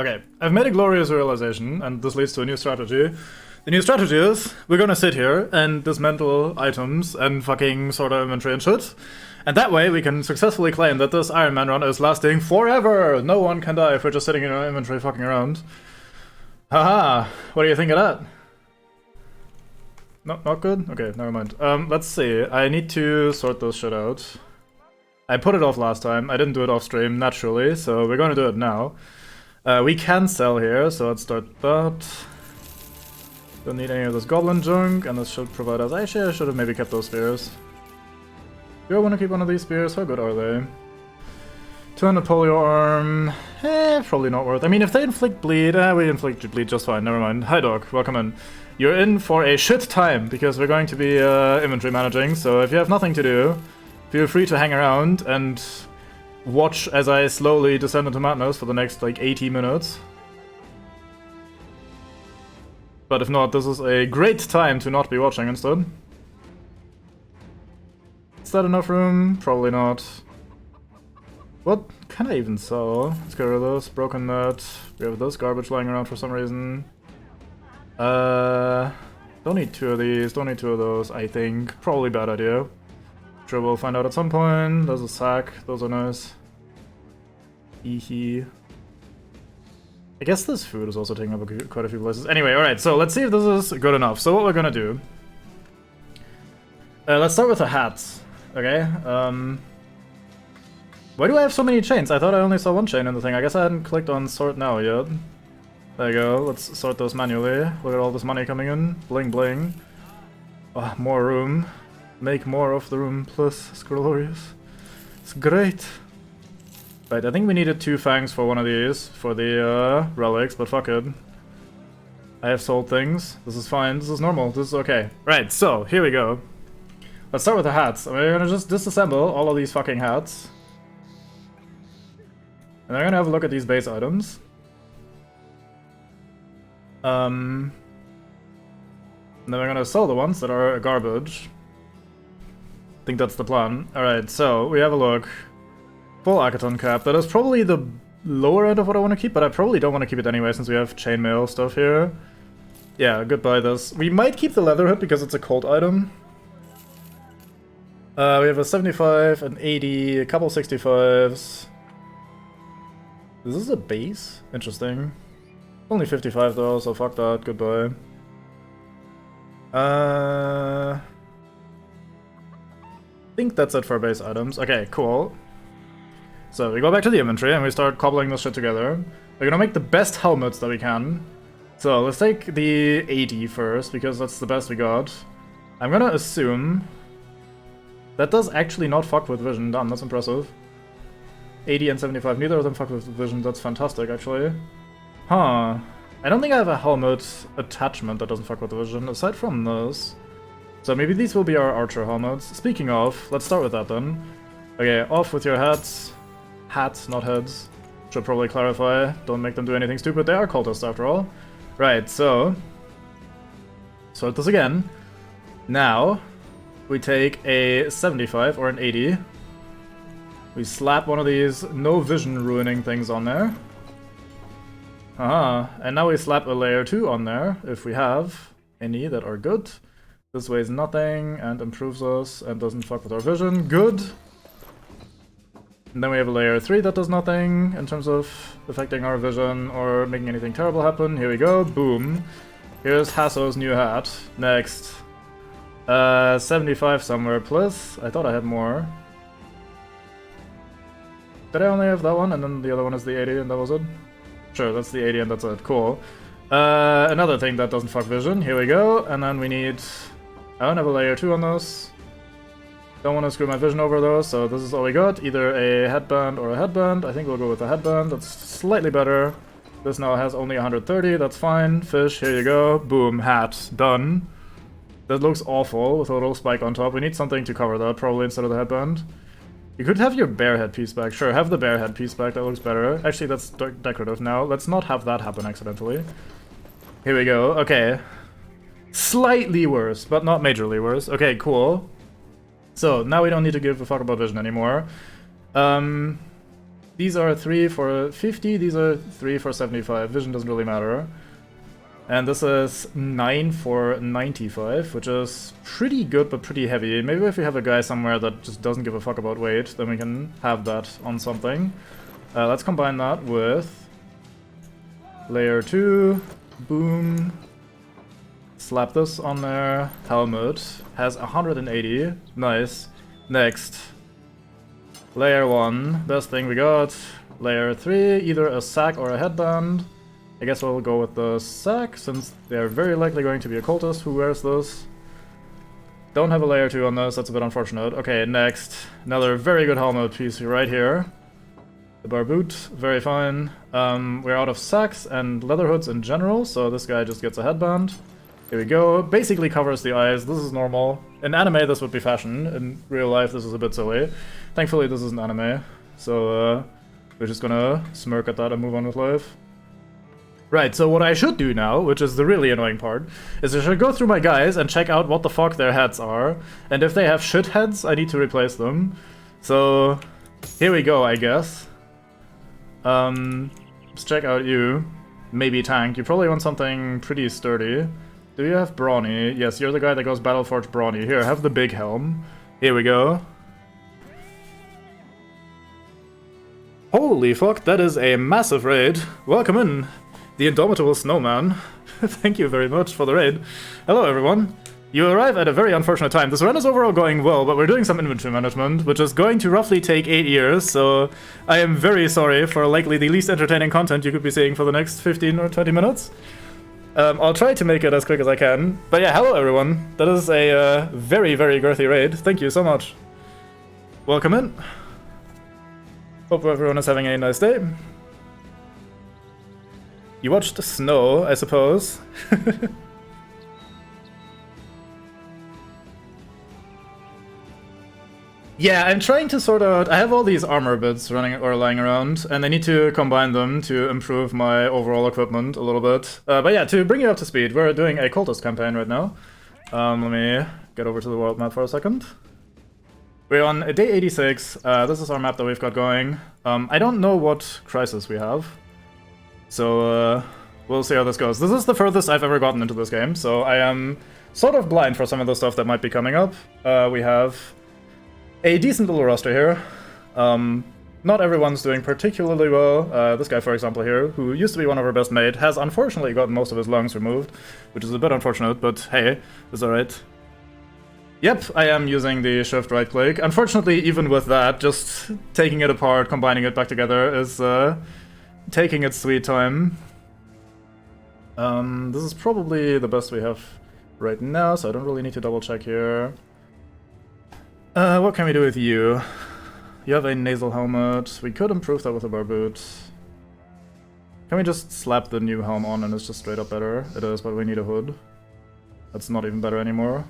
Okay, I've made a glorious realization, and this leads to a new strategy. The new strategy is, we're gonna sit here and dismantle items and fucking sort of inventory and shit. And that way we can successfully claim that this Ironman run is lasting forever! No one can die if we're just sitting in our inventory fucking around. Haha, what do you think of that? Not good? Okay, never mind. Let's see. I need to sort this shit out. I put it off last time. I didn't do it off stream naturally, so we're gonna do it now. We can sell here, so let's start that. Don't need any of this goblin junk, and this should provide us. Actually, I should have maybe kept those spears. Do I want to keep one of these spears? How good are they? 200 polio arm. Probably not worth. I mean, if they inflict bleed, we inflict bleed just fine. Never mind. Hi, dog. Welcome in. You're in for a shit time because we're going to be inventory managing. So if you have nothing to do, feel free to hang around and watch as I slowly descend into madness for the next like 80 minutes. But if not, this is a great time to not be watching instead. Is that enough room? Probably not. What can I even sell? Let's get rid of this. Broken net. We have this garbage lying around for some reason. Don't need two of these. Don't need two of those, I think. Probably bad idea. Sure, we'll find out at some point. There's a sack. Those are nice. Eehee. I guess this food is also taking up quite a few places. Anyway, alright, so let's see if this is good enough. So what we're gonna do... let's start with the hats, okay? Why do I have so many chains? I thought I only saw one chain in the thing. I guess I hadn't clicked on sort now yet. There you go, let's sort those manually. Look at all this money coming in. Bling bling. Oh, more room. Make more of the room, plus. It's glorious. It's great. Right, I think we needed 2 fangs for one of these, for the relics, but fuck it. I have sold things. This is fine, this is normal, this is okay. Right, so, here we go. Let's start with the hats. We're gonna just disassemble all of these fucking hats. And I'm gonna have a look at these base items. And then we're gonna sell the ones that are garbage. I think that's the plan. Alright, so, we have a look. Full Akaton cap. That is probably the lower end of what I want to keep, but I probably don't want to keep it anyway since we have chainmail stuff here. Yeah, goodbye this. We might keep the leather hood because it's a cold item. We have a 75, an 80, a couple 65s. Is this a base? Interesting. Only 55 though, so fuck that. Goodbye. I think that's it for base items. Okay, cool. So we go back to the inventory and we start cobbling this shit together. We're gonna make the best helmets that we can. So let's take the 80 first, because that's the best we got. I'm gonna assume that does actually not fuck with vision. Damn, that's impressive. 80 and 75, neither of them fuck with vision. That's fantastic, actually. Huh. I don't think I have a helmet attachment that doesn't fuck with vision, aside from this. So maybe these will be our archer helmets. Speaking of, let's start with that then. Okay, off with your hats. Hats, not heads. Should probably clarify. Don't make them do anything stupid. They are cultists after all. Right, so... sort this again. Now, we take a 75 or an 80. We slap one of these no vision ruining things on there. And now we slap a layer 2 on there, if we have any that are good. This weighs nothing and improves us and doesn't fuck with our vision. Good. And then we have a layer 3 that does nothing in terms of affecting our vision or making anything terrible happen. Here we go, boom. Here's Hasso's new hat. Next. 75 somewhere, plus. I thought I had more. Did I only have that one? And then the other one is the 80 and that was it? Sure, that's the 80 and that's it, cool. Another thing that doesn't fuck vision, here we go. And then we need... I don't have a layer 2 on this. Don't want to screw my vision over though, so this is all we got. Either a headband or a headband. I think we'll go with a headband. That's slightly better. This now has only 130. That's fine. Fish, here you go. Boom, hat. Done. That looks awful with a little spike on top. We need something to cover that, probably instead of the headband. You could have your bear head piece back. Sure, have the bear head piece back. That looks better. Actually, that's decorative now. Let's not have that happen accidentally. Here we go. Okay. Slightly worse, but not majorly worse. Okay, cool. So, now we don't need to give a fuck about vision anymore. These are 3 for 50, these are 3 for 75. Vision doesn't really matter. And this is 9 for 95, which is pretty good but pretty heavy. Maybe if we have a guy somewhere that just doesn't give a fuck about weight, then we can have that on something. Let's combine that with layer 2, boom, slap this on there, helmet, has 180, nice. Next, layer 1, best thing we got, layer 3, either a sack or a headband. I guess we'll go with the sack, since they're very likely going to be a cultist who wears this. Don't have a layer 2 on this, that's a bit unfortunate. Okay, next, another very good helmet piece right here. The barboot, very fine. We're out of sacks and leather hoods in general, so this guy just gets a headband. Here we go. Basically covers the eyes. This is normal. In anime, this would be fashion. In real life, this is a bit silly. Thankfully, this isn't anime. So, we're just gonna smirk at that and move on with life. Right, so what I should do now, which is the really annoying part, is I should go through my guys and check out what the fuck their heads are. And if they have shit heads, I need to replace them. So, here we go, I guess. Let's check out you. Maybe tank. You probably want something pretty sturdy. Do you have brawny? Yes, you're the guy that goes Battleforge brawny. Here, have the big helm. Here we go. Holy fuck, that is a massive raid. Welcome in, the Indomitable Snowman. Thank you very much for the raid. Hello everyone. You arrive at a very unfortunate time. This run is overall going well, but we're doing some inventory management, which is going to roughly take 8 years, so I am very sorry for likely the least entertaining content you could be seeing for the next 15 or 20 minutes. I'll try to make it as quick as I can. But yeah, hello everyone. That is a very, very girthy raid. Thank you so much. Welcome in. Hope everyone is having a nice day. You watched snow, I suppose. Yeah, I'm trying to sort out... I have all these armor bits running or lying around, and I need to combine them to improve my overall equipment a little bit. But yeah, to bring you up to speed, we're doing a cultist campaign right now. Let me get over to the world map for a second. We're on day 86. This is our map that we've got going. I don't know what crisis we have, so we'll see how this goes. This is the furthest I've ever gotten into this game, so I am sort of blind for some of the stuff that might be coming up. We have a decent little roster here. Not everyone's doing particularly well. This guy, for example, here, who used to be one of our best mate, has unfortunately gotten most of his lungs removed, which is a bit unfortunate, but hey, it's alright. Yep, I am using the shift right click. Unfortunately, even with that, just taking it apart, combining it back together is taking its sweet time. This is probably the best we have right now, so I don't really need to double check here. What can we do with you? You have a nasal helmet. We could improve that with a barboot. Can we just slap the new helm on and it's just straight up better? It is, but we need a hood. That's not even better anymore.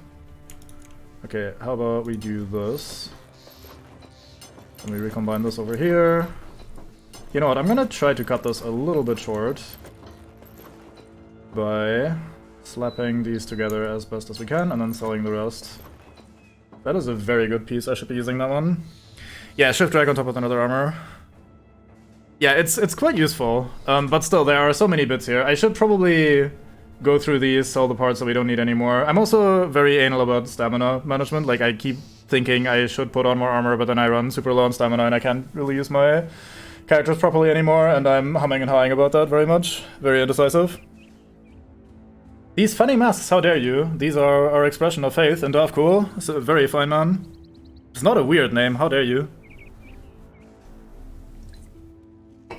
Okay, how about we do this? And we recombine this over here. You know what, I'm gonna try to cut this a little bit short by slapping these together as best as we can and then selling the rest. That is a very good piece, I should be using that one. Yeah, shift drag on top of another armor. Yeah, it's quite useful, but still, there are so many bits here. I should probably go through these, sell the parts that we don't need anymore. I'm also very anal about stamina management. Like, I keep thinking I should put on more armor, but then I run super low on stamina and I can't really use my characters properly anymore, and I'm humming and hawing about that very much. Very indecisive. These funny masks, how dare you? These are our expression of faith in Dav'Kul. It's a very fine man. It's not a weird name, how dare you?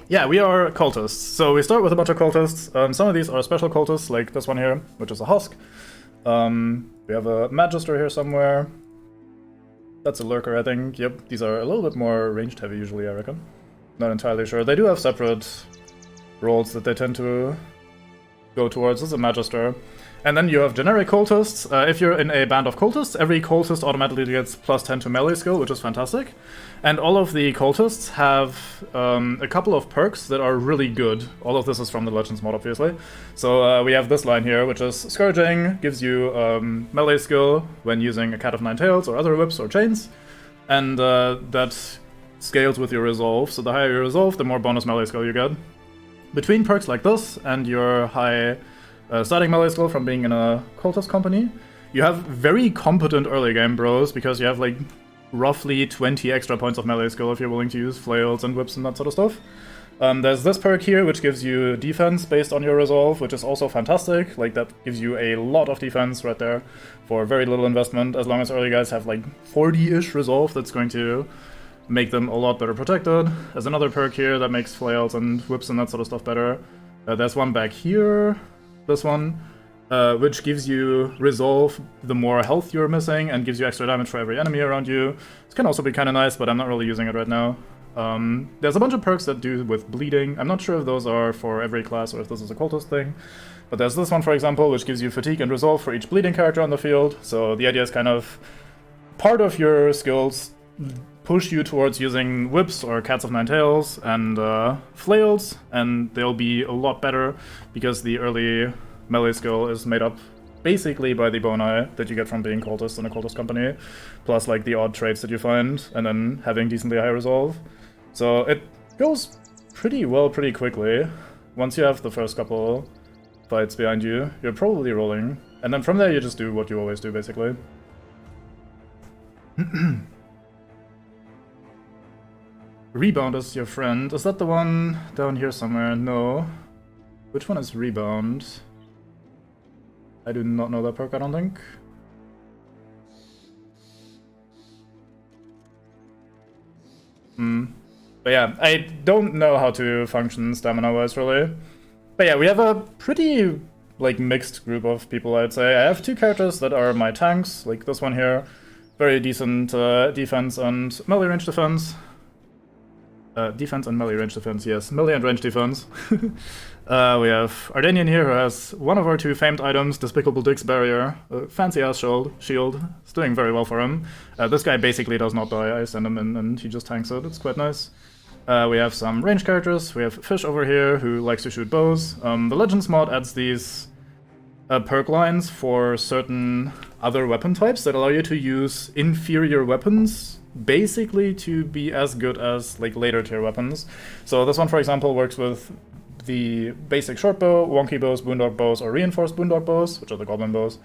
Yeah, we are cultists. So we start with a bunch of cultists. Some of these are special cultists, like this one here, which is a husk. We have a magister here somewhere. That's a lurker, I think. Yep, these are a little bit more ranged heavy usually, I reckon. Not entirely sure. They do have separate roles that they tend to go towards. This is a magister. And then you have generic cultists. If you're in a band of cultists, every cultist automatically gets plus 10 to melee skill, which is fantastic. And all of the cultists have a couple of perks that are really good. All of this is from the Legends mod, obviously. So we have this line here, which is Scourging, gives you melee skill when using a Cat of Nine Tails or other whips or chains. And that scales with your resolve, so the higher your resolve, the more bonus melee skill you get. Between perks like this and your high starting melee skill from being in a cultist company, you have very competent early game bros, because you have like roughly 20 extra points of melee skill if you're willing to use flails and whips and that sort of stuff. There's this perk here, which gives you defense based on your resolve, which is also fantastic. Like, that gives you a lot of defense right there for very little investment. As long as early guys have like 40-ish resolve, that's going to make them a lot better protected. There's another perk here that makes flails and whips and that sort of stuff better. There's one back here, this one, which gives you resolve the more health you're missing and gives you extra damage for every enemy around you. This can also be kind of nice, but I'm not really using it right now. There's a bunch of perks that do with bleeding. I'm not sure if those are for every class or if this is a cultist thing. But there's this one, for example, which gives you fatigue and resolve for each bleeding character on the field. So the idea is kind of part of your skills push you towards using whips or cats of nine tails and flails, and they'll be a lot better because the early melee skill is made up basically by the boni that you get from being cultist in a cultist company, plus like the odd traits that you find, and then having decently high resolve. So it goes pretty well pretty quickly. Once you have the first couple fights behind you, you're probably rolling, and then from there you just do what you always do, basically. Rebound is your friend. Is that the one down here somewhere? No. Which one is Rebound? I do not know that perk, I don't think. But yeah, I don't know how to function stamina-wise, really. But yeah, we have a pretty, like, mixed group of people, I'd say. I have two characters that are my tanks, like this one here. Very decent defense and melee range defense. Defense and melee range defense, yes. Melee and range defense. We have Ardanian here, who has one of our two famed items, Despicable Dick's Barrier. A fancy-ass shield. It's doing very well for him. This guy basically does not die. I send him in and he just tanks it. It's quite nice. We have some range characters. We have Fish over here, who likes to shoot bows. The Legends mod adds these perk lines for certain other weapon types that allow you to use inferior weapons, basically to be as good as like later tier weapons. So this one, for example, works with the basic short bow, wonky bows, boondock bows, or reinforced boondock bows, which are the goblin bows,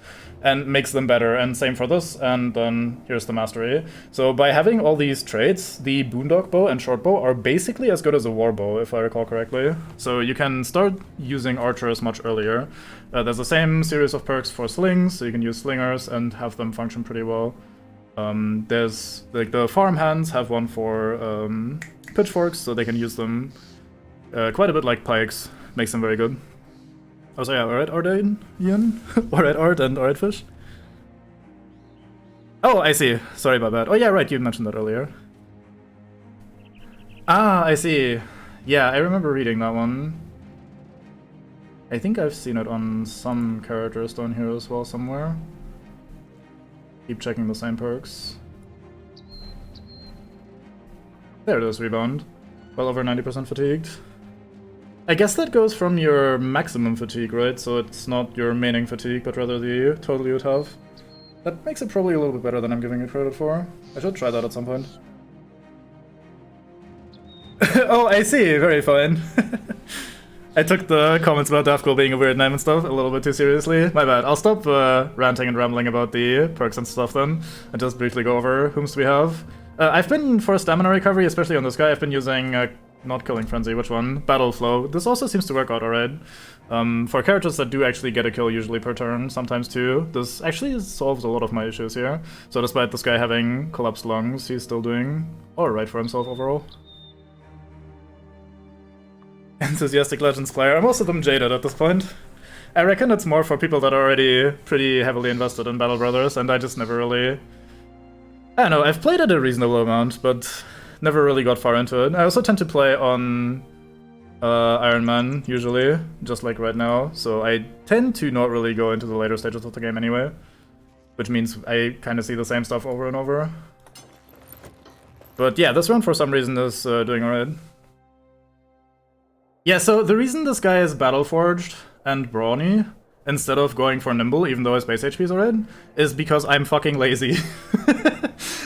and makes them better. And same for this, and then here's the mastery. So by having all these traits, the boondock bow and short bow are basically as good as a war bow, if I recall correctly. So you can start using archers much earlier. There's the same series of perks for slings, so you can use slingers and have them function pretty well. There's like the farm hands have one for pitchforks, so they can use them quite a bit like pikes. Makes them very good. Oh, so yeah, alright, Ian? Alright, Art and alright, Fish? Oh, I see. Sorry about that. Oh yeah, right, you mentioned that earlier. Ah, I see. Yeah, I remember reading that one. I think I've seen it on some characters down here as well somewhere. Keep checking the same perks. There it is, Rebound. Well over 90% fatigued. I guess that goes from your maximum fatigue, right? So it's not your maining fatigue, but rather the total you would have. That makes it probably a little bit better than I'm giving it credit for. I should try that at some point. Oh, I see. Very fine. I took the comments about Dav'Kul being a weird name and stuff a little bit too seriously. My bad. I'll stop ranting and rambling about the perks and stuff then, and just briefly go over whomst we have. I've been, for stamina recovery, especially on this guy, I've been using, not Killing Frenzy, which one? Battle Flow. This also seems to work out alright. For characters that do actually get a kill usually per turn, sometimes two, this actually solves a lot of my issues here. So despite this guy having collapsed lungs, he's still doing alright for himself overall. Enthusiastic Legends player. Most of them jaded at this point. I reckon it's more for people that are already pretty heavily invested in Battle Brothers, and I just never really... I don't know, I've played it a reasonable amount, but never really got far into it. I also tend to play on Ironman, usually, just like right now, so I tend to not really go into the later stages of the game anyway, which means I kind of see the same stuff over and over. But yeah, this run for some reason is doing alright. Yeah, so the reason this guy is Battle Forged and Brawny, instead of going for Nimble, even though his base HP is alright, is because I'm fucking lazy.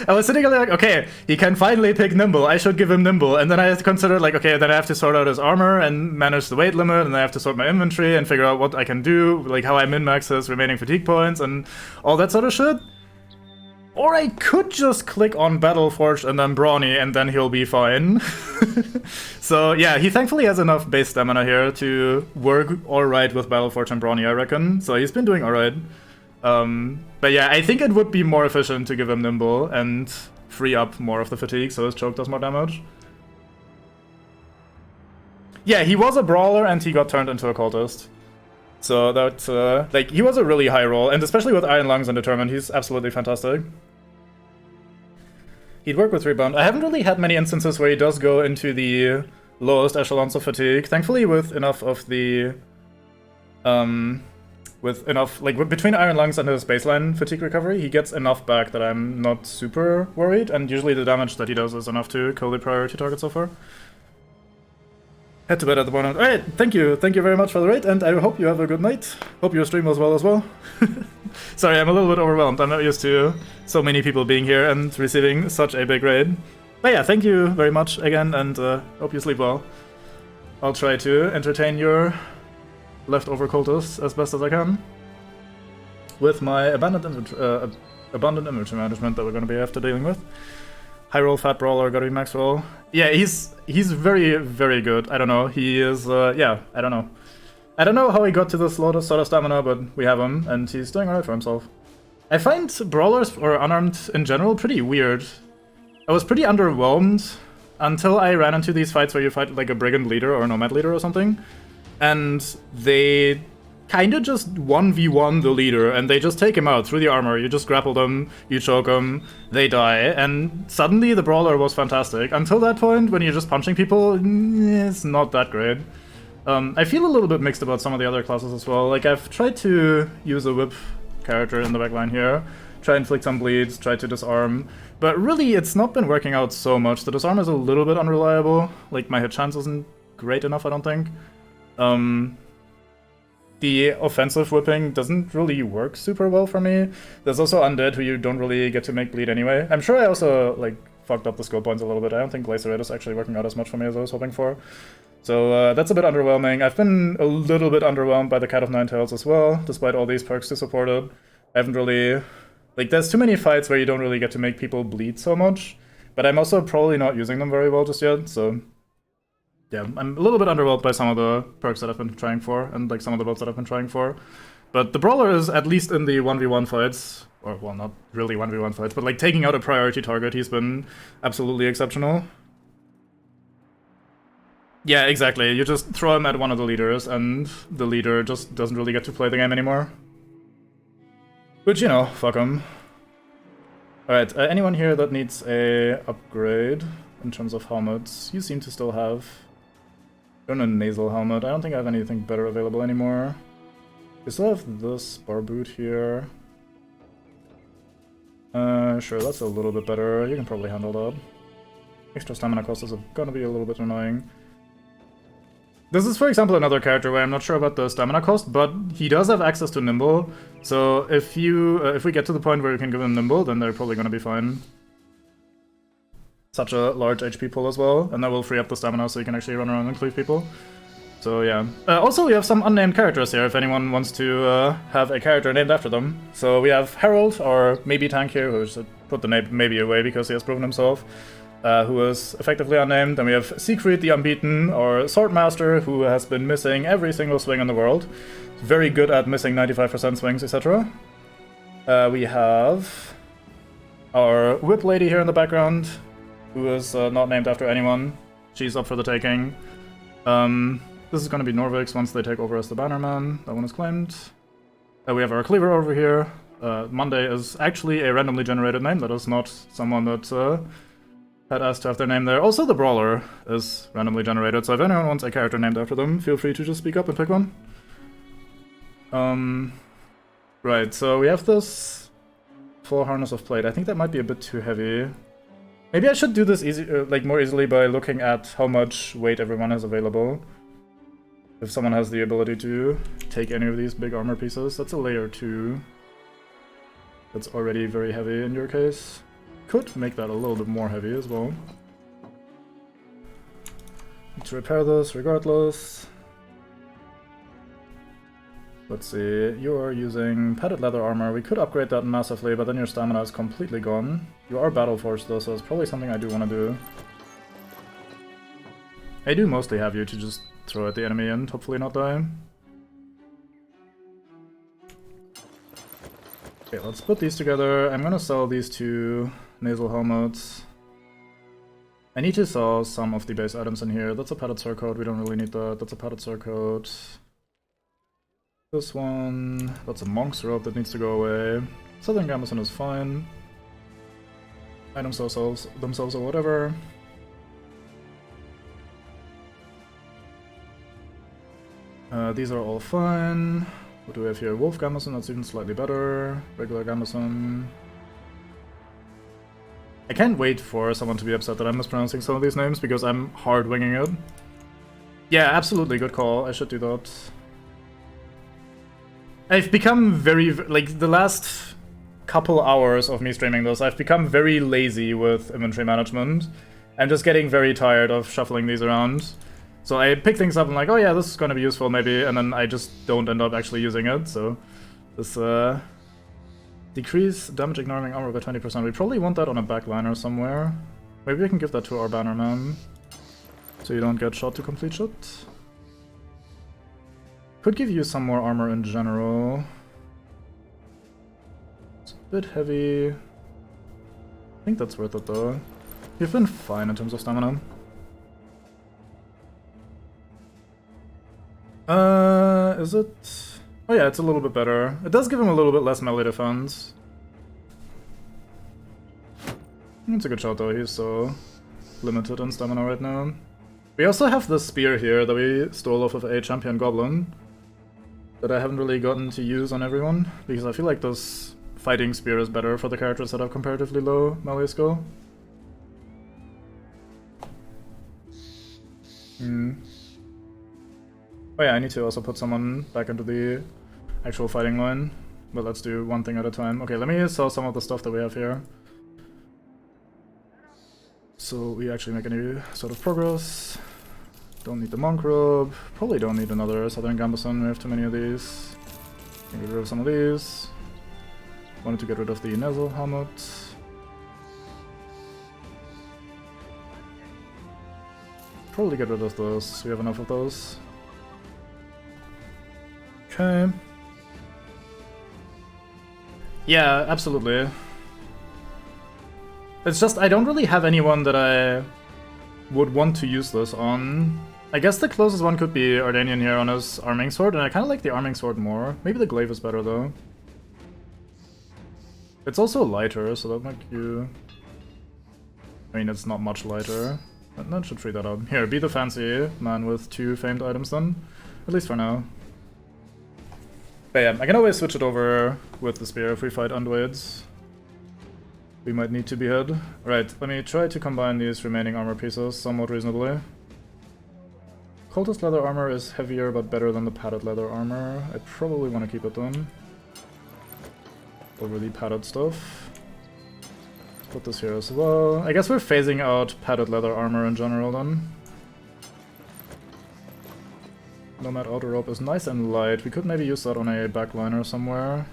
I was sitting there like, okay, he can finally pick Nimble. I should give him Nimble. And then I considered like, okay, then I have to sort out his armor and manage the weight limit, and I have to sort my inventory and figure out what I can do, like how I min-max his remaining fatigue points and all that sort of shit. Or I could just click on Battleforged and then Brawny, and then he'll be fine. So yeah, he thankfully has enough base stamina here to work alright with Battleforged and Brawny, I reckon. So he's been doing alright. But yeah, I think it would be more efficient to give him Nimble and free up more of the fatigue so his choke does more damage. Yeah, he was a brawler and he got turned into a cultist. So that's, like, he was a really high roll, and especially with Iron Lungs and Determined, he's absolutely fantastic. He'd work with Rebound. I haven't really had many instances where he does go into the lowest echelons of fatigue. Thankfully, with enough of the, between Iron Lungs and his baseline fatigue recovery, he gets enough back that I'm not super worried, and usually the damage that he does is enough to kill the priority target so far. Head to bed at the moment. Alright, thank you very much for the raid, and I hope you have a good night. Hope your stream was well as well. Sorry, I'm a little bit overwhelmed. I'm not used to so many people being here and receiving such a big raid. But yeah, thank you very much again, and hope you sleep well. I'll try to entertain your leftover cultists as best as I can with my abundant inventory management that we're going to be after dealing with. High roll, fat brawler, gotta be max roll. Yeah, he's very, very good. I don't know. He is, yeah, I don't know. I don't know how he got to this sort of stamina, but we have him, and he's doing alright for himself. I find brawlers, or unarmed in general, pretty weird. I was pretty underwhelmed until I ran into these fights where you fight like a brigand leader or a nomad leader or something, and they kinda just 1v1 the leader, and they just take him out through the armor. You just grapple them, you choke them, they die, and suddenly the brawler was fantastic. Until that point, when you're just punching people, it's not that great. I feel a little bit mixed about some of the other classes as well. Like, I've tried to use a whip character in the backline here, try and inflict some bleeds, try to disarm, but really it's not been working out so much. The disarm is a little bit unreliable, like my hit chance isn't great enough, I don't think. The offensive whipping doesn't really work super well for me. There's also Undead, who you don't really get to make bleed anyway. I'm sure I also, like, fucked up the skill points a little bit. I don't think Glacier is actually working out as much for me as I was hoping for. So that's a bit underwhelming. I've been a little bit underwhelmed by the Cat of Nine Tails as well, despite all these perks to support it. I haven't really... Like, there's too many fights where you don't really get to make people bleed so much, but I'm also probably not using them very well just yet, so... Yeah, I'm a little bit underwhelmed by some of the perks that I've been trying for, and like some of the builds that I've been trying for. But the Brawler is, at least in the 1v1 fights, or well, not really 1v1 fights, but like taking out a priority target, he's been absolutely exceptional. Yeah, exactly. You just throw him at one of the leaders, and the leader just doesn't really get to play the game anymore. Which, you know, fuck him. Alright, anyone here that needs a upgrade in terms of helmets? You seem to still have... a nasal helmet. I don't think I have anything better available anymore. We still have this bar boot here. Sure, that's a little bit better. You can probably handle that. Extra stamina cost is gonna be a little bit annoying. This is, for example, another character where I'm not sure about the stamina cost, but he does have access to Nimble. So if we get to the point where you can give him Nimble, then they're probably gonna be fine. Such a large HP pull as well, and that will free up the stamina so you can actually run around and cleave people. So yeah. Also, we have some unnamed characters here if anyone wants to have a character named after them. So we have Harold, or maybe Tank here, who should put the name maybe away because he has proven himself, who is effectively unnamed. Then we have Siegfried the Unbeaten, or Swordmaster, who has been missing every single swing in the world. Very good at missing 95% swings, etc. We have our Whip Lady here in the background, who is not named after anyone. She's up for the taking. This is going to be Norvik's once they take over as the Bannerman. That one is claimed. We have our Cleaver over here. Monday is actually a randomly generated name. That is not someone that had asked to have their name there. Also, the Brawler is randomly generated, so if anyone wants a character named after them, feel free to just speak up and pick one. Right, so we have this full Harness of Plate. I think that might be a bit too heavy. Maybe I should do this more easily by looking at how much weight everyone has available. If someone has the ability to take any of these big armor pieces. That's a layer 2. That's already very heavy in your case. could make that a little bit more heavy as well. Need to repair this regardless. Let's see, you are using padded leather armor. We could upgrade that massively, but then your stamina is completely gone. You are battle forged though, so it's probably something I do want to do. I do mostly have you to just throw at the enemy and hopefully not die. Okay, let's put these together. I'm gonna sell these two nasal helmets. I need to sell some of the base items in here. That's a padded surcoat, we don't really need that. That's a padded surcoat. This one, that's a monk's robe that needs to go away. Southern Gambeson is fine. Items themselves or whatever. These are all fine. What do we have here? Wolf Gambeson, that's even slightly better. Regular Gambeson. I can't wait for someone to be upset that I'm mispronouncing some of these names because I'm hard winging it. Yeah, absolutely, good call. I should do that. I've become very, like, the last couple hours of me streaming this, I've become very lazy with inventory management. I'm just getting very tired of shuffling these around. So I pick things up and like, oh yeah, this is gonna be useful maybe, and then I just don't end up actually using it, so... This, decrease damage ignoring armor by 20%. We probably want that on a backliner somewhere. Maybe we can give that to our bannerman, so you don't get shot to complete shot. Could give you some more armor in general. It's a bit heavy. I think that's worth it though. You've been fine in terms of stamina. Is it? Oh yeah, it's a little bit better. It does give him a little bit less melee defense. It's a good shot though, he's so limited in stamina right now. We also have this spear here that we stole off of a champion goblin that I haven't really gotten to use on everyone, because I feel like this fighting spear is better for the characters that have comparatively low melee skill. Oh yeah, I need to also put someone back into the actual fighting line, but let's do one thing at a time. Okay, let me sell some of the stuff that we have here, so we actually make any sort of progress. Don't need the monk robe, probably don't need another Southern Gambeson, we have too many of these. Can get rid of some of these. Wanted to get rid of the nasal helmet. Probably get rid of those, we have enough of those. Okay. Yeah, absolutely. It's just, I don't really have anyone that I would want to use this on. I guess the closest one could be Ardanian here on his arming sword, and I kind of like the arming sword more. Maybe the glaive is better though. It's also lighter, so that might you... I mean, it's not much lighter. That should free that up. Here, be the fancy man with 2 famed items then. At least for now. But yeah, I can always switch it over with the spear if we fight Unduids. We might need to be hid. Right, let me try to combine these remaining armor pieces somewhat reasonably. Cultist leather armor is heavier but better than the padded leather armor. I probably want to keep it then. Over the padded stuff. Let's put this here as well. I guess we're phasing out padded leather armor in general then. Nomad outer rope is nice and light. We could maybe use that on a backliner somewhere.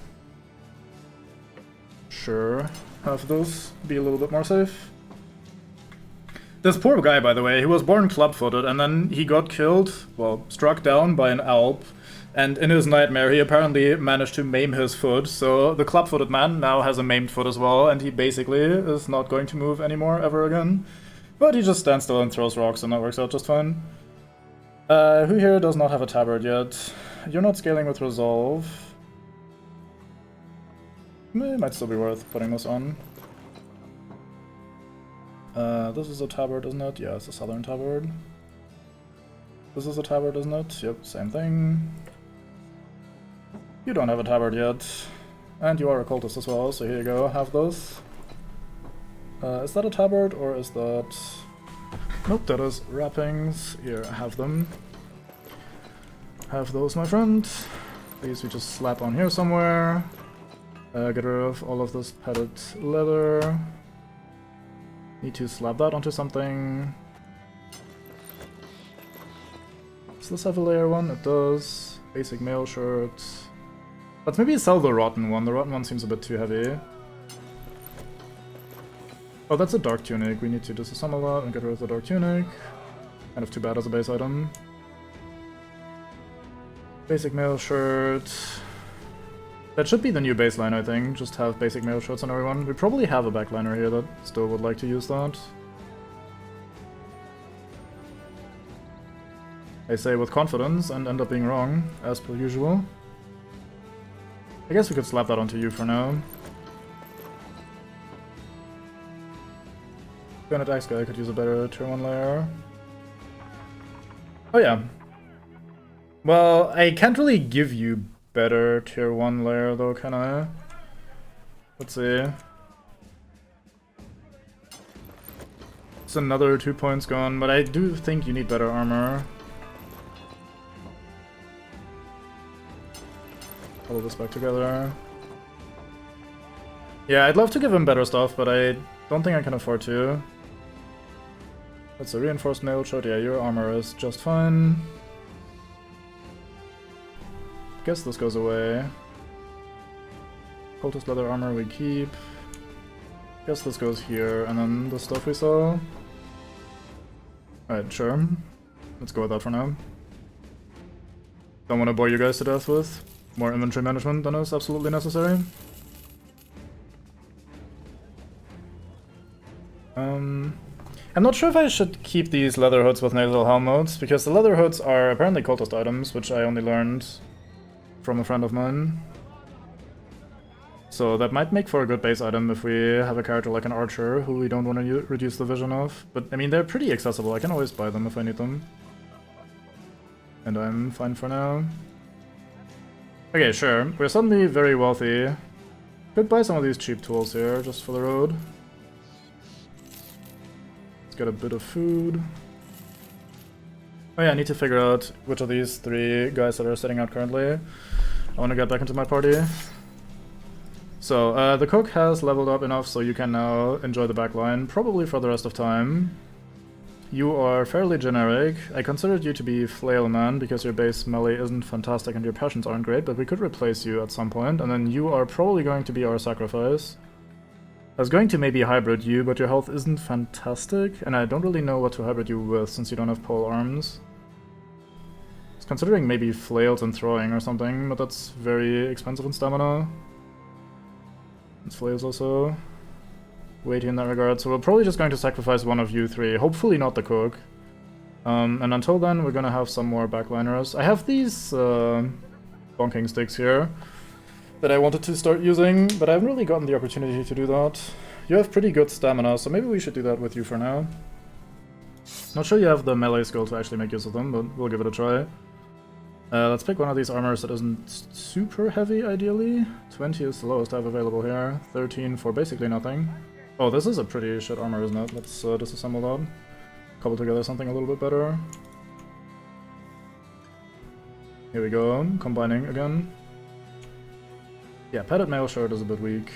Sure. Have those be a little bit more safe. This poor guy, by the way, he was born club-footed and then he got killed, well, struck down by an Alp. And in his nightmare, he apparently managed to maim his foot. So the club-footed man now has a maimed foot as well, and he basically is not going to move anymore ever again. But he just stands still and throws rocks, and that works out just fine. Who here does not have a tabard yet? You're not scaling with resolve. It might still be worth putting this on. This is a tabard, isn't it? Yeah, it's a southern tabard. This is a tabard, isn't it? Yep, same thing. You don't have a tabard yet. And you are a cultist as well, so here you go, have those. Is that a tabard, or is that... Nope, that is wrappings. Here, have them. Have those, my friend. These we just slap on here somewhere. Get rid of all of this padded leather. Need to slap that onto something. Does this have a layer 1? It does. Basic mail shirt. Let's maybe sell the rotten one. The rotten one seems a bit too heavy. Oh, that's a dark tunic. We need to disassemble that and get rid of the dark tunic. Kind of too bad as a base item. Basic mail shirt. That should be the new baseline, I think. Just have basic mail shirts on everyone. We probably have a backliner here that still would like to use that. I say with confidence and end up being wrong, as per usual. I guess we could slap that onto you for now. Granite Axe guy could use a better tier 1 layer. Oh yeah. Well, I can't really give you better tier 1 layer though, can I? Let's see. It's another 2 points gone, but I do think you need better armor. Pull this back together. Yeah, I'd love to give him better stuff, but I don't think I can afford to. That's a reinforced mail shirt. Yeah, your armor is just fine. Guess this goes away. Cultist leather armor we keep. Guess this goes here, and then the stuff we saw. Alright, sure. Let's go with that for now. Don't want to bore you guys to death with more inventory management than is absolutely necessary. I'm not sure if I should keep these leather hoods with nasal helmets, because the leather hoods are apparently cultist items, which I only learned from a friend of mine. So that might make for a good base item if we have a character like an archer who we don't want to reduce the vision of. But I mean, they're pretty accessible. I can always buy them if I need them. And I'm fine for now. Okay, sure. We're suddenly very wealthy. Could buy some of these cheap tools here, just for the road. Let's get a bit of food. Oh yeah, I need to figure out which of these 3 guys that are sitting out currently I want to get back into my party. So, the cook has leveled up enough so you can now enjoy the backline, probably for the rest of time. You are fairly generic. I considered you to be Flail Man because your base melee isn't fantastic and your passions aren't great, but we could replace you at some point, and then you are probably going to be our sacrifice. I was going to maybe hybrid you, but your health isn't fantastic, and I don't really know what to hybrid you with since you don't have pole arms. I was considering maybe flails and throwing or something, but that's very expensive in stamina. And flails also weighty in that regard, so we're probably just going to sacrifice one of you 3, hopefully not the cook. And until then, we're gonna have some more backliners. I have these bonking sticks here that I wanted to start using, but I haven't really gotten the opportunity to do that. You have pretty good stamina, so maybe we should do that with you for now. Not sure you have the melee skill to actually make use of them, but we'll give it a try. Let's pick one of these armors that isn't super heavy, ideally. 20 is the lowest I have available here. 13 for basically nothing. Oh, this is a pretty shit armor, isn't it? Let's disassemble that. Cobble together something a little bit better. Here we go, combining again. Yeah, padded mail shirt is a bit weak.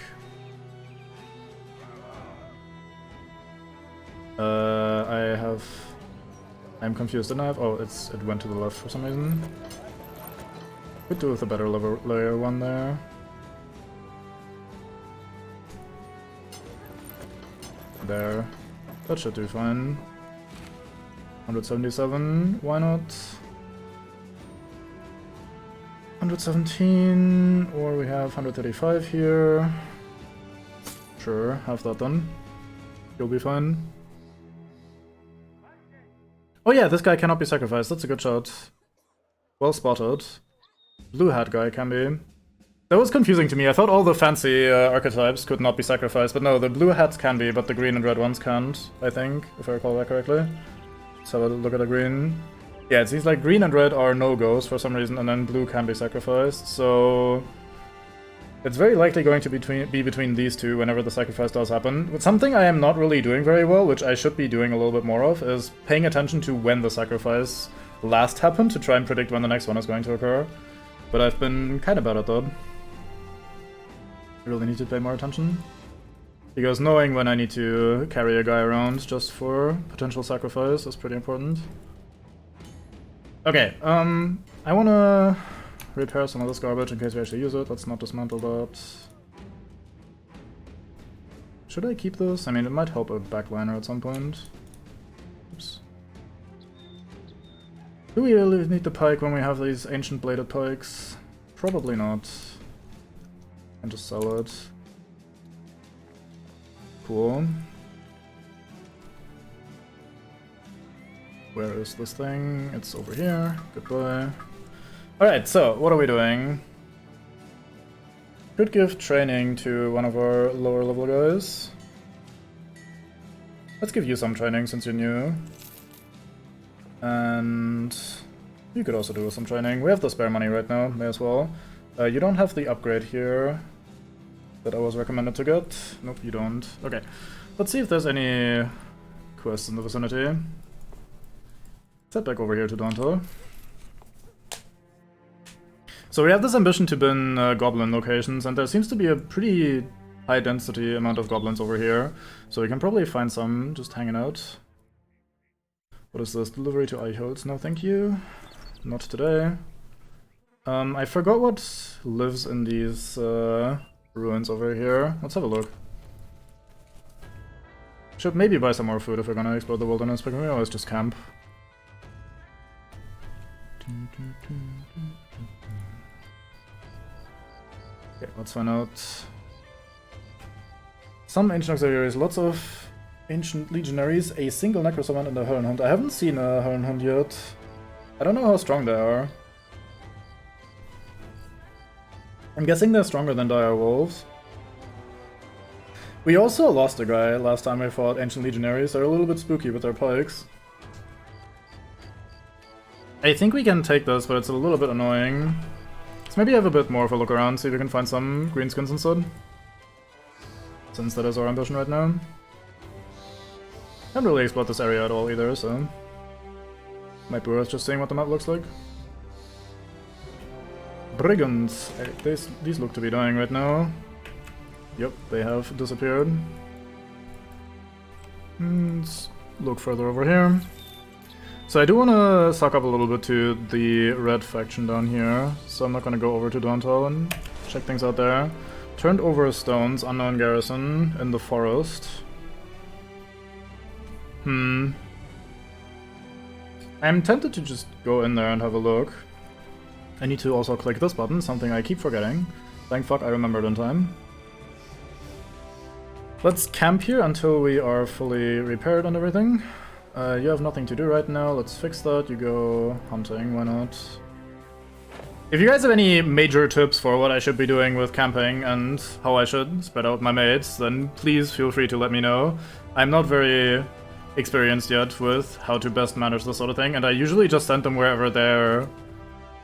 I'm confused, didn't I have? Oh, it went to the left for some reason. Could do with a better layer 1 there. There. That should do fine. 177, why not? 117, or we have 135 here. Sure, have that done. You'll be fine. Oh yeah, this guy cannot be sacrificed, that's a good shot. Well spotted. Blue hat guy can be. That was confusing to me, I thought all the fancy archetypes could not be sacrificed, but no, the blue hats can be, but the green and red ones can't, I think, if I recall that correctly. Let's have a look at the green. Yeah, it seems like green and red are no-goes for some reason, and then blue can be sacrificed, so... It's very likely going to be between these two whenever the sacrifice does happen. But something I am not really doing very well, which I should be doing a little bit more of, is paying attention to when the sacrifice last happened to try and predict when the next one is going to occur. But I've been kind of bad at that. I really need to pay more attention. Because knowing when I need to carry a guy around just for potential sacrifice is pretty important. Okay, I wanna repair some of this garbage in case we actually use it. Let's not dismantle that. Should I keep this? I mean, it might help a backliner at some point. Oops. Do we really need the pike when we have these ancient bladed pikes? Probably not. And just sell it. Cool. Where is this thing? It's over here. Goodbye. Alright, so what are we doing? Could give training to one of our lower level guys. Let's give you some training since you're new. And you could also do some training. We have the spare money right now, may as well. You don't have the upgrade here that I was recommended to get. Nope, you don't. Okay, let's see if there's any quests in the vicinity. Let's head back over here to Donto. So we have this ambition to bin goblin locations, and there seems to be a pretty high density amount of goblins over here. So we can probably find some just hanging out. What is this? Delivery to Eichholz? No, thank you. Not today. I forgot what lives in these ruins over here. Let's have a look. Should maybe buy some more food if we're gonna explore the wilderness, but we always just camp. Okay, let's find out. Some ancient auxiliaries, lots of ancient legionaries, a single necroservant and a Höllenhund. I haven't seen a Höllenhund yet. I don't know how strong they are. I'm guessing they're stronger than dire wolves. We also lost a guy last time we fought ancient legionaries. They're a little bit spooky with their pikes. I think we can take this, but it's a little bit annoying. Let's maybe have a bit more of a look around, see if we can find some greenskins instead. Since that is our ambition right now. Haven't really explored this area at all either, so might be worth just seeing what the map looks like. Brigands! These look to be dying right now. Yep, they have disappeared. Let's look further over here. So I do want to suck up a little bit to the red faction down here, so I'm not going to go over to Dontal and check things out there. Turned over stones, unknown garrison, in the forest. I'm tempted to just go in there and have a look. I need to also click this button, something I keep forgetting. Thank fuck I remembered in time. Let's camp here until we are fully repaired and everything. You have nothing to do right now, let's fix that. You go hunting, why not? If you guys have any major tips for what I should be doing with camping and how I should spread out my mates, then please feel free to let me know. I'm not very experienced yet with how to best manage this sort of thing, and I usually just send them wherever their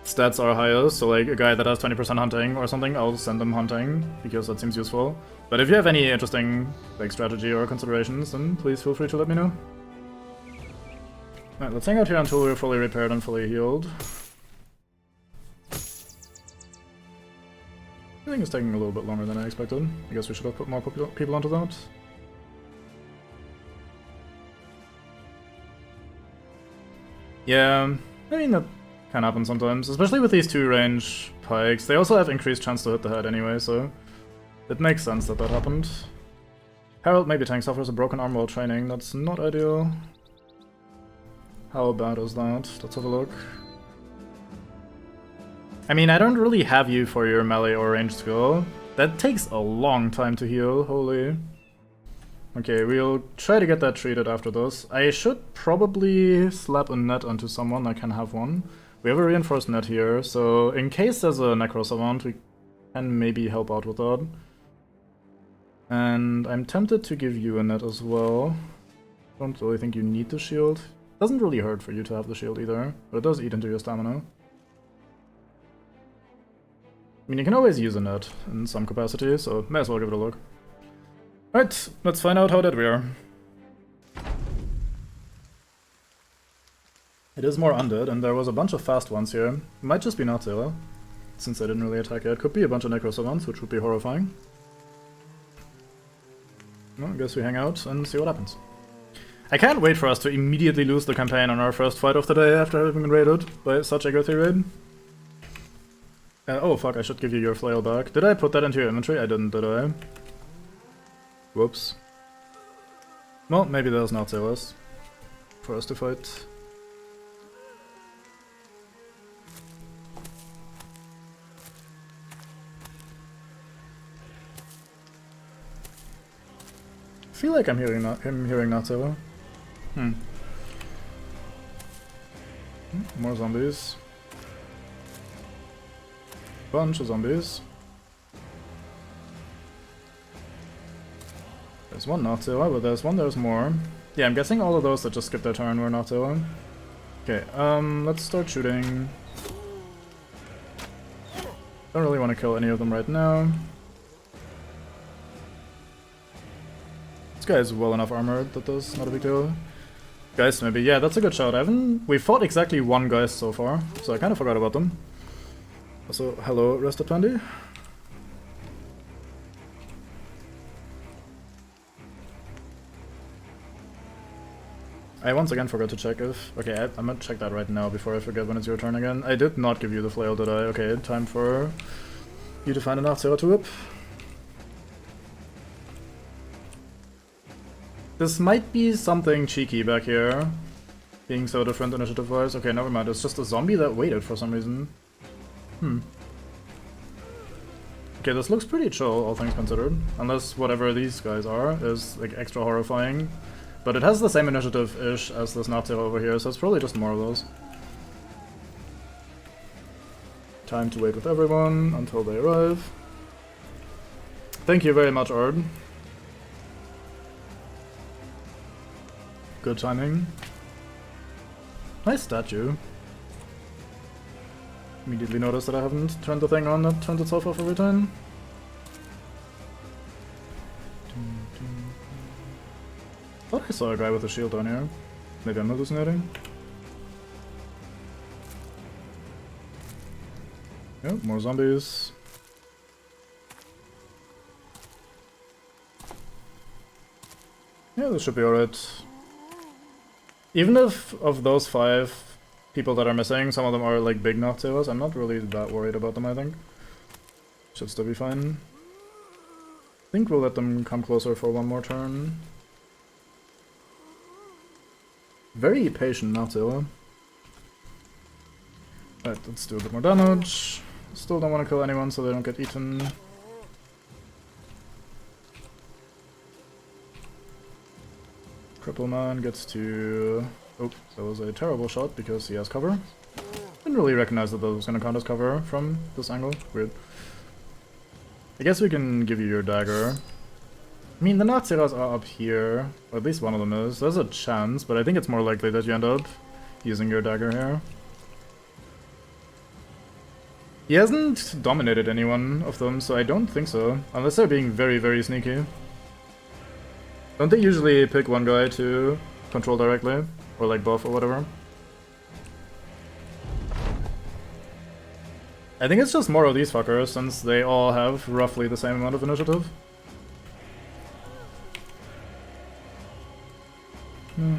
stats are highest. So like a guy that has 20% hunting or something, I'll send them hunting, because that seems useful. But if you have any interesting like strategy or considerations, then please feel free to let me know. Alright, let's hang out here until we're fully repaired and fully healed. I think it's taking a little bit longer than I expected. I guess we should have put more people onto that. Yeah, I mean that can happen sometimes, especially with these 2-range pikes. They also have increased chance to hit the head anyway, so it makes sense that that happened. Harold maybe tank suffers a broken arm while training. That's not ideal. How bad is that? Let's have a look. I mean, I don't really have you for your melee or range skill. That takes a long time to heal, holy. Okay, we'll try to get that treated after this. I should probably slap a net onto someone. I can have one. We have a reinforced net here, so in case there's a necroservant, we can maybe help out with that. And I'm tempted to give you a net as well. Don't really think you need the shield. Doesn't really hurt for you to have the shield either, but it does eat into your stamina. I mean, you can always use a net in some capacity, so may as well give it a look. Alright, let's find out how dead we are. It is more undead, and there was a bunch of fast ones here. It might just be Natsela, since they didn't really attack yet. Could be a bunch of necroservants, which would be horrifying. Well, I guess we hang out and see what happens. I can't wait for us to immediately lose the campaign on our first fight of the day after having been raided by such a girthy raid. Oh fuck, I should give you your flail back. Did I put that into your inventory? I didn't, did I? Whoops. Well, maybe there's not less for us to fight. I feel like I'm hearing Natsela. More zombies. Bunch of zombies. There's one Natsela, but there's more. Yeah, I'm guessing all of those that just skipped their turn were Natsela. Okay, let's start shooting. Don't really want to kill any of them right now. This guy is well enough armored that that's not a big deal. Geist maybe, yeah, that's a good shout. We fought exactly one Geist so far, so I kind of forgot about them. Also, hello, Rested Pandy. I once again forgot to check if... Okay, I'm gonna check that right now before I forget when it's your turn again. I did not give you the flail, did I? Okay, time for you to find enough Zero to whip. This might be something cheeky back here, being so different initiative-wise. Okay, never mind, it's just a zombie that waited for some reason. Okay, this looks pretty chill, all things considered. Unless whatever these guys are is, like, extra horrifying. But it has the same initiative-ish as this Nazi over here, so it's probably just more of those. Time to wait with everyone until they arrive. Thank you very much, Ard. Good timing. Nice statue. Immediately noticed that I haven't turned the thing on that turns itself off every time. Thought I saw a guy with a shield down here. Maybe I'm hallucinating. Yep, more zombies. Yeah, this should be alright. Even if of those 5 people that are missing, some of them are like big Nazis, I'm not really that worried about them, I think. Should still be fine. I think we'll let them come closer for one more turn. Very patient Nazi. Alright, let's do a bit more damage. Still don't want to kill anyone so they don't get eaten. Cripple Man gets to... Oh, that was a terrible shot because he has cover. Didn't really recognize that was going to count as cover from this angle. Weird. I guess we can give you your dagger. I mean, the Naziras are up here, or at least one of them is. There's a chance, but I think it's more likely that you end up using your dagger here. He hasn't dominated any one of them, so I don't think so. Unless they're being very, very sneaky. Don't they usually pick one guy to control directly? Or like buff or whatever? I think it's just more of these fuckers, since they all have roughly the same amount of initiative.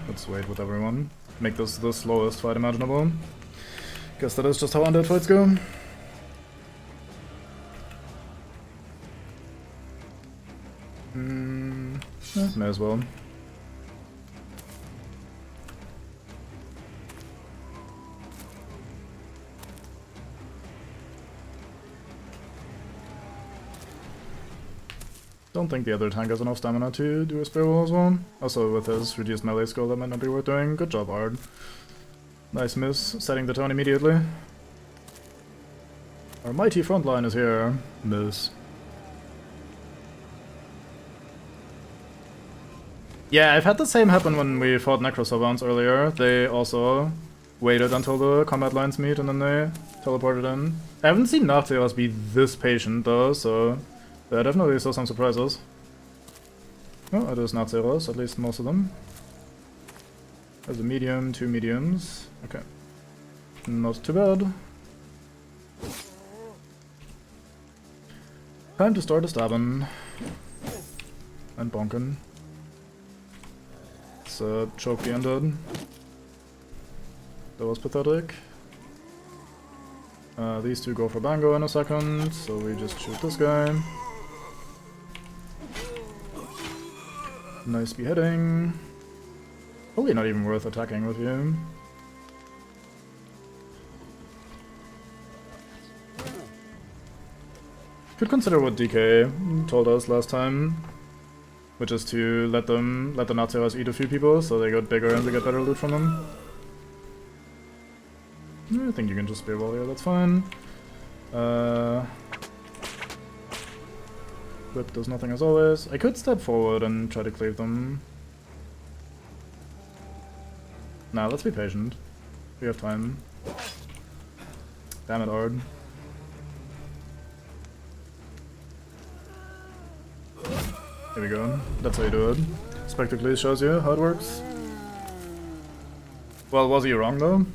Let's wait with everyone. Make this the slowest fight imaginable. Guess that is just how undead fights go. May as well. Don't think the other tank has enough stamina to do a spear wall as well. Also, with his reduced melee skill, that might not be worth doing. Good job, Ard. Nice miss, setting the tone immediately. Our mighty front line is here. Miss. Yeah, I've had the same happen when we fought Necrosavants earlier. They also waited until the combat lines meet and then they teleported in. I haven't seen Nautios be this patient though, so there are definitely still some surprises. Oh, it is Nautios, at least most of them. There's a medium, 2 mediums. Okay. Not too bad. Time to start a stabbing. And bonkin'. Let's choke the undead. That was pathetic. These two go for Bango in a second, so we just shoot this guy. Nice beheading. Probably not even worth attacking with you. Could consider what DK told us last time, which is to let the Nazis eat a few people so they get bigger and we get better loot from them. I think you can just spear wall here, that's fine. Whip does nothing as always. I could step forward and try to cleave them. Nah, let's be patient. We have time. Damn it, Ard. Here we go. That's how you do it. Spectacles shows you how it works. Well, was he wrong though?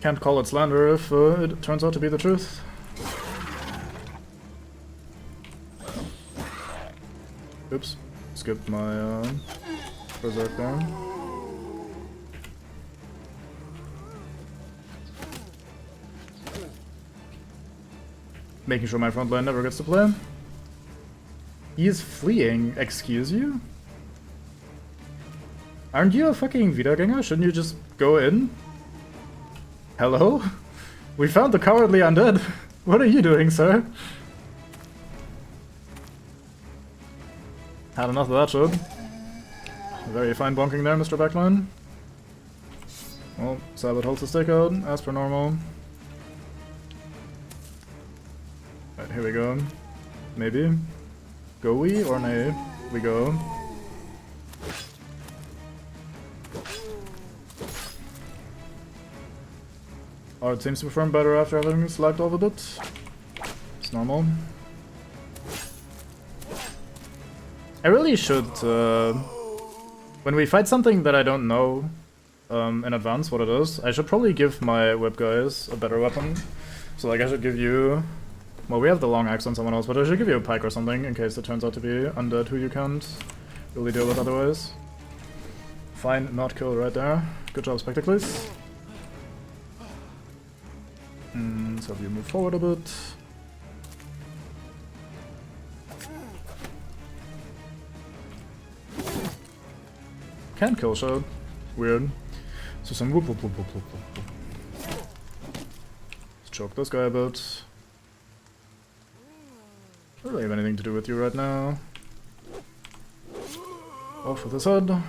Can't call it slander if it turns out to be the truth. Oops. Skipped my berserk there. Making sure my front line never gets to play. He is fleeing, excuse you? Aren't you a fucking Wiedergänger? Shouldn't you just go in? Hello? We found the cowardly undead. What are you doing, sir? Had enough of that shit. Very fine bonking there, Mr. Backline. Well, Sabbath holds the stakeout, as per normal. Right, here we go. Maybe. Go we or nay? We go. Art seems to perform better after having slacked off a bit. It's normal. I really should, when we fight something that I don't know in advance what it is, I should probably give my whip guys a better weapon. So like I should give you, well we have the long axe on someone else, but I should give you a pike or something in case it turns out to be undead who you can't really deal with otherwise. Fine, not kill right there. Good job, Spectacles. Let's have you move forward a bit. Can kill shot. Weird. So some whoop whoop whoop whoop whoop whoop. Let's choke this guy a bit. I don't really have anything to do with you right now. Off with his head.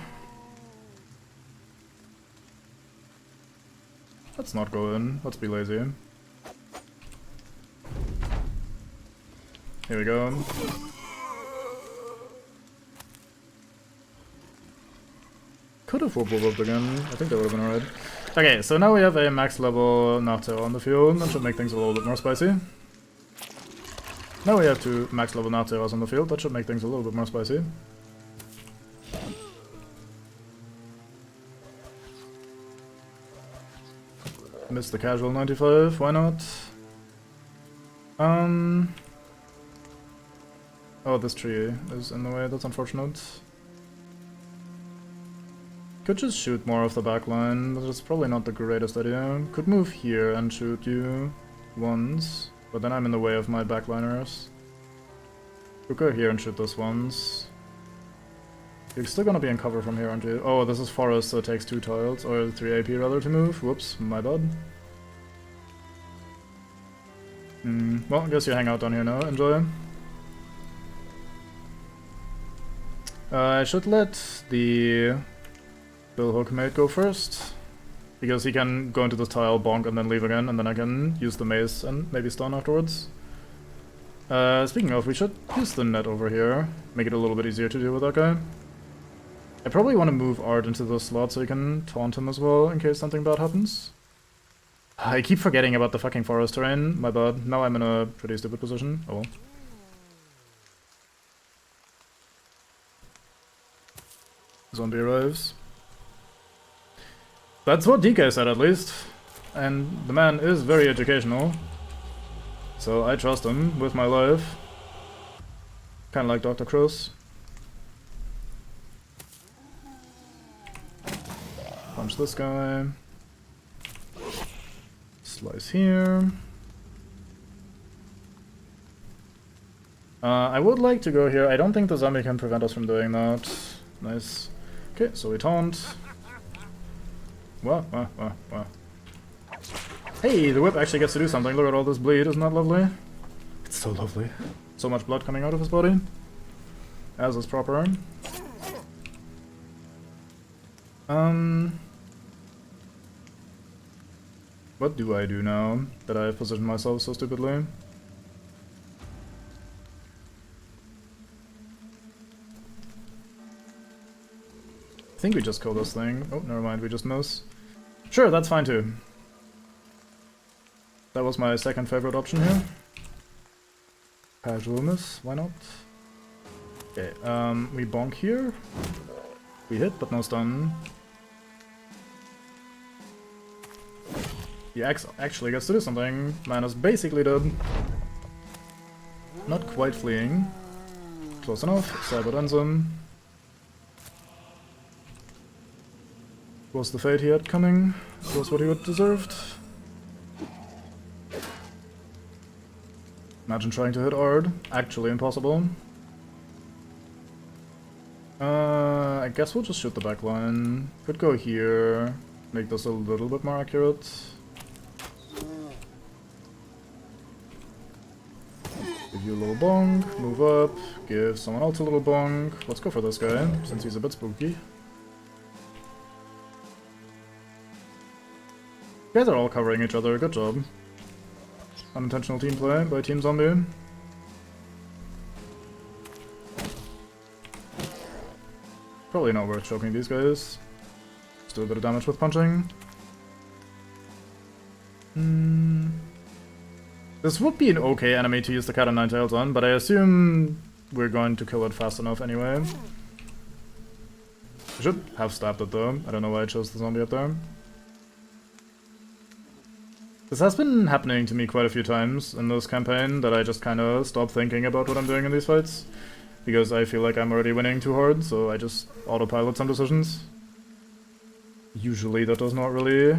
Let's not go in. Let's be lazy. Here we go. Could have whooped again. I think that would have been alright. Okay, so now we have a max level Nato on the field. That should make things a little bit more spicy. Now we have two max level Nateos on the field. That should make things a little bit more spicy. Missed the casual 95, why not? Oh, this tree is in the way, that's unfortunate. Could just shoot more of the back line, but it's probably not the greatest idea. Could move here and shoot you once, but then I'm in the way of my backliners. Could go here and shoot this once. You're still gonna be in cover from here, aren't you? Oh, this is forest, so it takes 2 tiles, or 3 AP rather to move. Whoops, my bad. Well, I guess you hang out down here now. Enjoy. I should let the Billhook mate go first, because he can go into this tile, bonk, and then leave again, and then I can use the mace and maybe stun afterwards. Speaking of, we should use the net over here, make it a little bit easier to deal with that guy. I probably want to move Art into the slot so you can taunt him as well in case something bad happens. I keep forgetting about the fucking forest terrain, my bad. Now I'm in a pretty stupid position. Oh well. Zombie arrives. That's what DK said at least. And the man is very educational. So I trust him with my life. Kinda like Dr. Cross. Punch this guy. Slice here. I would like to go here. I don't think the zombie can prevent us from doing that. Nice. Okay, so we taunt. Wow. Hey, the whip actually gets to do something. Look at all this bleed. Isn't that lovely? It's so lovely. So much blood coming out of his body. As is proper. What do I do now that I have positioned myself so stupidly? I think we just kill this thing. Oh, never mind, we just miss. Sure, that's fine too. That was my second favorite option here. Casual miss, why not? Okay, we bonk here. We hit, but no stun. The axe actually gets to do something. Man is basically dead. Not quite fleeing. Close enough. Cyber ends him. Was the fate he had coming. Was what he would deserved. Imagine trying to hit Ard. Actually impossible. I guess we'll just shoot the back line. Could go here. Make this a little bit more accurate. Give you a little bonk, move up, give someone else a little bonk. Let's go for this guy, since he's a bit spooky. You guys are all covering each other, good job. Unintentional team play by Team Zombie. Probably not worth choking these guys. Just do a bit of damage with punching. This would be an okay enemy to use the Cat o' Nine Tails on, but I assume we're going to kill it fast enough anyway. I should have stabbed it though. I don't know why I chose the zombie up there. This has been happening to me quite a few times in this campaign, that I just kinda stop thinking about what I'm doing in these fights. Because I feel like I'm already winning too hard, so I just autopilot some decisions. Usually that does not really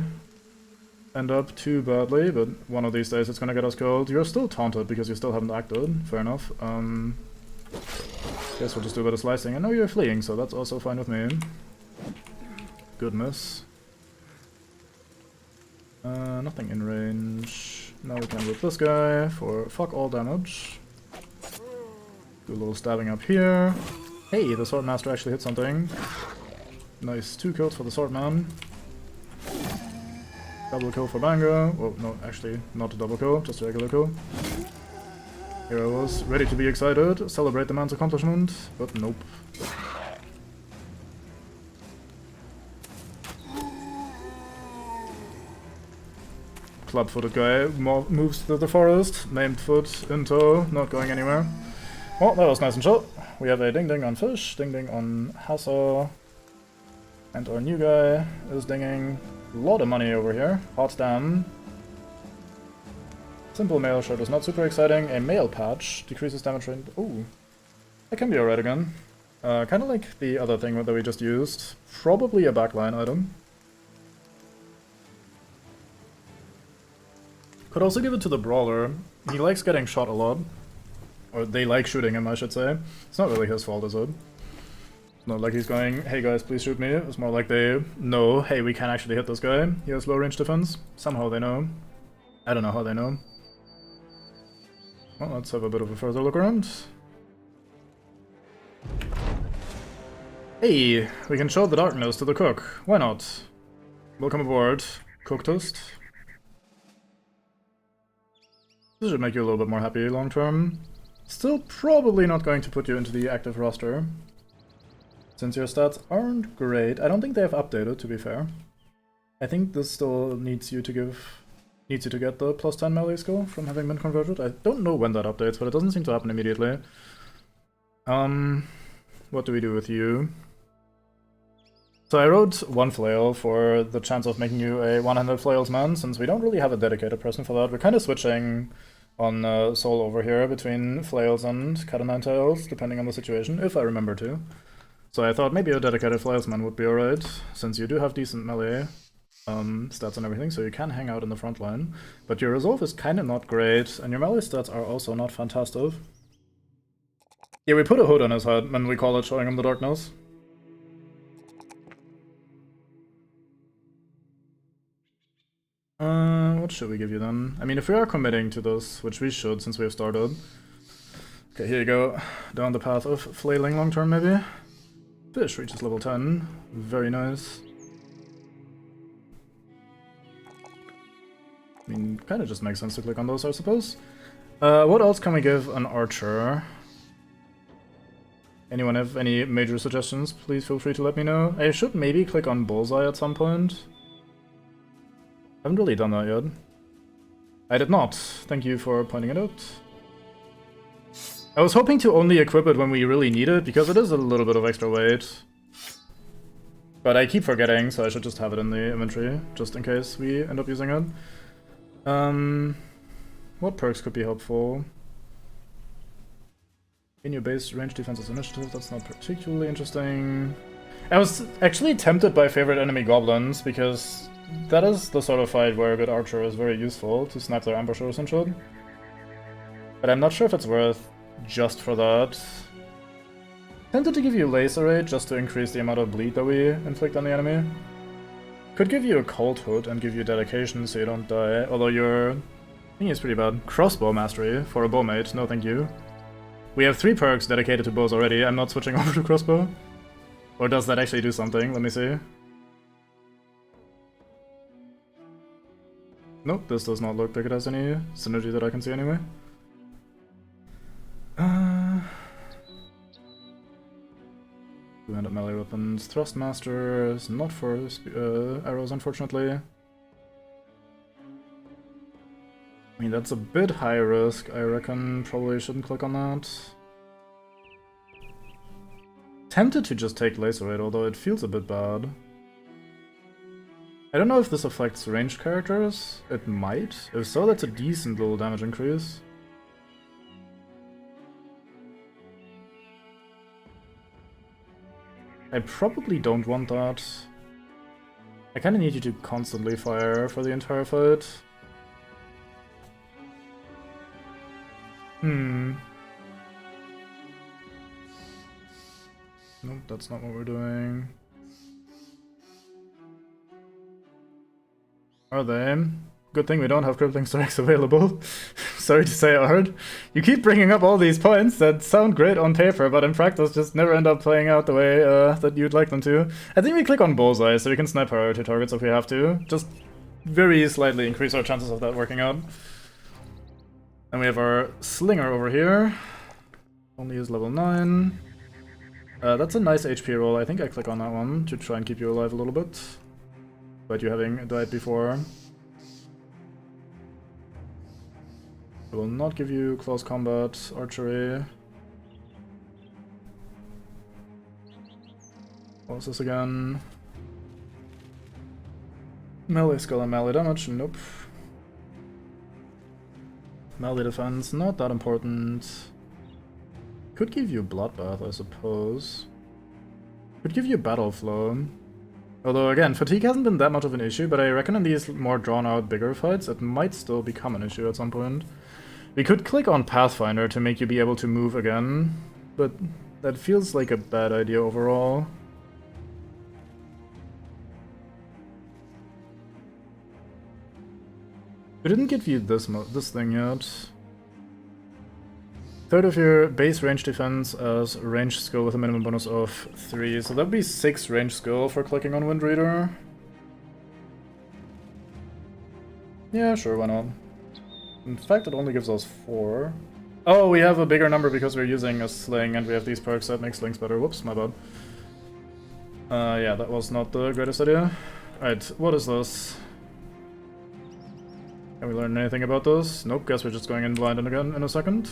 end up too badly, but one of these days it's gonna get us killed. You're still taunted because you still haven't acted. Fair enough. Guess we'll just do a bit of slicing. I know you're fleeing, so that's also fine with me. Good miss. Nothing in range. Now we can whip this guy for fuck all damage. Do a little stabbing up here. Hey, the Swordmaster actually hit something. Nice, 2 kills for the Swordman. Double kill for Bango. Oh, no, actually, not a double kill, just a regular kill. Here I was, ready to be excited, celebrate the man's accomplishment, but nope. Club-footed guy moves through the forest, named foot in tow, not going anywhere. Well, that was nice and short. We have a ding-ding on Fish, ding-ding on Hassel, and our new guy is dinging. A lot of money over here. Hot damn. Simple mail shirt is not super exciting. A mail patch decreases damage rate. Ooh. That can be alright again. Kinda like the other thing that we just used. Probably a backline item. Could also give it to the Brawler. He likes getting shot a lot. Or they like shooting him, I should say. It's not really his fault, is it? It's not like he's going, hey guys, please shoot me. It's more like they know, hey, we can actually hit this guy. He has low range defense. Somehow they know. I don't know how they know. Well, let's have a bit of a further look around. Hey, we can show the darkness to the cook. Why not? Welcome aboard, Cultist. This should make you a little bit more happy long term. Still probably not going to put you into the active roster, since your stats aren't great. I don't think they have updated, to be fair. I think this still needs you to get the plus 10 melee skill from having been converted. I don't know when that updates, but it doesn't seem to happen immediately. What do we do with you? So I wrote 1 flail for the chance of making you a one-handed flails man, since we don't really have a dedicated person for that. We're kind of switching on Soul over here between Flails and Cat o' Nine Tails, depending on the situation, if I remember to. So I thought maybe a dedicated Flailsman would be alright, since you do have decent melee stats and everything, so you can hang out in the front line. But your resolve is kinda not great, and your melee stats are also not fantastic. Yeah, we put a hood on his head, and we call it showing him the darkness. What should we give you then? I mean, if we are committing to this, which we should since we have started. Okay, here you go. Down the path of flailing long term, maybe. Fish reaches level 10. Very nice. I mean, kinda just makes sense to click on those, I suppose. What else can we give an archer? Anyone have any major suggestions? Please feel free to let me know. I should maybe click on Bullseye at some point. I haven't really done that yet. I did not. Thank you for pointing it out. I was hoping to only equip it when we really need it, because it is a little bit of extra weight. But I keep forgetting, so I should just have it in the inventory, just in case we end up using it. What perks could be helpful? In your base, range defenses initiative, that's not particularly interesting. I was actually tempted by favorite enemy goblins, because that is the sort of fight where a good archer is very useful to snipe their ambushers and shit. But I'm not sure if it's worth just for that. Tempted to give you Lacerate just to increase the amount of bleed that we inflict on the enemy. Could give you a Cold Hood and give you Dedication so you don't die, although your thing is pretty bad. Crossbow Mastery for a bowmate, no thank you. We have 3 perks dedicated to bows already, I'm not switching over to crossbow. Or does that actually do something? Let me see. Nope, this does not look like it has any synergy that I can see anyway. Two-handed melee weapons. Thrustmasters, not for arrows, unfortunately. I mean, that's a bit high risk, I reckon. Probably shouldn't click on that. Tempted to just take Lacerate, although it feels a bit bad. I don't know if this affects ranged characters. It might. If so, that's a decent little damage increase. I probably don't want that. I kinda need you to constantly fire for the entire fight. Nope, that's not what we're doing. Are they? Good thing we don't have Crippling Strikes available. Sorry to say, Ard. You keep bringing up all these points that sound great on paper, but in practice just never end up playing out the way that you'd like them to. I think we click on Bullseye so we can snipe priority targets if we have to. Just very slightly increase our chances of that working out. And we have our Slinger over here. Only is level 9. That's a nice HP roll. I think I click on that one to try and keep you alive a little bit. But you having died before. I will not give you close combat, archery. What was this again? Melee skill and melee damage, nope. Melee defense, not that important. Could give you Bloodbath, I suppose. Could give you Battle Flow. Although again, fatigue hasn't been that much of an issue, but I reckon in these more drawn out, bigger fights, it might still become an issue at some point. We could click on Pathfinder to make you be able to move again, but that feels like a bad idea overall. We didn't give you this thing yet. Third of your base range defense as range skill with a minimum bonus of 3, so that'd be 6 range skill for clicking on Windreader. Yeah, sure, why not? In fact, it only gives us 4. Oh, we have a bigger number because we're using a sling and we have these perks that make slings better. Whoops, my bad. Yeah, that was not the greatest idea. Alright, what is this? Can we learn anything about this? Nope, guess we're just going in blind again in a second.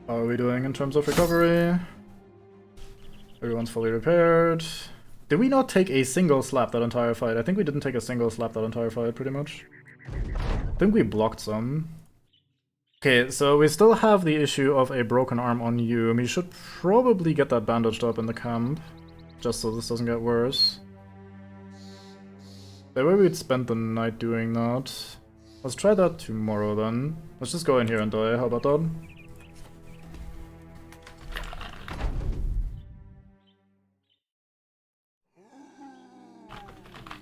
How are we doing in terms of recovery? Everyone's fully repaired. Did we not take a single slap that entire fight? I think we didn't take a single slap that entire fight, pretty much. I think we blocked some. Okay, so we still have the issue of a broken arm on you. We should probably get that bandaged up in the camp, just so this doesn't get worse. The way we'd spend the night doing that. Let's try that tomorrow then. Let's just go in here and die, how about that?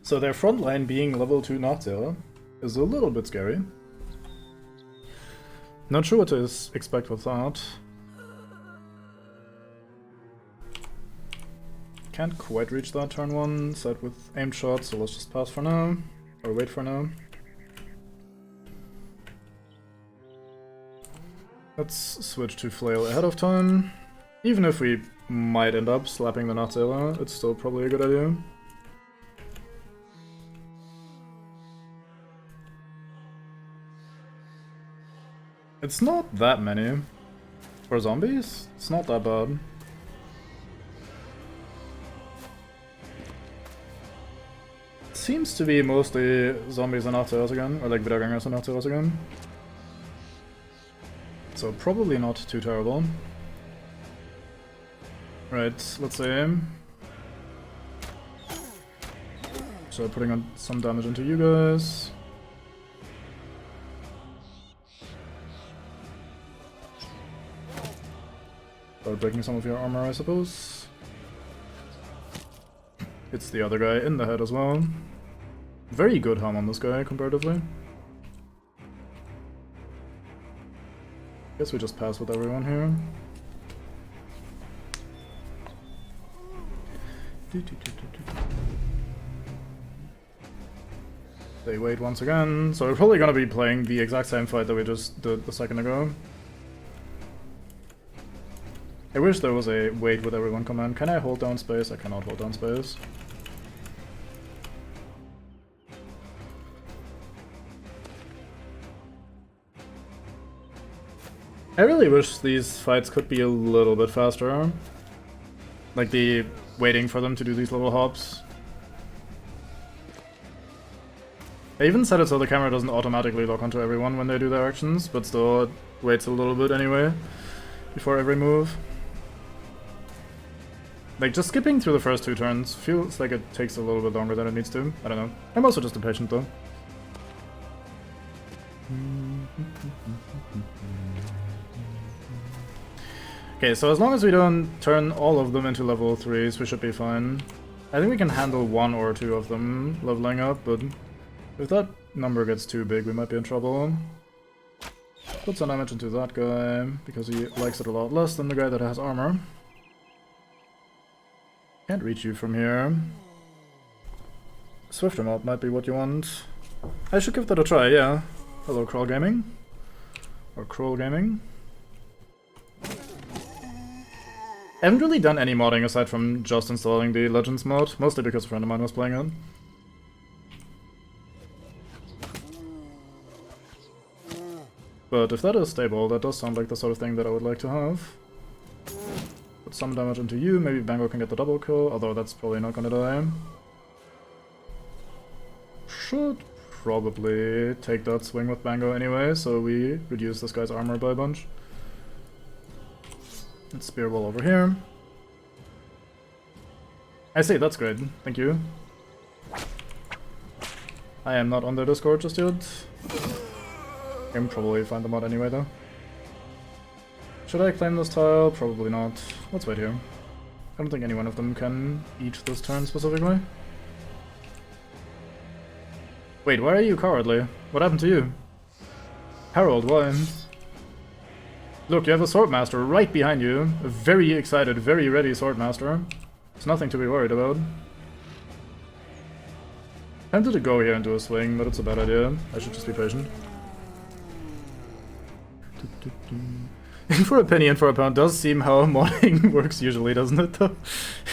So their front line being level 2 Nazia is a little bit scary. Not sure what to expect with that. Can't quite reach that turn 1, set with aimed shots, so let's just pass for now. Or wait for now. Let's switch to flail ahead of time. Even if we might end up slapping the Nazia, it's still probably a good idea. It's not that many. For zombies, it's not that bad. It seems to be mostly zombies and Nazias again, or like Wiedergängers and Nazias again. So probably not too terrible. Right, let's see. So putting on some damage into you guys. Start breaking some of your armor, I suppose. It's the other guy in the head as well. Very good harm on this guy, comparatively. Guess we just pass with everyone here. They wait once again, so we're probably gonna be playing the exact same fight that we just did a second ago. I wish there was a wait with everyone command. Can I hold down space? I cannot hold down space. I really wish these fights could be a little bit faster. Like the waiting for them to do these little hops. I even set it so the camera doesn't automatically lock onto everyone when they do their actions, but still it waits a little bit anyway before every move. Like, just skipping through the first 2 turns feels like it takes a little bit longer than it needs to. I don't know. I'm also just impatient though. Okay, so as long as we don't turn all of them into level 3s, we should be fine. I think we can handle 1 or 2 of them leveling up, but if that number gets too big, we might be in trouble. Put some damage into that guy, because he likes it a lot less than the guy that has armor. Can't reach you from here. Swifter mod might be what you want. I should give that a try, yeah. Hello, Crawl Gaming. Or Crawl Gaming. I haven't really done any modding aside from just installing the Legends mod, mostly because a friend of mine was playing it. But if that is stable, that does sound like the sort of thing that I would like to have. Put some damage into you, maybe Bango can get the double kill, although that's probably not gonna die. Should probably take that swing with Bango anyway, so we reduce this guy's armor by a bunch. Let's spear wall over here. I see, that's great. Thank you. I am not on their Discord just yet. I can probably find the mod anyway though. Should I claim this tile? Probably not. Let's wait here. I don't think any one of them can eat this turn specifically. Wait, why are you cowardly? What happened to you? Harold, why? Look, you have a Swordmaster right behind you. A very excited, very ready Swordmaster. It's nothing to be worried about. Tempted to go here and do a swing, but it's a bad idea. I should just be patient. For a penny and for a pound does seem how modding works usually, doesn't it, though?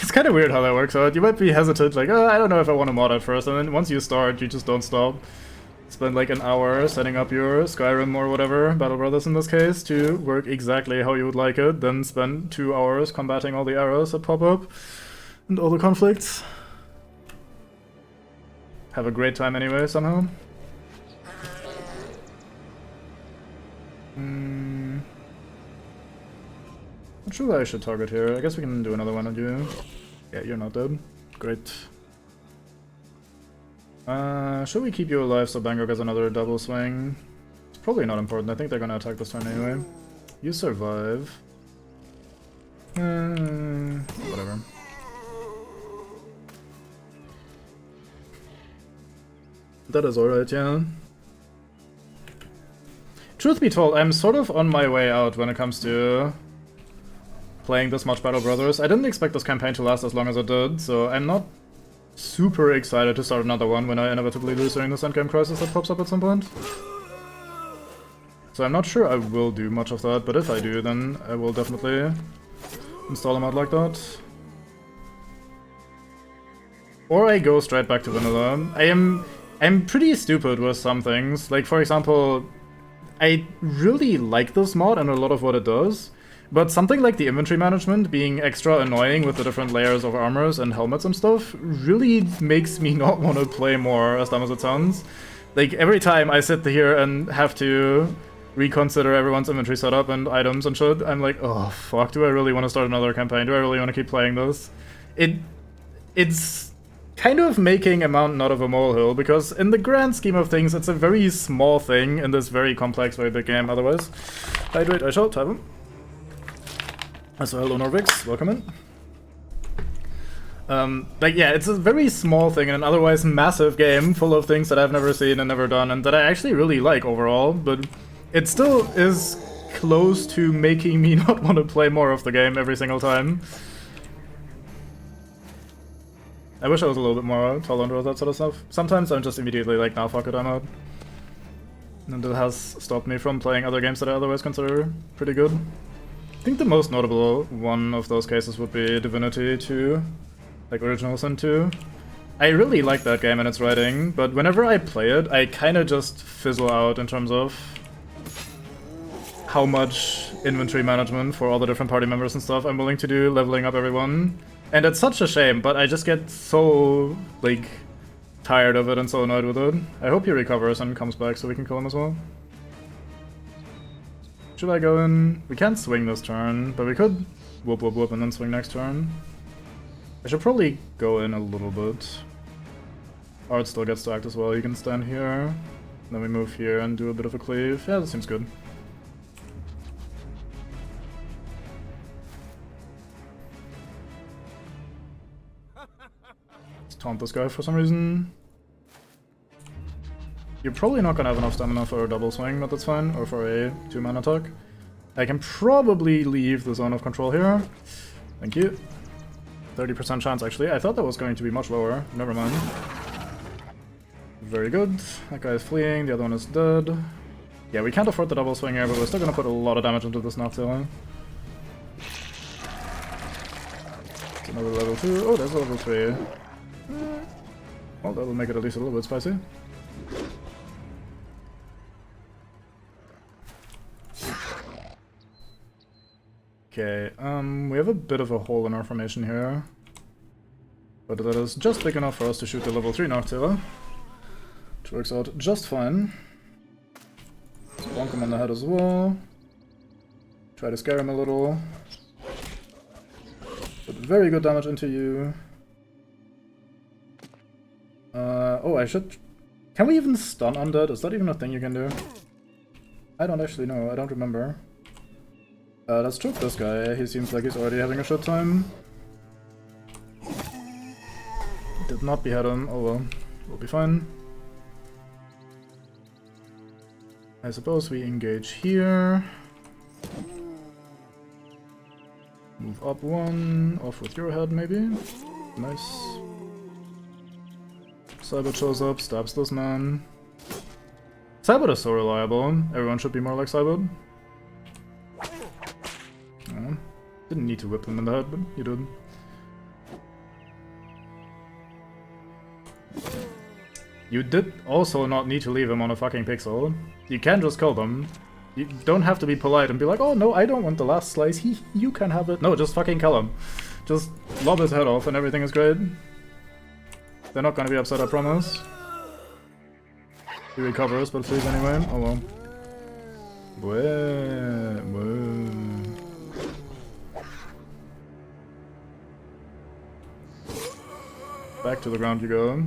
It's kind of weird how that works out. You might be hesitant, like, oh, I don't know if I want to mod at first, and then once you start, you just don't stop. Spend like an hour setting up your Skyrim or whatever, Battle Brothers in this case, to work exactly how you would like it, then spend 2 hours combating all the errors that pop up, and all the conflicts. Have a great time anyway, somehow. Not sure where I should target here. I guess we can do another one on you. Yeah, you're not dead. Great. Should we keep you alive so Bangor gets another double swing? It's probably not important. I think they're gonna attack this turn anyway. You survive. Whatever. That is alright, yeah. Truth be told, I'm sort of on my way out when it comes to playing this much Battle Brothers. I didn't expect this campaign to last as long as it did, so I'm not super excited to start another one when I inevitably lose during this endgame crisis that pops up at some point. So I'm not sure I will do much of that, but if I do, then I will definitely install a mod like that. Or I go straight back to vanilla. I'm pretty stupid with some things. Like, for example, I really like this mod and a lot of what it does, but something like the inventory management being extra annoying with the different layers of armors and helmets and stuff really makes me not want to play more, as dumb as it sounds. Like, every time I sit here and have to reconsider everyone's inventory setup and items and shit, I'm like, oh fuck, do I really want to start another campaign? Do I really want to keep playing this? It's kind of making a mountain out of a molehill, because in the grand scheme of things, it's a very small thing in this very complex, very big game otherwise. Hydrate, I shall, Tavum. So hello Norvix, welcome in. Like, yeah, it's a very small thing in an otherwise massive game full of things that I've never seen and never done and that I actually really like overall, but it still is close to making me not want to play more of the game every single time. I wish I was a little bit more tolerant with that sort of stuff. Sometimes I'm just immediately like, nah, fuck it, I'm out. And it has stopped me from playing other games that I otherwise consider pretty good. I think the most notable one of those cases would be Divinity 2, like Original Sin 2. I really like that game and its writing, but whenever I play it, I kinda just fizzle out in terms of how much inventory management for all the different party members and stuff I'm willing to do, leveling up everyone. And it's such a shame, but I just get so, like, tired of it and so annoyed with it. I hope he recovers and comes back so we can kill him as well. Should I go in? We can't swing this turn, but we could whoop whoop whoop and then swing next turn. I should probably go in a little bit. Art still gets to act as well. You can stand here. Then we move here and do a bit of a cleave. Yeah, that seems good. Let's taunt this guy for some reason. You're probably not gonna have enough stamina for a double swing, but that's fine, or for a 2-man attack. I can probably leave the zone of control here. Thank you. 30% chance, actually. I thought that was going to be much lower. Never mind. Very good. That guy is fleeing, the other one is dead. Yeah, we can't afford the double swing here, but we're still gonna put a lot of damage into this Noctilla. It's another level 2. Oh, there's a level 3. Well, that'll make it at least a little bit spicy. Okay, we have a bit of a hole in our formation here. But that is just big enough for us to shoot the level 3 Noctilla. Which works out just fine. Let's bonk him on the head as well. Try to scare him a little. Put very good damage into you. Oh, I should... Can we even stun undead? Is that even a thing you can do? I don't actually know, I don't remember. Let's choke this guy, he seems like he's already having a shit time. Did not behead him, oh well, we'll be fine. I suppose we engage here. Move up one, off with your head maybe. Nice. Cybot shows up, stabs this man. Cybot is so reliable, everyone should be more like Cybot. Didn't need to whip him in the head, but you did. You did also not need to leave him on a fucking pixel. You can just kill them. You don't have to be polite and be like, oh no, I don't want the last slice, you can have it. No, just fucking kill him. Just lob his head off and everything is great. They're not gonna be upset, I promise. He recovers, but please anyway. Oh well. Back to the ground you go.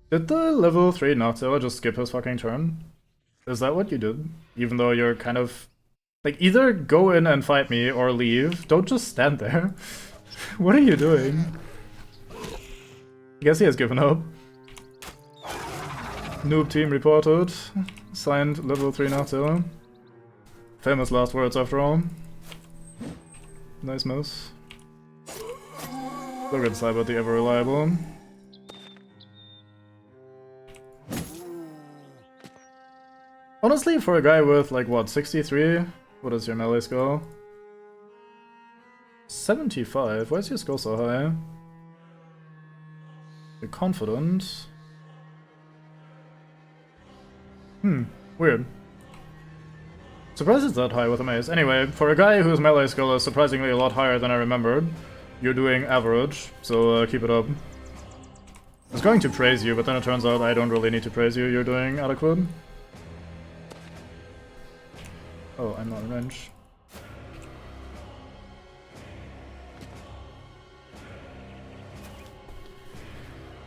Did the level 3 Noctilla just skip his fucking turn? Is that what you did? Even though you're kind of... Like, either go in and fight me or leave. Don't just stand there. What are you doing? I guess he has given up. Noob team reported. Signed level 3 Noctilla. Famous last words after all. Nice miss. Look at Cyber, the ever reliable. Honestly, for a guy with, like, what, 63? What is your melee skill? 75? Why is your skill so high? You're confident. Weird. Surprised it's that high with a mace. Anyway, for a guy whose melee skill is surprisingly a lot higher than I remembered, you're doing average, so keep it up. I was going to praise you, but then it turns out I don't really need to praise you, you're doing adequate. Oh, I'm not in range.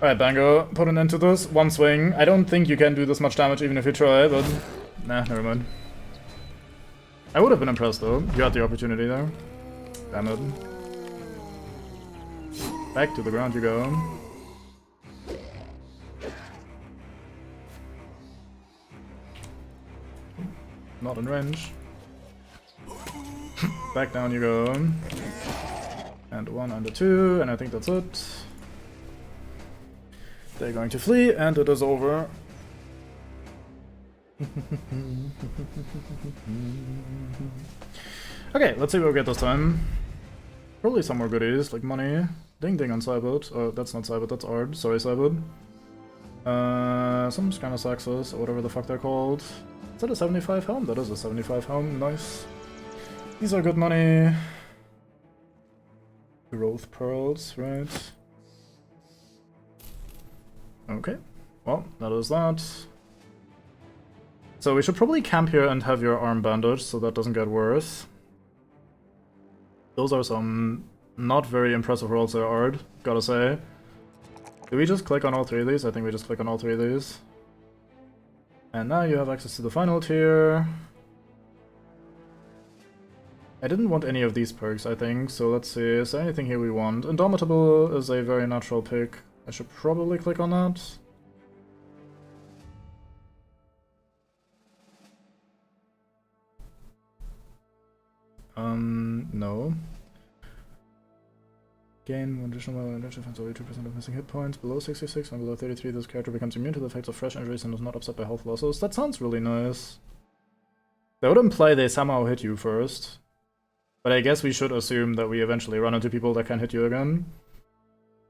Alright, Bango, put an end to this. One swing. I don't think you can do this much damage even if you try, but... Nah, never mind. I would have been impressed though. You had the opportunity there. Damn it. Back to the ground you go. Not in range. Back down you go. And 1 and a 2, and I think that's it. They're going to flee, and it is over. Okay, let's see what we get this time. Probably some more goodies, like money. Ding ding on Cybot. Oh, that's not Cybot, that's Ard. Sorry, Cybot. Some kind of Saxos, or whatever the fuck they're called. Is that a 75 helm? That is a 75 helm, nice. These are good money. Growth pearls, right? Okay, well, that is that. So we should probably camp here and have your arm bandaged so that doesn't get worse. Those are some not very impressive rolls there, Ard, gotta say. Do we just click on all 3 of these? I think we just click on all 3 of these. And now you have access to the final tier. I didn't want any of these perks, I think, so let's see, is there anything here we want? Indomitable is a very natural pick. I should probably click on that. No. Gain 1 additional melee and defense over 2% of missing hit points. Below 66 and below 33, this character becomes immune to the effects of fresh injuries and is not upset by health losses. That sounds really nice. That would imply they somehow hit you first. But I guess we should assume that we eventually run into people that can hit you again.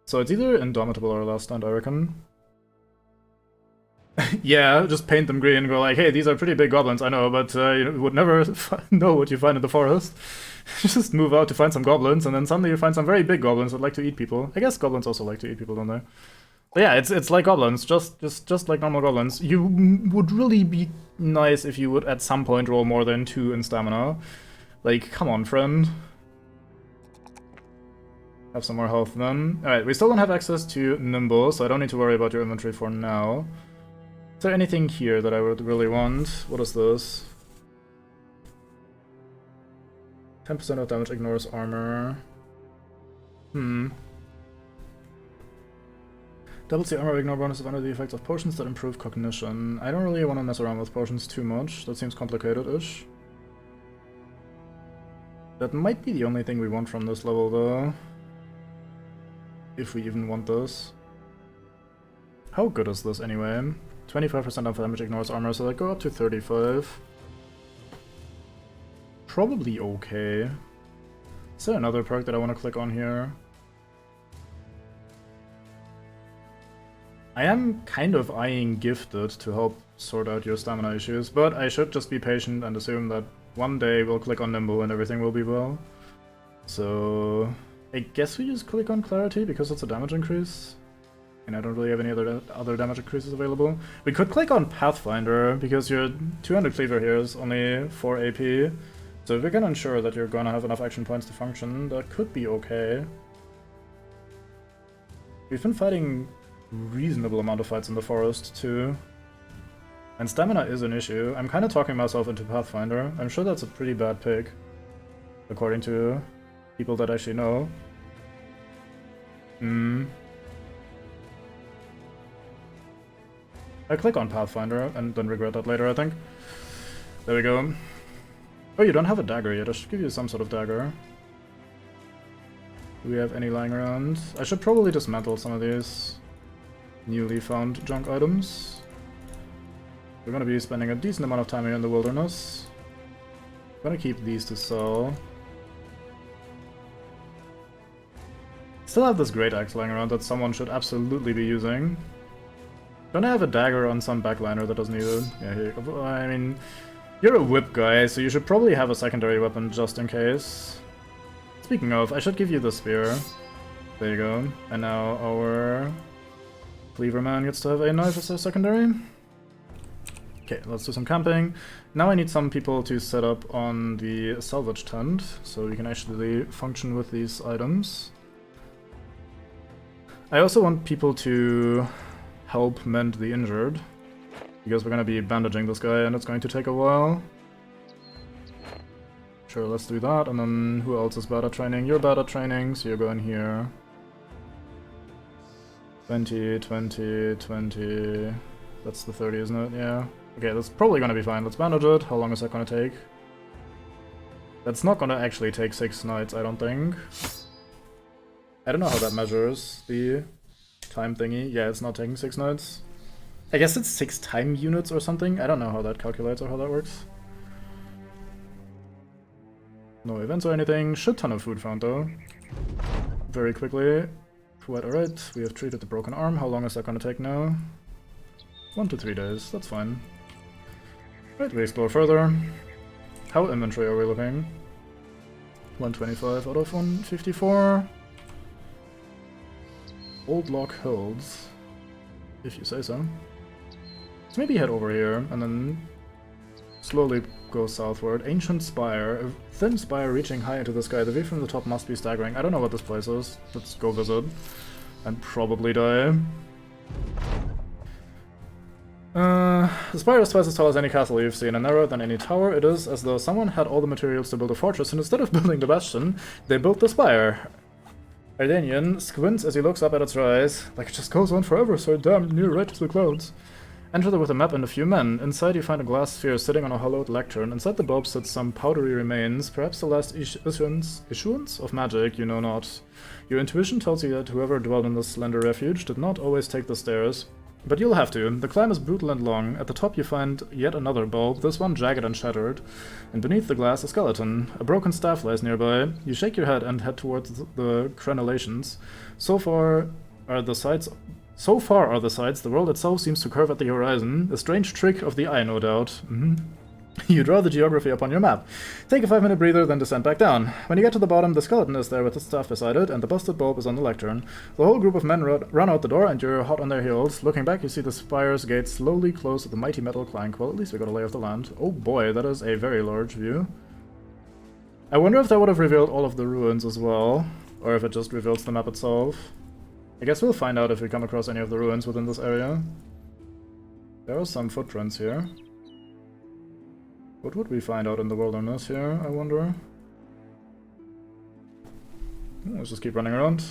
So it's either Indomitable or Last Stand, I reckon. Yeah, just paint them green and go like, hey, these are pretty big goblins, I know, but you would never know what you find in the forest. Just move out to find some goblins, and then suddenly you find some very big goblins that like to eat people. I guess goblins also like to eat people, don't they? But yeah, it's like goblins, just like normal goblins. You would really be nice if you would at some point roll more than 2 in stamina. Like, come on, friend. Have some more health then. Alright, we still don't have access to Nimble, so I don't need to worry about your inventory for now. Is there anything here that I would really want? What is this? 10% of damage ignores armor. Doubles the armor ignore bonus if under the effects of potions that improve cognition. I don't really want to mess around with potions too much. That seems complicated-ish. That might be the only thing we want from this level, though. If we even want this. How good is this, anyway? 25% of damage ignores armor, so that go up to 35. Probably okay. Is there another perk that I want to click on here? I am kind of eyeing Gifted to help sort out your stamina issues, but I should just be patient and assume that one day we'll click on Nimble and everything will be well. So I guess we just click on Clarity because it's a damage increase. And I don't really have any other damage increases available. We could click on Pathfinder because your 200 cleaver here is only 4 AP. So if we can ensure that you're gonna have enough action points to function, that could be okay. We've been fighting reasonable amount of fights in the forest, too. And stamina is an issue. I'm kind of talking myself into Pathfinder. I'm sure that's a pretty bad pick, according to people that actually know. I click on Pathfinder and then regret that later, I think. There we go. Oh, you don't have a dagger yet. I should give you some sort of dagger. Do we have any lying around? I should probably dismantle some of these newly found junk items. We're gonna be spending a decent amount of time here in the wilderness. I'm gonna keep these to sell. Still have this great axe lying around that someone should absolutely be using. Don't I have a dagger on some backliner that doesn't need it? Yeah, here you go. I mean, you're a whip guy, so you should probably have a secondary weapon just in case. Speaking of, I should give you the spear. There you go. And now our cleaver man gets to have a knife as a secondary. Okay, let's do some camping. Now I need some people to set up on the salvage tent, so we can actually function with these items. I also want people to help mend the injured, because we're going to be bandaging this guy and it's going to take a while. Sure, let's do that. And then who else is bad at training? You're bad at training, so you're going here. 20, 20, 20... That's the 30, isn't it? Yeah. Okay, that's probably gonna be fine. Let's bandage it. How long is that gonna take? That's not gonna actually take 6 nights, I don't think. I don't know how that measures the time thingy. Yeah, it's not taking 6 nights. I guess it's 6 time units or something. I don't know how that calculates or how that works. No events or anything. Shit ton of food found though. Very quickly. Quite alright. We have treated the broken arm. How long is that gonna take now? 1 to 3 days. That's fine. Right, we explore further. How inventory are we looking? 125 out of 154. Old lock holds. If you say so. So maybe head over here and then slowly go southward. Ancient spire. A thin spire reaching high into the sky. The view from the top must be staggering. I don't know what this place is. Let's go visit. And probably die. The spire is twice as tall as any castle you've seen, and narrower than any tower. It is as though someone had all the materials to build a fortress, and instead of building the bastion, they built the spire. Ardanian squints as he looks up at its rise. Like it just goes on forever, so damn near right to the clouds. Enter there with a map and a few men. Inside you find a glass sphere sitting on a hollowed lectern. Inside the bulb sits some powdery remains, perhaps the last issuance of magic, you know not. Your intuition tells you that whoever dwelled in this slender refuge did not always take the stairs. But you'll have to. The climb is brutal and long. At the top you find yet another bulb, this one jagged and shattered. And beneath the glass a skeleton. A broken staff lies nearby. You shake your head and head towards the crenellations. So far are the sides, the world itself seems to curve at the horizon. A strange trick of the eye, no doubt. You draw the geography up on your map. Take a 5-minute breather, then descend back down. When you get to the bottom, the skeleton is there with its staff beside it, and the busted bulb is on the lectern. The whole group of men run out the door, and you're hot on their heels. Looking back, you see the spire's gates slowly close with a mighty metal clank. Well, at least we got a lay of the land. Oh boy, that is a very large view. I wonder if that would have revealed all of the ruins as well, or if it just reveals the map itself. I guess we'll find out if we come across any of the ruins within this area. There are some footprints here. What would we find out in the wilderness here, I wonder? Let's just keep running around.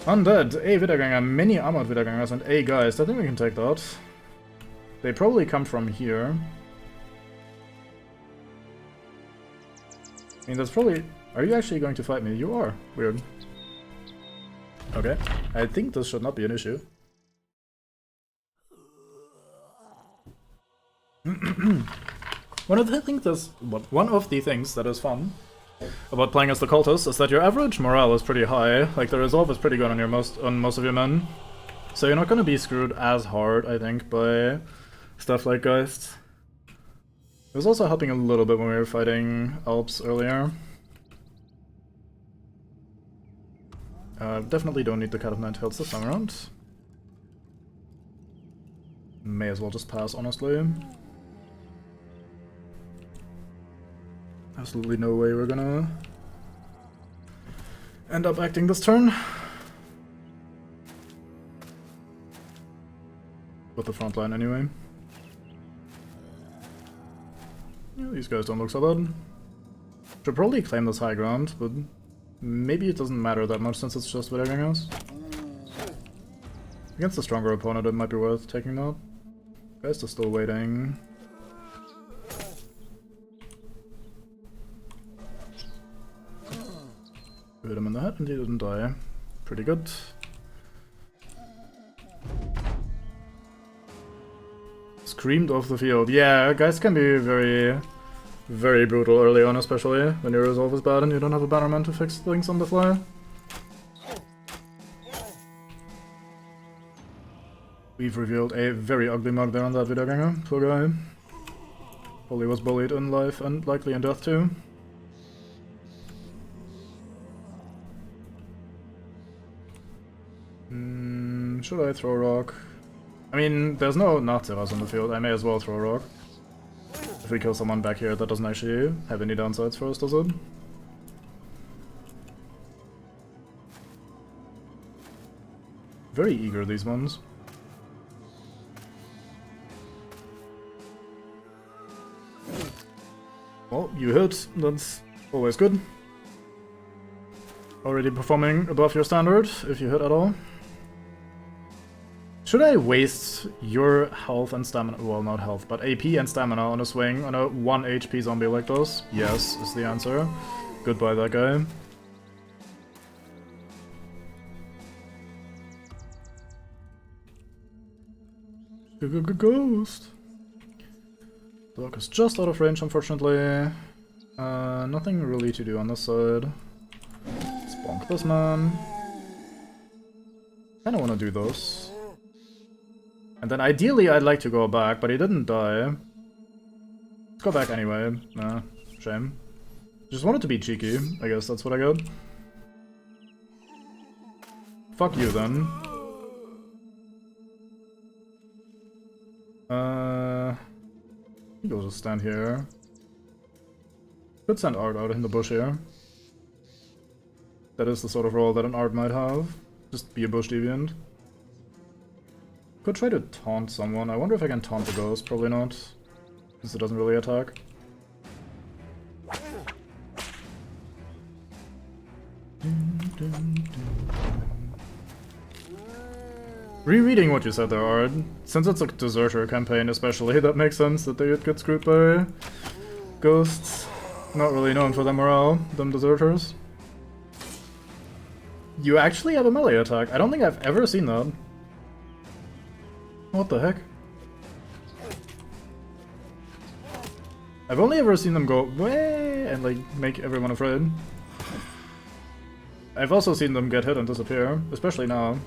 Undead, a Wiederganger, many armored Wiedergangers, and a Geist. I think we can take that. They probably come from here. I mean, that's probably... Are you actually going to fight me? You are. Weird. Okay. I think this should not be an issue. One of the things that is fun about playing as the Cultist is that your average morale is pretty high. Like the resolve is pretty good on most of your men, so you're not going to be screwed as hard, I think, by stuff like Geists. It was also helping a little bit when we were fighting Alps earlier. Definitely don't need the Cat of Nine Tails this time around. May as well just pass, honestly. Absolutely no way we're gonna end up acting this turn. With the front line anyway. Yeah, these guys don't look so bad. Should probably claim this high ground, but maybe it doesn't matter that much since it's just withering us. Against a stronger opponent, it might be worth taking that. Guys are still waiting. Hit him in the head and he didn't die. Pretty good. Screamed off the field. Yeah, guys can be very, very brutal early on, especially when your resolve is bad and you don't have a bannerman to fix things on the fly. We've revealed a very ugly mug there on that Wiederganger. Poor guy. Probably was bullied in life and likely in death too. Should I throw a rock? I mean, there's no Naziras on the field, I may as well throw a rock. If we kill someone back here, that doesn't actually have any downsides for us, does it? Very eager, these ones. Well, you hit, that's always good. Already performing above your standard, if you hit at all. Should I waste your health and stamina, well not health, but AP and stamina on a swing on a 1 HP zombie like this? Yes, is the answer. Goodbye that guy. Ghost! Dog is just out of range, unfortunately. Nothing really to do on this side. Let's bonk this man. Kinda wanna do this. And then ideally I'd like to go back, but he didn't die. Let's go back anyway. Nah, shame. Just wanted to be cheeky, I guess that's what I got. Fuck you then. You'll just stand here. Could send Art out in the bush here. That is the sort of role that an Art might have. Just be a bush deviant. Could try to taunt someone. I wonder if I can taunt the ghost. Probably not. Since it doesn't really attack. Rereading what you said there, Art. Since it's a deserter campaign especially, that makes sense that they get screwed by ghosts. Not really known for their morale, them deserters. You actually have a melee attack. I don't think I've ever seen that. What the heck? I've only ever seen them go way and like make everyone afraid. I've also seen them get hit and disappear, especially now.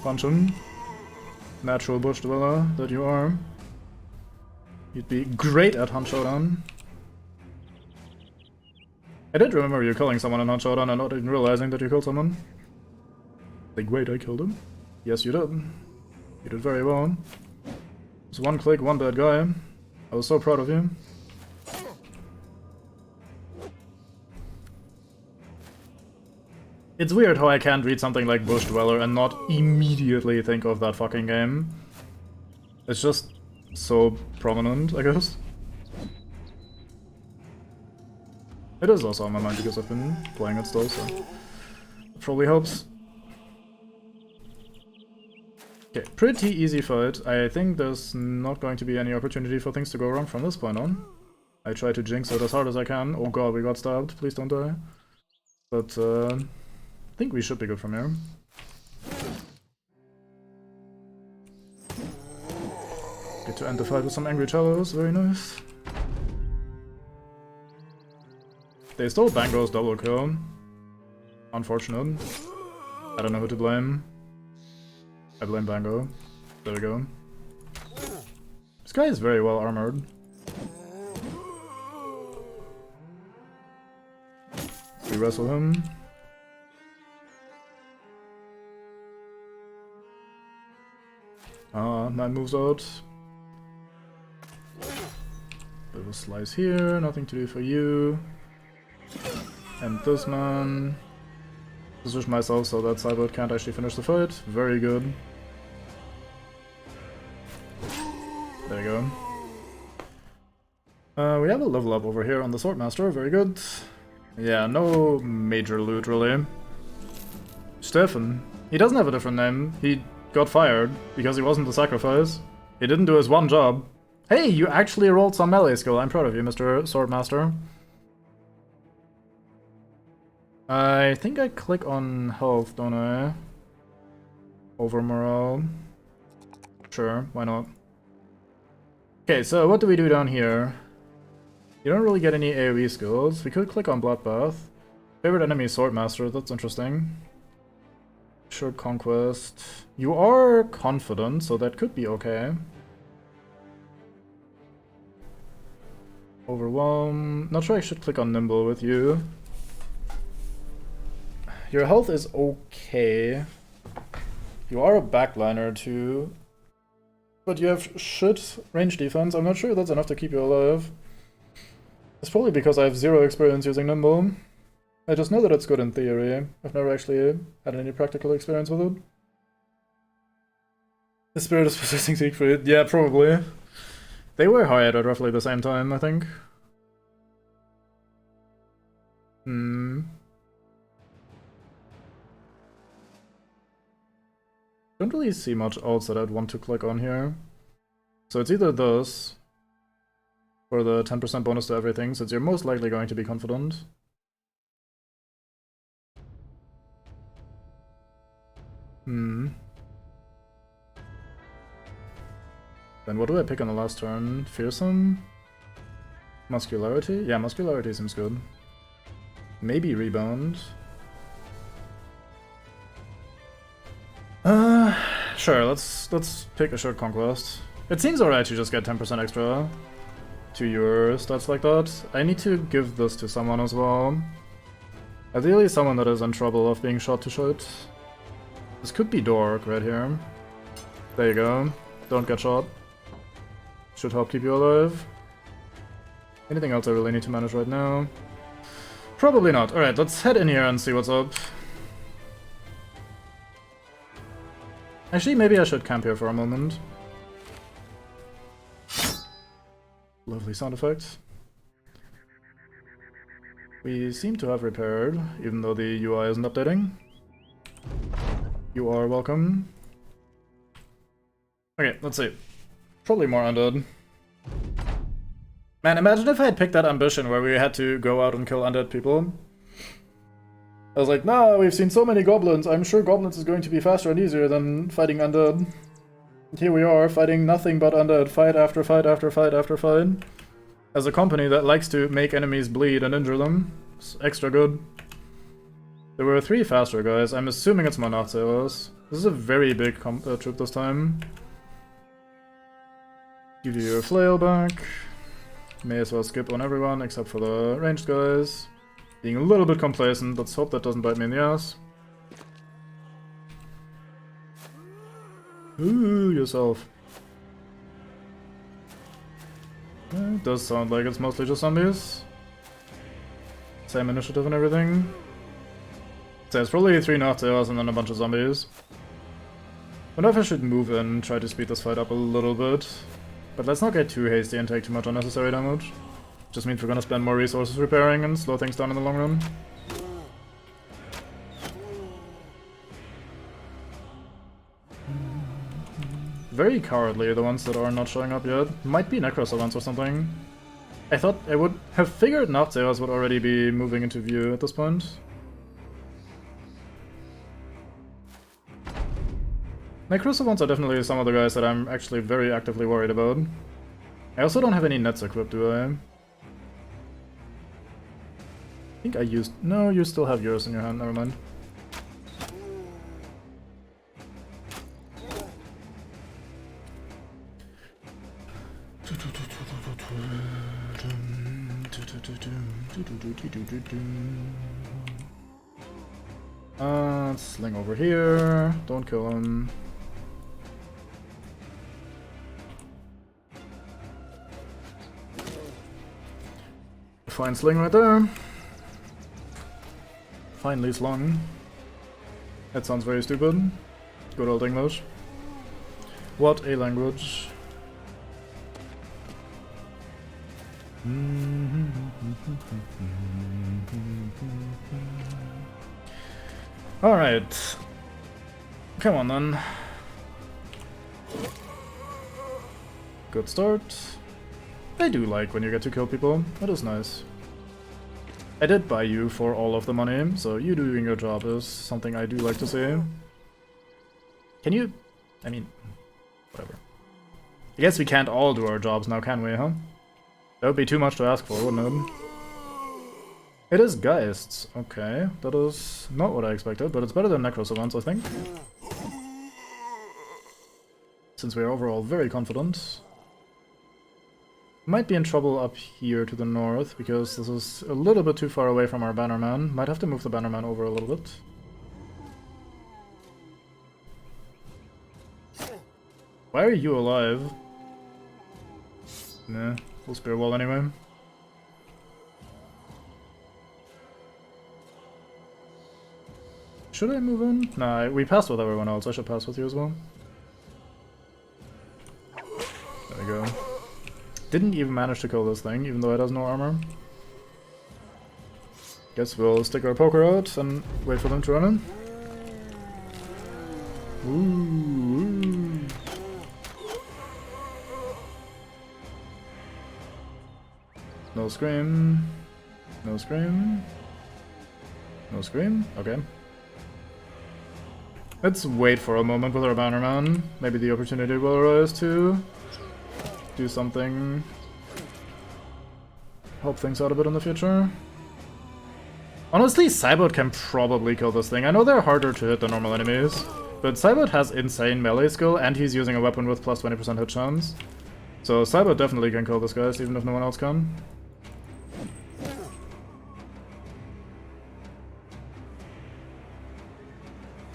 Punch him. Natural bush dweller that you are. You'd be great at Hunt Showdown. I did remember you killing someone in Hunt Showdown and not even realizing that you killed someone. Like, wait, I killed him? Yes, you did. You did very well. It's one click, one bad guy. I was so proud of you. It's weird how I can't read something like Bush Dweller and not immediately think of that fucking game. It's just so prominent, I guess. It is also on my mind because I've been playing it still, so it probably helps. Okay, pretty easy fight. I think there's not going to be any opportunity for things to go wrong from this point on. I try to jinx it as hard as I can. Oh god, we got stabbed. Please don't die. But, I think we should be good from here. Get to end the fight with some angry cellos, very nice. They stole Bango's double kill. Unfortunate. I don't know who to blame. I blame Bango. There we go. This guy is very well armored. We wrestle him. Man moves out. Bit of a slice here, nothing to do for you. And this man. Position myself so that Cybot can't actually finish the fight. Very good. There you go. We have a level up over here on the Swordmaster. Very good. Yeah, no major loot really. Stefan. He doesn't have a different name. He got fired because he wasn't the sacrifice. He didn't do his one job. Hey, you actually rolled some melee skill. I'm proud of you, Mr. Swordmaster. I think I click on health, don't I? Over morale. Sure, why not? Okay, so what do we do down here? You don't really get any AoE skills. We could click on Bloodbath. Favorite enemy Swordmaster, that's interesting. Short Conquest. You are confident, so that could be okay. Overwhelm. Not sure I should click on Nimble with you. Your health is okay. You are a backliner too. But you have shit range defense. I'm not sure that's enough to keep you alive. It's probably because I have 0 experience using Nimble. I just know that it's good in theory. I've never actually had any practical experience with it. The spirit is possessing Siegfried. Yeah, probably. They were hired at roughly the same time, I think. Don't really see much else that I'd want to click on here. So it's either this, for the 10% bonus to everything, since you're most likely going to be confident. Then what do I pick on the last turn? Fearsome? Muscularity? Yeah, muscularity seems good. Maybe rebound. Sure, let's pick a short conquest. It seems alright to just get 10% extra to your stats like that. I need to give this to someone as well. Ideally someone that is in trouble of being shot to shit. This could be Dork right here. There you go. Don't get shot. Should help keep you alive. Anything else I really need to manage right now? Probably not. Alright, let's head in here and see what's up. Actually, maybe I should camp here for a moment. Lovely sound effect. We seem to have repaired, even though the UI isn't updating. You are welcome. Okay, let's see. Probably more undead. Man, imagine if I had picked that ambition where we had to go out and kill undead people. I was like, nah, we've seen so many goblins, I'm sure goblins is going to be faster and easier than fighting undead. And here we are, fighting nothing but undead, fight after fight after fight after fight. As a company that likes to make enemies bleed and injure them, it's extra good. There were 3 faster guys, I'm assuming it's Monarch Sailors. This is a very big troop this time. Give you your flail back. May as well skip on everyone except for the ranged guys. Being a little bit complacent, let's hope that doesn't bite me in the ass. Ooh, yourself. It does sound like it's mostly just zombies. Same initiative and everything. So it's probably 3 Nocturnes and then a bunch of zombies. I wonder if I should move in, try to speed this fight up a little bit. But let's not get too hasty and take too much unnecessary damage. Just means we're gonna spend more resources repairing and slow things down in the long run. Very cowardly, the ones that are not showing up yet. Might be Necrosavants or something. I thought I would have figured Nocturnes would already be moving into view at this point. Necrosavants are definitely some of the guys that I'm actually very actively worried about. I also don't have any nets equipped, do I? I think I used... No, you still have yours in your hand, never mind. Sling over here. Don't kill him. Fine sling right there. finally slung. That sounds very stupid. Good old English. What a language. Alright. Come on then. Good start. I do like when you get to kill people. That is nice. I did buy you for all of the money, so you doing your job is something I do like to see. Can you... I mean... whatever. I guess we can't all do our jobs now, can we, huh? That would be too much to ask for, wouldn't it? It is Geists. Okay, that is not what I expected, but it's better than Necrosavants, I think. Since we are overall very confident. Might be in trouble up here to the north, because this is a little bit too far away from our Bannerman. Might have to move the Bannerman over a little bit. Why are you alive? Nah, we'll spear wall anyway. Should I move in? Nah, we passed with everyone else. I should pass with you as well. There we go. Didn't even manage to kill this thing, even though it has no armor. Guess we'll stick our poker out and wait for them to run in. Ooh. No scream. No scream. No scream? Okay. Let's wait for a moment with our Bannerman. Maybe the opportunity will arise to do something. Help things out a bit in the future. Honestly, Cybot can probably kill this thing. I know they're harder to hit than normal enemies, but Cybot has insane melee skill and he's using a weapon with plus 20% hit chance. So Cybot definitely can kill this guy, even if no one else can.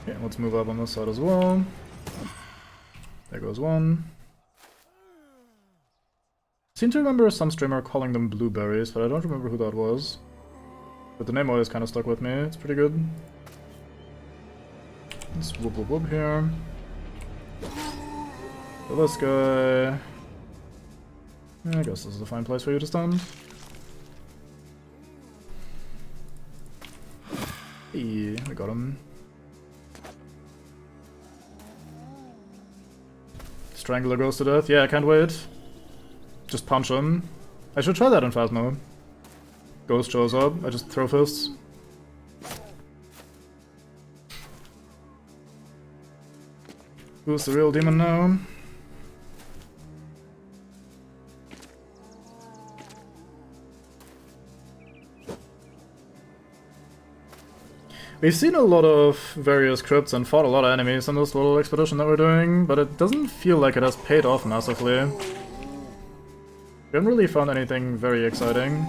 Okay, let's move up on this side as well. There goes one. Seem to remember some streamer calling them blueberries, but I don't remember who that was. But the name always kind of stuck with me. It's pretty good. Let's whoop whoop whoop here. So this guy... I guess this is a fine place for you to stand. Hey, we got him. Strangler goes to death. Yeah, I can't wait. Just punch him. I should try that in fast mode. Ghost shows up, I just throw fists. Who's the real demon now? We've seen a lot of various crypts and fought a lot of enemies in this little expedition that we're doing, but it doesn't feel like it has paid off massively. We haven't really found anything very exciting.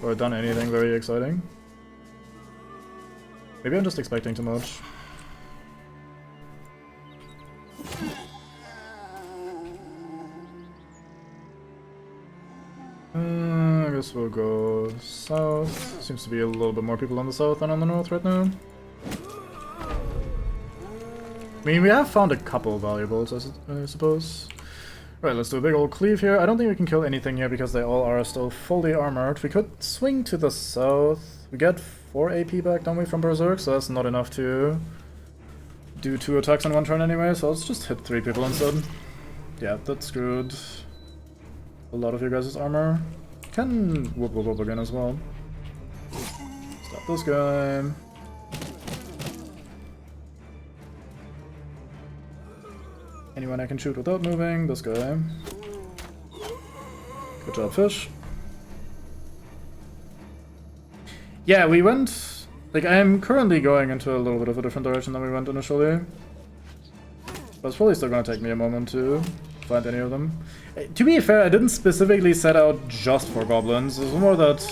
Or done anything very exciting. Maybe I'm just expecting too much. I guess we'll go south. Seems to be a little bit more people on the south than on the north right now. I mean, we have found a couple valuables, I suppose. Right, let's do a big old cleave here. I don't think we can kill anything here because they all are still fully armored. We could swing to the south. We get 4 AP back, don't we, from Berserk, so that's not enough to do 2 attacks in 1 turn anyway, so let's just hit 3 people instead. Yeah, that's screwed a lot of your guys' armor. Can whoop whoop whoop again as well. Stop this guy. Anyone I can shoot without moving, this guy. Good job, fish. Yeah, we went... Like, I am currently going into a little bit of a different direction than we went initially. But it's probably still gonna take me a moment to find any of them. To be fair, I didn't specifically set out just for goblins. It's more that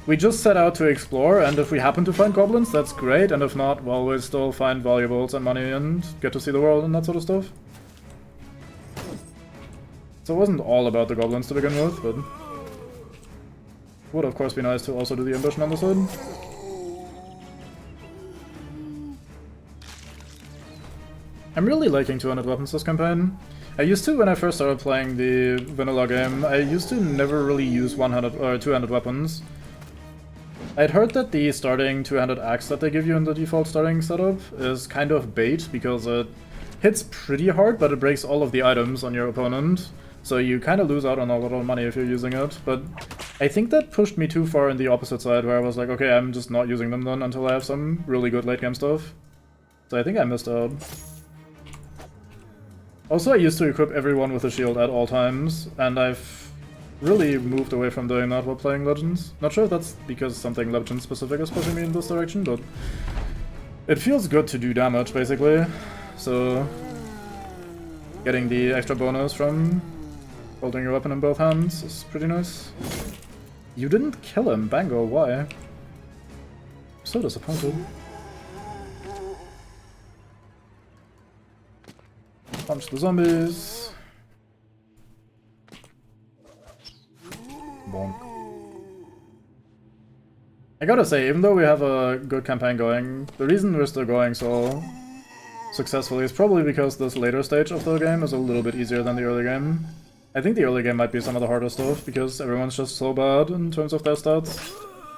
we just set out to explore, and if we happen to find goblins, that's great, and if not, well, we'll still find valuables and money and get to see the world and that sort of stuff. So it wasn't all about the goblins to begin with, but would of course be nice to also do the ambition on the side. I'm really liking 200 weapons this campaign. I used to, when I first started playing the vanilla game, I used to never really use 100 or 200 weapons. I'd heard that the starting 200 axe that they give you in the default starting setup is kind of bait because it hits pretty hard, but it breaks all of the items on your opponent. So you kind of lose out on a lot of money if you're using it. But I think that pushed me too far in the opposite side where I was like, okay, I'm just not using them then until I have some really good late game stuff. So I think I missed out. Also, I used to equip everyone with a shield at all times, and I've really moved away from doing that while playing Legends. Not sure if that's because something Legend specific is pushing me in this direction, but it feels good to do damage, basically. So getting the extra bonus from holding your weapon in both hands is pretty nice. You didn't kill him, Bango, why? I'm so disappointed. Punch the zombies. Bonk. I gotta say, even though we have a good campaign going, the reason we're still going so successfully is probably because this later stage of the game is a little bit easier than the early game. I think the early game might be some of the harder stuff, because everyone's just so bad in terms of their stats.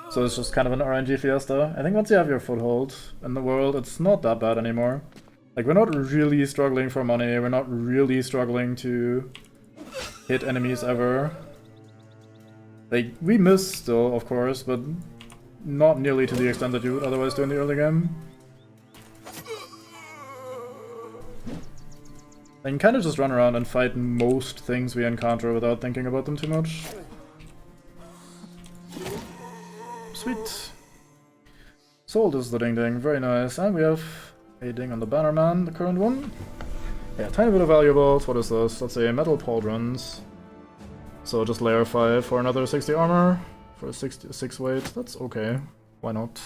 So it's just kind of an RNG fiesta. I think once you have your foothold in the world, it's not that bad anymore. Like, we're not really struggling for money, we're not really struggling to hit enemies ever. Like, we miss still, of course, but not nearly to the extent that you would otherwise do in the early game. I can kind of just run around and fight most things we encounter without thinking about them too much. Sweet. Sold is the ding ding, very nice. And we have a ding on the Bannerman, the current one. Yeah, tiny bit of valuables. What is this? Let's say metal pauldrons. So just layer 5 for another 60 armor. For a 6 weight, that's okay. Why not?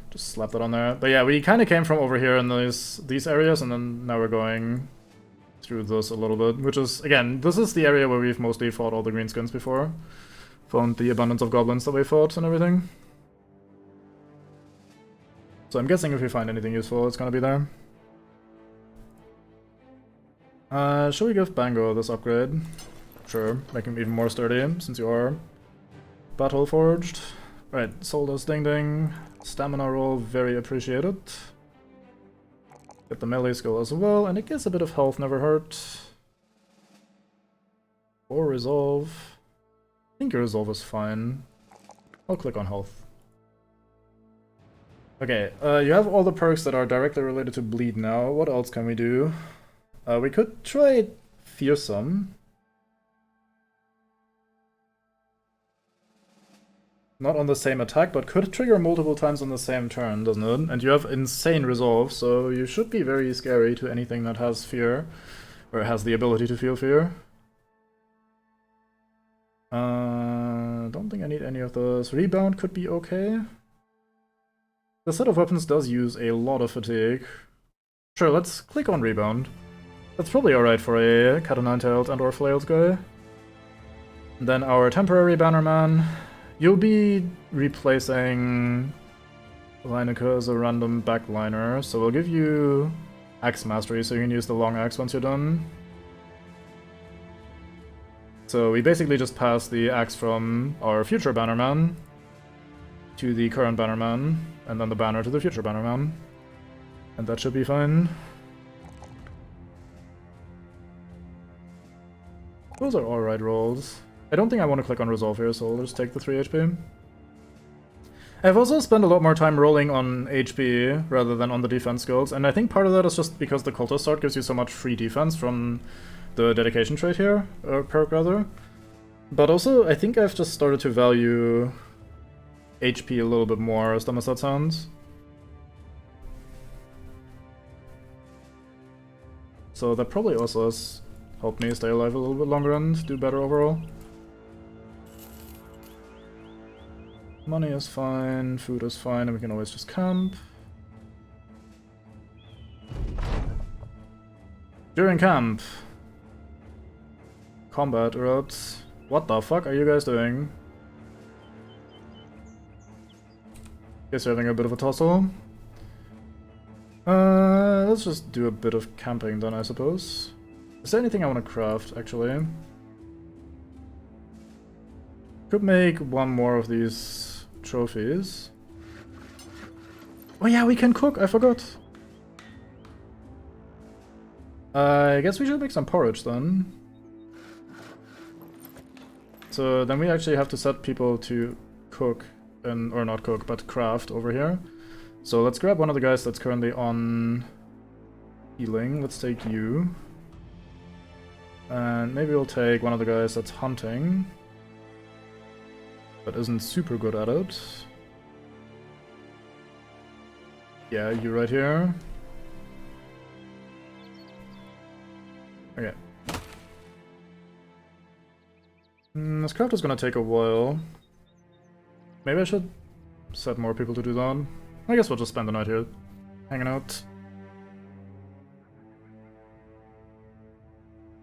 Just slap that on there. But yeah, we kind of came from over here in these areas, and then now we're going through this a little bit, which is, again, this is the area where we've mostly fought all the greenskins before. Found the abundance of goblins that we fought and everything. So I'm guessing if we find anything useful, it's gonna be there. Should we give Bango this upgrade? Sure, make him even more sturdy, since you are battle forged. Right, sold us ding ding. Stamina roll, very appreciated. Get the melee skill as well, and it gets a bit of health, never hurt. Or resolve. I think your resolve is fine. I'll click on health. Okay, you have all the perks that are directly related to bleed now. What else can we do? We could try fearsome. Not on the same attack, but could trigger multiple times on the same turn, doesn't it? And you have insane resolve, so you should be very scary to anything that has fear, or has the ability to feel fear. Don't think I need any of those. Rebound could be okay. The set of weapons does use a lot of fatigue. Sure, let's click on Rebound. That's probably alright for a Cat o' Nine-Tailed and or Flailed guy. And then our temporary Bannerman. You'll be replacing Leinica as a random backliner, so we'll give you Axe Mastery so you can use the long axe once you're done. So we basically just pass the axe from our future Bannerman to the current Bannerman, and then the banner to the future Bannerman. And that should be fine. Those are alright rolls. I don't think I want to click on Resolve here, so I'll just take the 3 HP. I've also spent a lot more time rolling on HP rather than on the defense skills, and I think part of that is just because the Cultist start gives you so much free defense from the dedication trait here, or perk rather. But also, I think I've just started to value HP a little bit more, as dumb as that sounds. So that probably also has helped me stay alive a little bit longer and do better overall. Money is fine, food is fine, and we can always just camp. During camp. Combat erupts. What the fuck are you guys doing? Guess you're having a bit of a tussle. Let's just do a bit of camping then, I suppose. Is there anything I want to craft, actually? Could make one more of these trophies. Oh yeah, we can cook, I forgot. I guess we should make some porridge then. So then we actually have to set people to cook, or not cook, but craft over here. So let's grab one of the guys that's currently on healing. Let's take you. And maybe we'll take one of the guys that's hunting, but isn't super good at it. Yeah, you right here. Okay. This craft is gonna take a while. Maybe I should set more people to do that. I guess we'll just spend the night here, hanging out.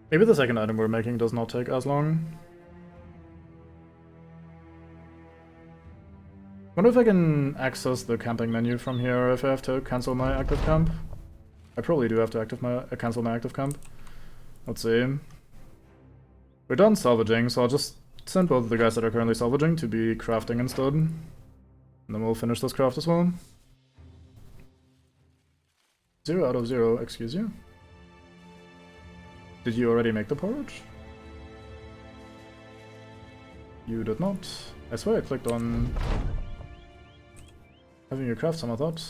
Maybe the second item we're making does not take as long. Wonder if I can access the camping menu from here if I have to cancel my active camp. I probably do have to cancel my active camp. Let's see. We're done salvaging, so I'll just send both of the guys that are currently salvaging to be crafting instead. And then we'll finish this craft as well. 0 out of 0, excuse you. Did you already make the porridge? You did not. I swear I clicked on having you craft some of that.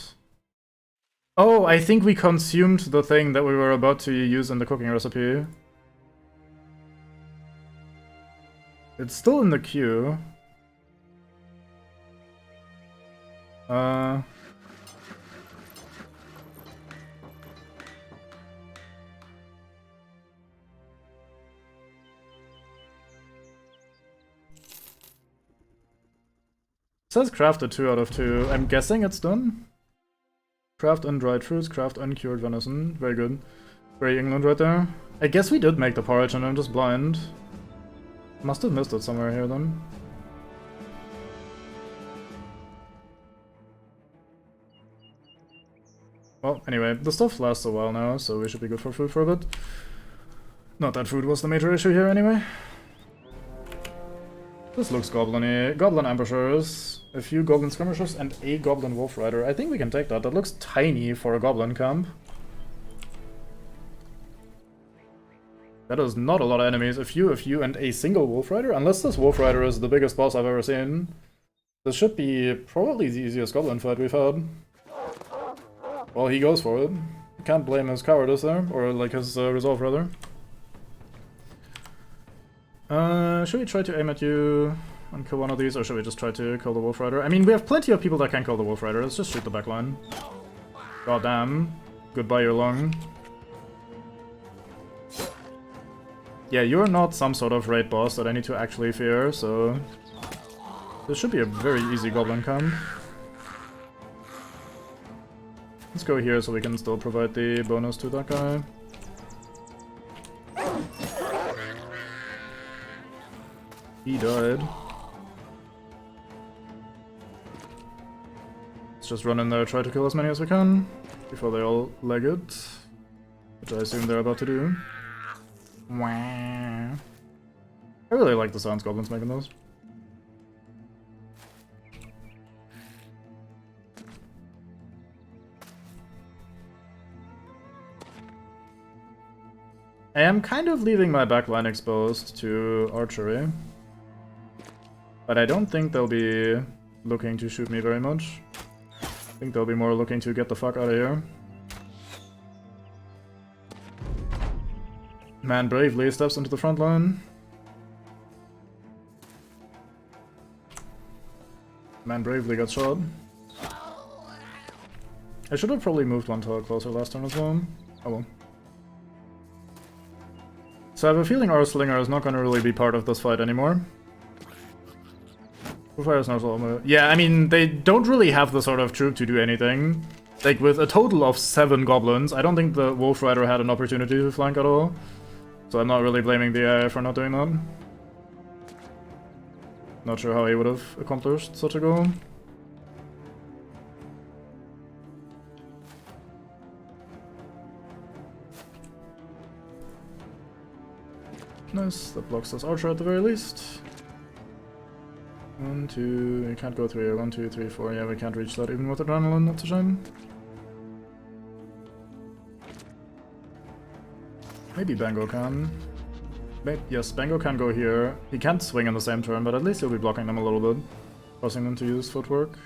Oh, I think we consumed the thing that we were about to use in the cooking recipe. It's still in the queue. It says crafted 2 out of 2. I'm guessing it's done. Craft undried fruits, craft uncured venison. Very good. Very England right there. I guess we did make the porridge and I'm just blind. Must have missed it somewhere here then. Well, anyway, the stuff lasts a while now, so we should be good for food for a bit. Not that food was the major issue here anyway. This looks goblin-y. Goblin ambushers, a few goblin skirmishers, and a goblin wolf rider. I think we can take that. That looks tiny for a goblin camp. That is not a lot of enemies. A few, and a single wolf rider. Unless this wolf rider is the biggest boss I've ever seen. This should be probably the easiest goblin fight we've had. Well, he goes for it. Can't blame his cowardice there, or like his resolve rather. Should we try to aim at you and kill one of these, or should we just try to kill the wolf rider? I mean, we have plenty of people that can kill the wolf rider. Let's just shoot the back line. God damn. Goodbye, your lung. Yeah, you're not some sort of raid boss that I need to actually fear, so this should be a very easy goblin camp. Let's go here so we can still provide the bonus to that guy. He died. Let's just run in there, try to kill as many as we can before they all leg it, which I assume they're about to do. Wah. I really like the sounds goblins making those. I am kind of leaving my backline exposed to archery, but I don't think they'll be looking to shoot me very much. I think they'll be more looking to get the fuck out of here. Man bravely steps into the front line. Man bravely got shot. I should have probably moved one tile closer last turn as well. Oh well. So I have a feeling our Slinger is not going to really be part of this fight anymore. Yeah, I mean, they don't really have the sort of troop to do anything. Like, with a total of 7 goblins, I don't think the Wolf Rider had an opportunity to flank at all. So I'm not really blaming the AI for not doing that. Not sure how he would have accomplished such a goal. Nice, that blocks this archer at the very least. 1, 2, you can't go through here. 1, 2, 3, 4. Yeah, we can't reach that even with adrenaline, that's a shame. Maybe Bango can. Yes, Bango can go here. He can't swing in the same turn, but at least he'll be blocking them a little bit. Forcing them to use footwork.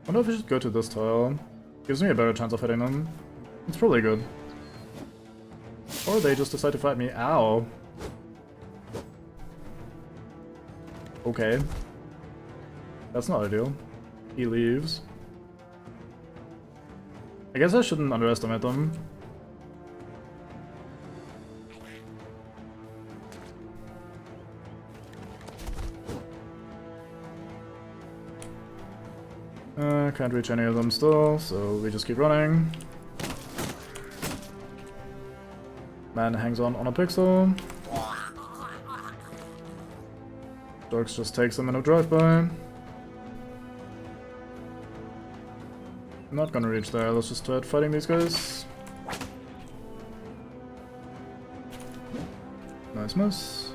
I wonder if we should go to this tile. Gives me a better chance of hitting them. It's probably good. Or they just decide to fight me. Ow. Okay. That's not ideal. He leaves. I guess I shouldn't underestimate them. Can't reach any of them still, so we just keep running. Man hangs on a pixel. Dorks just takes them in a drive-by. I'm not gonna reach there, let's just start fighting these guys. Nice miss.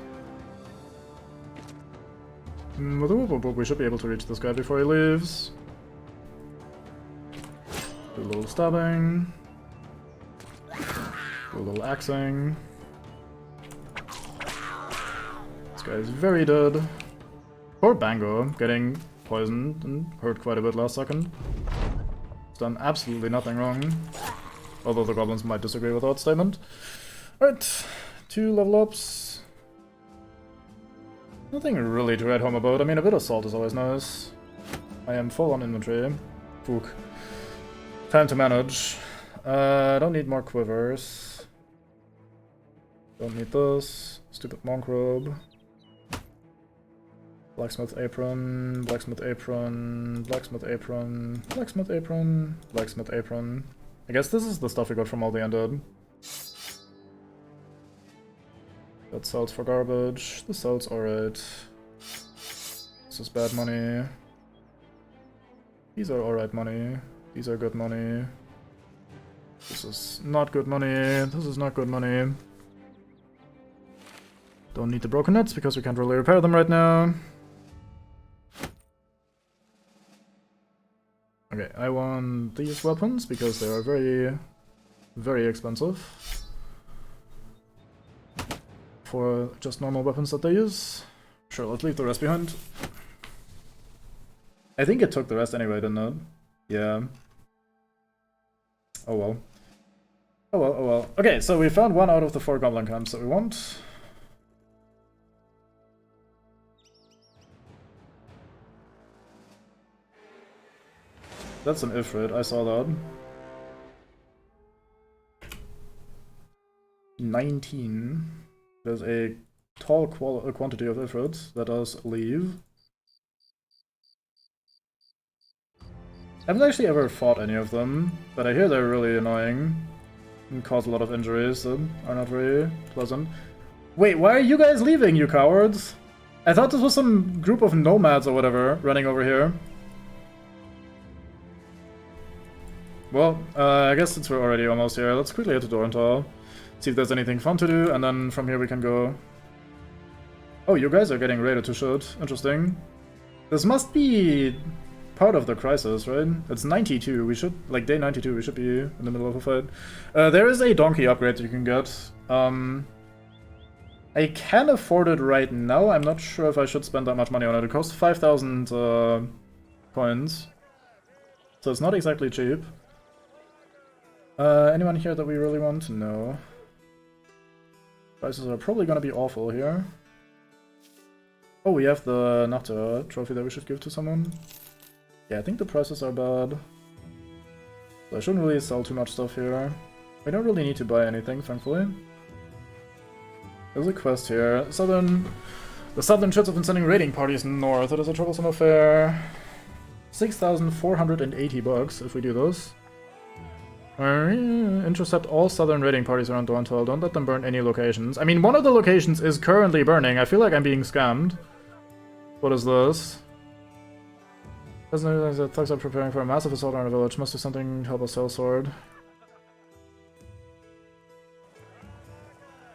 With a whoop, we should be able to reach this guy before he leaves. Do a little stabbing. Do a little axing. This guy is very dead. Poor Bango, getting poisoned and hurt quite a bit last second. He's done absolutely nothing wrong. Although the goblins might disagree with that statement. Alright, 2 level ups. Nothing really to write home about. I mean, a bit of salt is always nice. I am full on inventory. Fook. Time to manage. Don't need more quivers. Don't need this. Stupid monk robe. Blacksmith apron, blacksmith apron, blacksmith apron, blacksmith apron, blacksmith apron. I guess this is the stuff we got from all the undead. That sells for garbage. This sells alright. This is bad money. These are alright money. These are good money. This is not good money. This is not good money. Don't need the broken nets because we can't really repair them right now. Okay, I want these weapons because they are very, very expensive for just normal weapons that they use. Sure, let's leave the rest behind. I think it took the rest anyway, didn't it? Yeah. Oh well. Oh well, oh well. Okay, so we found 1 out of the 4 goblin camps that we want. That's an Ifrit, I saw that. 19. There's a tall quantity of Ifrits that does leave. I haven't actually ever fought any of them, but I hear they're really annoying and cause a lot of injuries that are not very pleasant. Wait, why are you guys leaving, you cowards? I thought this was some group of nomads or whatever running over here. Well, I guess since we're already almost here, let's quickly head to Dorantal, see if there's anything fun to do, and then from here we can go. Oh, you guys are getting raided to shoot. Interesting. This must be part of the crisis, right? It's 92. We should, like day 92, we should be in the middle of a fight. There is a donkey upgrade that you can get. I can afford it right now. I'm not sure if I should spend that much money on it. It costs 5,000 coins. So it's not exactly cheap. Anyone here that we really want? No. Prices are probably gonna be awful here. Oh, we have the Nata trophy that we should give to someone. Yeah, I think the prices are bad. So I shouldn't really sell too much stuff here. We don't really need to buy anything, thankfully. There's a quest here. The southern shits have been sending raiding parties north. It is a troublesome affair. 6,480 bucks if we do this. Intercept all southern raiding parties around Dorantal. Don't let them burn any locations. I mean, one of the locations is currently burning. I feel like I'm being scammed. What is this? Doesn't realize that thugs are preparing for a massive assault on a village. Must do something to help us sell sword.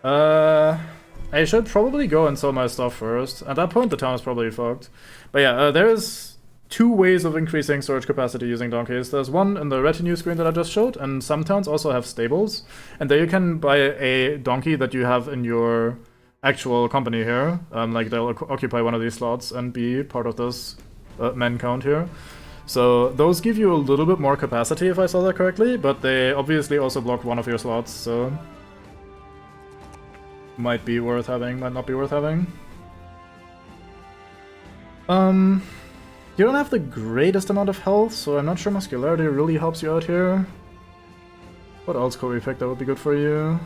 I should probably go and sell my stuff first. At that point, the town is probably fucked. But yeah, there's two ways of increasing storage capacity using donkeys. There's one in the retinue screen that I just showed, and some towns also have stables. And there you can buy a donkey that you have in your actual company here. Like they'll occupy one of these slots and be part of this men count here. So those give you a little bit more capacity if I saw that correctly, but they obviously also block one of your slots, so might be worth having, might not be worth having. You don't have the greatest amount of health, so I'm not sure muscularity really helps you out here. What else could we pick that would be good for you?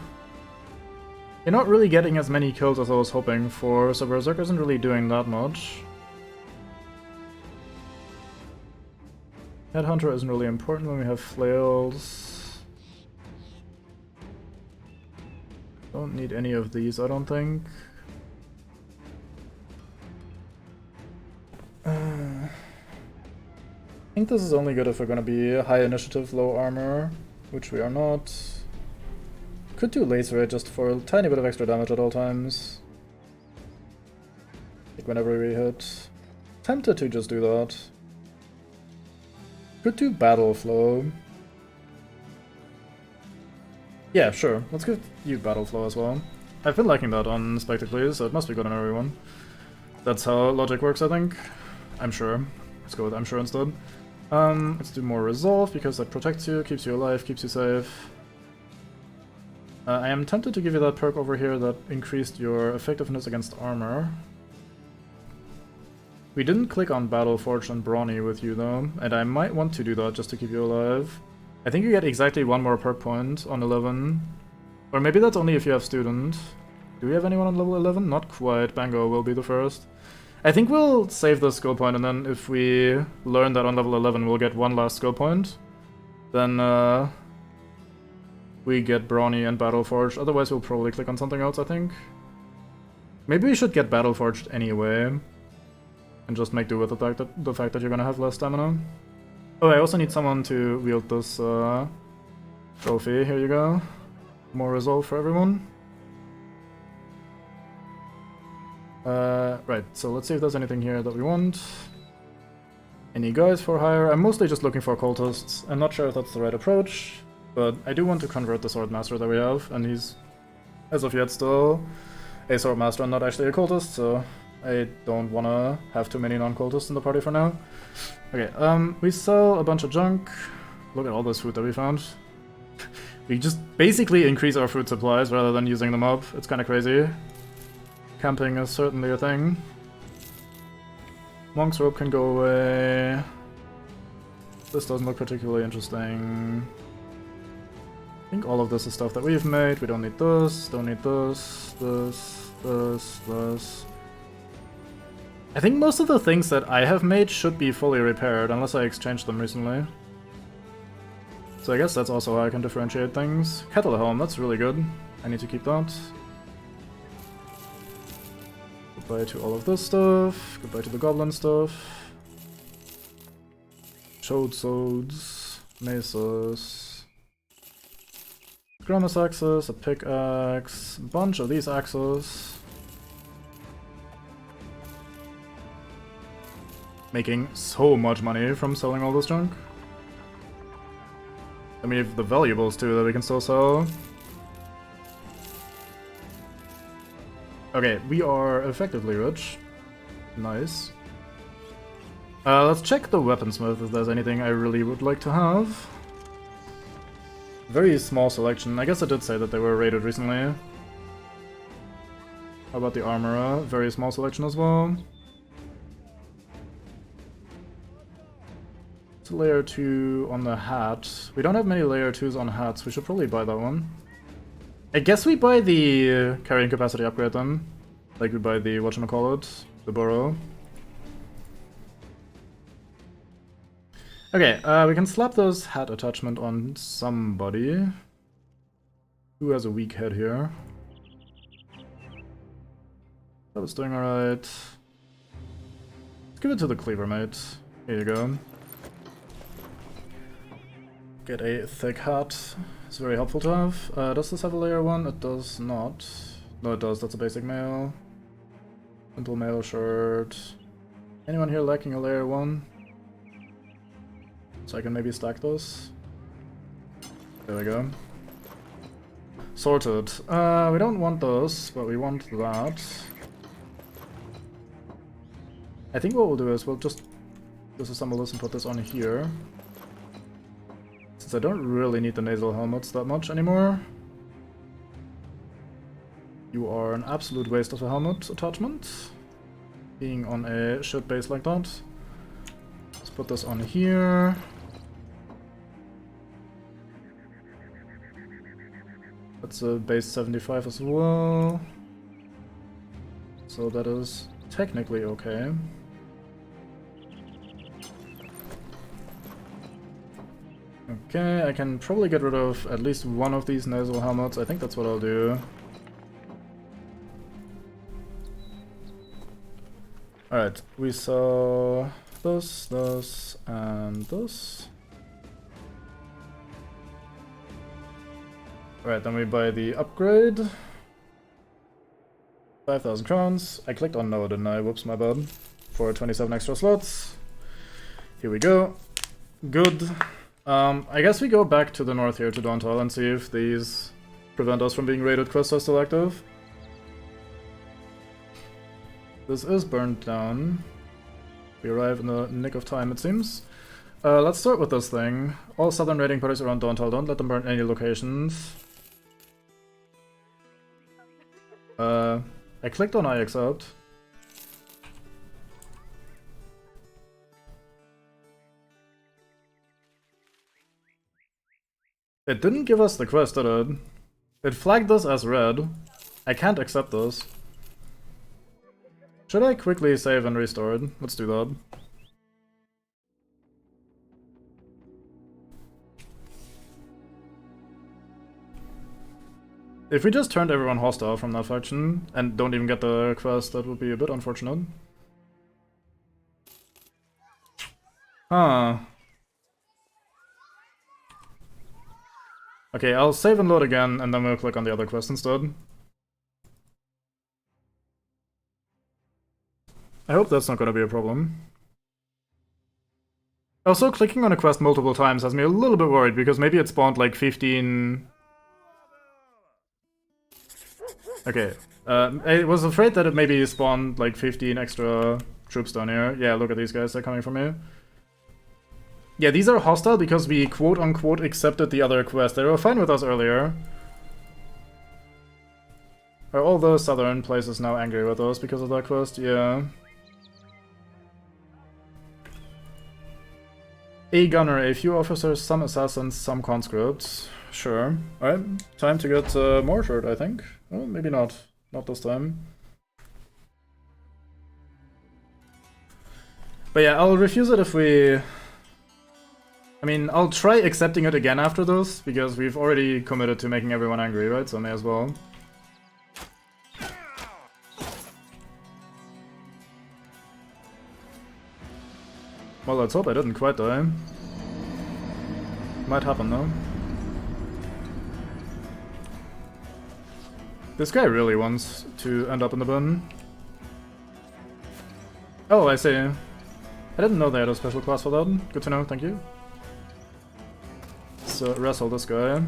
You're not really getting as many kills as I was hoping for, so Berserk isn't really doing that much. Headhunter isn't really important when we have flails. Don't need any of these, I don't think. I think this is only good if we're gonna be high initiative, low armor, which we are not. Could do lacerate just for a tiny bit of extra damage at all times. Like whenever we hit. Tempted to just do that. Could do battle flow. Yeah, sure. Let's give you battle flow as well. I've been liking that on Spectacles, so it must be good on everyone. That's how logic works, I think. I'm sure. Let's go with I'm sure instead. Let's do more resolve, because that protects you, keeps you alive, keeps you safe. I am tempted to give you that perk over here that increased your effectiveness against armor. We didn't click on Battle Forged and Brawny with you though, and I might want to do that just to keep you alive. I think you get exactly one more perk point on 11. Or maybe that's only if you have Student. Do we have anyone on level 11? Not quite. Bango will be the first. I think we'll save the skill point, and then if we learn that on level 11 we'll get one last skill point, then we get Brawny and Battle Forged. Otherwise we'll probably click on something else, I think. Maybe we should get Battle Forged anyway, and just make do with the fact that you're gonna have less stamina. Oh, I also need someone to wield this trophy. Here you go. More resolve for everyone. Right, so let's see if there's anything here that we want. Any guys for hire? I'm mostly just looking for cultists. I'm not sure if that's the right approach, but I do want to convert the swordmaster that we have, and he's, as of yet, still a swordmaster and not actually a cultist, so I don't want to have too many non-cultists in the party for now. Okay, we sell a bunch of junk. Look at all this food that we found. We just basically increase our food supplies rather than using them up. It's kind of crazy. Camping is certainly a thing. Monk's rope can go away. This doesn't look particularly interesting. I think all of this is stuff that we've made. We don't need this, don't need this, this. I think most of the things that I have made should be fully repaired, unless I exchanged them recently. So I guess that's also how I can differentiate things. Kettle helm, that's really good. I need to keep that. Goodbye to all of this stuff. Goodbye to the goblin stuff. Chode swords, maces. Gramus axes, a pickaxe, a bunch of these axes. Making so much money from selling all this junk. And we have the valuables too that we can still sell. Okay, we are effectively rich. Nice. Let's check the weaponsmith if there's anything I really would like to have. Very small selection. I guess I did say that they were raided recently. How about the armorer? Very small selection as well. It's a layer 2 on the hat. We don't have many layer 2s on hats. We should probably buy that one. I guess we buy the carrying capacity upgrade then. Like we buy the whatchamacallit, the burrow. Okay, we can slap this hat attachment on somebody. Who has a weak head here? That was doing alright. Let's give it to the cleaver mate. Here you go. Get a thick hat. It's very helpful to have. Does this have a layer 1? It does not. No, it does. That's a basic mail. Simple mail shirt. Anyone here lacking a layer 1? So I can maybe stack this. There we go. Sorted. We don't want those, but we want that. I think what we'll do is we'll just disassemble this and put this on here. Since I don't really need the nasal helmets that much anymore. You are an absolute waste of a helmet attachment. Being on a shit base like that. Let's put this on here. That's a base 75 as well. So that is technically okay. Okay, I can probably get rid of at least one of these nasal helmets. I think that's what I'll do. Alright, we saw this, this, and this. Alright, then we buy the upgrade. 5,000 crowns. I clicked on no, didn't I? Whoops, my bad. For 27 extra slots. Here we go. Good. I guess we go back to the north here to Dontal and see if these prevent us from being raided quests are still active. This is burned down. We arrive in the nick of time, it seems. Let's start with this thing. All southern raiding parties around Dontal, don't let them burn any locations. I clicked on I accept. It didn't give us the quest, did it? It flagged this as red. I can't accept this. Should I quickly save and restore it? Let's do that. If we just turned everyone hostile from that faction and don't even get the quest, that would be a bit unfortunate. Huh. Okay, I'll save and load again, and then we'll click on the other quest instead. I hope that's not gonna be a problem. Also, clicking on a quest multiple times has me a little bit worried, because maybe it spawned like 15... Okay, I was afraid that it maybe spawned like 15 extra troops down here. Yeah, look at these guys, they're coming from here. Yeah, these are hostile because we quote-unquote accepted the other quest. They were fine with us earlier. Are all the southern places now angry with us because of that quest? Yeah. A gunner, a few officers, some assassins, some conscripts. Sure. Alright, time to get mortared, I think. Well, maybe not. Not this time. But yeah, I'll refuse it if we... I mean, I'll try accepting it again after this, because we've already committed to making everyone angry, right? So I may as well. Well, let's hope I didn't quite die. Might happen though. This guy really wants to end up in the bin. Oh, I see. I didn't know they had a special class for that. Good to know, thank you. Let's wrestle this guy.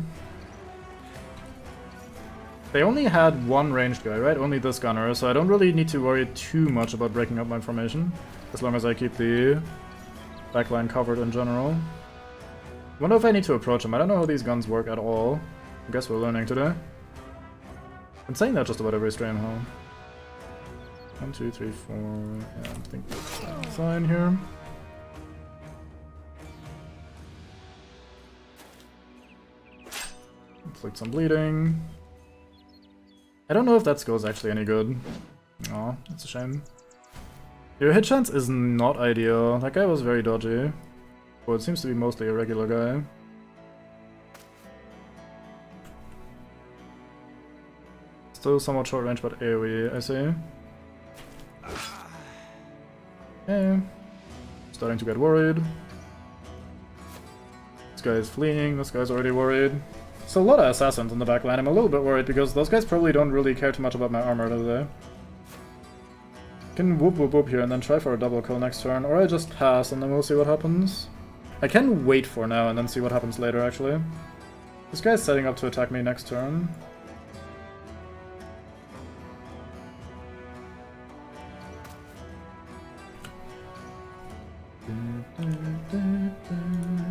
They only had one ranged guy, right? Only this gunner, so I don't really need to worry too much about breaking up my formation. As long as I keep the backline covered in general. I wonder if I need to approach him. I don't know how these guns work at all. I guess we're learning today. I'm saying that just about every stream, huh? 1, 2, 3, 4... Yeah, I think that's fine here. Inflict some bleeding. I don't know if that skill is actually any good. Aw, that's a shame. Your hit chance is not ideal. That guy was very dodgy. Well, it seems to be mostly a regular guy. Still somewhat short range, but AoE, I see. Okay. Starting to get worried. This guy is fleeing, this guy's already worried. So a lot of assassins in the back line. I'm a little bit worried because those guys probably don't really care too much about my armor, do they? Can whoop whoop whoop here and then try for a double kill next turn, or I just pass and then we'll see what happens. I can wait for now and then see what happens later, actually. This guy's setting up to attack me next turn.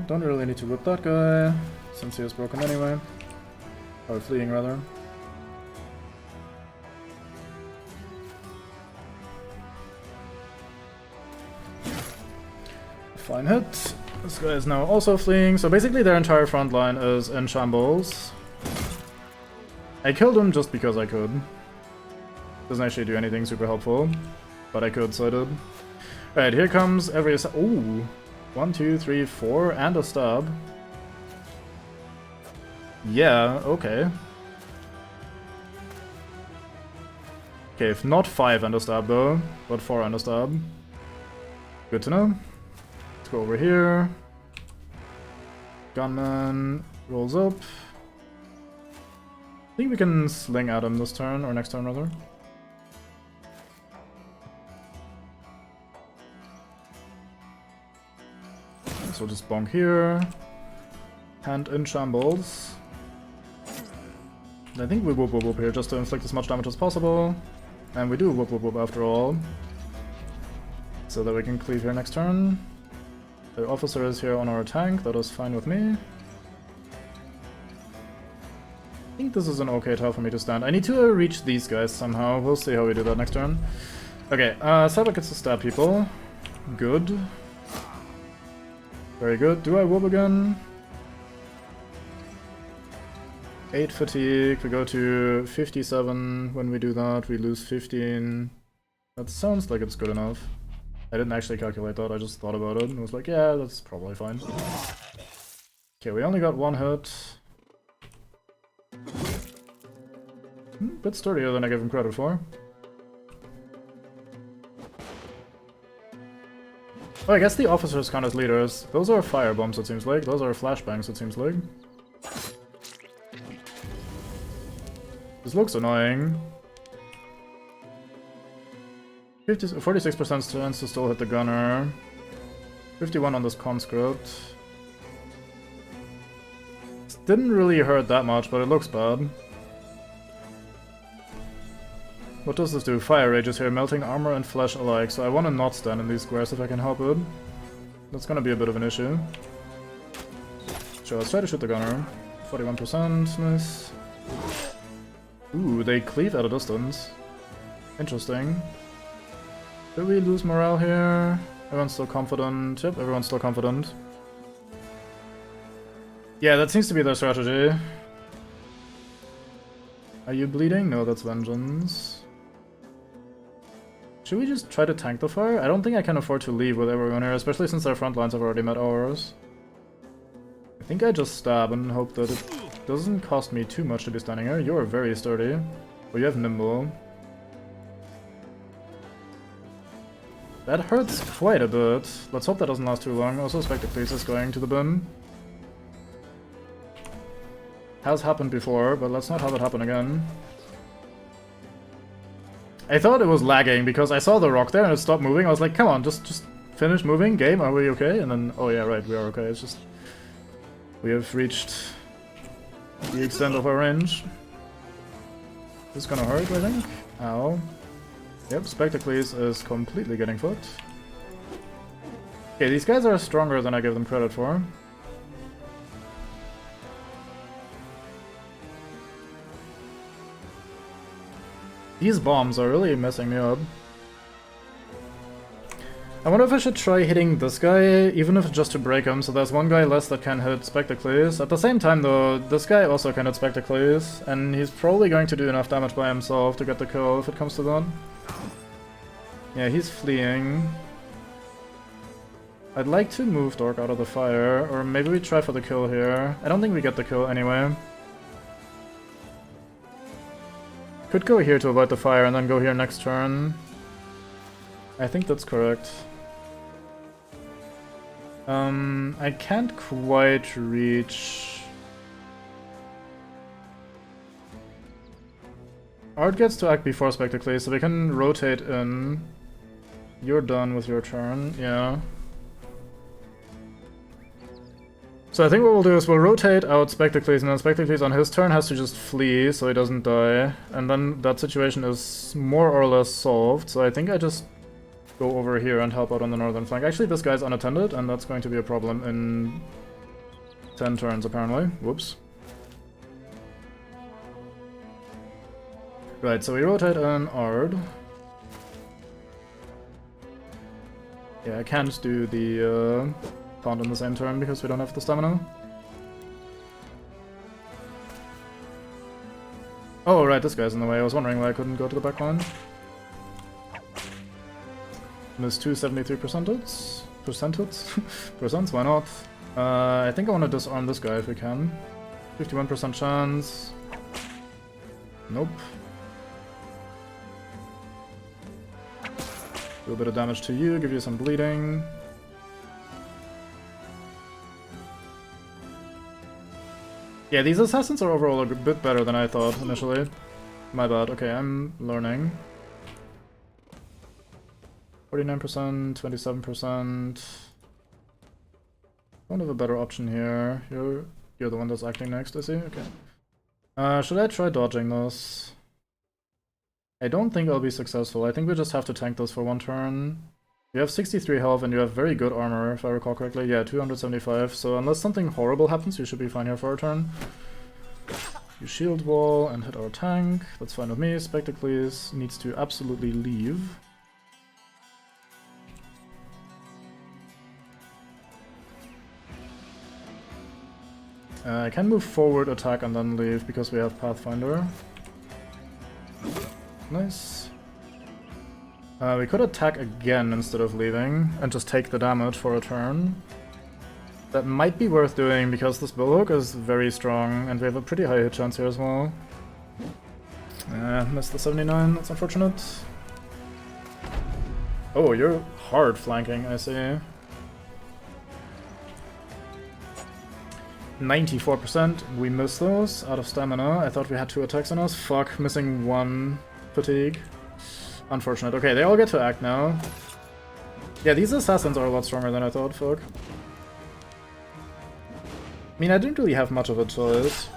Don't really need to whip that guy, since he is broken anyway. Or fleeing, rather. Fine hit. This guy is now also fleeing, so basically their entire front line is in shambles. I killed him just because I could. Doesn't actually do anything super helpful, but I could, so I did. Alright, here comes every... Ooh! 1, 2, 3, 4, and a stab. Yeah, okay. Okay, if not 5 and a stab though, but 4 and a stab. Good to know. Let's go over here. Gunman rolls up. I think we can sling at him this turn, or next turn rather. So just bonk here. Hand in shambles. I think we whoop whoop whoop here just to inflict as much damage as possible. And we do whoop whoop whoop after all. So that we can cleave here next turn. The officer is here on our tank, that is fine with me. I think this is an okay tile for me to stand. I need to reach these guys somehow. We'll see how we do that next turn. Okay, Cyber gets to stab people. Good. Very good. Do I whoop again? 8 fatigue. We go to 57. When we do that, we lose 15. That sounds like it's good enough. I didn't actually calculate that, I just thought about it and was like, yeah, that's probably fine. Okay, we only got 1 hit. Bit sturdier than I gave him credit for. Oh, I guess the officers count as leaders. Those are fire bombs, it seems like. Those are flashbangs, it seems like. This looks annoying. 46% chance to still hit the gunner. 51 on this conscript. This didn't really hurt that much, but it looks bad. What does this do? Fire rages here, melting armor and flesh alike, so I want to not stand in these squares if I can help it. That's gonna be a bit of an issue. Sure, let's try to shoot the gunner. 41%, nice. Ooh, they cleave at a distance. Interesting. Did we lose morale here? Everyone's still confident. Yep, everyone's still confident. Yeah, that seems to be their strategy. Are you bleeding? No, that's vengeance. Should we just try to tank the fire? I don't think I can afford to leave with everyone here, especially since their front lines have already met ours. I think I just stab and hope that it doesn't cost me too much to be standing here. You're very sturdy. Well, you have nimble. That hurts quite a bit. Let's hope that doesn't last too long. Also, Spectacles is going to the bin. Has happened before, but let's not have it happen again. I thought it was lagging because I saw the rock there and it stopped moving. I was like, come on, just finish moving. Game, are we okay? And then, oh yeah, right, we are okay. It's just... we have reached the extent of our range. This is gonna hurt, I think. Ow. Yep, Spectacles is completely getting fucked. Okay, these guys are stronger than I give them credit for. These bombs are really messing me up. I wonder if I should try hitting this guy, even if it's just to break him, so there's one guy less that can hit Spectacles. At the same time though, this guy also can hit Spectacles, and he's probably going to do enough damage by himself to get the kill if it comes to that. Yeah, he's fleeing. I'd like to move Dork out of the fire, or maybe we try for the kill here. I don't think we get the kill anyway. Could go here to avoid the fire and then go here next turn. I think that's correct. I can't quite reach... Art gets to act before Spectacles, so we can rotate in. You're done with your turn, yeah. So I think what we'll do is we'll rotate out Spectacles, and then Spectacles on his turn has to just flee so he doesn't die. And then that situation is more or less solved, so I think I just go over here and help out on the northern flank. Actually, this guy's unattended, and that's going to be a problem in 10 turns, apparently. Whoops. Right, so we rotate an Ard. Yeah, I can't do the taunt in the same turn because we don't have the stamina. Oh, right, this guy's in the way. I was wondering why I couldn't go to the back line. Miss 273%. Percents, why not? I think I want to disarm this guy if we can. 51% chance. Nope. Do a bit of damage to you, give you some bleeding. Yeah, these assassins are overall a bit better than I thought initially. My bad. Okay, I'm learning. 49%, 27%. Don't have a better option here. You're the one that's acting next, is he? Okay. Should I try dodging this? I don't think I'll be successful. I think we just have to tank this for one turn. You have 63 health and you have very good armor, if I recall correctly. Yeah, 275. So unless something horrible happens, you should be fine here for a turn. You shield wall and hit our tank. That's fine with me. Spectacles needs to absolutely leave. I can move forward, attack, and then leave because we have Pathfinder. Nice. We could attack again instead of leaving and just take the damage for a turn. That might be worth doing because this Bullhook is very strong and we have a pretty high hit chance here as well. Missed the 79, that's unfortunate. Oh, you're hard flanking, I see. 94%, we missed those, out of stamina. I thought we had 2 attacks on us. Fuck, missing 1 fatigue. Unfortunate. Okay, they all get to act now. Yeah, these assassins are a lot stronger than I thought, fuck. I mean, I didn't really have much of a choice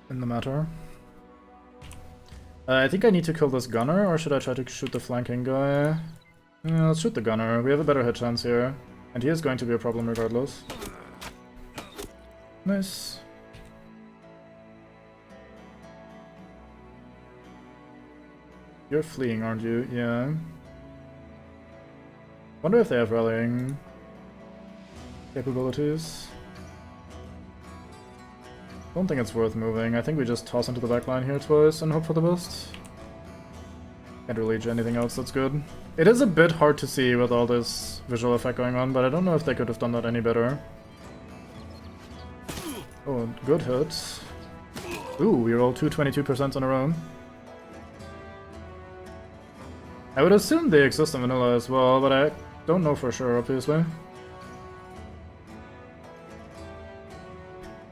in the matter. I think I need to kill this gunner, or should I try to shoot the flanking guy? Yeah, let's shoot the gunner. We have a better hit chance here. And he is going to be a problem regardless. Nice. You're fleeing, aren't you? Yeah. Wonder if they have rallying capabilities. Don't think it's worth moving. I think we just toss into the back line here twice and hope for the best. Can't really do anything else that's good. It is a bit hard to see with all this visual effect going on, but I don't know if they could have done that any better. Oh, good hit. Ooh, we rolled 222% in a row. I would assume they exist in vanilla as well, but I don't know for sure, obviously.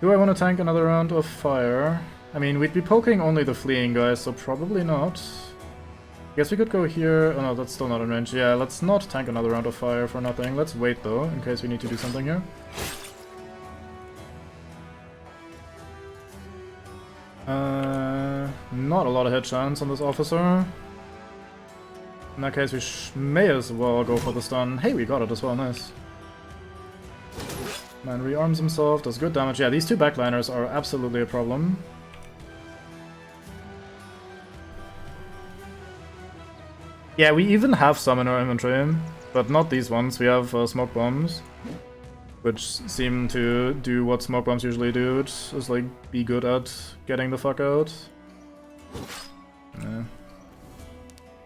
Do I want to tank another round of fire? I mean, we'd be poking only the fleeing guys, so probably not. Guess we could go here. Oh no, that's still not in range. Yeah, let's not tank another round of fire for nothing. Let's wait though, in case we need to do something here. Not a lot of hit chance on this officer. In that case, we may as well go for the stun. Hey, we got it as well, nice. Man rearms himself, does good damage. Yeah, these 2 backliners are absolutely a problem. Yeah, we even have some in our inventory, but not these ones. We have smoke bombs, which seem to do what smoke bombs usually do, which is like be good at getting the fuck out. Yeah.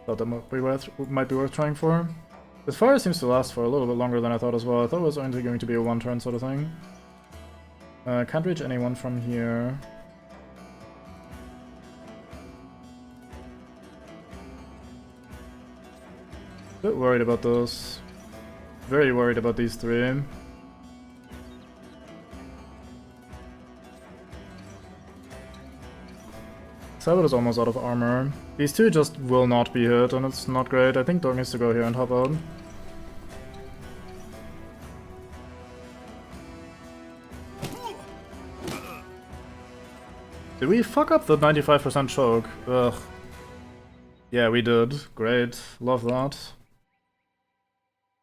Thought that might be worth trying for. This fire seems to last for a little bit longer than I thought as well. I thought it was only going to be a 1-turn sort of thing. Can't reach anyone from here. Bit worried about those. very worried about these three. Sabot is almost out of armor. These two just will not be hit, and it's not great. I think Dork needs to go here and hop out. Did we fuck up the 95% choke? Ugh. Yeah, we did. Great. Love that.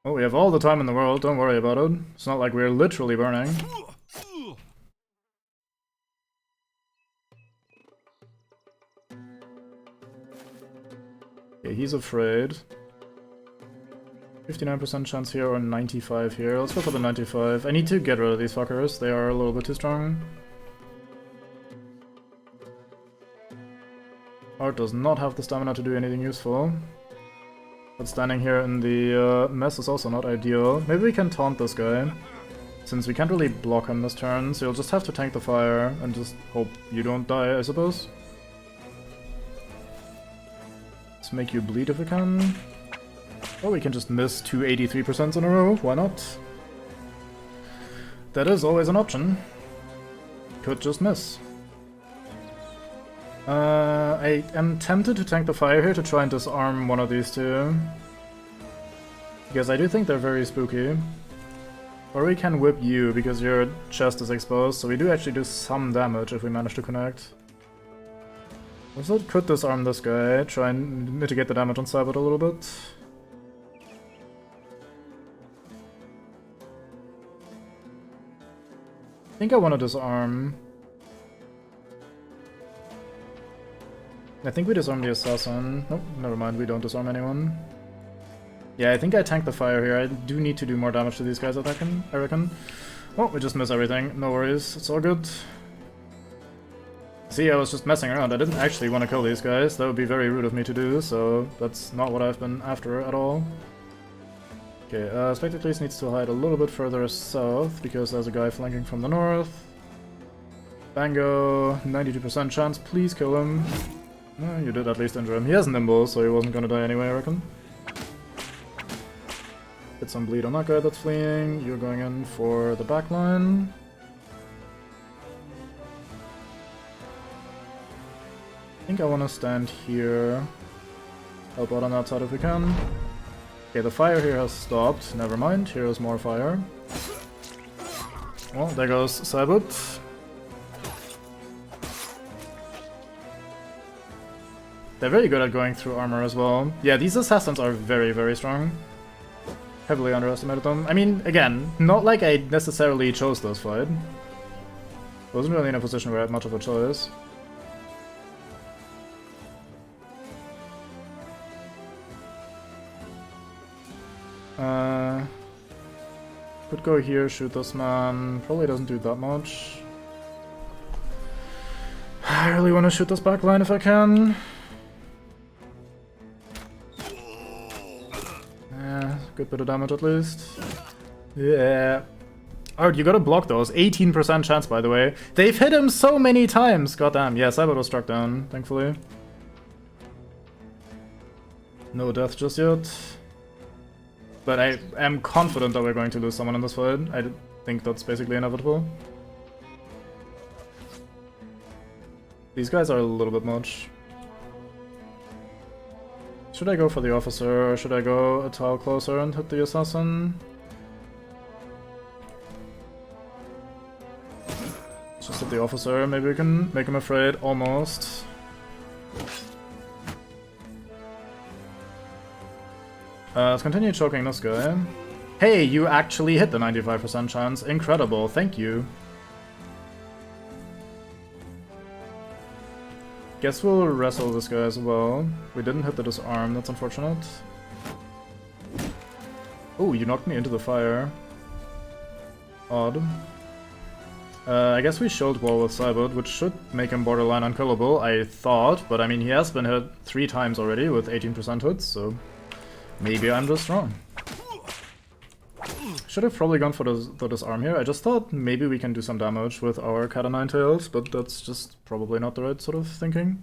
Oh, we have all the time in the world, don't worry about it. It's not like we're literally burning. Okay, he's afraid. 59% chance here or 95 here. Let's go for the 95. I need to get rid of these fuckers. They are a little bit too strong. Art does not have the stamina to do anything useful. But standing here in the mess is also not ideal. Maybe we can taunt this guy. Since we can't really block him this turn, so you'll just have to tank the fire and just hope you don't die, I suppose. Let's make you bleed if we can. Or we can just miss 283% in a row, why not? That is always an option. Could just miss. I am tempted to tank the fire here to try and disarm one of these two. Because I do think they're very spooky. Or we can whip you, because your chest is exposed, so we do actually do some damage if we manage to connect. Also could disarm this guy, try and mitigate the damage on Sabot a little bit. I think I want to disarm. I think we disarm the assassin. Nope, never mind, we don't disarm anyone. Yeah, I think I tanked the fire here. I do need to do more damage to these guys, I reckon. Oh, we just miss everything. No worries, it's all good. See, I was just messing around. I didn't actually want to kill these guys. That would be very rude of me to do, so that's not what I've been after at all. Okay, Spectacles needs to hide a little bit further south, because there's a guy flanking from the north. Bango, 92% chance, please kill him. You did at least injure him. He has Nimble, so he wasn't gonna die anyway, I reckon. Get some bleed on that guy that's fleeing. You're going in for the backline. I think I want to stand here. Help out on that side if we can. Okay, the fire here has stopped. Never mind, here's more fire. Well, there goes Sabot. They're very good at going through armor as well. Yeah, these assassins are very, very strong. Heavily underestimated them. I mean, again, not like I necessarily chose this fight. Wasn't really in a position where I had much of a choice. Could go here, shoot this man. Probably doesn't do that much. I really want to shoot this backline if I can. Good bit of damage at least. Yeah. Alright, you gotta block those. 18% chance, by the way. They've hit him so many times! Goddamn. Yeah, Sabot was struck down, thankfully. No death just yet. But I am confident that we're going to lose someone in this fight. I think that's basically inevitable. These guys are a little bit much. Should I go for the officer, or should I go a tile closer and hit the assassin? Just hit the officer, maybe we can make him afraid, almost. Let's continue choking this guy. Hey, you actually hit the 95% chance, incredible, thank you. Guess we'll wrestle this guy as well. We didn't hit the disarm, that's unfortunate. Oh, you knocked me into the fire. Odd. I guess we shield wall with Sabot, which should make him borderline unkillable, I thought. But I mean, he has been hit 3 times already with 18% hits, so maybe I'm just wrong. Should have probably gone for the disarm here. I just thought maybe we can do some damage with our Cat o' Nine Tails, but that's just probably not the right sort of thinking.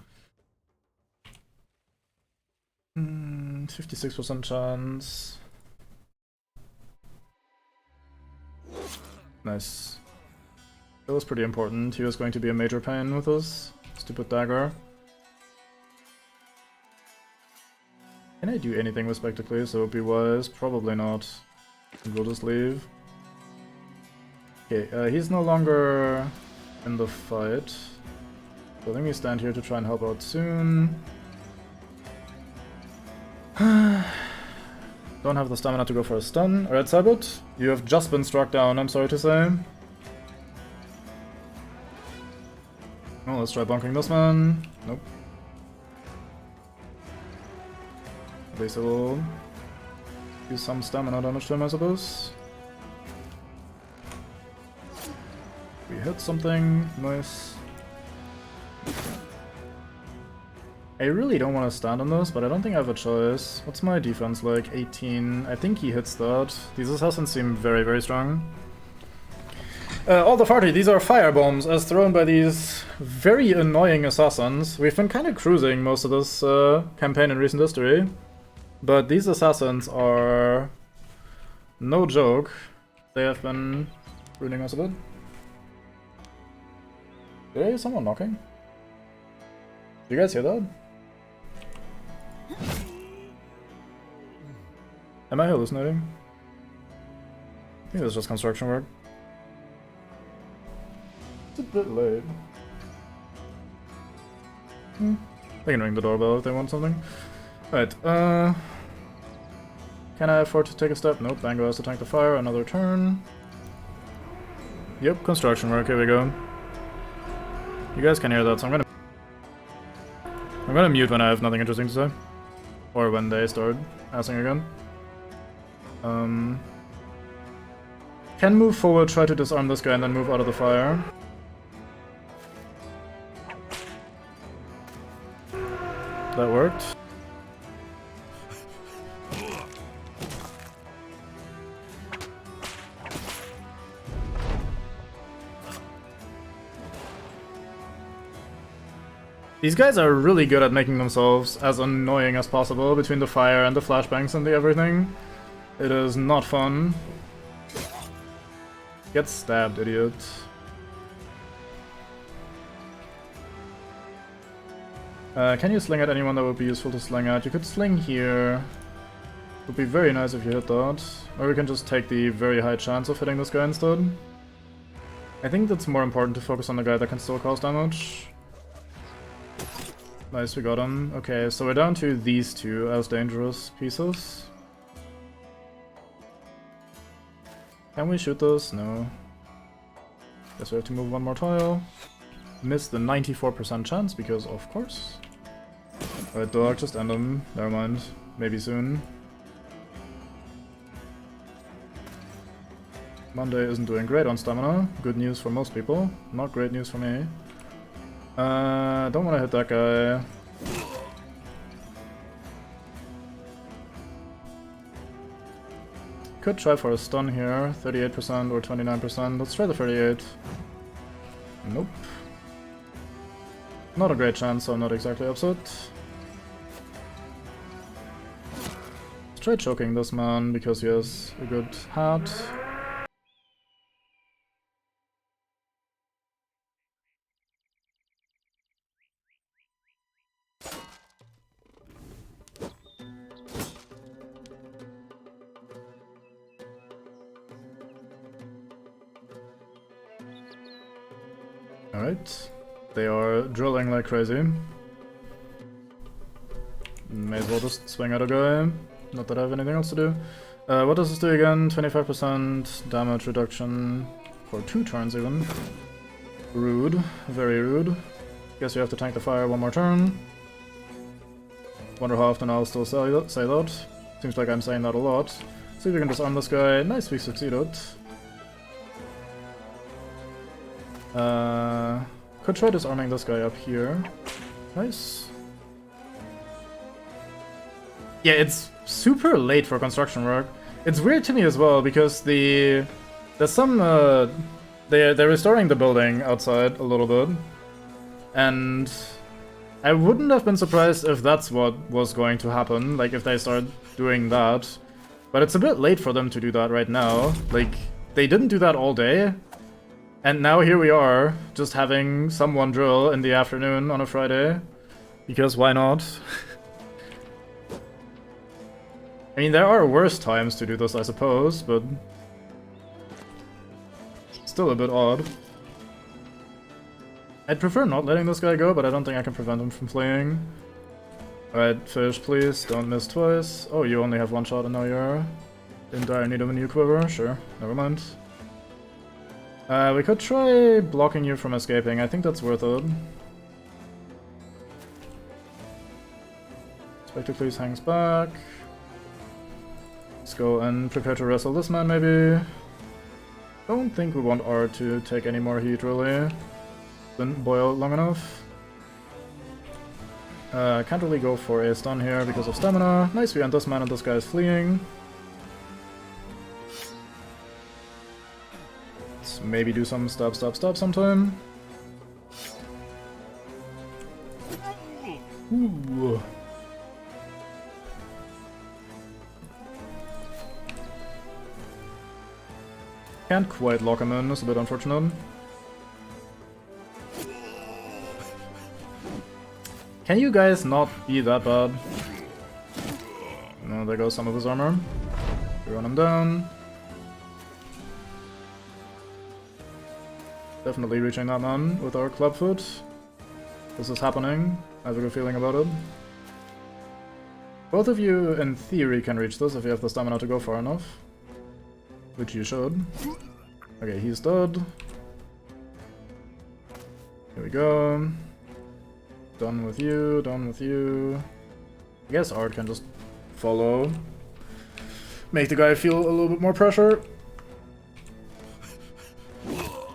56% chance. Nice. That was pretty important. He was going to be a major pain with this stupid dagger. Can I do anything with Spectacles? So be wise. Probably not. We'll just leave. Okay, he's no longer in the fight. So let me stand here to try and help out soon. Don't have the stamina to go for a stun. Alright, Cybot, you have just been struck down, I'm sorry to say. Oh, let's try bonking this one. Nope. At least it will do some stamina damage to him, I suppose. We hit something. Nice. I really don't want to stand on this, but I don't think I have a choice. What's my defense like? 18. I think he hits that. These assassins seem very, very strong. All the party, these are fire bombs as thrown by these very annoying assassins. We've been kind of cruising most of this campaign in recent history, but these assassins are no joke. They have been ruining us a bit. Did I hear someone knocking? Do you guys hear that? Am I hallucinating? I think it's just construction work. It's a bit late. They can ring the doorbell if they want something. Alright, can I afford to take a step? Nope, Bango has to tank the fire, another turn. Yep, construction work, here we go. You guys can hear that, so I'm gonna mute when I have nothing interesting to say. Or when they start asking again. Can move forward, try to disarm this guy, and then move out of the fire. That worked. These guys are really good at making themselves as annoying as possible between the fire and the flashbangs and the everything. It is not fun. Get stabbed, idiot. Can you sling at anyone that would be useful to sling at? You could sling here. Would be very nice if you hit that. Or we can just take the very high chance of hitting this guy instead. I think that's more important to focus on the guy that can still cause damage. Nice, we got him. Okay, so we're down to these two as dangerous pieces. Can we shoot this? No. Guess we have to move one more tile. Missed the 94% chance, because of course. Alright, dog, just end him. Never mind. Maybe soon. Monday isn't doing great on stamina. Good news for most people. Not great news for me. Don't want to hit that guy. Could try for a stun here. 38% or 29%. Let's try the 38. Nope. Not a great chance, so I'm not exactly upset. Let's try choking this man because he has a good hat. Alright. They are drilling like crazy. May as well just swing at a guy. Not that I have anything else to do. What does this do again? 25% damage reduction for 2 turns even. Rude. Very rude. Guess you have to tank the fire one more turn. Wonder how often I'll still say that. Seems like I'm saying that a lot. See if we can disarm this guy. Nice, we succeeded. Could try disarming this guy up here. Nice. Yeah, it's super late for construction work. It's weird to me as well because there's some they're restoring the building outside a little bit, and I wouldn't have been surprised if that's what was going to happen. Like if they start doing that, but it's a bit late for them to do that right now. Like they didn't do that all day. And now here we are, just having someone drill in the afternoon on a Friday. Because why not? I mean, there are worse times to do this, I suppose, but still a bit odd. I'd prefer not letting this guy go, but I don't think I can prevent him from fleeing. Alright, fish, please, don't miss twice. Oh, you only have one shot and now you're in dire need of a new quiver? Sure, never mind. We could try blocking you from escaping, I think that's worth it. Spectacles hangs back. Let's go and prepare to wrestle this man, maybe. Don't think we want R to take any more heat, really. Been boiled long enough. Can't really go for a stun here because of stamina. Nice, we end this man and this guy is fleeing. Let's maybe do some stab sometime. Ooh. Can't quite lock him in, it's a bit unfortunate. Can you guys not be that bad? No, there goes some of his armor. We run him down. Definitely reaching that man with our clubfoot. This is happening. I have a good feeling about it. Both of you, in theory, can reach this if you have the stamina to go far enough. Which you should. Okay, he's dead. Here we go. Done with you, done with you. I guess Art can just follow. Make the guy feel a little bit more pressure.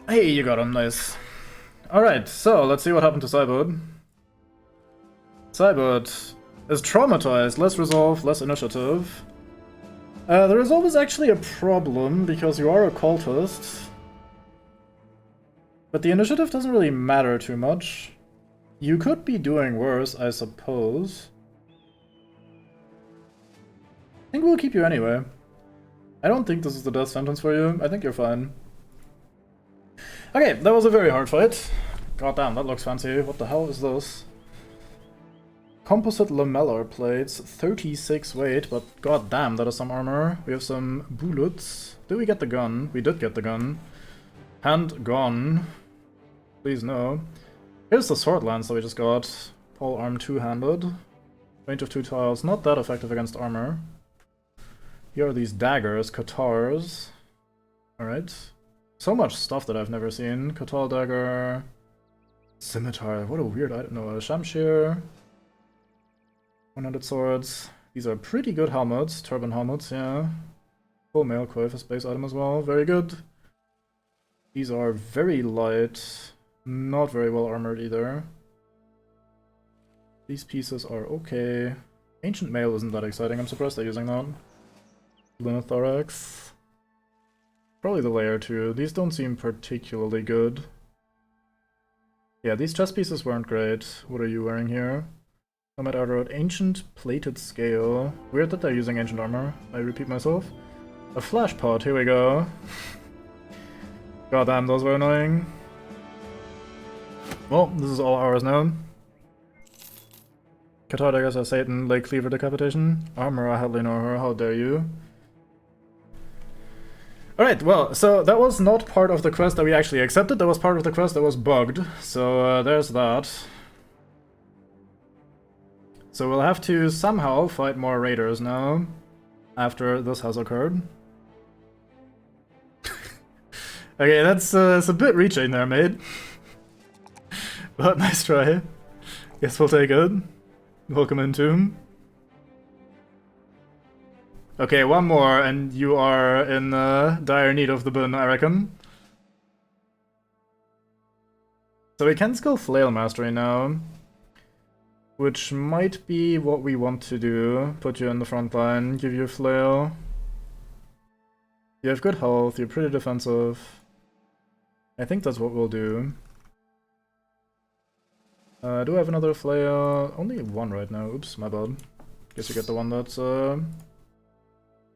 Hey, you got him, nice. Alright, so let's see what happened to Cybud. Cybud is traumatized, less resolve, less initiative. The resolve is actually a problem because you are a cultist. But the initiative doesn't really matter too much. You could be doing worse, I suppose. I think we'll keep you anyway. I don't think this is the death sentence for you. I think you're fine. Okay, that was a very hard fight. God damn, that looks fancy. What the hell is this? Composite lamellar plates, 36 weight, but god damn, that is some armor. We have some bullets. Did we get the gun? We did get the gun. Hand gone. Please no. Here's the sword lance that we just got. Pole arm two-handed. Range of 2 tiles, not that effective against armor. Here are these daggers, katars. Alright. So much stuff that I've never seen. Katar dagger. Scimitar, what a weird item. No, a shamshir. 100 swords. These are pretty good helmets. Turban helmets, yeah. Full mail coif as base item as well. Very good. These are very light. Not very well armored either. These pieces are okay. Ancient mail isn't that exciting. I'm surprised they're using that. Linothorax. Probably the layer 2. These don't seem particularly good. Yeah, these chest pieces weren't great. What are you wearing here? Nomad Outer Ancient Plated Scale. Weird that they're using ancient armor. I repeat myself. A flash pot, here we go. God damn, those were annoying. Well, this is all ours now. Katar daggers are Satan, Lake Cleaver decapitation. Armor, I hardly know her, how dare you. Alright, well, so that was not part of the quest that we actually accepted, that was part of the quest that was bugged. So there's that. So we'll have to somehow fight more raiders now, after this has occurred. Okay, that's it's a bit reaching there, mate. But nice try. Guess we'll take it. Welcome in, Tomb. Okay, one more, and you are in dire need of the bin, I reckon. So we can skill Flail Mastery now. Which might be what we want to do. Put you in the front line, give you a flail. You have good health, you're pretty defensive. I think that's what we'll do. Do I have another flail? Only one right now, oops, my bad. Guess you get the one that's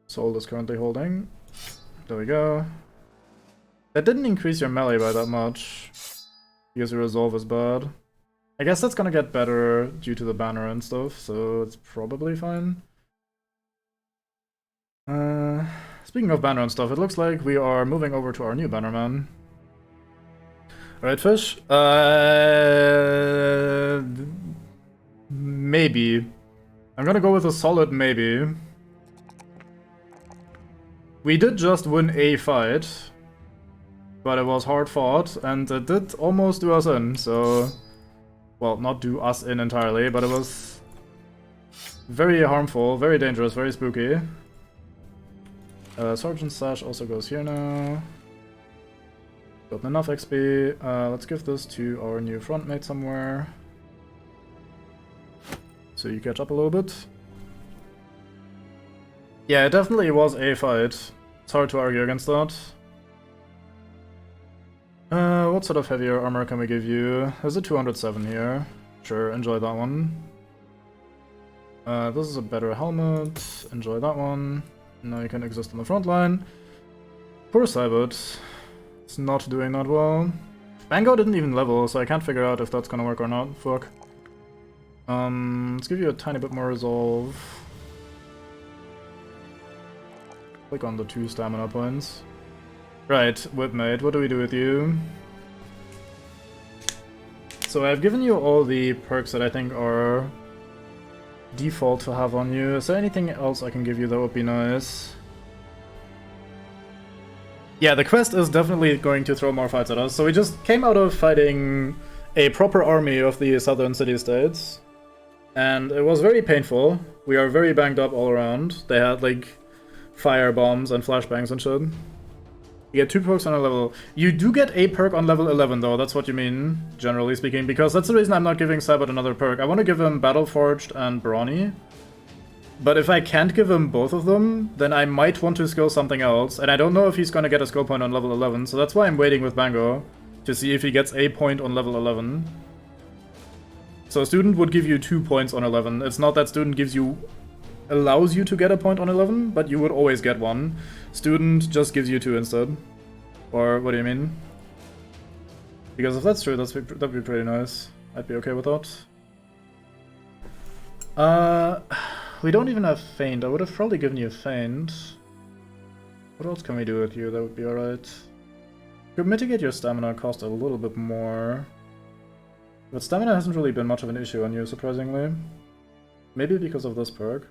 Soul is currently holding. There we go. That didn't increase your melee by that much, because your resolve is bad. I guess that's gonna get better due to the banner and stuff, so it's probably fine. Speaking of banner and stuff, it looks like we are moving over to our new bannerman. Alright, Fish. Maybe. I'm gonna go with a solid maybe. We did just win a fight, but it was hard fought, and it did almost do us in, so... Well, not do us in entirely, but it was very harmful, very dangerous, very spooky. Sergeant Sash also goes here now. Got enough XP. Let's give this to our new frontmate somewhere. So you catch up a little bit. Yeah, it definitely was a fight. It's hard to argue against that. What sort of heavier armor can we give you? There's a 207 here. Sure, enjoy that one. This is a better helmet. Enjoy that one. Now you can exist on the front line. Poor Cybot. It's not doing that well. Bango didn't even level, so I can't figure out if that's gonna work or not. Fuck. Let's give you a tiny bit more resolve. Click on the 2 stamina points. Right, Whipmate, what do we do with you? So I've given you all the perks that I think are default to have on you. Is there anything else I can give you that would be nice? Yeah, the quest is definitely going to throw more fights at us. So we just came out of fighting a proper army of the southern city-states. And it was very painful. We are very banged up all around. They had, like, fire bombs and flashbangs and shit. You get 2 perks on a level. You do get a perk on level 11, though. That's what you mean, generally speaking. Because that's the reason I'm not giving Cybot another perk. I want to give him Battleforged and Brawny. But if I can't give him both of them, then I might want to skill something else. And I don't know if he's going to get a skill point on level 11. So that's why I'm waiting with Bango. To see if he gets a point on level 11. So Student would give you 2 points on 11. It's not that Student allows you to get a point on 11, but you would always get one. Student just gives you 2 instead. Or what do you mean? Because if that's true, that'd be pretty nice. I'd be okay with that. We don't even have Feint. I would have probably given you Feint. What else can we do with you that would be alright? Could mitigate your stamina cost a little bit more. But stamina hasn't really been much of an issue on you, surprisingly. Maybe because of this perk.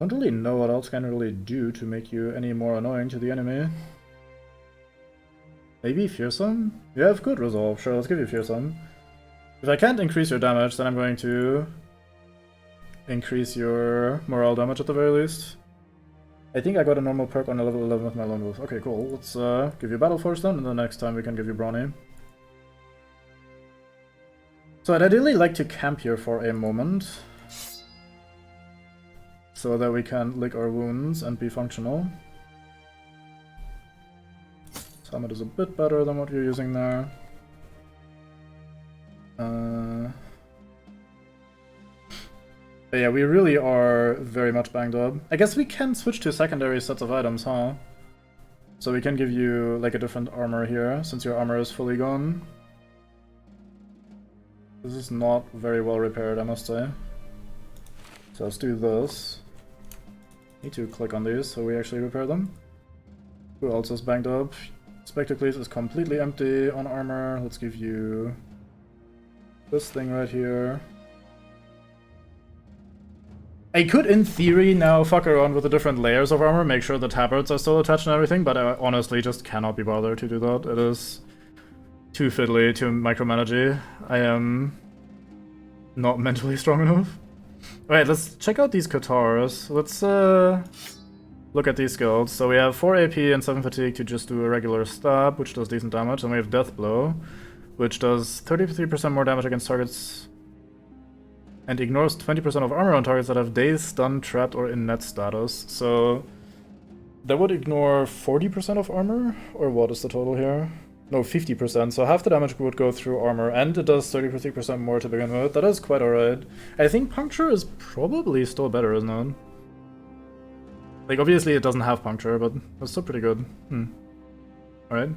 I don't really know what else can really do to make you any more annoying to the enemy. Maybe Fearsome? You have good resolve, sure, let's give you Fearsome. If I can't increase your damage, then I'm going to increase your morale damage at the very least. I think I got a normal perk on a level 11 with my Lone Wolf. Okay, cool. Let's give you Battle Force then, and the next time we can give you Brawny. So I'd ideally like to camp here for a moment, so that we can lick our wounds and be functional. Summit is a bit better than what you're using there. But yeah, we really are very much banged up. I guess we can switch to secondary sets of items, huh? So we can give you like a different armor here, since your armor is fully gone. This is not very well repaired, I must say. So let's do this. Need to click on these so we actually repair them. Who else is banged up? Spectacles is completely empty on armor. Let's give you this thing right here. I could, in theory, now fuck around with the different layers of armor, make sure the tabards are still attached and everything, but I honestly just cannot be bothered to do that. It is too fiddly to micromanage. I am not mentally strong enough. Alright, let's check out these Katars. Let's look at these skills. So we have 4 AP and 7 fatigue to just do a regular stab, which does decent damage, and we have Death Blow, which does 33% more damage against targets and ignores 20% of armor on targets that have dazed, stunned, trapped, or in net status. So that would ignore 40% of armor? Or what is the total here? No, 50%, so half the damage would go through armor, and it does 33% more to begin with. That is quite alright. I think Puncture is probably still better, isn't it? Like, obviously it doesn't have puncture, but it's still pretty good. Alright.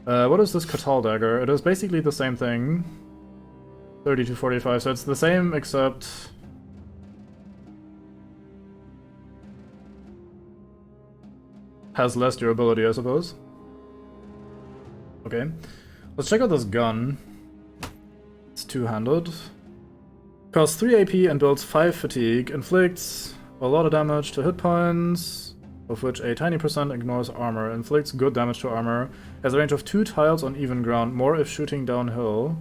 What is this Katal dagger? It is basically the same thing. 30 to 45, so it's the same except... has less durability, I suppose. Okay. Let's check out this gun. It's two-handed. Costs 3 AP and builds 5 fatigue. Inflicts a lot of damage to hit points, of which a tiny percent ignores armor. Inflicts good damage to armor. Has a range of 2 tiles on even ground, more if shooting downhill.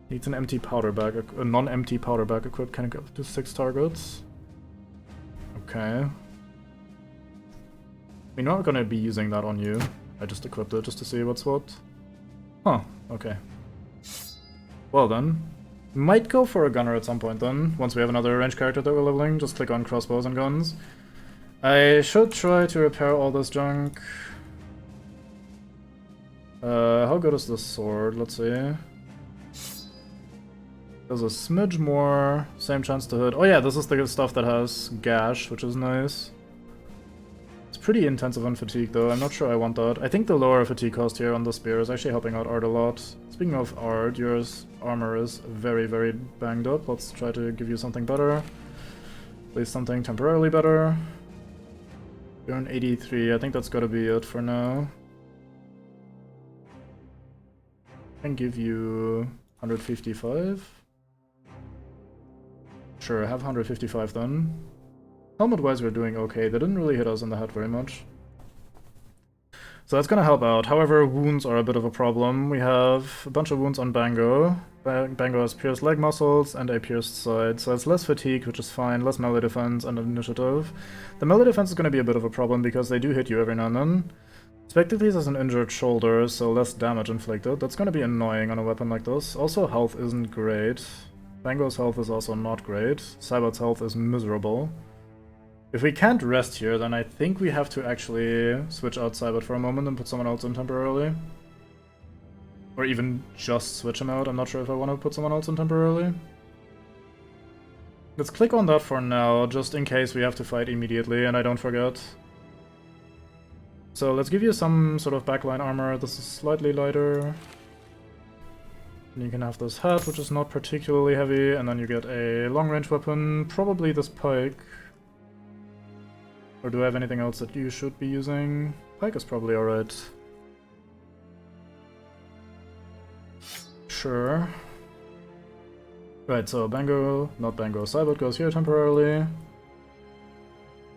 Needs an empty powder bag, a non-empty powder bag equipped, can go up to 6 targets. Okay. We're not gonna be using that on you. I just equipped it just to see what's what. Huh, okay. Well then. Might go for a gunner at some point then, once we have another range character that we're leveling. Just click on crossbows and guns. I should try to repair all this junk. How good is this sword? Let's see. There's a smidge more, same chance to hit. Oh yeah, this is the stuff that has gash, which is nice. It's pretty intensive on fatigue though, I'm not sure I want that. I think the lower fatigue cost here on the spear is actually helping out Art a lot. Speaking of Art, your armor is very, very banged up. Let's try to give you something better. At least something temporarily better. You're on 83, I think that's gotta be it for now. I can give you 155. Sure, have 155 then. Helmet-wise we're doing okay, they didn't really hit us in the head very much. So that's gonna help out. However, wounds are a bit of a problem. We have a bunch of wounds on Bango. Bango has pierced leg muscles and a pierced side, so it's less fatigue, which is fine, less melee defense and initiative. The melee defense is gonna be a bit of a problem because they do hit you every now and then. Spectacles has an injured shoulder, so less damage inflicted. That's gonna be annoying on a weapon like this. Also, health isn't great. Bango's health is also not great. Cybot's health is miserable. If we can't rest here, then I think we have to actually switch out Cybot for a moment and put someone else in temporarily. Or even just switch him out. I'm not sure if I want to put someone else in temporarily. Let's click on that for now, just in case we have to fight immediately and I don't forget. So let's give you some sort of backline armor. This is slightly lighter. And you can have this hat, which is not particularly heavy, and then you get a long-range weapon, probably this pike. Or do I have anything else that you should be using? Pike is probably alright. Sure. Right, so Bango, not Bango, Cybot goes here temporarily.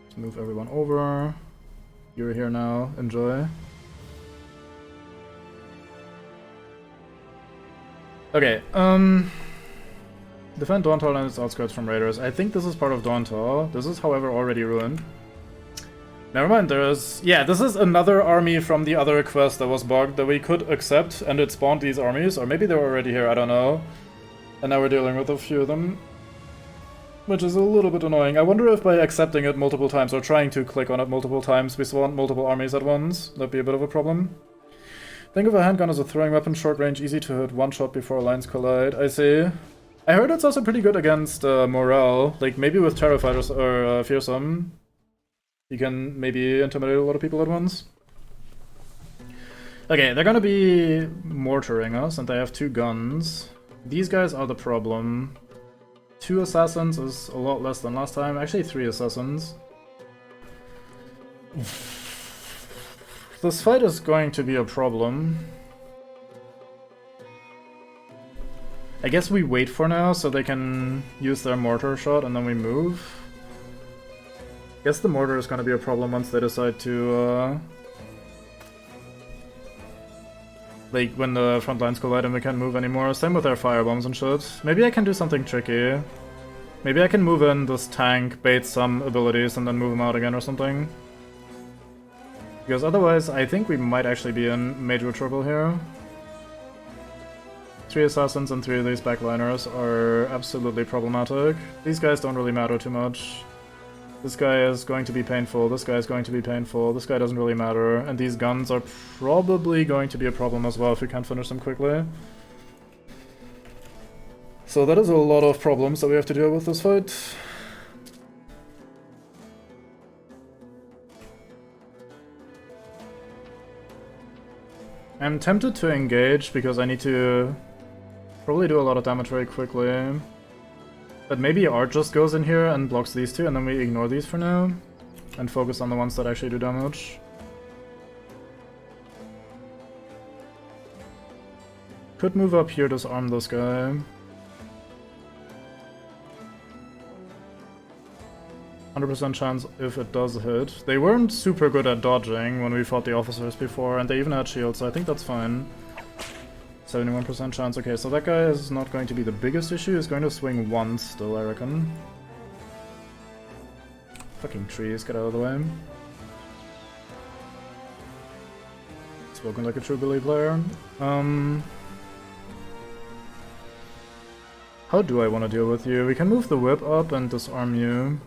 Let's move everyone over. You're here now, enjoy. Okay, defend Dawntal and its outskirts from raiders. I think this is part of Dawntal. This is, however, already ruined. Never mind, there's... Yeah, this is another army from the other quest that was bugged that we could accept, and it spawned these armies. Or maybe they were already here, I don't know. And now we're dealing with a few of them. Which is a little bit annoying. I wonder if by accepting it multiple times, or trying to click on it multiple times, we spawn multiple armies at once. That'd be a bit of a problem. Think of a handgun as a throwing weapon, short range, easy to hit, one shot before lines collide. I see. I heard it's also pretty good against morale. Like, maybe with Terrified or Fearsome. You can maybe intimidate a lot of people at once. Okay, they're gonna be mortaring us, and they have 2 guns. These guys are the problem. 2 assassins is a lot less than last time. Actually, 3 assassins. This fight is going to be a problem. I guess we wait for now so they can use their mortar shot and then we move. Guess the mortar is gonna be a problem once they decide to, like, when the front lines collide and we can't move anymore. Same with their firebombs and shit. Maybe I can do something tricky. Maybe I can move in this tank, bait some abilities, and then move them out again or something. Because otherwise, I think we might actually be in major trouble here. 3 assassins and 3 of these backliners are absolutely problematic. These guys don't really matter too much. This guy is going to be painful, this guy is going to be painful, this guy doesn't really matter, and these guns are probably going to be a problem as well if we can't finish them quickly. So that is a lot of problems that we have to deal with this fight. I'm tempted to engage because I need to probably do a lot of damage very quickly. But maybe Art just goes in here and blocks these two, and then we ignore these for now and focus on the ones that actually do damage. Could move up here, disarm this guy. 100% chance if it does hit. They weren't super good at dodging when we fought the officers before, and they even had shields, so I think that's fine. 71% chance. Okay, so that guy is not going to be the biggest issue. He's going to swing once still, I reckon. Fucking trees, get out of the way. Spoken like a true Billy player. How do I want to deal with you? We can move the whip up and disarm you.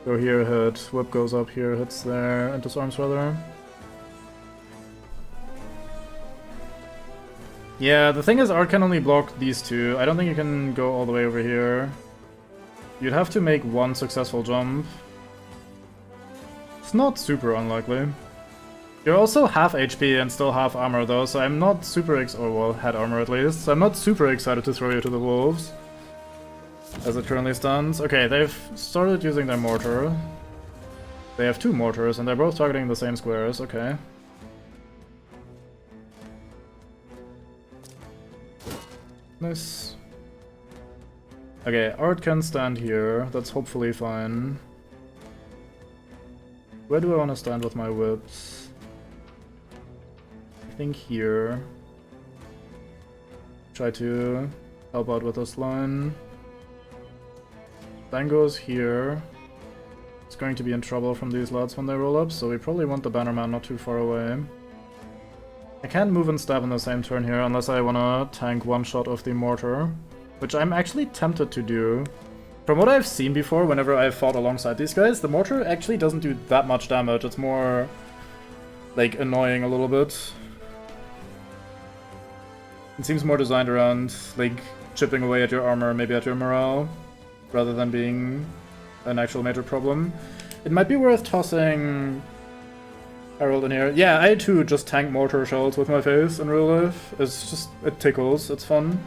Go here, hit. Whip goes up here, hits there, and disarms rather. Yeah, the thing is Art can only block these two. I don't think you can go all the way over here. You'd have to make one successful jump. It's not super unlikely. You're also half HP and still half armor though, so I'm not super or well, had armor at least, so I'm not super excited to throw you to the wolves. As it currently stands. Okay, they've started using their mortar. They have two mortars and they're both targeting the same squares, okay. Nice. Okay, Art can stand here, that's hopefully fine. Where do I want to stand with my whips? I think here. Try to help out with this line. Dango's here. It's going to be in trouble from these lads when they roll up, so we probably want the Bannerman not too far away. I can't move and stab in the same turn here unless I want to tank one shot of the mortar, which I'm actually tempted to do. From what I've seen before, whenever I've fought alongside these guys, the mortar actually doesn't do that much damage. It's more, like, annoying a little bit. It seems more designed around, like, chipping away at your armor, maybe at your morale, rather than being an actual major problem. It might be worth tossing Harold in here. Yeah, I too just tank mortar shells with my face in real life. It's just, it tickles, it's fun.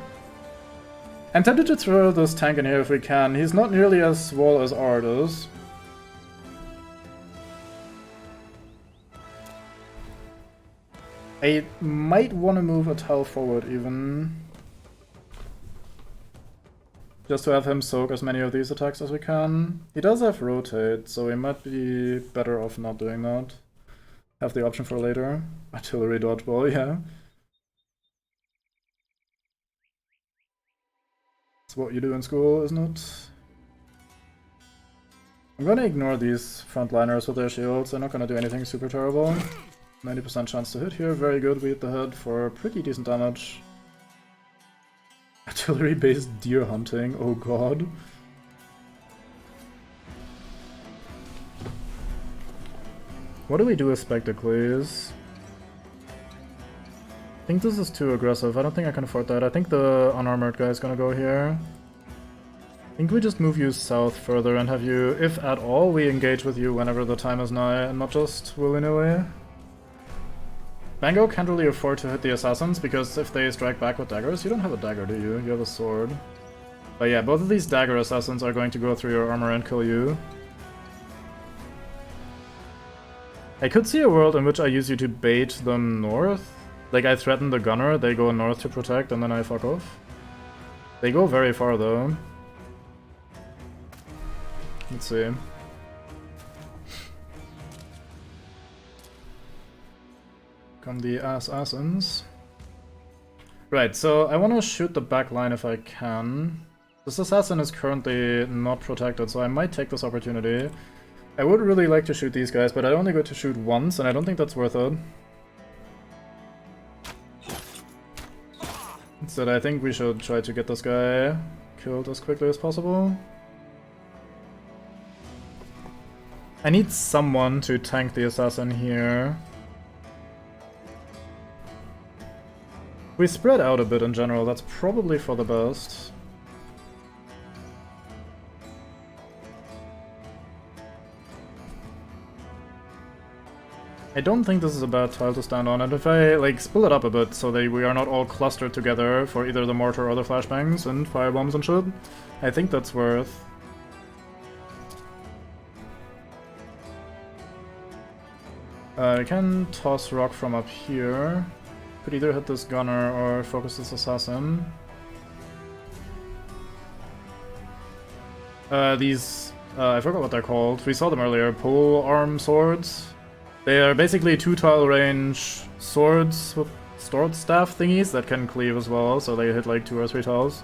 I'm tempted to throw this tank in here if we can. He's not nearly as swole as Art is. I might want to move a tile forward even. Just to have him soak as many of these attacks as we can. He does have rotate, so we might be better off not doing that. Have the option for later. Artillery dodgeball, yeah. It's what you do in school, isn't it? I'm gonna ignore these frontliners with their shields. They're not gonna do anything super terrible. 90% chance to hit here, very good. We hit the head for pretty decent damage. Artillery-based deer hunting, oh god. What do we do with Spectacles? I think this is too aggressive. I don't think I can afford that. I think the unarmored guy is gonna go here. I think we just move you south further and have you, if at all, we engage with you whenever the time is nigh and not just willy-nilly. Bango can't really afford to hit the assassins because if they strike back with daggers, you don't have a dagger, do you? You have a sword. But yeah, both of these dagger assassins are going to go through your armor and kill you. I could see a world in which I use you to bait them north. Like, I threaten the gunner, they go north to protect, and then I fuck off. They go very far, though. Let's see. Come the assassins. Right, so I want to shoot the back line if I can. This assassin is currently not protected, so I might take this opportunity. I would really like to shoot these guys, but I only get to shoot once, and I don't think that's worth it. Instead, I think we should try to get this guy killed as quickly as possible. I need someone to tank the assassin here. We spread out a bit in general, that's probably for the best. I don't think this is a bad tile to stand on, and if I like split it up a bit so that we are not all clustered together for either the mortar or the flashbangs and firebombs and shit, I think that's worth. I can toss rock from up here. Could either hit this gunner or focus this assassin. I forgot what they're called. We saw them earlier. Pole arm swords. They are basically 2-tile range swords with sword staff thingies that can cleave as well, so they hit like 2 or 3 tiles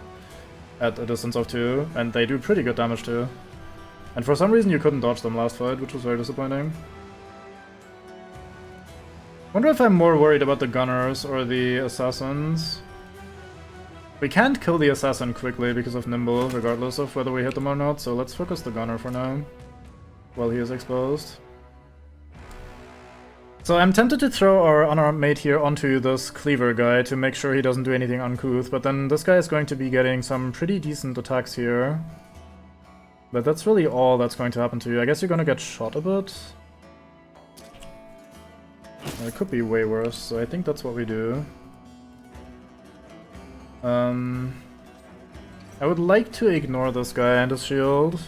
at a distance of 2, and they do pretty good damage too. And for some reason you couldn't dodge them last fight, which was very disappointing. Wonder if I'm more worried about the gunners or the assassins. We can't kill the assassin quickly because of Nimble, regardless of whether we hit them or not, so let's focus the gunner for now, while he is exposed. So I'm tempted to throw our unarmed mate here onto this cleaver guy to make sure he doesn't do anything uncouth, but then this guy is going to be getting some pretty decent attacks here. But that's really all that's going to happen to you. I guess you're gonna get shot a bit. It could be way worse, so I think that's what we do. I would like to ignore this guy and his shield,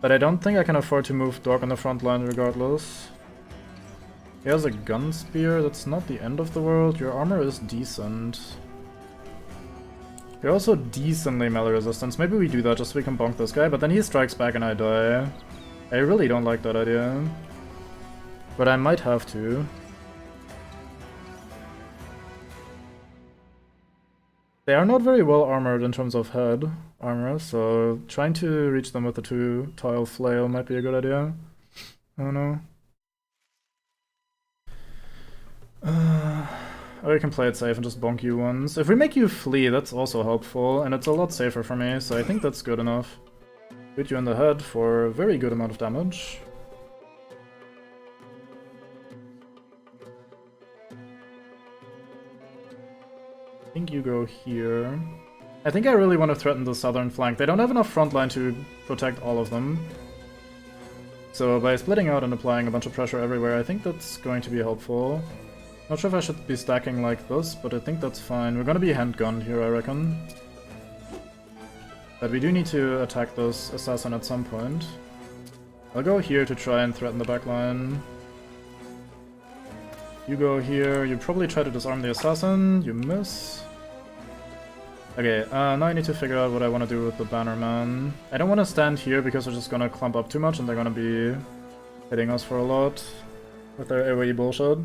but I don't think I can afford to move Dog on the front line regardless. He has a gun spear, that's not the end of the world. Your armor is decent. You're also decently melee resistance. Maybe we do that just so we can bonk this guy, but then he strikes back and I die. I really don't like that idea. But I might have to. They are not very well armored in terms of head armor, so trying to reach them with the 2-tile flail might be a good idea. I don't know. Or we can play it safe and just bonk you once. If we make you flee, that's also helpful, and it's a lot safer for me, so I think that's good enough. Hit you in the head for a very good amount of damage. I think you go here. I think I really want to threaten the southern flank. They don't have enough front line to protect all of them. So by splitting out and applying a bunch of pressure everywhere, I think that's going to be helpful. Not sure if I should be stacking like this, but I think that's fine. We're gonna be handgunned here, I reckon. But we do need to attack this assassin at some point. I'll go here to try and threaten the backline. You go here, you probably try to disarm the assassin, you miss. Okay, now I need to figure out what I want to do with the bannerman. I don't want to stand here because they're just gonna clump up too much and they're gonna be hitting us for a lot with their AoE bullshit.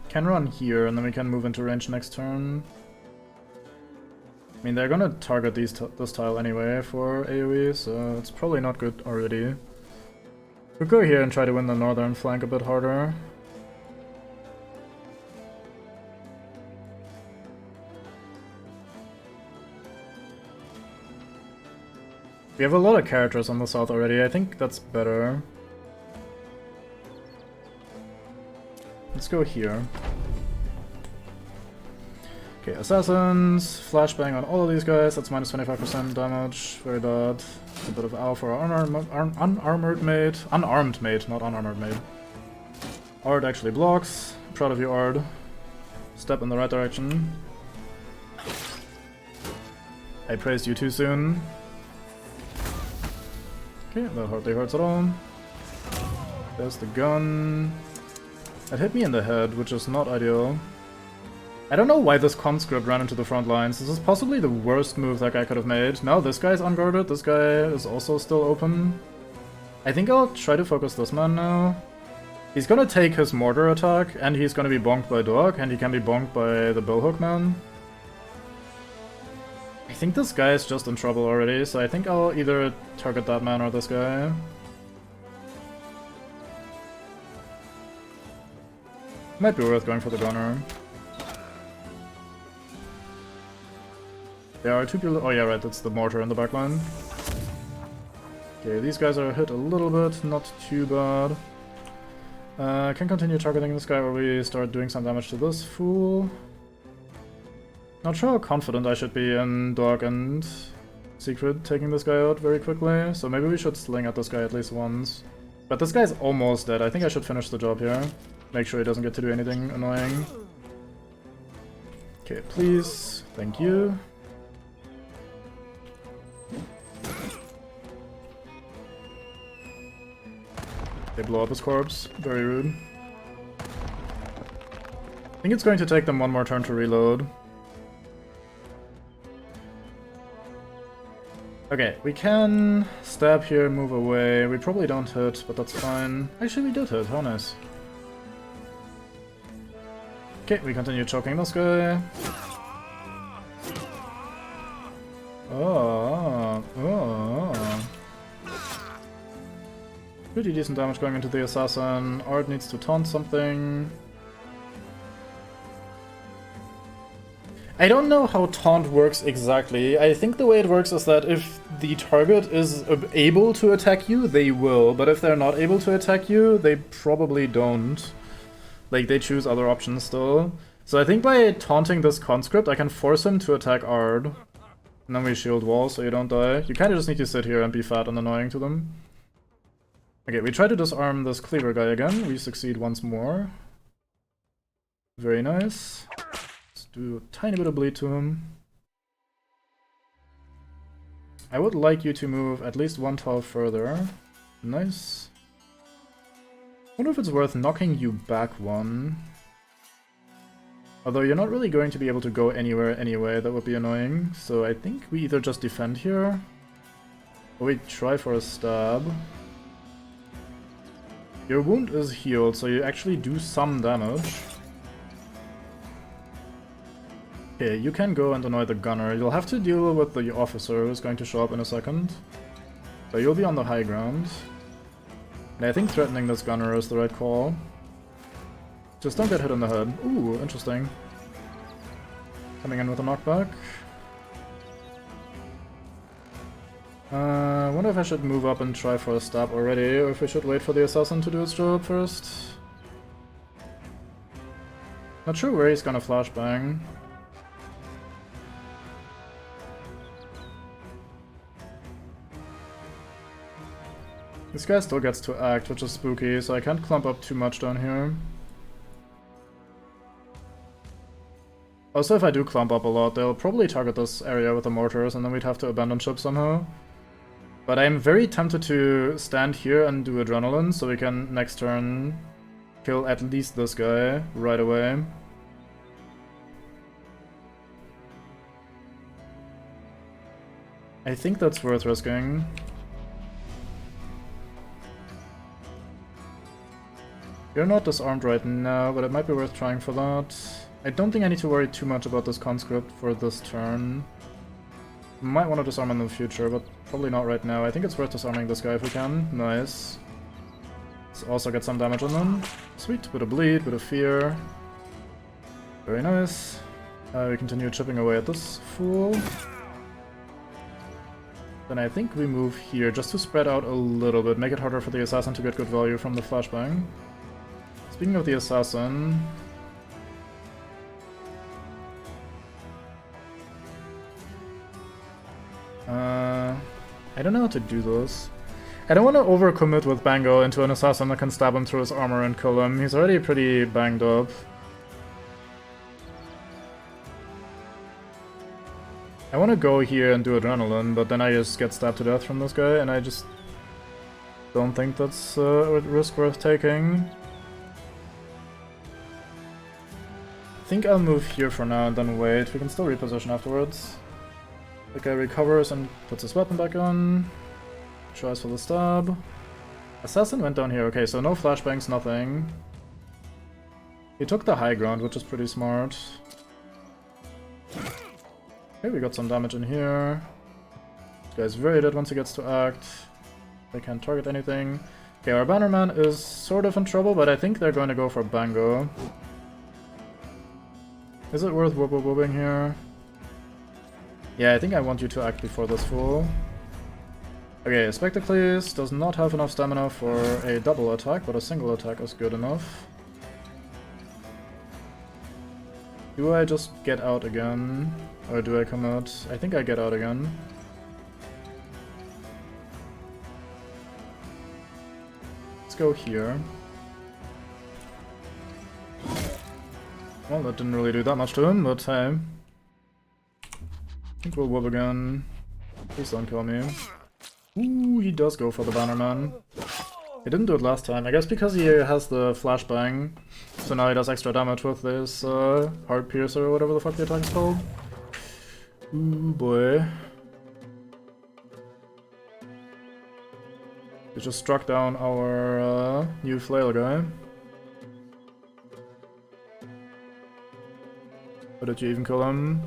Can run here and then we can move into range next turn. I mean, they're gonna target this tile anyway for AoE, so it's probably not good already. We'll go here and try to win the northern flank a bit harder. We have a lot of characters on the south already, I think that's better. Let's go here. Okay, assassins, flashbang on all of these guys, that's minus 25% damage, very bad. A bit of ow for our unarmored mate. Unarmed mate, not unarmored mate. Ard actually blocks. Proud of you, Ard. Step in the right direction. I praised you too soon. Okay, that hardly hurts at all. There's the gun. It hit me in the head, which is not ideal. I don't know why this conscript ran into the front lines. This is possibly the worst move that guy could have made. Now this guy's unguarded, this guy is also still open. I think I'll try to focus this man now. He's gonna take his mortar attack, and he's gonna be bonked by Dog, and he can be bonked by the billhook man. I think this guy is just in trouble already, so I think I'll either target that man or this guy. Might be worth going for the gunner. There are two people. Oh yeah, right, that's the mortar in the backline. Okay, these guys are hit a little bit, not too bad. Can continue targeting this guy or we start doing some damage to this fool. Not sure how confident I should be in Dog and secret taking this guy out very quickly, so maybe we should sling at this guy at least once. But this guy's almost dead. I think I should finish the job here. Make sure he doesn't get to do anything annoying. Okay, please. Thank you. They blow up his corpse. Very rude. I think it's going to take them one more turn to reload. Okay, we can stab here, move away. We probably don't hit, but that's fine. Actually, we did hit. How nice. Okay, we continue choking this guy. Oh. Pretty decent damage going into the assassin. Art needs to taunt something. I don't know how taunt works exactly. I think the way it works is that if the target is able to attack you, they will. But if they're not able to attack you, they probably don't. Like, they choose other options still. So I think by taunting this conscript, I can force him to attack Ard. And then we shield wall so you don't die. You kind of just need to sit here and be fat and annoying to them. Okay, we try to disarm this cleaver guy again. We succeed once more. Very nice. Let's do a tiny bit of bleed to him. I would like you to move at least one tile further. Nice. I wonder if it's worth knocking you back one. Although you're not really going to be able to go anywhere anyway, that would be annoying. So I think we either just defend here, or we try for a stab. Your wound is healed, so you actually do some damage. Okay, you can go and annoy the gunner. You'll have to deal with the officer who's going to show up in a second. So you'll be on the high ground. And I think threatening this gunner is the right call. Just don't get hit in the head. Ooh, interesting. Coming in with a knockback. I wonder if I should move up and try for a stab already, or if we should wait for the assassin to do its job first. Not sure where he's gonna flashbang. This guy still gets to act, which is spooky, so I can't clump up too much down here. Also, if I do clump up a lot, they'll probably target this area with the mortars, and then we'd have to abandon ship somehow. But I'm very tempted to stand here and do adrenaline, so we can, next turn, kill at least this guy right away. I think that's worth risking. You're not disarmed right now, but it might be worth trying for that. I don't think I need to worry too much about this conscript for this turn. Might want to disarm in the future, but probably not right now. I think it's worth disarming this guy if we can. Nice. Let's also get some damage on them. Sweet, bit of bleed, bit of fear. Very nice. We continue chipping away at this fool. Then I think we move here just to spread out a little bit, make it harder for the assassin to get good value from the flashbang. Speaking of the assassin... I don't know how to do this. I don't want to overcommit with Bango into an assassin that can stab him through his armor and kill him. He's already pretty banged up. I want to go here and do adrenaline, but then I just get stabbed to death from this guy, and I just don't think that's a risk worth taking. I think I'll move here for now and then wait. We can still reposition afterwards. The guy recovers and puts his weapon back on. Tries for the stab. Assassin went down here. Okay, so no flashbangs, nothing. He took the high ground, which is pretty smart. Okay, we got some damage in here. This guy's very dead once he gets to act. They can't target anything. Okay, our bannerman is sort of in trouble, but I think they're going to go for Bango. Is it worth whooping here? Yeah, I think I want you to act before this fool. Okay, Spectacles does not have enough stamina for a double attack, but a single attack is good enough. Do I just get out again? Or do I commit? I think I get out again. Let's go here. Well, that didn't really do that much to him, but hey. I think we'll whoop again. Please don't kill me. Ooh, he does go for the Bannerman. He didn't do it last time, I guess because he has the flashbang. So now he does extra damage with this Heart Piercer or whatever the fuck the attack is called. Ooh boy. He just struck down our new flail guy. Or did you even kill him?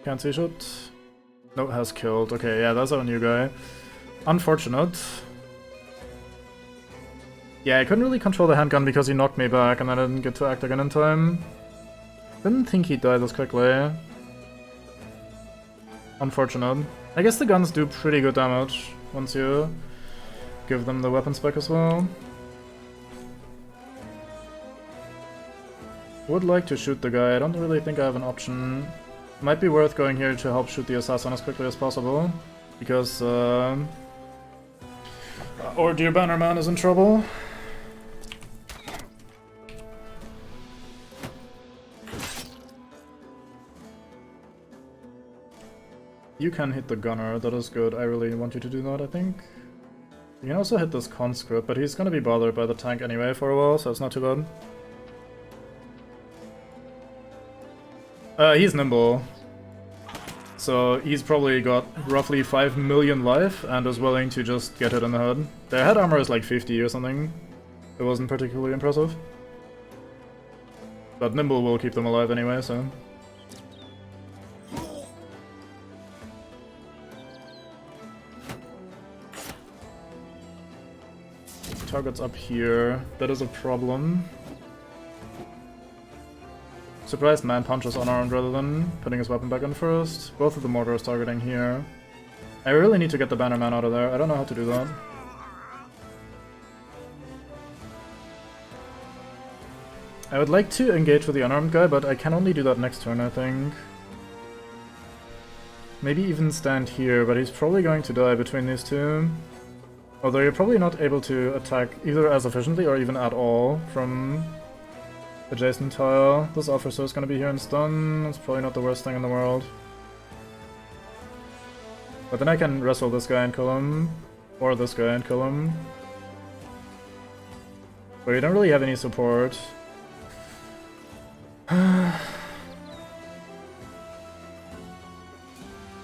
Can't see shit. No, has killed. Okay, yeah, that's our new guy. Unfortunate. Yeah, I couldn't really control the handgun because he knocked me back and I didn't get to act again in time. Didn't think he'd die this quickly. Unfortunate. I guess the guns do pretty good damage once you give them the weapon spec as well. Would like to shoot the guy, I don't really think I have an option. Might be worth going here to help shoot the assassin as quickly as possible, because our dear Bannerman is in trouble. You can hit the gunner, that is good. I really want you to do that, I think. You can also hit this conscript, but he's gonna be bothered by the tank anyway for a while, so it's not too bad. He's nimble. So he's probably got roughly 5 million life and is willing to just get hit in the head. Their head armor is like 50 or something. It wasn't particularly impressive. But nimble will keep them alive anyway, so... Target's up here. That is a problem. Surprised man punches unarmed rather than putting his weapon back in first. Both of the mortars targeting here. I really need to get the Bannerman out of there. I don't know how to do that. I would like to engage with the unarmed guy, but I can only do that next turn, I think. Maybe even stand here, but he's probably going to die between these two. Although you're probably not able to attack either as efficiently or even at all from adjacent tile. This officer is going to be here and stun. It's probably not the worst thing in the world. But then I can wrestle this guy and kill him. Or this guy and kill him. But you don't really have any support.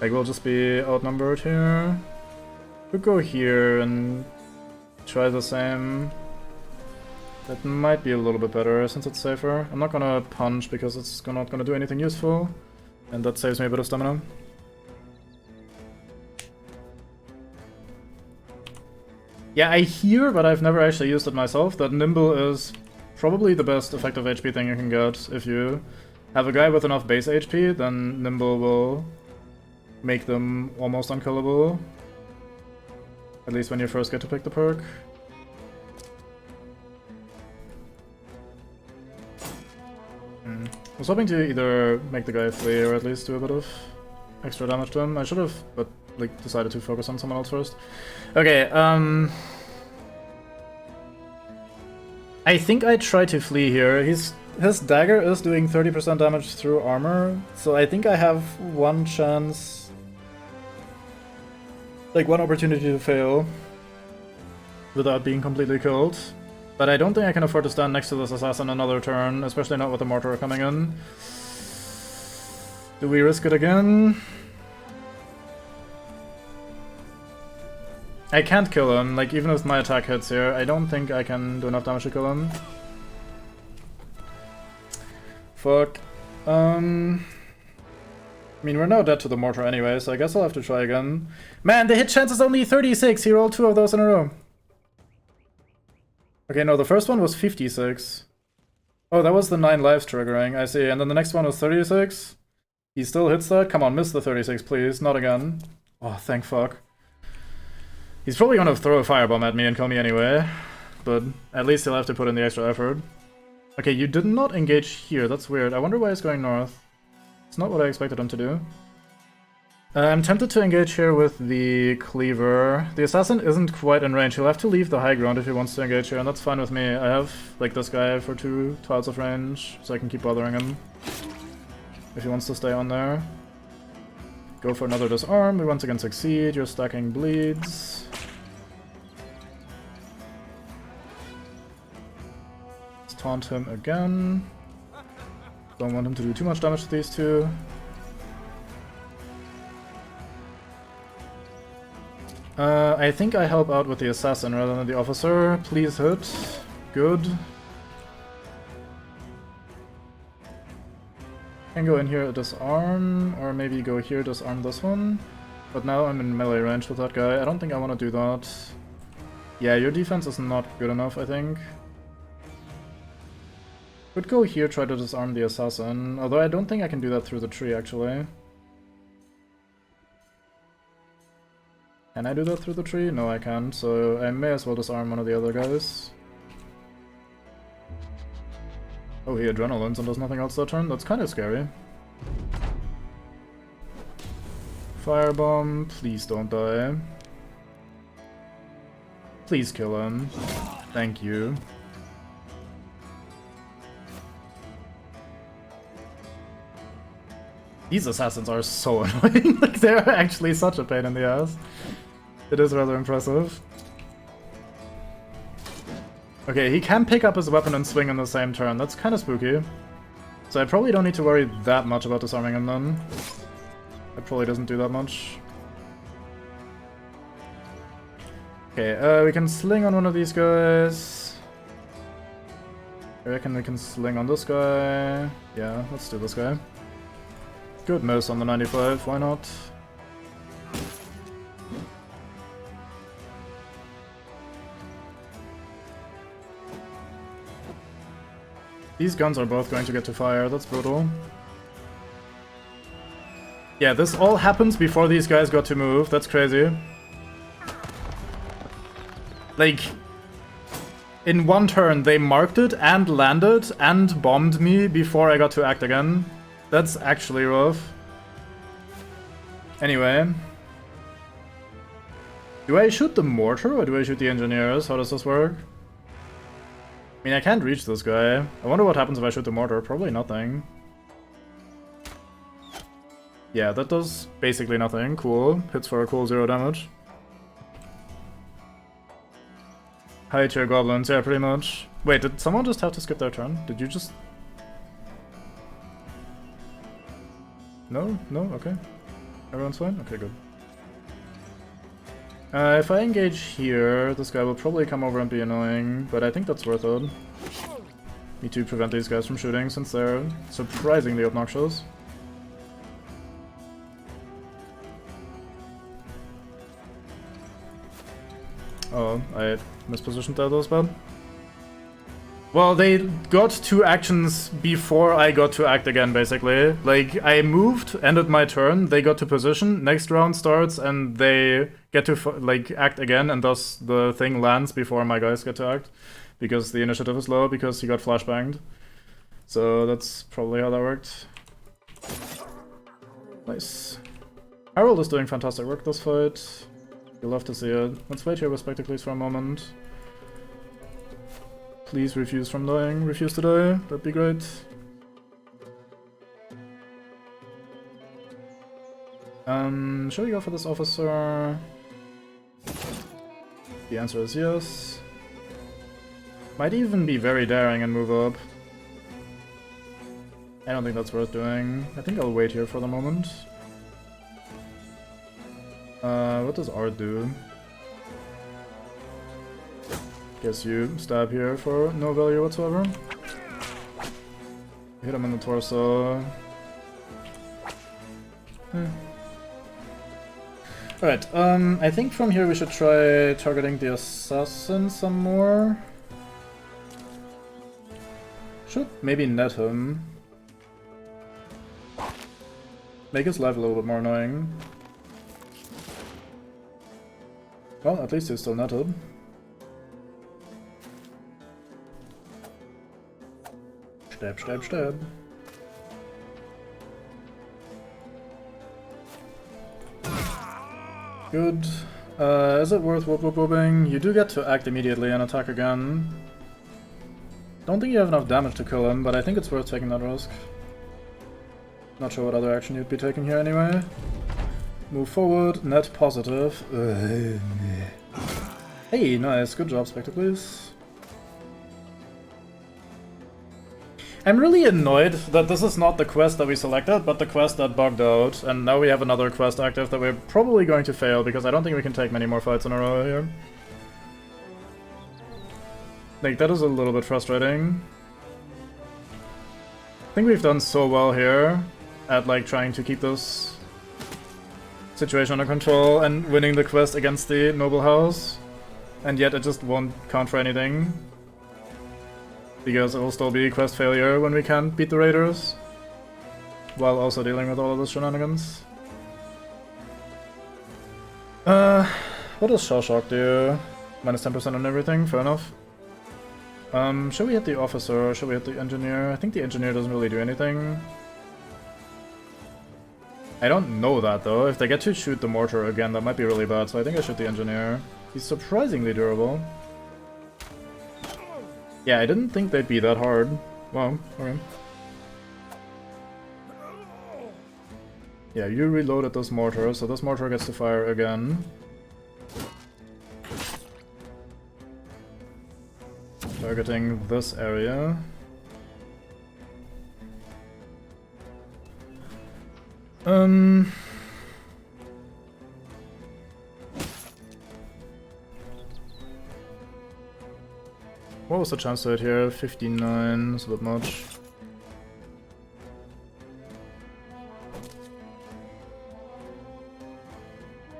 Like, we'll just be outnumbered here. Could go here and try the same. That might be a little bit better since it's safer. I'm not gonna punch because it's not gonna do anything useful. And that saves me a bit of stamina. Yeah, I hear, but I've never actually used it myself, that Nimble is probably the best effective HP thing you can get. If you have a guy with enough base HP, then Nimble will make them almost unkillable. At least when you first get to pick the perk. I was hoping to either make the guy flee or at least do a bit of extra damage to him. I should have, but like decided to focus on someone else first. Okay, I think I try to flee here. His dagger is doing 30% damage through armor, so I think I have one chance, like one opportunity to fail without being completely killed. But I don't think I can afford to stand next to this assassin another turn, especially not with the mortar coming in. Do we risk it again? I can't kill him, like even if my attack hits here, I don't think I can do enough damage to kill him. Fuck. I mean, we're now dead to the mortar anyway, so I guess I'll have to try again. Man, the hit chance is only 36! He rolled 2 of those in a row. Okay, no, the first one was 56. Oh, that was the 9 lives triggering, I see. And then the next one was 36. He still hits that? Come on, miss the 36, please. Not again. Oh, thank fuck. He's probably gonna throw a firebomb at me and kill me anyway. But at least he'll have to put in the extra effort. Okay, you did not engage here. That's weird. I wonder why he's going north. It's not what I expected him to do. I'm tempted to engage here with the cleaver. The assassin isn't quite in range. He'll have to leave the high ground if he wants to engage here, and that's fine with me. I have, like, this guy for 2 tiles of range, so I can keep bothering him. If he wants to stay on there. Go for another disarm. We once again succeed. You're stacking bleeds. Let's taunt him again. Don't want him to do too much damage to these two. I think I help out with the assassin rather than the officer. Please hit. Good. Can go in here, disarm, or maybe go here, disarm this one. But now I'm in melee range with that guy. I don't think I want to do that. Yeah, your defense is not good enough, I think. Could go here, try to disarm the assassin. Although I don't think I can do that through the tree, actually. Can I do that through the tree? No, I can't, so I may as well disarm one of the other guys. Oh, he adrenalines and does nothing else that turn? That's kind of scary. Firebomb, please don't die. Please kill him. Thank you. These assassins are so annoying. Like, they're actually such a pain in the ass. It is rather impressive. Okay, he can pick up his weapon and swing on the same turn. That's kind of spooky. So I probably don't need to worry that much about disarming him then. It probably doesn't do that much. Okay, we can sling on one of these guys. I reckon we can sling on this guy. Yeah, let's do this guy. Good miss on the 95, why not? These guns are both going to get to fire, that's brutal. Yeah, this all happens before these guys got to move, that's crazy. Like, in one turn they marked it and landed and bombed me before I got to act again. That's actually rough. Anyway. Do I shoot the mortar or do I shoot the engineers? How does this work? I mean, I can't reach this guy. I wonder what happens if I shoot the mortar. Probably nothing. Yeah, that does basically nothing. Cool. Hits for a cool 0 damage. High tier goblins, yeah, pretty much. Wait, did someone just have to skip their turn? Did you just... No? No? Okay. Everyone's fine? Okay, good. If I engage here, this guy will probably come over and be annoying, but I think that's worth it. Me to prevent these guys from shooting, since they're surprisingly obnoxious. Oh, I mispositioned that, that was bad. Well, they got 2 actions before I got to act again, basically. Like, I moved, ended my turn, they got to position, next round starts, and they get to, like, act again, and thus the thing lands before my guys get to act. Because the initiative is low, because he got flashbanged. So that's probably how that worked. Nice. Harold is doing fantastic work this fight. You'll love to see it. Let's wait here with Spectacles for a moment. Please refuse from dying. Refuse to die. That'd be great. Should we go for this officer? The answer is yes. Might even be very daring and move up. I don't think that's worth doing. I think I'll wait here for the moment. What does R do? Guess you stab here for no value whatsoever. Hit him in the torso. Alright, I think from here we should try targeting the assassin some more. Should maybe net him. Make his life a little bit more annoying. Well, at least he's still netted. Stab, stab, stab. Good. Is it worth whooping? You do get to act immediately and attack again. Don't think you have enough damage to kill him, but I think it's worth taking that risk. Not sure what other action you'd be taking here anyway. Move forward, net positive. Hey, nice, good job, Spectre, please. I'm really annoyed that this is not the quest that we selected, but the quest that bugged out, and now we have another quest active that we're probably going to fail, because I don't think we can take many more fights in a row here. Like, that is a little bit frustrating. I think we've done so well here at, like, trying to keep this situation under control and winning the quest against the Noble House, and yet it just won't count for anything. Because it will still be quest failure when we can't beat the raiders, while also dealing with all of those shenanigans. What does Shell Shock do? Minus 10% on everything, fair enough. Should we hit the officer or should we hit the engineer? I think the engineer doesn't really do anything. I don't know that though. If they get to shoot the mortar again, that might be really bad, so I think I shoot the engineer. He's surprisingly durable. Yeah, I didn't think they'd be that hard. Wow, okay. Yeah, you reloaded this mortar, so this mortar gets to fire again. Targeting this area. What was the chance to hit here? 59, it's a bit much.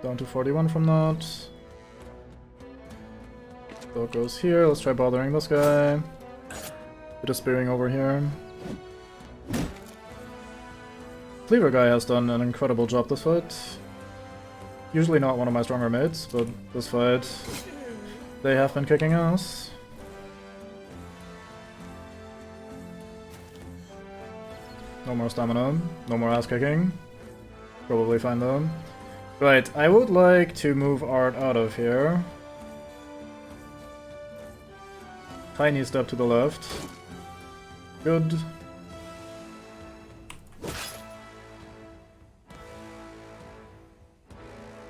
Down to 41 from that. Dog goes here, let's try bothering this guy. Bit of spearing over here. Cleaver guy has done an incredible job this fight. Usually not one of my stronger mates, but this fight they have been kicking ass. No more stamina, no more ass kicking. Probably fine though. Right, I would like to move Art out of here. Tiny step to the left. Good.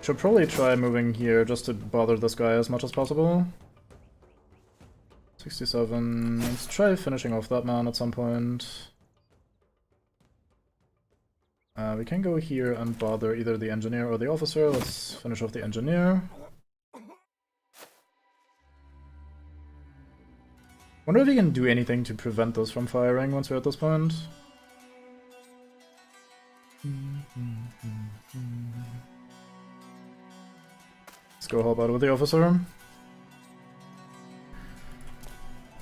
Should probably try moving here just to bother this guy as much as possible. 67. Let's try finishing off that man at some point. We can go here and bother either the engineer or the officer. Let's finish off the engineer. Wonder if he can do anything to prevent this from firing once we're at this point. Let's go help out with the officer.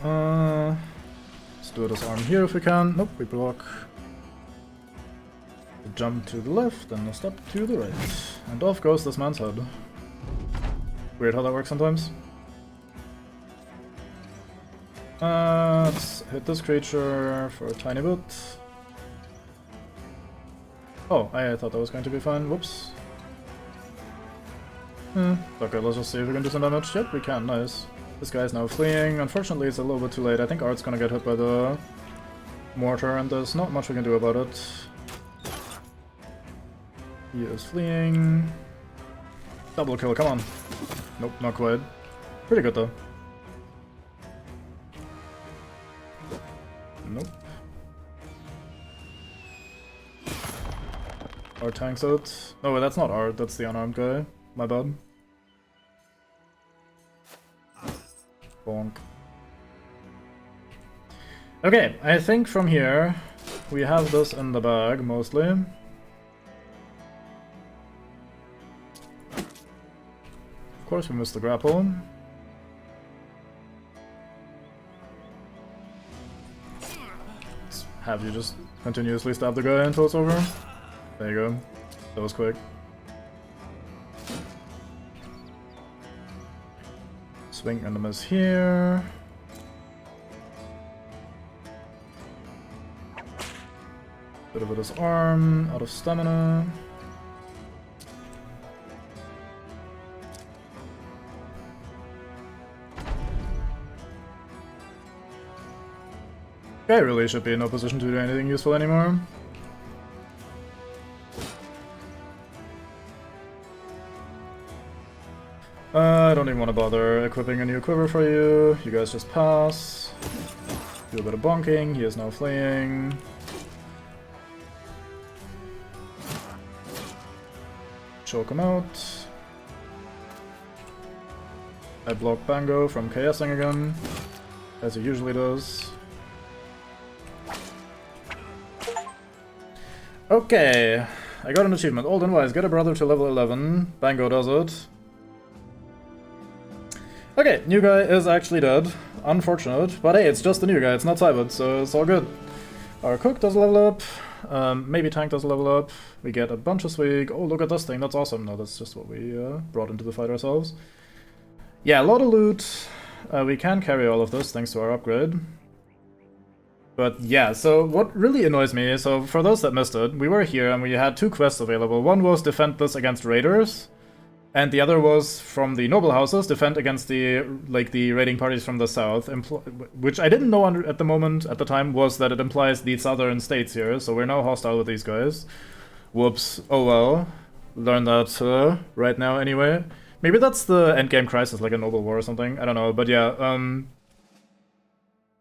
Let's do this arm here if we can. Nope, we block. Jump to the left and a step to the right. And off goes this man's head. Weird how that works sometimes. Let's hit this creature for a tiny bit. Oh, I thought that was going to be fine. Whoops. Okay, let's just see if we can do some damage. Yep, we can. Nice. This guy's now fleeing. Unfortunately, it's a little bit too late. I think Art's gonna get hit by the mortar, and there's not much we can do about it. He is fleeing. Double kill, come on. Nope, not quite. Pretty good though. Nope. Art tanks it. Oh, wait, that's not Art, that's the unarmed guy. My bad. Bonk. Okay, I think from here we have this in the bag mostly. Of course we missed the grapple. Let's have you just continuously stab the guy until it's over. There you go. That was quick. Swing and a miss here. Bit of his arm, out of stamina. Guy really should be in no position to do anything useful anymore. I don't even want to bother equipping a new quiver for you. You guys just pass. Do a bit of bonking. He is now fleeing. Choke him out. I block Bango from KSing again, as he usually does. Okay, I got an achievement. Old and wise, get a brother to level 11. Bango does it. Okay, new guy is actually dead. Unfortunate, but hey, it's just the new guy, it's not Cybot, so it's all good. Our cook does level up. Maybe tank does level up. We get a bunch of swig. Oh, look at this thing, that's awesome. No, that's just what we brought into the fight ourselves. Yeah, a lot of loot. We can carry all of this thanks to our upgrade. But yeah, so what really annoys me, so for those that missed it, we were here and we had two quests available. One was defend this against raiders, and the other was from the noble houses, defend against the raiding parties from the south, which I didn't know at the time was that it implies the southern states here, so we're now hostile with these guys. Whoops, oh well. Learn that right now anyway. Maybe that's the endgame crisis, like a noble war or something, I don't know, but yeah,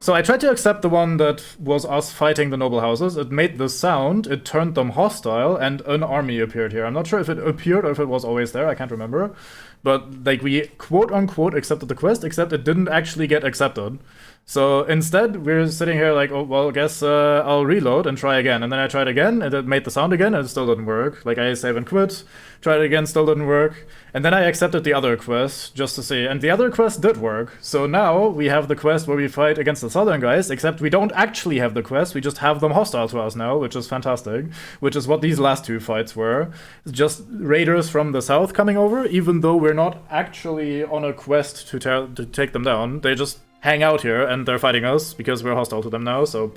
so I tried to accept the one that was us fighting the noble houses. It made the sound, it turned them hostile, and an army appeared here. I'm not sure if it appeared or if it was always there, I can't remember. But, like, we quote-unquote accepted the quest, except it didn't actually get accepted. So instead, we're sitting here like, oh, well, I guess I'll reload and try again. And then I tried again, and it made the sound again, and it still didn't work. Like, I save and quit, tried it again, still didn't work. And then I accepted the other quest, just to see. And the other quest did work. So now we have the quest where we fight against the southern guys, except we don't actually have the quest, we just have them hostile to us now, which is fantastic. Which is what these last two fights were. Just raiders from the south coming over, even though we're not actually on a quest to take them down. They just hang out here and they're fighting us because we're hostile to them now, so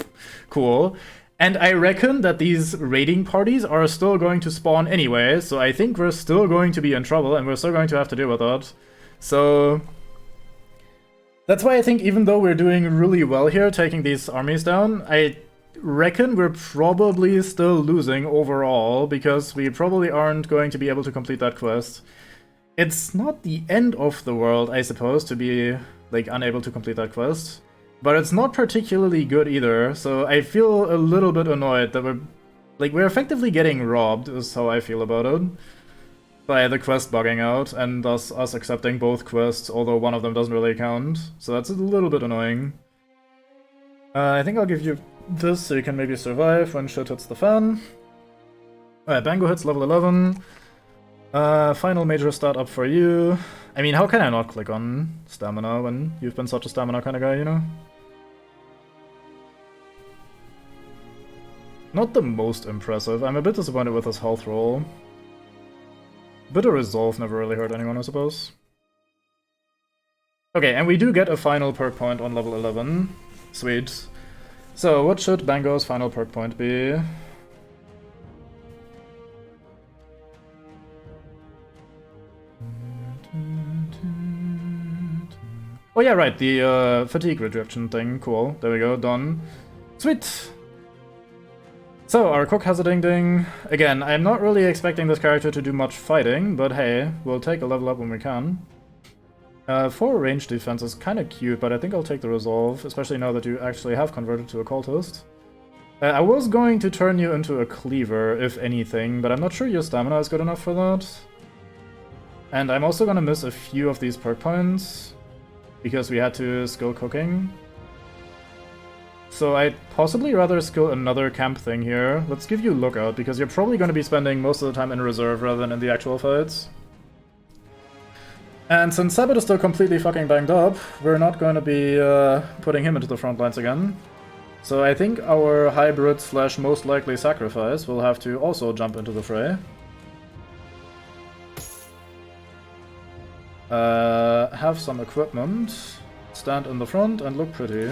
cool. And I reckon that these raiding parties are still going to spawn anyway, so I think we're still going to be in trouble and we're still going to have to deal with that. So that's why I think even though we're doing really well here taking these armies down, I reckon we're probably still losing overall because we probably aren't going to be able to complete that quest. It's not the end of the world, I suppose, to be like unable to complete that quest, but it's not particularly good either, so I feel a little bit annoyed that we're effectively getting robbed, is how I feel about it, by the quest bugging out, and thus us accepting both quests, although one of them doesn't really count, so that's a little bit annoying. I think I'll give you this so you can maybe survive when shit hits the fan. Alright, Bango hits level 11. Final major stat up for you. I mean, how can I not click on stamina when you've been such a stamina kind of guy, you know? Not the most impressive. I'm a bit disappointed with his health roll. Bit of resolve never really hurt anyone, I suppose. Okay, and we do get a final perk point on level 11. Sweet. So, what should Bango's final perk point be? Oh yeah, right, the fatigue reduction thing, cool. There we go, done. Sweet! So, our cook has a ding-ding. Again, I'm not really expecting this character to do much fighting, but hey, we'll take a level up when we can. 4 range defense is kinda cute, but I think I'll take the resolve, especially now that you actually have converted to a cultist. I was going to turn you into a cleaver, if anything, but I'm not sure your stamina is good enough for that. And I'm also gonna miss a few of these perk points, because we had to skill cooking. So I'd possibly rather skill another camp thing here. Let's give you lookout, because you're probably going to be spending most of the time in reserve rather than in the actual fights. And since Sabbath is still completely fucking banged up, we're not going to be putting him into the front lines again. So I think our hybrid / most likely sacrifice will have to also jump into the fray. Have some equipment, stand in the front and look pretty.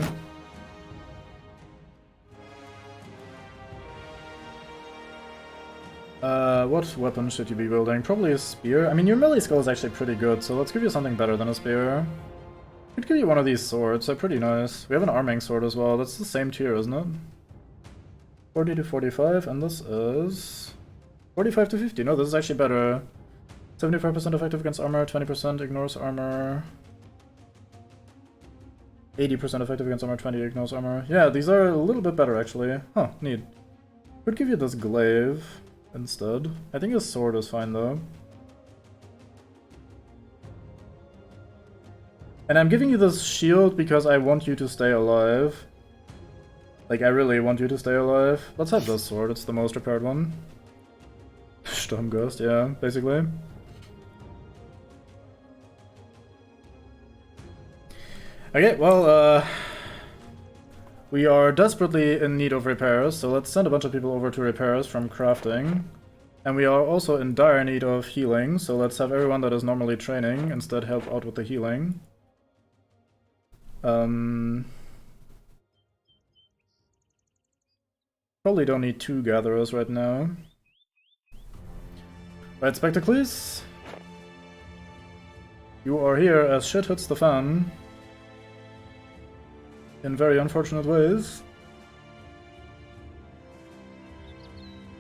What weapon should you be building? Probably a spear. I mean, your melee skill is actually pretty good, so let's give you something better than a spear. Could give you one of these swords, they're pretty nice. We have an arming sword as well, that's the same tier, isn't it? 40 to 45, and this is 45 to 50. No, this is actually better. 75% effective against armor, 20% ignores armor. 80% effective against armor, 20 ignores armor. Yeah, these are a little bit better actually. Huh, neat. Could give you this glaive instead. I think his sword is fine though. And I'm giving you this shield because I want you to stay alive. Like, I really want you to stay alive. Let's have this sword, it's the most repaired one. Sturmghost, yeah, basically. Okay, well, we are desperately in need of repairs, so let's send a bunch of people over to repairs from crafting. And we are also in dire need of healing, so let's have everyone that is normally training instead help out with the healing. Probably don't need 2 gatherers right now. Right, Spectacles? You are here as shit hits the fan. In very unfortunate ways.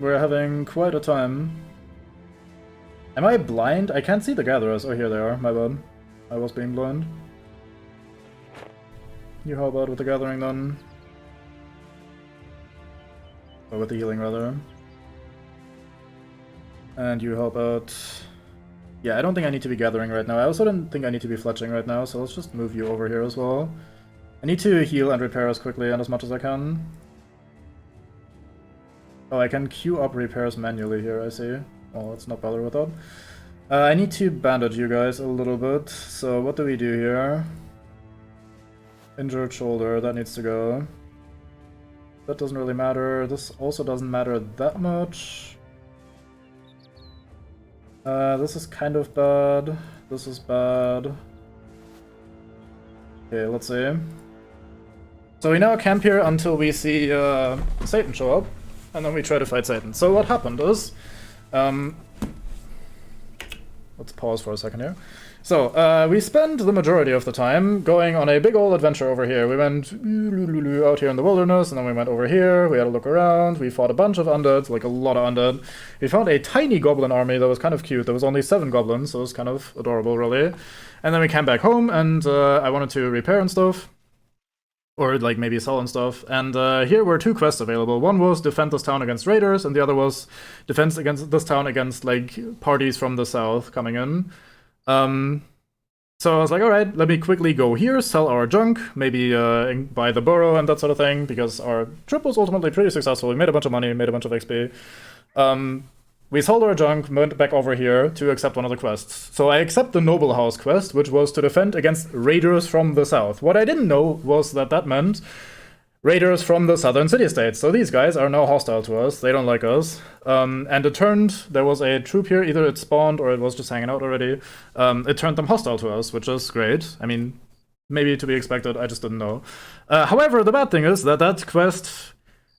We're having quite a time. Am I blind? I can't see the gatherers. Oh, here they are. My bad. I was being blind. You help out with the gathering then. Or with the healing, rather. And you help out... Yeah, I don't think I need to be gathering right now. I also don't think I need to be fletching right now, so let's just move you over here as well. I need to heal and repair as quickly and as much as I can. Oh, I can queue up repairs manually here, I see. Well, let's not bother with that. I need to bandage you guys a little bit, so what do we do here? Injured shoulder, that needs to go. That doesn't really matter. This also doesn't matter that much. This is kind of bad. This is bad. Okay, let's see. So we now camp here until we see Satan show up, and then we try to fight Satan. So what happened is... let's pause for a second here. So, we spent the majority of the time going on a big old adventure over here. We went out here in the wilderness, and then we went over here, we had a look around, we fought a bunch of undeads, like a lot of undead. We found a tiny goblin army that was kind of cute. There was only 7 goblins, so it was kind of adorable, really. And then we came back home, and I wanted to repair and stuff. Or, like, maybe sell and stuff. And here were 2 quests available. One was defend this town against raiders, and the other was defense against this town against, like, parties from the south coming in. So I was like, alright, let me quickly go here, sell our junk, maybe buy the burrow and that sort of thing, because our trip was ultimately pretty successful. We made a bunch of money, made a bunch of XP. We sold our junk, went back over here to accept one of the quests. So I accept the Noble House quest, which was to defend against raiders from the south. What I didn't know was that that meant raiders from the southern city-states. So these guys are now hostile to us, they don't like us. And it turned, there was a troop here, either it spawned or it was just hanging out already. It turned them hostile to us, which is great. I mean, maybe to be expected, I just didn't know. However, the bad thing is that that quest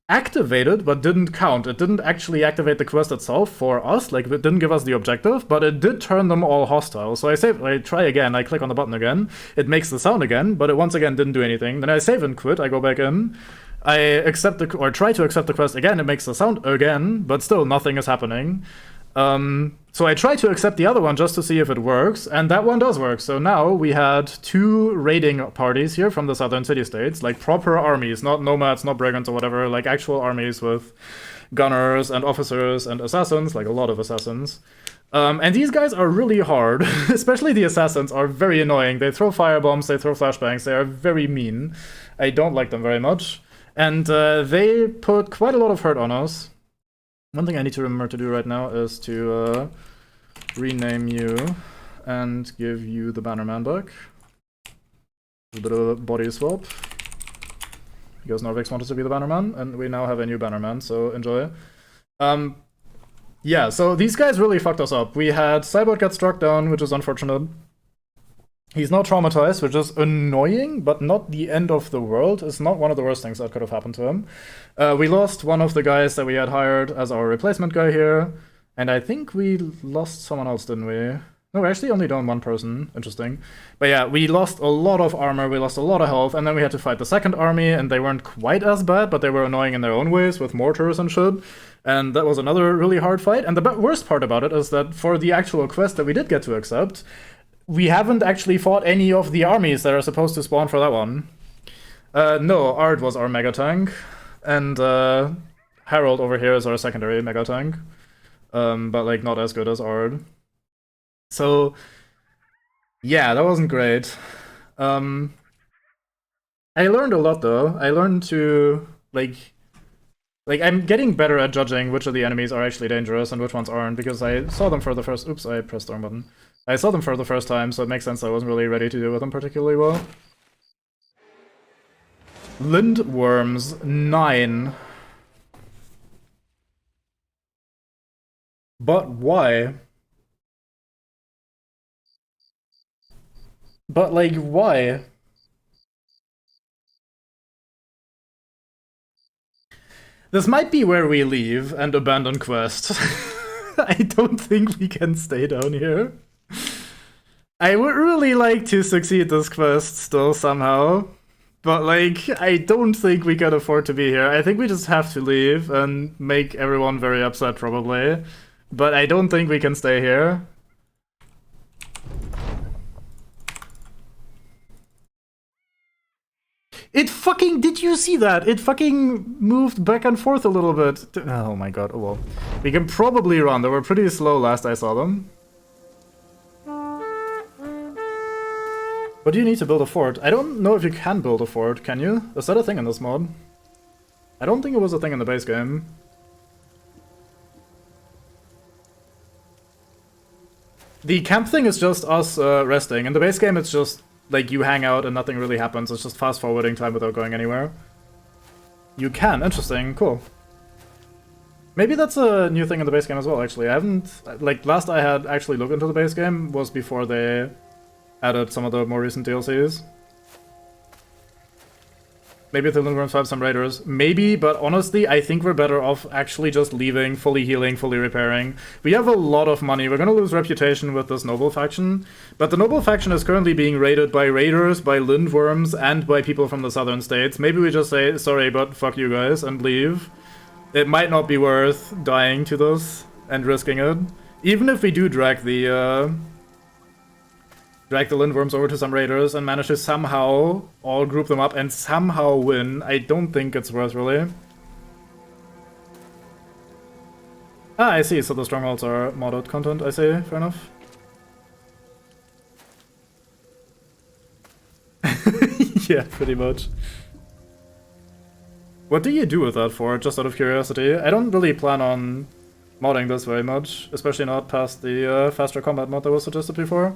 activated, but didn't count. It didn't actually activate the quest itself for us, like it didn't give us the objective, but it did turn them all hostile. So I save, I try again, I click on the button again, it makes the sound again, but it once again didn't do anything. Then I save and quit, I go back in, I accept the, or try to accept the quest again, it makes the sound again, but still nothing is happening. So I try to accept the other one just to see if it works, and that one does work. So now we had 2 raiding parties here from the southern city-states, like proper armies, not nomads, not brigands or whatever, like actual armies with gunners and officers and assassins, like a lot of assassins. And these guys are really hard, especially the assassins are very annoying. They throw firebombs, they throw flashbangs, they are very mean. I don't like them very much. And they put quite a lot of hurt on us. One thing I need to remember to do right now is to rename you and give you the Bannerman back. A bit of a body swap. Because Norvix wanted to be the Bannerman, and we now have a new Bannerman, so enjoy. Yeah, so these guys really fucked us up. We had Cyborg get struck down, which is unfortunate. He's not traumatized, which is annoying, but not the end of the world. It's not one of the worst things that could have happened to him. We lost one of the guys that we had hired as our replacement guy here, and I think we lost someone else, didn't we? No, we actually only down one person. Interesting. But yeah, we lost a lot of armor, we lost a lot of health, and then we had to fight the second army, and they weren't quite as bad, but they were annoying in their own ways with mortars and shit. And that was another really hard fight. And the worst part about it is that for the actual quest that we did get to accept, we haven't actually fought any of the armies that are supposed to spawn for that one. No, Ard was our mega tank, and Harold over here is our secondary mega tank, but like not as good as Ard. So yeah, that wasn't great. I learned a lot though. I learned to like I'm getting better at judging which of the enemies are actually dangerous and which ones aren't, because I saw them for the first. Oops, I pressed the wrong button. I saw them for the first time, so it makes sense I wasn't really ready to deal with them particularly well. Lindworms 9. But why? But like, why? This might be where we leave and abandon quest. I don't think we can stay down here. I would really like to succeed this quest still somehow. But like, I don't think we can afford to be here. I think we just have to leave and make everyone very upset probably. But I don't think we can stay here. It fucking, did you see that? It fucking moved back and forth a little bit. Oh my god, oh well. We can probably run, they were pretty slow last I saw them. But do you need to build a fort? I don't know if you can build a fort, can you? Is that a thing in this mod? I don't think it was a thing in the base game. The camp thing is just us resting. In the base game it's just like you hang out and nothing really happens, it's just fast forwarding time without going anywhere. You can, interesting, cool. Maybe that's a new thing in the base game as well, actually. I haven't, like, last I had actually looked into the base game was before they added some of the more recent DLCs. Maybe the Lindworms have some raiders. Maybe, but honestly, I think we're better off actually just leaving, fully healing, fully repairing. We have a lot of money. We're gonna lose reputation with this Noble faction. But the Noble faction is currently being raided by raiders, by Lindworms, and by people from the southern states. Maybe we just say, sorry, but fuck you guys, and leave. It might not be worth dying to this and risking it. Even if we do drag the Lindworms over to some raiders and manage to somehow all group them up and somehow win, I don't think it's worth really. Ah, I see, so the strongholds are modded content, I see, fair enough. Yeah, pretty much. What do you do with that fort, just out of curiosity? I don't really plan on modding this very much, especially not past the faster combat mod that was suggested before.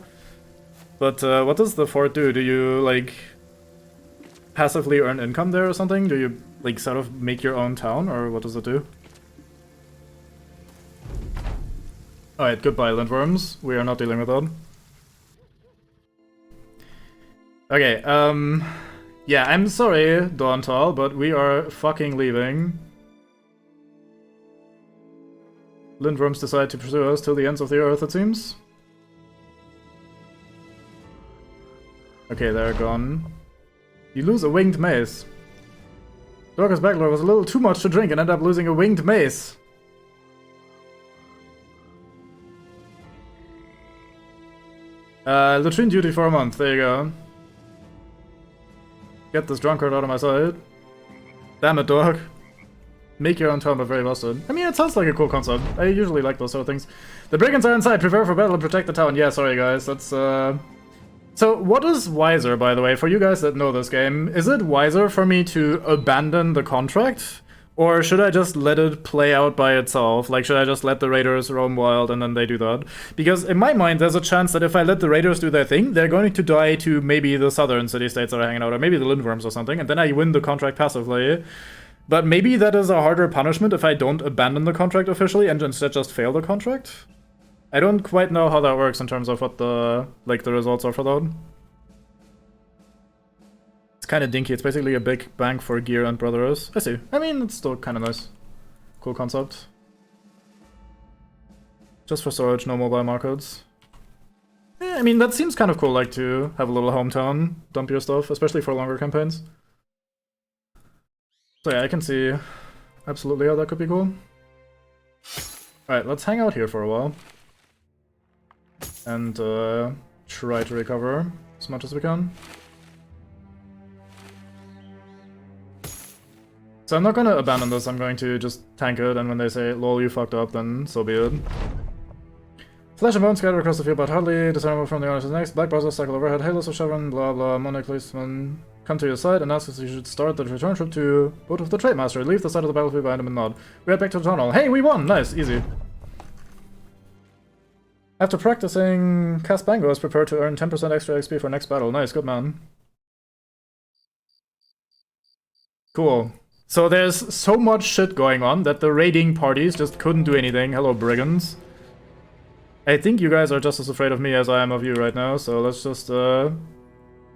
But what does the fort do? Do you, like, passively earn income there or something? Do you, like, sort of make your own town, or what does it do? Alright, goodbye, Lindworms. We are not dealing with that. Okay, yeah, I'm sorry, Dawntal, but we are fucking leaving. Lindworms decide to pursue us till the ends of the earth, it seems. Okay, they're gone. You lose a winged mace. Dorcas Backlor was a little too much to drink and ended up losing a winged mace. Latrine duty for a month, there you go. Get this drunkard out of my sight. Damn it, dog. Make your own town, but very busted. I mean, it sounds like a cool concept. I usually like those sort of things. The brigands are inside, prepare for battle and protect the town. Yeah, sorry guys, that's So, what is wiser, by the way, for you guys that know this game? Is it wiser for me to abandon the contract? Or should I just let it play out by itself? Like, should I just let the raiders roam wild and then they do that? Because in my mind, there's a chance that if I let the raiders do their thing, they're going to die to maybe the southern city-states that are hanging out, or maybe the Lindworms or something, and then I win the contract passively. But maybe that is a harder punishment if I don't abandon the contract officially and instead just fail the contract? I don't quite know how that works in terms of what the, like, the results are for that. It's kind of dinky. It's basically a big bank for gear and brothers. I see. I mean, it's still kind of nice. Cool concept. Just for storage, no mobile markets. Yeah, I mean, that seems kind of cool, like, to have a little hometown, dump your stuff, especially for longer campaigns. So yeah, I can see absolutely how that could be cool. Alright, let's hang out here for a while. And try to recover as much as we can. So I'm not gonna abandon this, I'm going to just tank it, and when they say, lol, you fucked up, then so be it. Flesh and bones scattered across the field, but hardly discernible from the owner to the next. Black bars cycle overhead, halos of chevron, blah blah. Monarch policeman come to your side and ask us if you should start the return trip to Boat of the Trade Master. Leave the side of the battlefield behind him and nod. We head back to the tunnel. Hey, we won! Nice, easy. After practicing, Casbango is prepared to earn 10% extra XP for next battle. Nice, good man. Cool. So there's so much shit going on that the raiding parties just couldn't do anything. Hello, brigands. I think you guys are just as afraid of me as I am of you right now, so let's just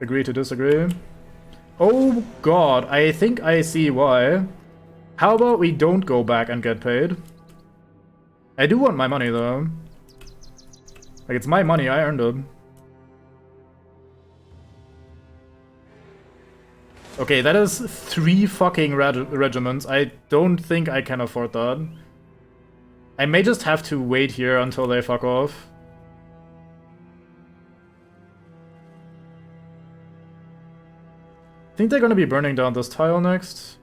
agree to disagree. Oh god, I think I see why. How about we don't go back and get paid? I do want my money though. Like, it's my money, I earned it. Okay, that is 3 fucking regiments. I don't think I can afford that. I may just have to wait here until they fuck off. I think they're gonna be burning down this tile next.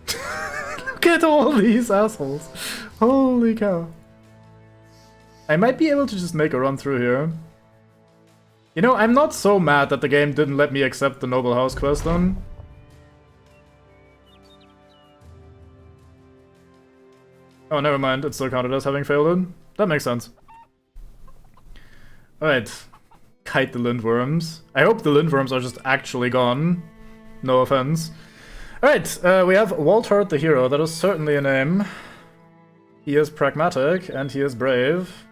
Look at all these assholes. Holy cow. I might be able to just make a run through here. You know, I'm not so mad that the game didn't let me accept the Noble House quest then. Oh, never mind, it's still counted as having failed it. That makes sense. Alright. Kite the lindworms. I hope the lindworms are just actually gone. No offense. Alright, we have Waltart the Hero. That is certainly a name. He is pragmatic, and he is brave.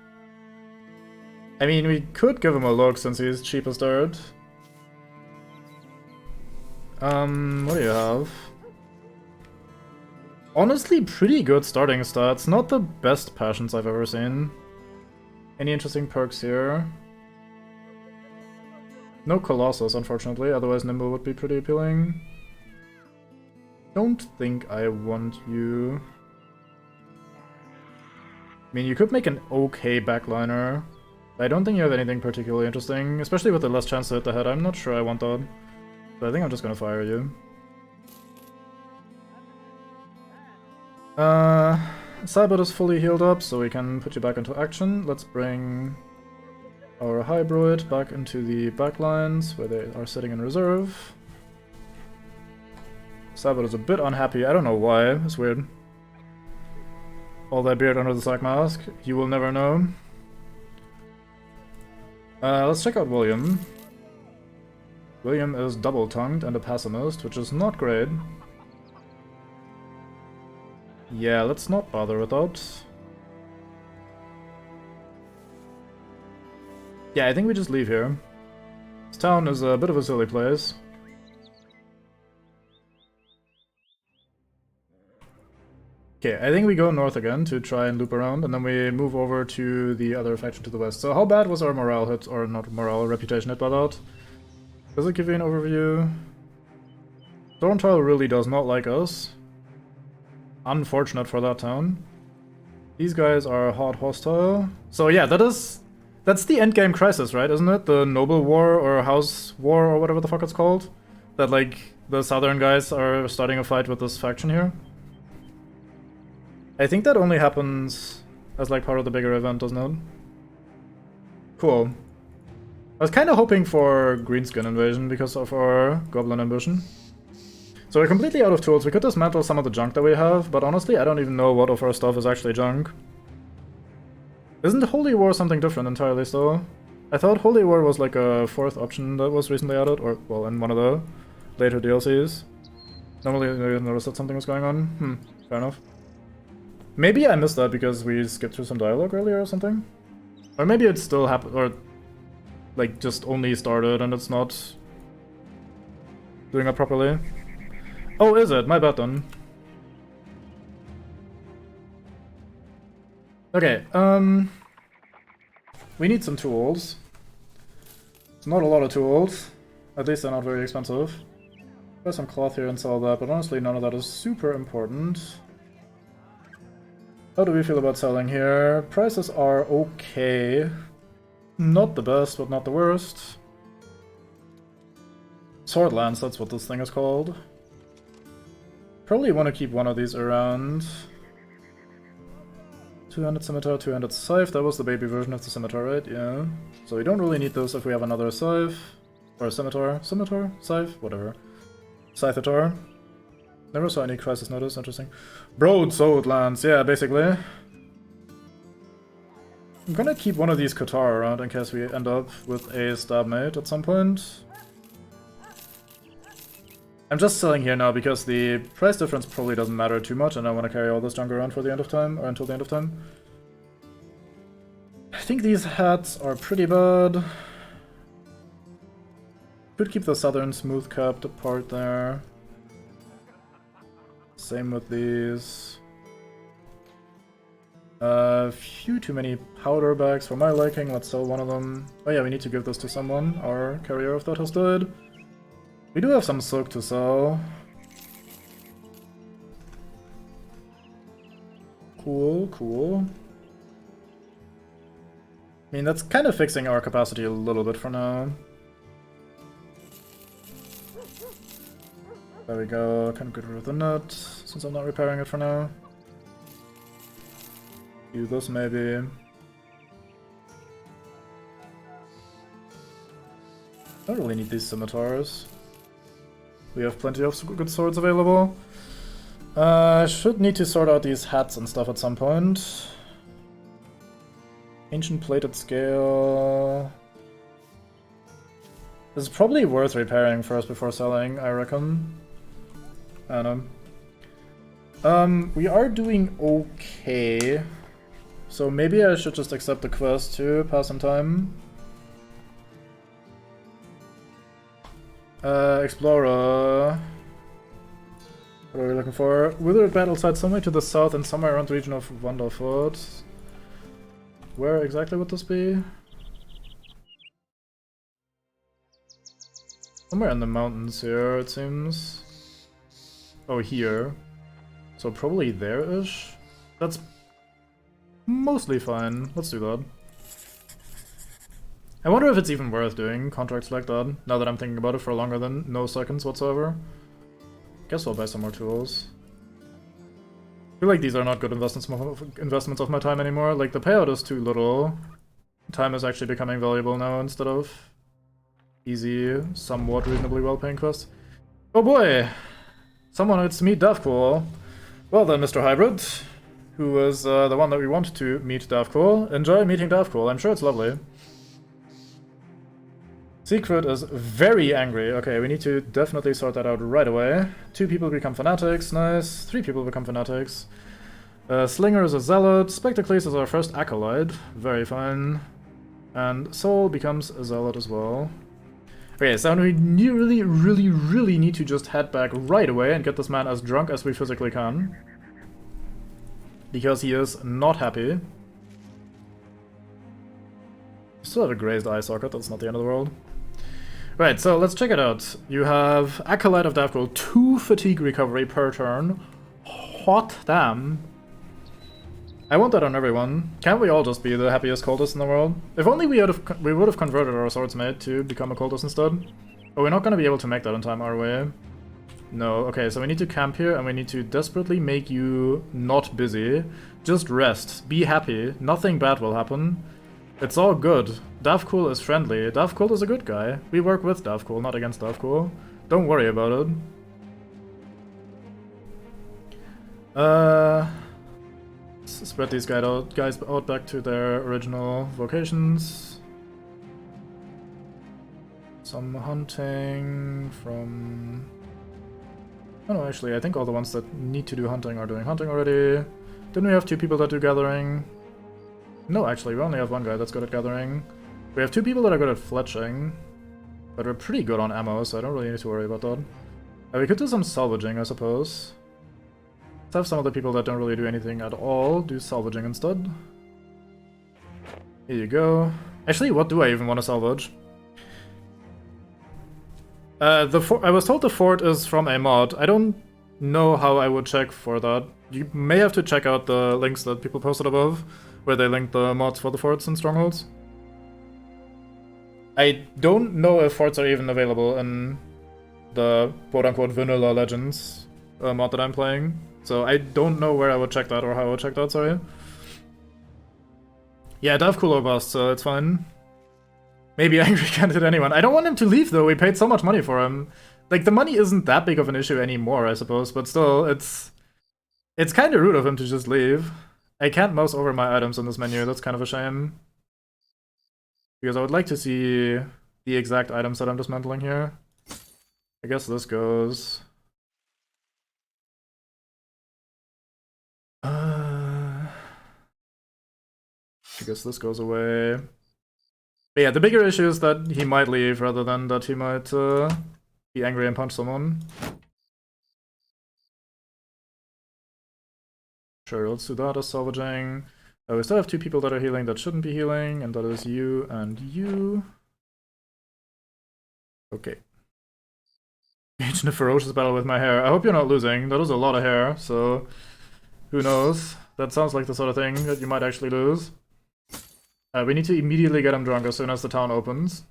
I mean, we could give him a look since he's cheap as dirt. What do you have? Honestly, pretty good starting stats. Not the best passions I've ever seen. Any interesting perks here? No Colossus, unfortunately, otherwise Nimble would be pretty appealing. Don't think I want you. I mean, you could make an okay backliner. I don't think you have anything particularly interesting, especially with the less chance to hit the head. I'm not sure I want that. But I think I'm just gonna fire you. Cybot is fully healed up, so we can put you back into action. Let's bring our Hybrid back into the backlines, where they are sitting in reserve. Cybot is a bit unhappy, I don't know why, it's weird. All that beard under the sack mask, you will never know. Let's check out William. William is double-tongued and a pessimist, which is not great. Yeah, let's not bother with that. Yeah, I think we just leave here. This town is a bit of a silly place. Okay, I think we go north again to try and loop around, and then we move over to the other faction to the west. So how bad was our morale hit, or not morale, reputation hit by that? Does it give you an overview? Thorntile really does not like us. Unfortunate for that town. These guys are hot hostile. So yeah, that's the endgame crisis, right? Isn't it? The Noble War or House War or whatever the fuck it's called? That like the southern guys are starting a fight with this faction here. I think that only happens as like part of the bigger event, doesn't it? Cool. I was kind of hoping for greenskin invasion because of our goblin ambition. So we're completely out of tools. We could dismantle some of the junk that we have, but honestly I don't even know what of our stuff is actually junk. Isn't Holy War something different entirely still? I thought Holy War was like a 4th option that was recently added, or well, in one of the later DLCs. Normally I noticed that something was going on. Fair enough. Maybe I missed that because we skipped through some dialogue earlier or something? Or maybe it still happened, or like just only started and it's not doing it properly. Oh, is it? My bad then. Okay, we need some tools. It's not a lot of tools. At least they're not very expensive. There's some cloth here and sell that, but honestly none of that is super important. How do we feel about selling here? Prices are okay. Not the best, but not the worst. Sword Lance, that's what this thing is called. Probably want to keep one of these around. Two-handed scimitar, two-handed scythe. That was the baby version of the scimitar, right? Yeah. So we don't really need those if we have another scythe. Or a scimitar. Scimitar? Scythe? Whatever. Scythetar. Never saw any crisis notice. Interesting. Broadsword Lance. Yeah, basically. I'm gonna keep one of these Katar around in case we end up with a stabmate at some point. I'm just selling here now because the price difference probably doesn't matter too much and I want to carry all this junk around for the end of time, or until the end of time. I think these hats are pretty bad. Could keep the southern smooth capped part there. Same with these. Few too many powder bags for my liking, let's sell one of them. Oh yeah, we need to give this to someone, our carrier of that has died. We do have some silk to sell. Cool, cool. I mean, that's kind of fixing our capacity a little bit for now. There we go, can get rid of the nut, since I'm not repairing it for now. Do this maybe. Don't really need these scimitars. We have plenty of good swords available. Should need to sort out these hats and stuff at some point. Ancient plated scale. This is probably worth repairing first before selling, I reckon. I don't know. We are doing okay. So maybe I should just accept the quest to pass some time. Explorer. What are we looking for? Withered battle site somewhere to the south and somewhere around the region of Wonderford. Where exactly would this be? Somewhere in the mountains here, it seems. Oh, here. So probably there-ish? That's mostly fine. Let's do that. I wonder if it's even worth doing contracts like that, now that I'm thinking about it for longer than no seconds whatsoever. Guess I'll buy some more tools. I feel like these are not good investments of my time anymore. Like, the payout is too little. Time is actually becoming valuable now instead of easy, somewhat reasonably well-paying quests. Oh boy! Someone needs to meet Dav'Kul. Well then, Mr. Hybrid, who is the one that we want to meet Dav'Kul. Enjoy meeting Dav'Kul, I'm sure it's lovely. Secret is very angry. Okay, we need to definitely sort that out right away. 2 people become fanatics, nice. 3 people become fanatics. Slinger is a zealot. Spectacles is our first acolyte, very fine. And Soul becomes a zealot as well. Okay, so we really need to just head back right away and get this man as drunk as we physically can. Because he is not happy. Still have a grazed eye socket, that's not the end of the world. Right, so let's check it out. You have Acolyte of Dav'Kul, 2 fatigue recovery per turn. Hot damn. I want that on everyone. Can't we all just be the happiest cultists in the world? If only we would have converted our swordsmate to become a cultist instead. But we're not going to be able to make that in time, are we? No, okay, so we need to camp here and we need to desperately make you not busy. Just rest, be happy, nothing bad will happen. It's all good. Dav'Kul is friendly. Dav'Kul is a good guy. We work with Dav'Kul, not against Dav'Kul. Don't worry about it. Spread these guys out back to their original vocations. Some hunting from... Oh no, actually, I think all the ones that need to do hunting are doing hunting already. Didn't we have 2 people that do gathering? No, actually, we only have 1 guy that's good at gathering. We have 2 people that are good at fletching. But we're pretty good on ammo, so I don't really need to worry about that. We could do some salvaging, I suppose. Let's have some of the people that don't really do anything at all do salvaging instead. Here you go. Actually, what do I even want to salvage? I was told the fort is from a mod. I don't know how I would check for that. You may have to check out the links that people posted above, where they link the mods for the forts and strongholds. I don't know if forts are even available in the quote-unquote vanilla Legends mod that I'm playing. So I don't know where I would check that or how I would check that, sorry. Yeah, Dav'Kul or bust, so it's fine. Maybe Angry can't hit anyone. I don't want him to leave though, we paid so much money for him. Like, the money isn't that big of an issue anymore, I suppose, but still, it's kinda rude of him to just leave. I can't mouse over my items in this menu, that's kind of a shame. Because I would like to see the exact items that I'm dismantling here. I guess this goes... I guess this goes away. But yeah, the bigger issue is that he might leave rather than that he might be angry and punch someone. Sure, let's do that as salvaging. We still have two people that are healing that shouldn't be healing, and that is you and you. Okay. Engage in a ferocious battle with my hair. I hope you're not losing. That is a lot of hair, so who knows? That sounds like the sort of thing that you might actually lose. We need to immediately get him drunk as soon as the town opens.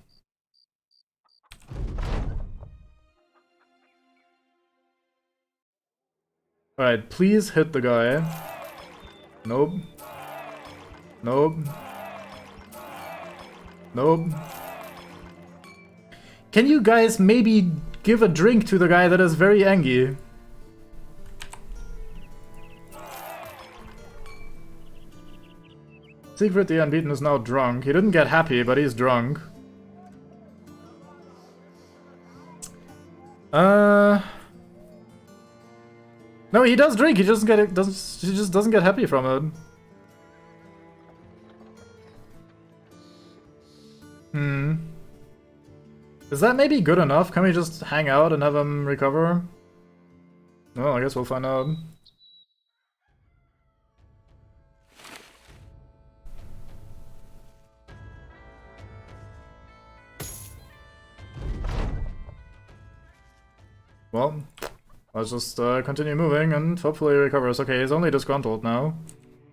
Alright, please hit the guy. Nope. Nope. Nope. Can you guys maybe give a drink to the guy that is very angry? Siegfried the Unbeaten is now drunk. He didn't get happy, but he's drunk. No, he does drink. He just doesn't get happy from it. Is that maybe good enough? Can we just hang out and have him recover? Well, I guess we'll find out. Well, let's just continue moving and hopefully he recovers. Okay, he's only disgruntled now.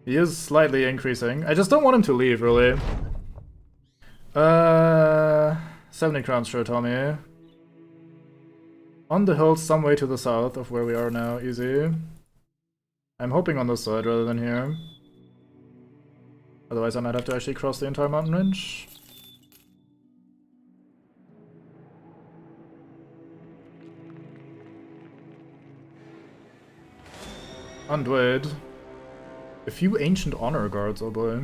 He is slightly increasing. I just don't want him to leave, really. 70 crowns, sure, Tommy. On the hills some way to the south of where we are now, easy. I'm hoping on this side rather than here. Otherwise I might have to actually cross the entire mountain range. Undwed. A few ancient honor guards, oh boy.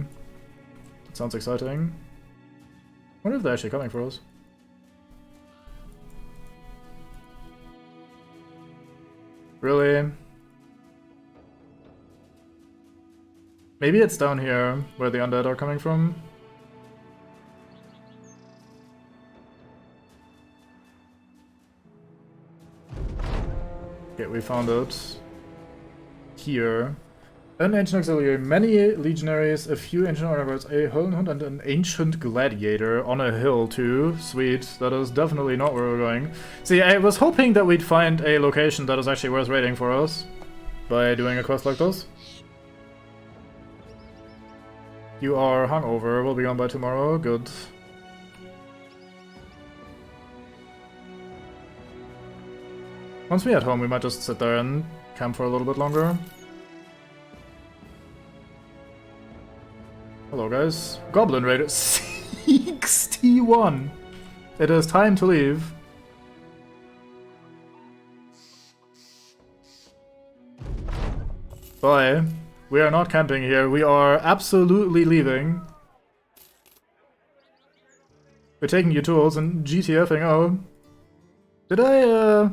That sounds exciting. I wonder if they're actually coming for us. Really? Maybe it's down here, where the undead are coming from. Okay, we found it. Here. An ancient auxiliary, many legionaries, a few ancient honor guards, a Höllenhund and an ancient gladiator on a hill too. Sweet. That is definitely not where we're going. See, I was hoping that we'd find a location that is actually worth raiding for us by doing a quest like this. You are hungover, we'll be gone by tomorrow, good. Once we head home, we might just sit there and camp for a little bit longer. Hello guys. Goblin Raider 61! It is time to leave. Bye. We are not camping here, we are absolutely leaving. We're taking your tools and GTFing out. Did I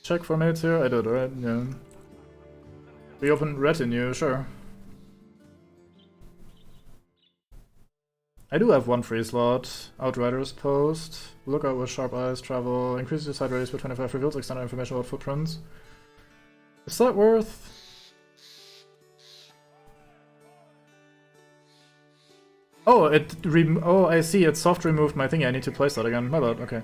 check for mates here? I did, right? Yeah. We open retinue, sure. I do have one free slot. Outriders post. Lookout with sharp eyes, travel. Increases your side radius by 25, reveals extended information about footprints. Is that worth? Oh, oh, I see. It soft removed my thingy. I need to place that again. My bad. Okay.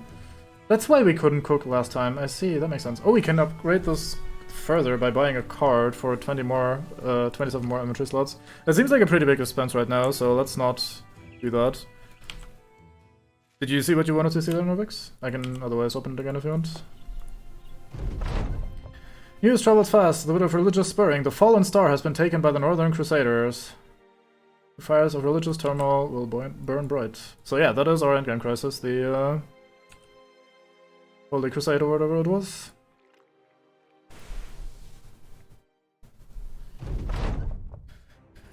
That's why we couldn't cook last time. I see. That makes sense. Oh, we can upgrade this further by buying a card for 27 more inventory slots. It seems like a pretty big expense right now, so let's not do that. Did you see what you wanted to see there, Novix? I can otherwise open it again if you want. News travels fast. The wit of religious spurring. The fallen star has been taken by the Northern Crusaders. The fires of religious turmoil will burn bright. So yeah, that is our endgame crisis. The Holy Crusade or whatever it was.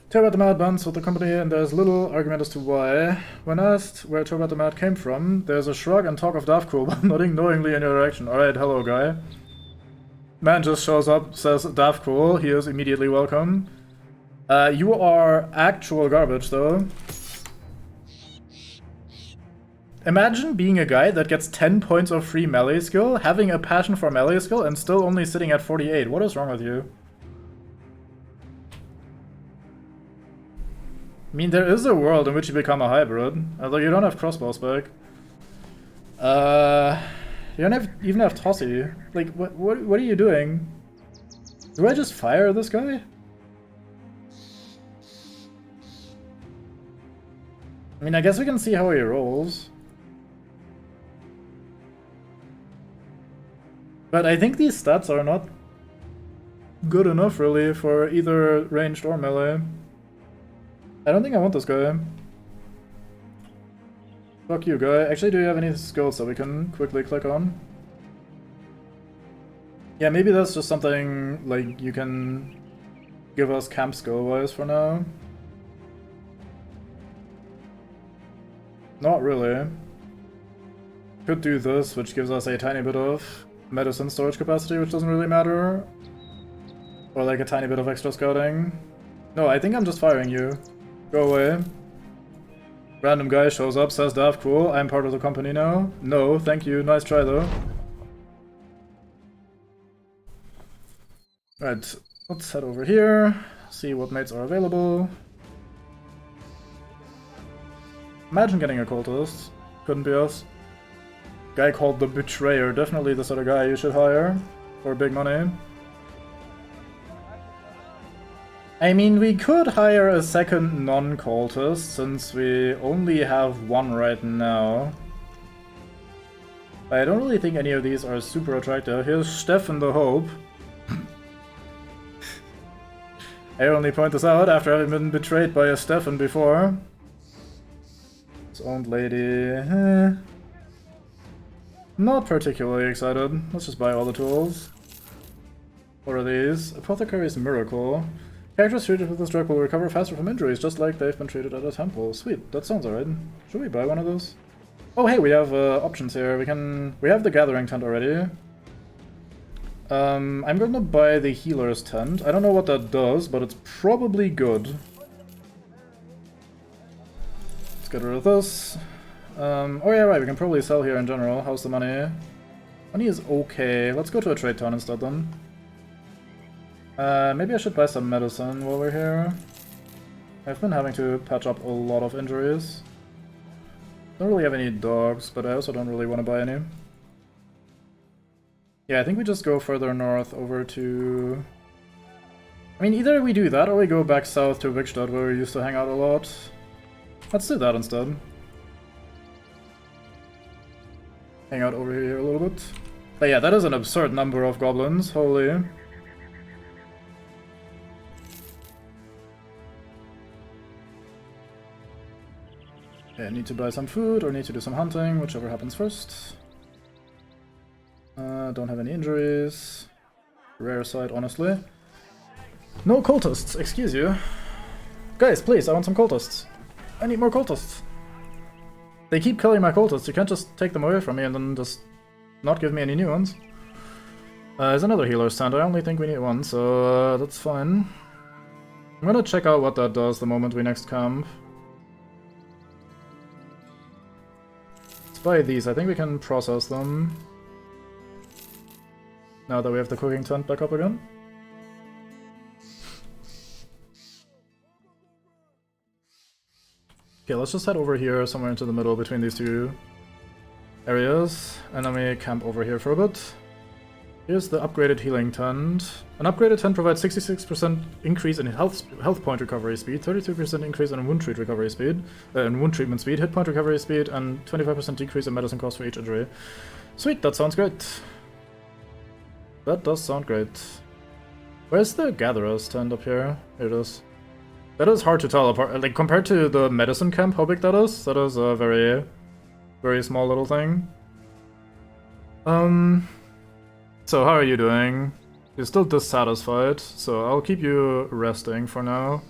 Turbat the Mad bonds with the company, and there's little argument as to why. When asked where Turbat the Mad came from, there's a shrug and talk of Dav'Kul, nodding knowingly in your direction. Alright, hello guy. Man just shows up, says Dav'Kul, he is immediately welcome. You are actual garbage though. Imagine being a guy that gets 10 points of free melee skill, having a passion for melee skill, and still only sitting at 48. What is wrong with you? I mean, there is a world in which you become a hybrid, although you don't have crossbow spec. You don't even have Tossie. Like, what are you doing? Do I just fire this guy? I mean, I guess we can see how he rolls. But I think these stats are not good enough, really, for either ranged or melee. I don't think I want this guy. Fuck you, guy. Actually, do you have any skills that we can quickly click on? Yeah, maybe that's just something, like, you can give us camp skill-wise for now. Not really. Could do this, which gives us a tiny bit of medicine storage capacity, which doesn't really matter. Or like a tiny bit of extra scouting. No, I think I'm just firing you. Go away. Random guy shows up, says Dav'Kul, I'm part of the company now. No, thank you, nice try though. Right, let's head over here, see what mates are available. Imagine getting a cultist. Couldn't be us. Guy called the Betrayer, definitely the sort of guy you should hire for big money. I mean, we could hire a second non-cultist, since we only have one right now. But I don't really think any of these are super attractive. Here's Stefan the Hope. I only point this out after having been betrayed by a Stefan before. This old lady... Not particularly excited. Let's just buy all the tools. What are these? Apothecary's Miracle. Characters treated with this drug will recover faster from injuries, just like they've been treated at a temple. Sweet, that sounds alright. Should we buy one of those? Oh hey, we have options here. We have the gathering tent already. I'm gonna buy the healer's tent. I don't know what that does, but it's probably good. Let's get rid of this. Oh yeah, right, we can probably sell here in general. How's the money? Money is okay. Let's go to a trade town instead then. Maybe I should buy some medicine while we're here. I've been having to patch up a lot of injuries. Don't really have any dogs, but I also don't really want to buy any. Yeah, I think we just go further north over to... I mean, either we do that or we go back south to Wickstadt where we used to hang out a lot. Let's do that instead. Hang out over here a little bit. But yeah, that is an absurd number of goblins, holy. Okay, I need to buy some food or need to do some hunting, whichever happens first. Don't have any injuries. Rare sight, honestly. No cultists, excuse you. Guys, please, I want some cultists. I need more cultists. They keep killing my cultists, you can't just take them away from me and then just not give me any new ones. There's another healer's stand, I only think we need one, so that's fine. I'm gonna check out what that does the moment we next camp. Let's buy these, I think we can process them. Now that we have the cooking tent back up again. Okay, let's just head over here, somewhere into the middle between these two areas, and then we camp over here for a bit. Here's the upgraded healing tent. An upgraded tent provides 66% increase in health point recovery speed, 32% increase in wound treatment speed, hit point recovery speed, and 25% decrease in medicine cost for each injury. Sweet, that sounds great. That does sound great. Where's the gatherer's tent up here? Here it is. That is hard to tell apart. Like compared to the medicine camp, how big that is? That is a very, very small little thing. So how are you doing? You're still dissatisfied, so I'll keep you resting for now.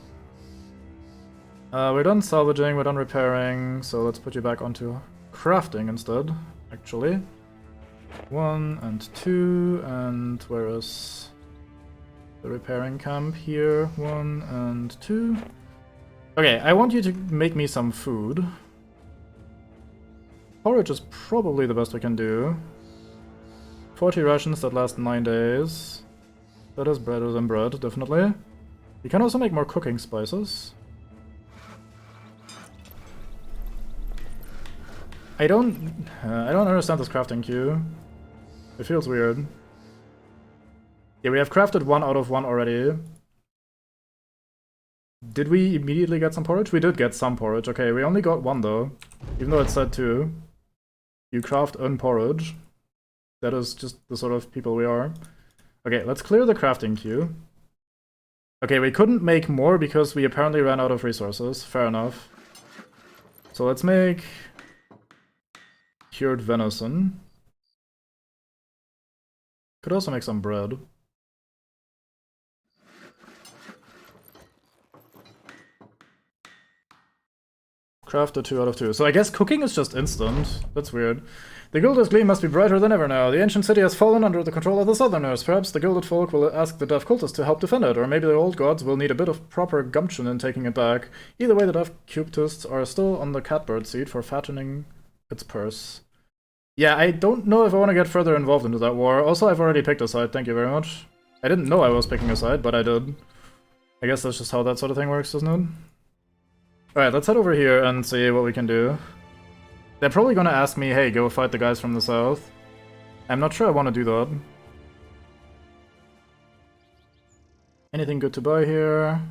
We're done salvaging, we're done repairing, so let's put you back onto crafting instead, actually. 1 and 2, and where is the repairing camp? Here, 1 and 2. Okay, I want you to make me some food. Porridge is probably the best we can do. 40 rations that last 9 days. That is better than bread, definitely. You can also make more cooking spices. I don't understand this crafting queue. It feels weird. Yeah, we have crafted 1 out of 1 already. Did we immediately get some porridge? We did get some porridge. Okay, we only got 1 though. Even though it said 2. You craft porridge. That is just the sort of people we are. Okay, let's clear the crafting queue. Okay, we couldn't make more because we apparently ran out of resources. Fair enough. So let's make cured venison. Could also make some bread. Crafted 2 out of 2. So I guess cooking is just instant. That's weird. The Gilded gleam must be brighter than ever now. The ancient city has fallen under the control of the Southerners. Perhaps the Gilded folk will ask the Dav'Kultist to help defend it, or maybe the old gods will need a bit of proper gumption in taking it back. Either way, the Dav'Kultists are still on the catbird seat for fattening its purse. Yeah, I don't know if I want to get further involved into that war. Also, I've already picked a side, thank you very much. I didn't know I was picking a side, but I did. I guess that's just how that sort of thing works, doesn't it? Alright, let's head over here and see what we can do. They're probably gonna ask me, hey, go fight the guys from the south. I'm not sure I want to do that. Anything good to buy here?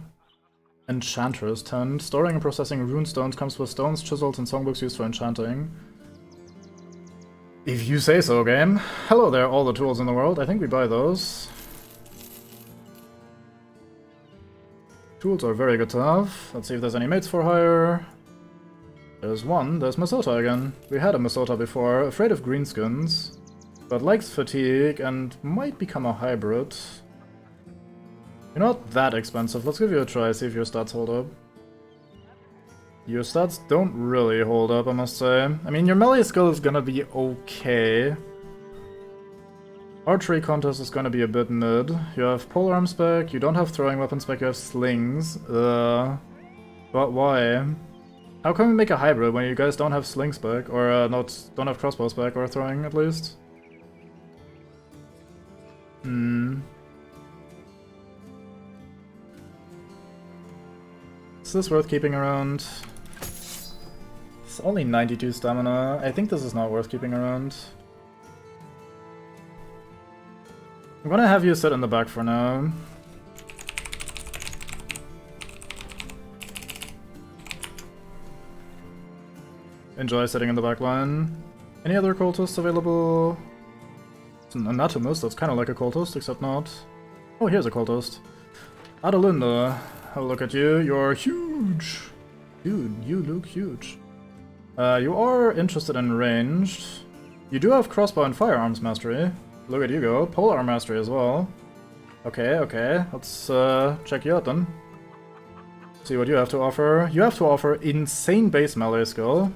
Enchanter's tent. Storing and processing rune stones comes with stones, chisels, and songbooks used for enchanting. If you say so, game. Hello there, all the tools in the world. I think we buy those. Tools are very good to have. Let's see if there's any mates for hire. There's one. There's Masota again. We had a Masota before. Afraid of greenskins, but likes fatigue and might become a hybrid. You're not that expensive. Let's give you a try, see if your stats hold up. Your stats don't really hold up, I must say. I mean, your melee skill is gonna be okay. Archery contest is gonna be a bit mid. You have polearm spec, you don't have throwing weapon spec, you have slings. But why? How can we make a hybrid when you guys don't have sling spec, or don't have crossbow spec, or throwing at least? Is this worth keeping around? It's only 92 stamina. I think this is not worth keeping around. I'm gonna have you sit in the back for now. Enjoy sitting in the back line. Any other cultists available? It's an anatomist, that's kind of like a cultist, except not. Oh, here's a cultist. Adelinda, have a look at you. You're huge. Dude, you look huge. You are interested in ranged. You do have crossbow and firearms mastery. Look at you go. Polearm mastery as well. Okay, okay. Let's check you out then. See what you have to offer. You have to offer insane base melee skill.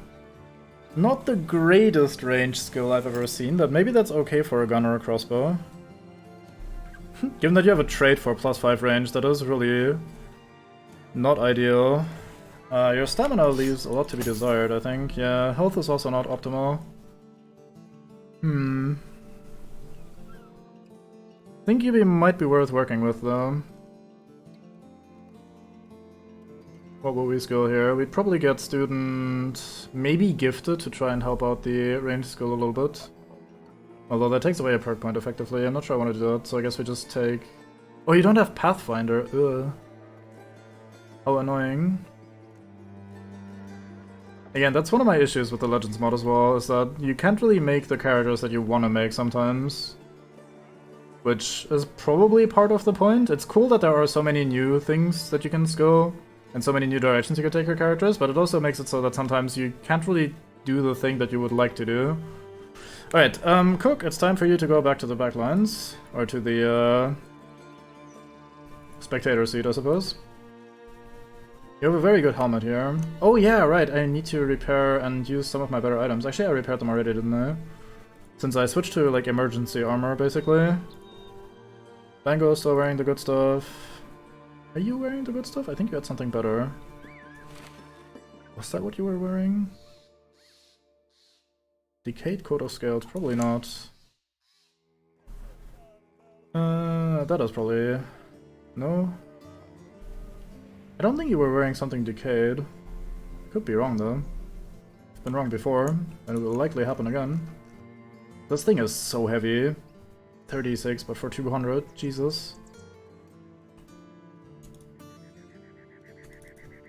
Not the greatest range skill I've ever seen, but maybe that's okay for a gun or a crossbow. Given that you have a trait for +5 range, that is really not ideal. Your stamina leaves a lot to be desired, I think. Yeah, health is also not optimal. Think UB might be worth working with, though. What will we skill here? We'd probably get student, maybe gifted to try and help out the range skill a little bit. Although that takes away a perk point effectively. I'm not sure I want to do that, so I guess we just take... Oh, you don't have Pathfinder. Ugh. How annoying. Again, that's one of my issues with the Legends mod as well, is that you can't really make the characters that you want to make sometimes. Which is probably part of the point. It's cool that there are so many new things that you can skill, and so many new directions you can take your characters, but it also makes it so that sometimes you can't really do the thing that you would like to do. Alright, Cook, it's time for you to go back to the back lines, or to the, spectator seat, I suppose. You have a very good helmet here. Oh yeah, right, I need to repair and use some of my better items. Actually, I repaired them already, didn't I? Since I switched to, like, emergency armor, basically. Bango is still wearing the good stuff. Are you wearing the good stuff? I think you had something better. Was that what you were wearing? Decayed coat of scales? Probably not. That is probably... No? I don't think you were wearing something decayed. Could be wrong though. It's been wrong before, and it will likely happen again. This thing is so heavy. 36, but for 200, Jesus.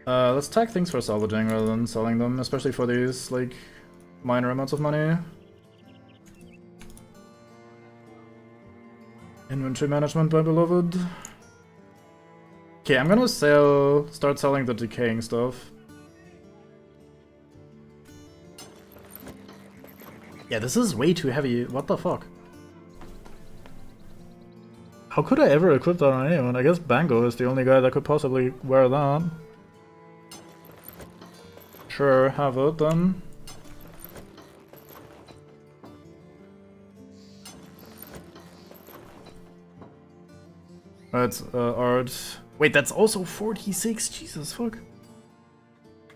Let's tag things for salvaging rather than selling them, especially for these, like, minor amounts of money. Inventory management, my beloved. Okay, I'm gonna start selling the decaying stuff. Yeah, this is way too heavy. What the fuck? How could I ever equip that on anyone? I guess Bango is the only guy that could possibly wear that. Sure, have it then. That's art. Wait, that's also 46? Jesus, fuck.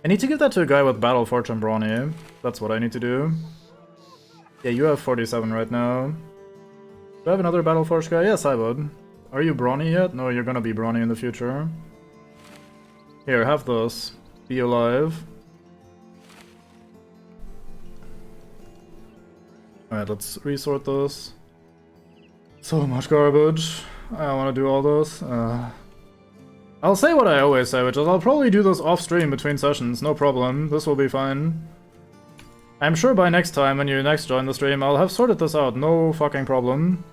I need to give that to a guy with Battle Fortune Brawny. That's what I need to do. Yeah, you have 47 right now. Do I have another Battle Forge guy? Yes, I would. Are you Brawny yet? No, you're gonna be Brawny in the future. Here, have this. Be alive. Alright, let's resort this. So much garbage. I don't want to do all this. I'll say what I always say, which is I'll probably do this off-stream between sessions, no problem. This will be fine. I'm sure by next time, when you next join the stream, I'll have sorted this out, no fucking problem.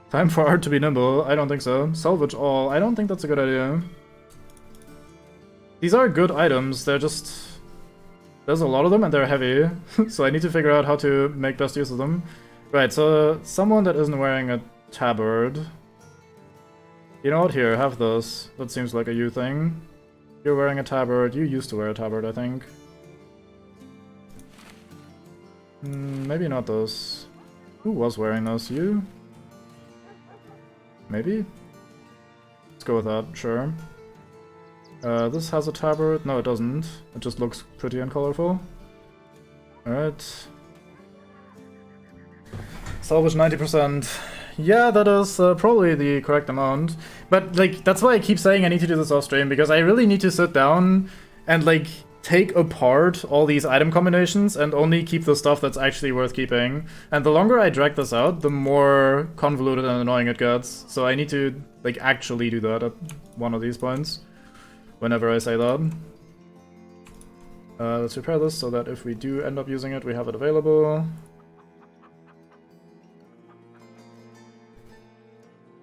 Time for art to be nimble? I don't think so. Salvage all? I don't think that's a good idea. These are good items, they're just... There's a lot of them and they're heavy, so I need to figure out how to make best use of them. Right, so someone that isn't wearing a tabard... You know what, here, have this. That seems like a you thing. You're wearing a tabard, you used to wear a tabard, I think. Maybe not those. Who was wearing those? You? Maybe? Let's go with that, sure. This has a tabard. No, it doesn't. It just looks pretty and colorful. Alright. Salvage 90%. Yeah, that is probably the correct amount. But, like, that's why I keep saying I need to do this off stream, because I really need to sit down and, like, take apart all these item combinations and only keep the stuff that's actually worth keeping. And the longer I drag this out, the more convoluted and annoying it gets. So I need to, like, actually do that at one of these points, whenever I say that. Let's repair this so that if we do end up using it, we have it available.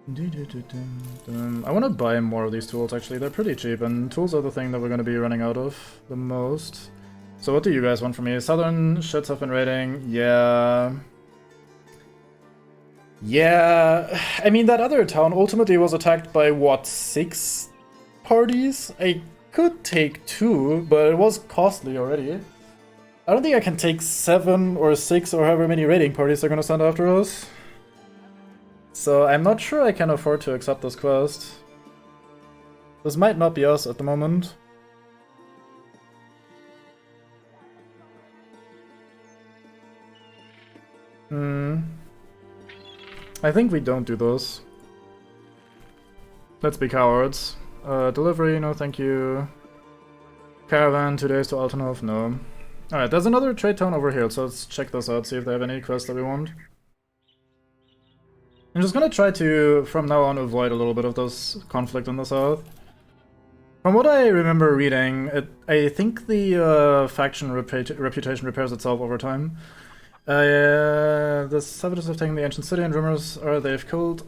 I want to buy more of these tools, actually. They're pretty cheap, and tools are the thing that we're going to be running out of the most. So what do you guys want from me? Southern shits have been raiding. Yeah. Yeah. I mean, that other town ultimately was attacked by, what, 6 parties? I could take 2, but it was costly already. I don't think I can take 7 or 6 or however many raiding parties they're going to send after us. So I'm not sure I can afford to accept this quest. This might not be us at the moment. I think we don't do this. Let's be cowards. Delivery, no thank you. Caravan, 2 days to Altenhof, no. Alright, there's another trade town over here, so let's check this out, see if they have any quests that we want. I'm just gonna try to, from now on, avoid a little bit of this conflict in the south. From what I remember reading, I think the faction reputation repairs itself over time. The savages have taken the ancient city, and rumors are they've killed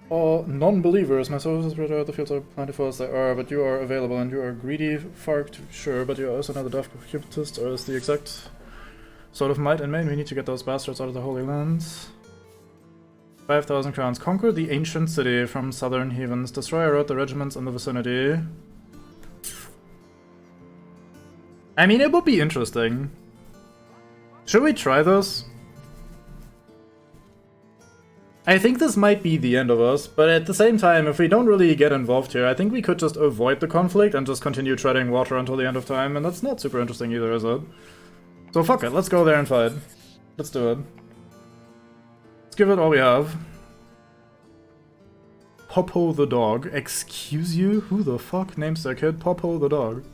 all non-believers. My sources spread out, the fields are plentiful as they are, but you are available, and you are greedy, farked, sure, but you are also not the Dav'Kul Cultist, or is the exact sort of might and main. We need to get those bastards out of the Holy Lands. 5,000 crowns. Conquer the ancient city from southern heathens. Destroy or rout the regiments in the vicinity. I mean, it would be interesting. Should we try this? I think this might be the end of us, but at the same time, if we don't really get involved here, I think we could just avoid the conflict and just continue treading water until the end of time, and that's not super interesting either, is it? So fuck it, let's go there and fight. Let's do it. Let's give it all we have. Popo the dog. Excuse you? Who the fuck names their kid Popo the dog?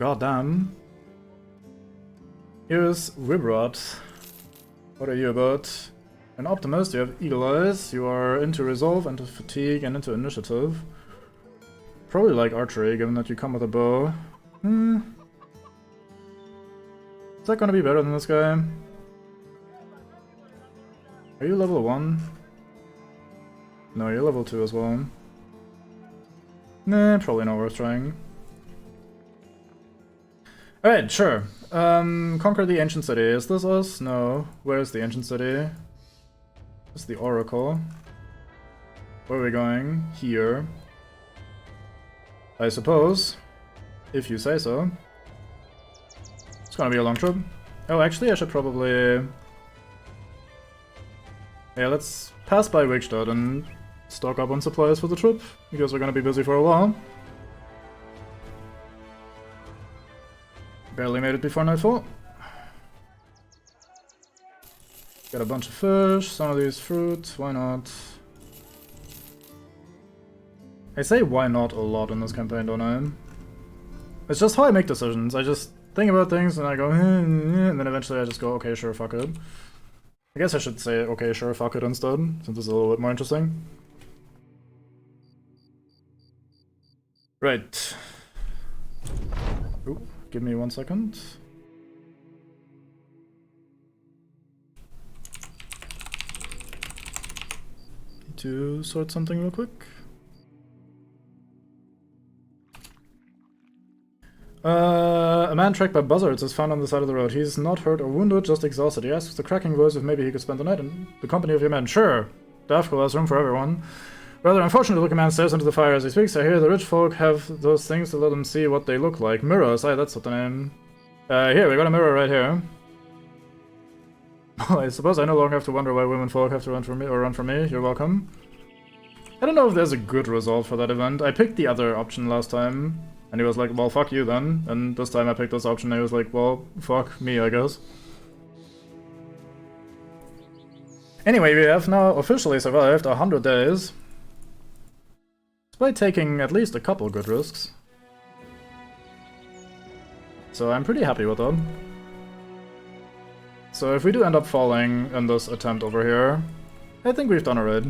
God damn. Here's Wibrot. What are you about? An optimist, you have eagle eyes, you are into resolve, into fatigue, and into initiative. Probably like archery, given that you come with a bow. Is that gonna be better than this guy? Are you level 1? No, you're level 2 as well. Nah, probably not worth trying. Alright, sure. Conquer the ancient city. Is this us? No. Where's the ancient city? This is the Oracle. Where are we going? Here. I suppose. If you say so. It's gonna be a long trip. Oh, actually, I should probably... Yeah, let's pass by Wigstadt and stock up on supplies for the trip, because we're gonna be busy for a while. Barely made it before nightfall. Got a bunch of fish, some of these fruit, why not? I say why not a lot in this campaign, don't I? It's just how I make decisions. I just think about things and I go, and then eventually I just go, okay, sure, fuck it. I guess I should say, okay, sure, fuck it instead, since it's a little bit more interesting. Right. Ooh, give me 1 second. Need to sort something real quick. A man tracked by buzzards is found on the side of the road. He's not hurt or wounded, just exhausted. He asks with a cracking voice if maybe he could spend the night in the company of your men. Sure, Dav'Kul has room for everyone. Rather unfortunate looking man stares into the fire as he speaks. I hear the rich folk have those things to let them see what they look like. Mirrors, aye, that's what the name. Here, we got a mirror right here. I suppose I no longer have to wonder why women folk have to run from me or run from me. You're welcome. I don't know if there's a good result for that event. I picked the other option last time. And he was like, well, fuck you then. And this time I picked this option and he was like, well, fuck me, I guess. Anyway, we have now officially survived 100 days. Despite taking at least a couple good risks. So I'm pretty happy with that. So if we do end up falling in this attempt over here, I think we've done alright.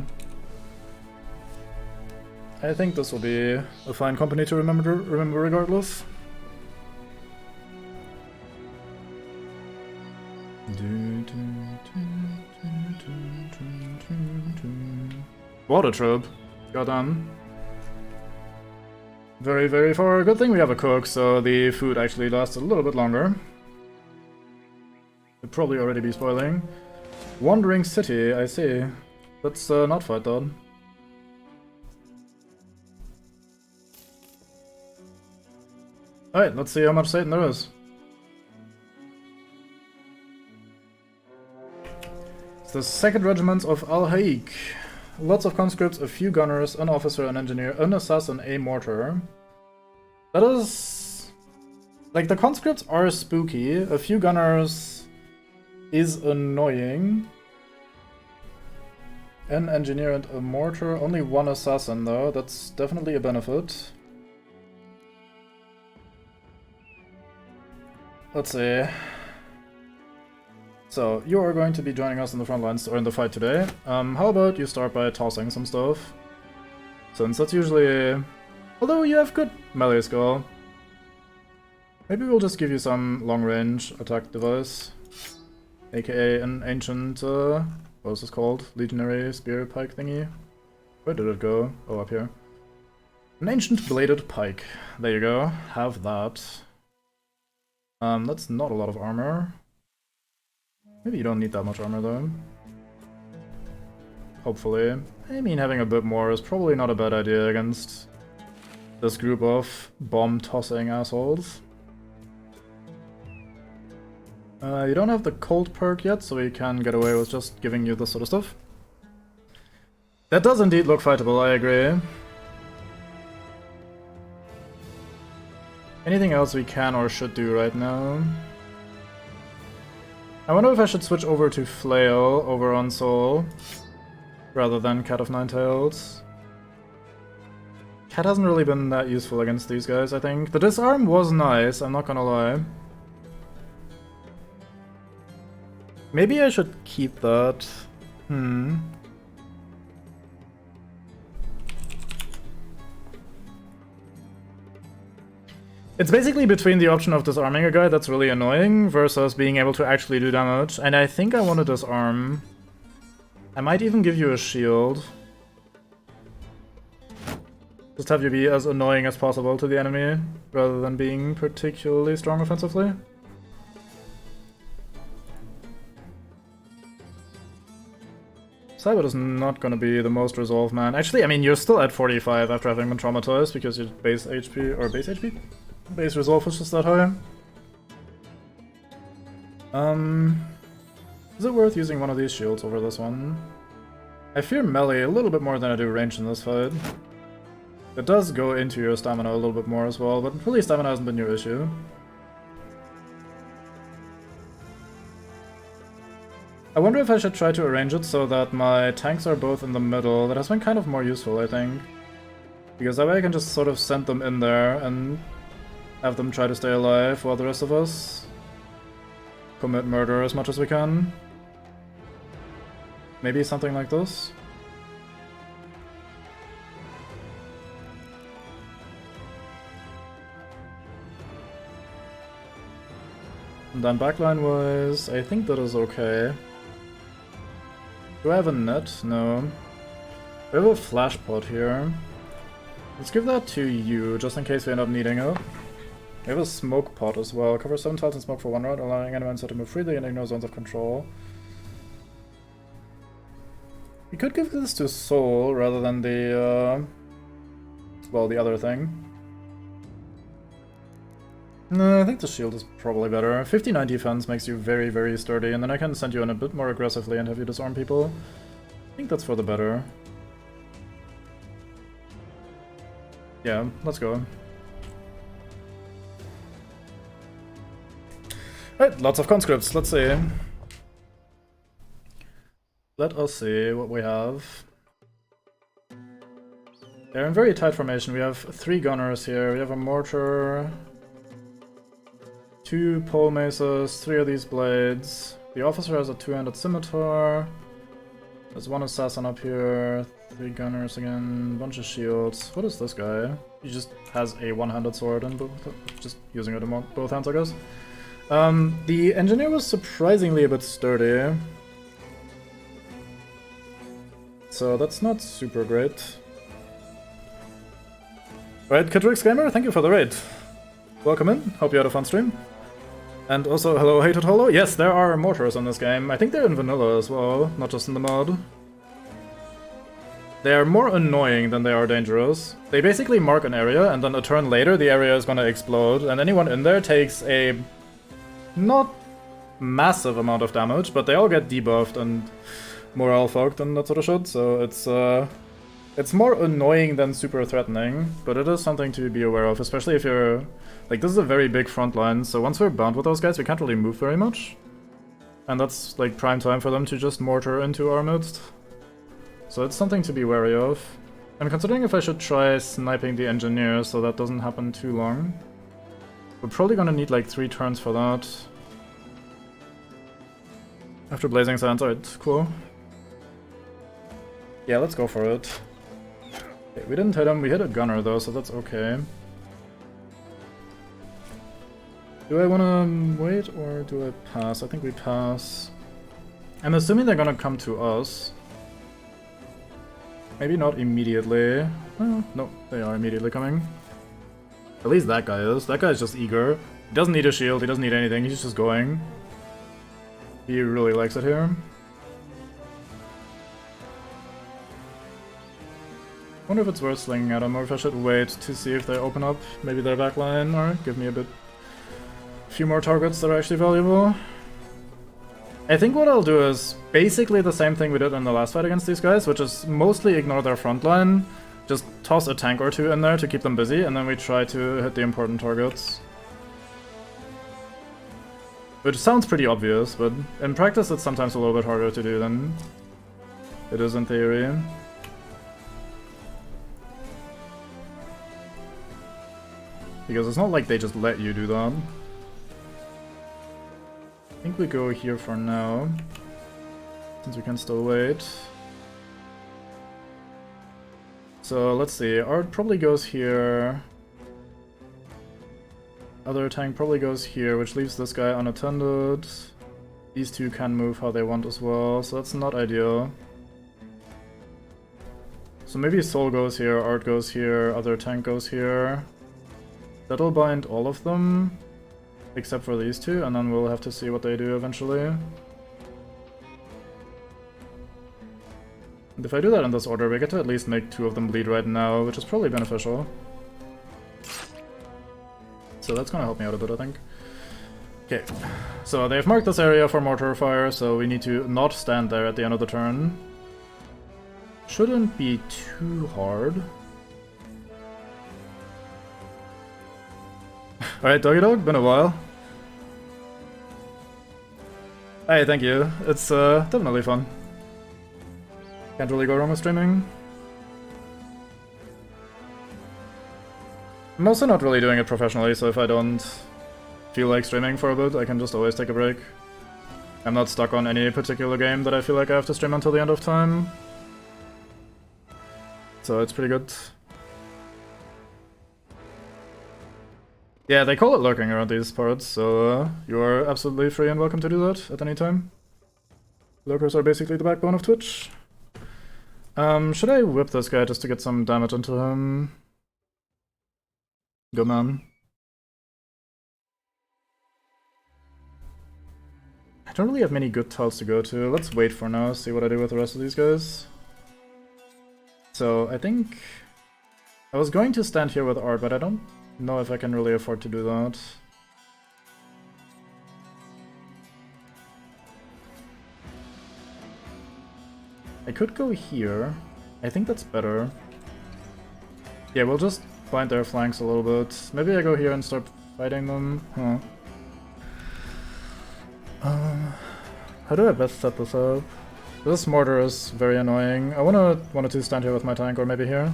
I think this will be a fine company to remember regardless. Water trope. Goddamn. Very, very far. Good thing we have a cook, so the food actually lasts a little bit longer. It'd probably already be spoiling. Wandering city, I see. Let's not fight that. Alright, let's see how much Satan there is. It's the 2nd Regiment of Al-Haik. Lots of conscripts, a few gunners, an officer, an engineer, an assassin, a mortar. That is... like, the conscripts are spooky. A few gunners is annoying. An engineer and a mortar. Only 1 assassin, though. That's definitely a benefit. let's see. So, you are going to be joining us in the front lines, or in the fight today. How about you start by tossing some stuff? Since that's usually... Although you have good melee skill. Maybe we'll just give you some long-range attack device. AKA an ancient, what is this called? Legionary spear pike thingy? Where did it go? Oh, up here. An ancient bladed pike. There you go. Have that. That's not a lot of armor. Maybe you don't need that much armor though. Hopefully. I mean, having a bit more is probably not a bad idea against this group of bomb-tossing assholes. You don't have the cold perk yet, so we can get away with just giving you this sort of stuff. That does indeed look fightable, I agree. Anything else we can or should do right now? I wonder if I should switch over to Flail over on Soul, rather than Cat of Nine Tails. Cat hasn't really been that useful against these guys, I think. The disarm was nice, I'm not gonna lie. Maybe I should keep that. It's basically between the option of disarming a guy that's really annoying versus being able to actually do damage. And I think I want to disarm. I might even give you a shield. Just have you be as annoying as possible to the enemy, rather than being particularly strong offensively. Cybot is not gonna be the most resolved man. Actually, I mean, you're still at 45 after having been traumatized because your base HP, or base HP? Base resolve was just that high. Is it worth using one of these shields over this one? I fear melee a little bit more than I do range in this fight. It does go into your stamina a little bit more as well, but really stamina hasn't been your issue. I wonder if I should try to arrange it so that my tanks are both in the middle. That has been kind of more useful, I think. Because that way I can just sort of send them in there and have them try to stay alive while the rest of us commit murder as much as we can. Maybe something like this. And then backline-wise, I think that is okay. Do I have a net? No. We have a flash pot here. Let's give that to you, just in case we end up needing it. We have a smoke pot as well. Cover 7 tiles in smoke for 1 round, allowing anyone to move freely and ignore zones of control. We could give this to Soul rather than the, well, the other thing. No, I think the shield is probably better. 59 defense makes you very, very sturdy, and then I can send you in a bit more aggressively and have you disarm people. I think that's for the better. Yeah, let's go. Right, lots of conscripts, let's see. Let us see what we have. They're in very tight formation. We have 3 gunners here, we have a mortar, 2 pole maces, 3 of these blades. The officer has a 2-handed scimitar. There's 1 assassin up here, 3 gunners again, bunch of shields. What is this guy? He just has a 1-handed sword and just using it in both hands, I guess. The engineer was surprisingly a bit sturdy. So that's not super great. Right, Kitrix Gamer, thank you for the raid. Welcome in, hope you had a fun stream. And also, hello, Hated Hollow. Yes, there are mortars in this game. I think they're in vanilla as well, not just in the mod. They are more annoying than they are dangerous. They basically mark an area, and then a turn later the area is gonna explode, and anyone in there takes a not massive amount of damage, but they all get debuffed and morale fucked and that sort of shit, so it's more annoying than super threatening, but it is something to be aware of, especially if you're... Like, this is a very big front line, so once we're bound with those guys, we can't really move very much. And that's, like, prime time for them to just mortar into our midst. So it's something to be wary of. I'm considering if I should try sniping the engineer so that doesn't happen too long. We're probably gonna need like 3 turns for that. After Blazing Sands, alright, cool. Yeah, let's go for it. Okay, we didn't hit him, we hit a gunner though, so that's okay. Do I wanna wait or do I pass? I think we pass. I'm assuming they're gonna come to us. Maybe not immediately. Oh, no, they are immediately coming. At least that guy is. That guy is just eager. He doesn't need a shield, he doesn't need anything, he's just going. He really likes it here. I wonder if it's worth slinging at him, or if I should wait to see if they open up maybe their backline, or give me a few more targets that are actually valuable. I think what I'll do is basically the same thing we did in the last fight against these guys, which is mostly ignore their front line, just toss a tank or 2 in there to keep them busy, and then we try to hit the important targets. Which sounds pretty obvious, but in practice it's sometimes a little bit harder to do than it is in theory. Because it's not like they just let you do that. I think we go here for now, since we can still wait. So let's see, Art probably goes here. Other tank probably goes here, which leaves this guy unattended. These 2 can move how they want as well, so that's not ideal. So maybe Soul goes here, Art goes here, other tank goes here. That'll bind all of them, except for these 2, and then we'll have to see what they do eventually. And if I do that in this order, we get to at least make 2 of them bleed right now, which is probably beneficial. So that's gonna help me out a bit, I think. Okay, so they've marked this area for mortar fire, so we need to not stand there at the end of the turn. Shouldn't be too hard. Alright, Doggy Dog, been a while. Hey, thank you. It's definitely fun. Can't really go wrong with streaming. I'm also not really doing it professionally, so if I don't feel like streaming for a bit, I can just always take a break. I'm not stuck on any particular game that I feel like I have to stream until the end of time. So it's pretty good. Yeah, they call it lurking around these parts, so you are absolutely free and welcome to do that at any time. Lurkers are basically the backbone of Twitch. Should I whip this guy just to get some damage into him? Good man. I don't really have many good tiles to go to. Let's wait for now, see what I do with the rest of these guys. So I think I was going to stand here with Art, but I don't know if I can really afford to do that. I could go here. I think that's better. Yeah, we'll just bind their flanks a little bit. Maybe I go here and start fighting them. Huh. How do I best set this up? This mortar is very annoying. I wanted to stand here with my tank, or maybe here.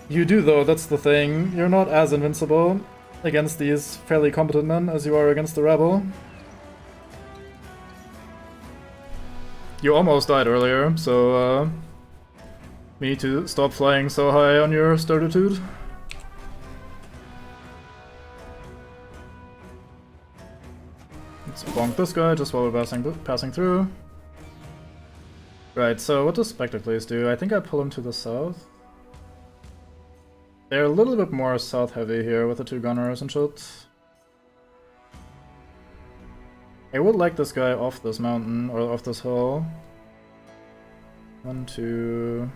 You do though, that's the thing. You're not as invincible against these fairly competent men as you are against the rabble. You almost died earlier, so we need to stop flying so high on your certitude. Let's bonk this guy just while we're passing through. Right, so what does Spectacles do? I think I pull him to the south. They're a little bit more south heavy here with the 2 gunners and shit. I would like this guy off this mountain, or off this hill. 1, 2...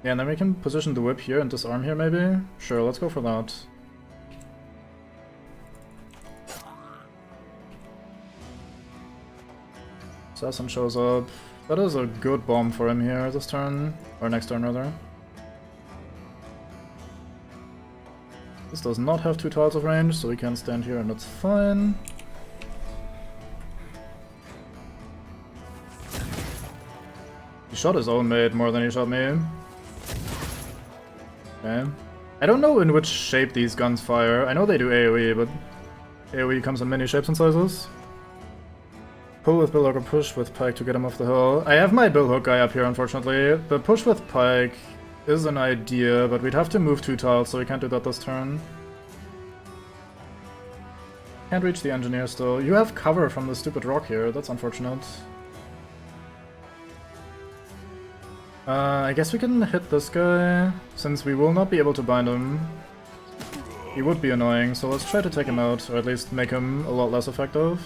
Yeah, and then we can position the whip here and disarm here maybe? Sure, let's go for that. Assassin shows up. That is a good bomb for him here this turn, or next turn rather. This does not have 2 tiles of range, so we can stand here and that's fine. He shot his own mate more than he shot me. Okay. I don't know in which shape these guns fire. I know they do AoE, but AoE comes in many shapes and sizes. Pull with billhook or push with pike to get him off the hill. I have my billhook guy up here, unfortunately. The push with pike is an idea, but we'd have to move 2 tiles, so we can't do that this turn. Can't reach the engineer still. You have cover from the stupid rock here, that's unfortunate. I guess we can hit this guy, since we will not be able to bind him. He would be annoying, so let's try to take him out, or at least make him a lot less effective.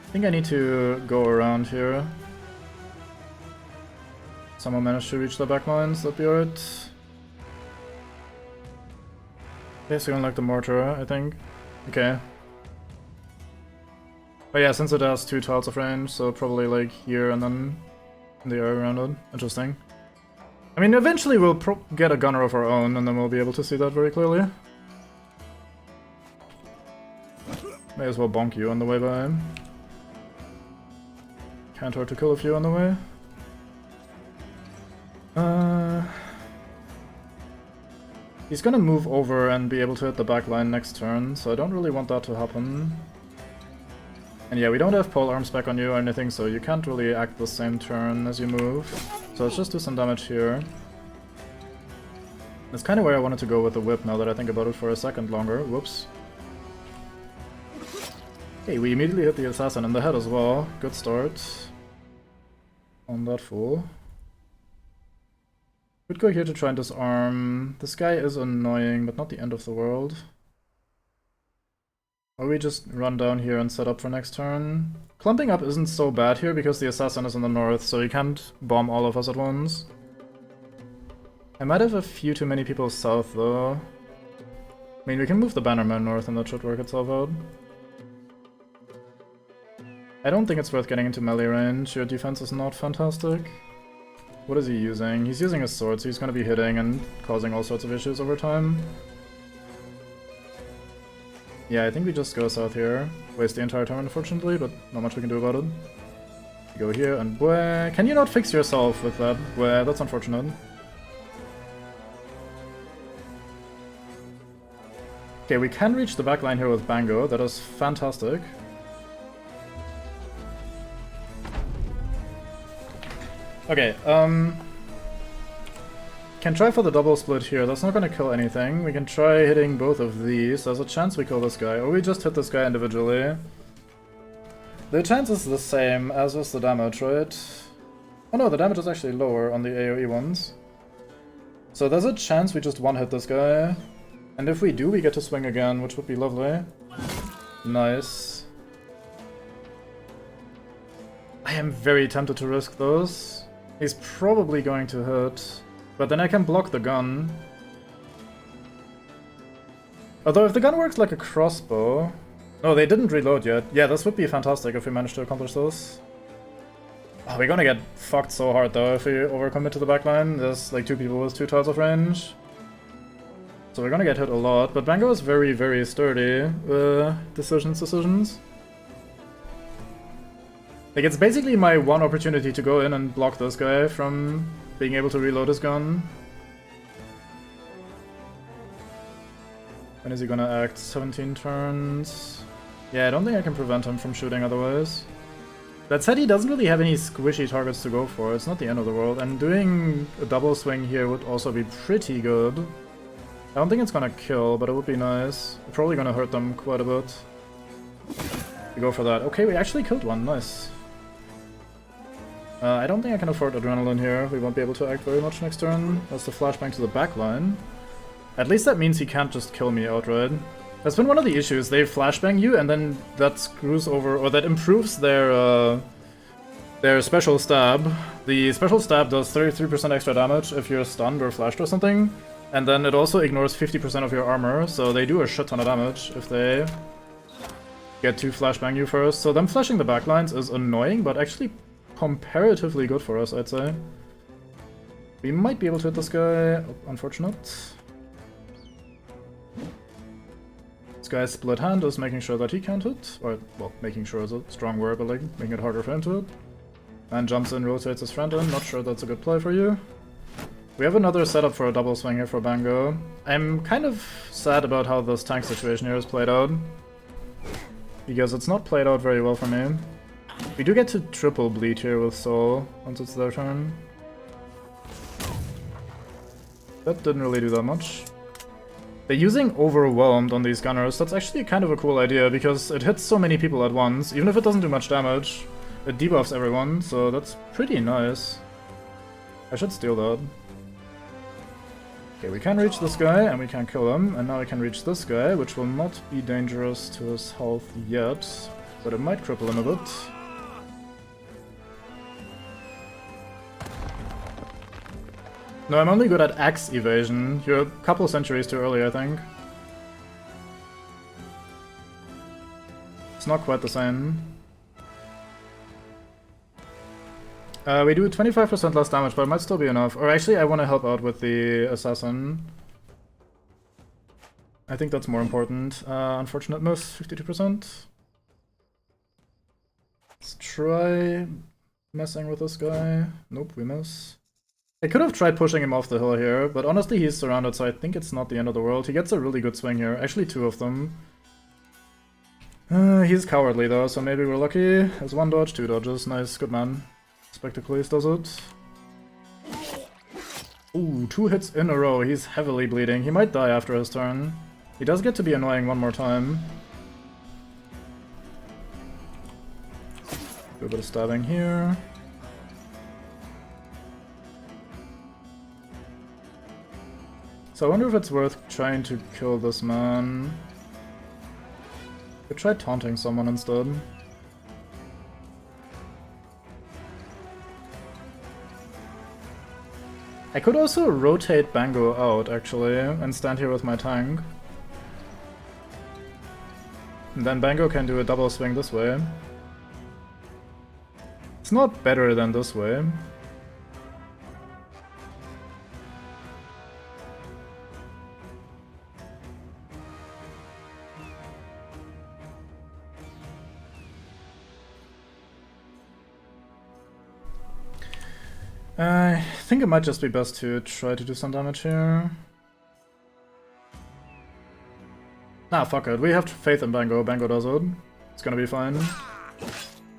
I think I need to go around here. Someone managed to reach the backlines, that'd be alright. Basically unlock the mortar, I think. Okay. But yeah, since it has 2 tiles of range, so probably like here and then in the area around it. Interesting. I mean, eventually we'll get a gunner of our own, and then we'll be able to see that very clearly. May as well bonk you on the way by. Can't hurt to kill a few on the way. He's gonna move over and be able to hit the back line next turn, so I don't really want that to happen. And yeah, we don't have pole arms back on you or anything, so you can't really act the same turn as you move. So let's just do some damage here. That's kind of where I wanted to go with the whip now that I think about it for a second longer. Whoops. Okay, we immediately hit the assassin in the head as well. Good start on that fool. Could go here to try and disarm. This guy is annoying, but not the end of the world. Or we just run down here and set up for next turn. Clumping up isn't so bad here because the assassin is in the north, so he can't bomb all of us at once. I might have a few too many people south though. I mean, we can move the bannerman north and that should work itself out. I don't think it's worth getting into melee range. Your defense is not fantastic. What is he using? He's using a sword, so he's gonna be hitting and causing all sorts of issues over time. Yeah, I think we just go south here. Waste the entire turn, unfortunately, but not much we can do about it. We go here and bleh. Can you not fix yourself with that? Bleh, that's unfortunate. Okay, we can reach the backline here with Bango. That is fantastic. Okay, can try for the double split here. That's not gonna kill anything. We can try hitting both of these. There's a chance we kill this guy, or we just hit this guy individually. The chance is the same as is the damage, right? Oh no, the damage is actually lower on the AoE ones. So there's a chance we just one-hit this guy. And if we do, we get to swing again, which would be lovely. Nice. I am very tempted to risk those. He's probably going to hit. But then I can block the gun. Although if the gun works like a crossbow... No, they didn't reload yet. Yeah, this would be fantastic if we managed to accomplish this. Oh, we're gonna get fucked so hard though if we overcommit to the backline. There's like 2 people with 2 tiles of range. So we're gonna get hit a lot, but Bango is very, very sturdy. Decisions. Like, it's basically my one opportunity to go in and block this guy from being able to reload his gun. When is he gonna act? 17 turns? Yeah, I don't think I can prevent him from shooting otherwise. That said, he doesn't really have any squishy targets to go for. It's not the end of the world, and doing a double swing here would also be pretty good. I don't think it's gonna kill, but it would be nice. Probably gonna hurt them quite a bit. We go for that. Okay, we actually killed one. Nice. I don't think I can afford adrenaline here. We won't be able to act very much next turn. That's the flashbang to the backline. At least that means he can't just kill me outright. That's been one of the issues. They flashbang you, and then that screws over, or that improves their special stab. The special stab does 33% extra damage if you're stunned or flashed or something, and then it also ignores 50% of your armor, so they do a shit ton of damage if they get to flashbang you first. So them flashing the backlines is annoying, but actually comparatively good for us, I'd say. We might be able to hit this guy. Oh, unfortunate. This guy's split hand is making sure that he can't hit. Or, well, making sure is a strong word, but like, making it harder for him to hit. Man jumps in, rotates his friend in. Not sure that's a good play for you. We have another setup for a double swing here for Bango. I'm kind of sad about how this tank situation here is played out, because it's not played out very well for me. We do get to triple bleed here with Soul once it's their turn. That didn't really do that much. They're using Overwhelmed on these gunners. That's actually kind of a cool idea, because it hits so many people at once. Even if it doesn't do much damage, it debuffs everyone, so that's pretty nice. I should steal that. Okay, we can reach this guy, and we can kill him, and now we can reach this guy, which will not be dangerous to his health yet, but it might cripple him a bit. No, I'm only good at axe evasion. You're a couple centuries too early, I think. It's not quite the same. We do 25% less damage, but it might still be enough. Or actually, I want to help out with the assassin. I think that's more important. Unfortunate miss, 52%. Let's try messing with this guy. Nope, we miss. I could have tried pushing him off the hill here, but honestly he's surrounded, so I think it's not the end of the world. He gets a really good swing here, actually 2 of them. He's cowardly though, so maybe we're lucky. Has 1 dodge, 2 dodges, nice, good man. Spectacles does it. Ooh, 2 hits in a row, he's heavily bleeding. He might die after his turn. He does get to be annoying one more time. Do a bit of stabbing here. So I wonder if it's worth trying to kill this man. Could try taunting someone instead. I could also rotate Bango out, actually, and stand here with my tank. And then Bango can do a double swing this way. It's not better than this way. I think it might just be best to try to do some damage here. Nah, fuck it. We have faith in Bango. Bango does it. It's gonna be fine.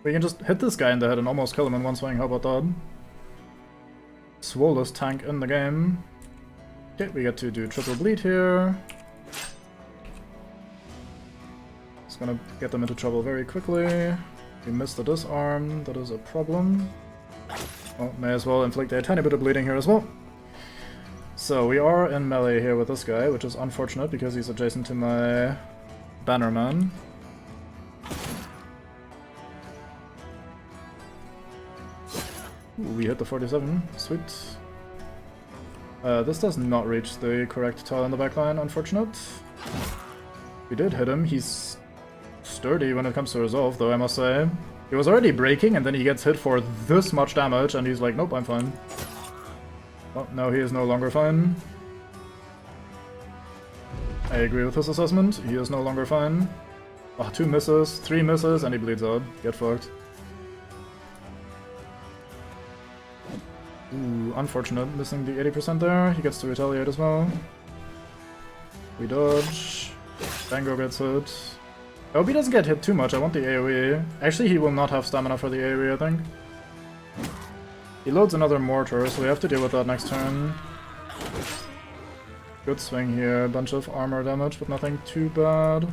We can just hit this guy in the head and almost kill him in one swing. How about that? Swollest tank in the game. Okay, we get to do triple bleed here. It's gonna get them into trouble very quickly. We missed the disarm. That is a problem. Well, may as well inflict a tiny bit of bleeding here as well. So we are in melee here with this guy, which is unfortunate because he's adjacent to my Bannerman. Ooh, we hit the 47. Sweet. This does not reach the correct tile in the backline, unfortunate. We did hit him. He's sturdy when it comes to resolve, though, I must say. He was already breaking, and then he gets hit for this much damage, and he's like, nope, I'm fine. Well, no, he is no longer fine. I agree with his assessment. He is no longer fine. Oh, 2 misses, 3 misses, and he bleeds out. Get fucked. Ooh, unfortunate, missing the 80% there. He gets to retaliate as well. We dodge. Bango gets hit. I hope he doesn't get hit too much, I want the AoE. Actually, he will not have stamina for the AoE, I think. He loads another mortar, so we have to deal with that next turn. Good swing here, a bunch of armor damage, but nothing too bad.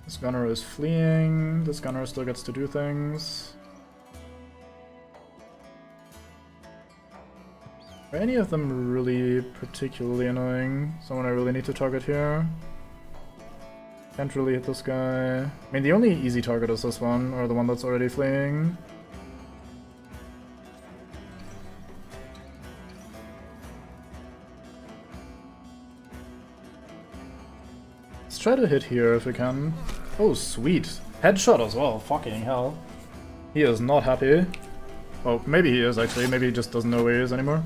This gunner is fleeing, this gunner still gets to do things. Are any of them really particularly annoying? Someone I really need to target here? Can't really hit this guy. I mean, the only easy target is this one, or the one that's already fleeing. Let's try to hit here if we can. Oh, sweet. Headshot as well, fucking hell. He is not happy. Oh, maybe he is actually, maybe he just doesn't know where he is anymore.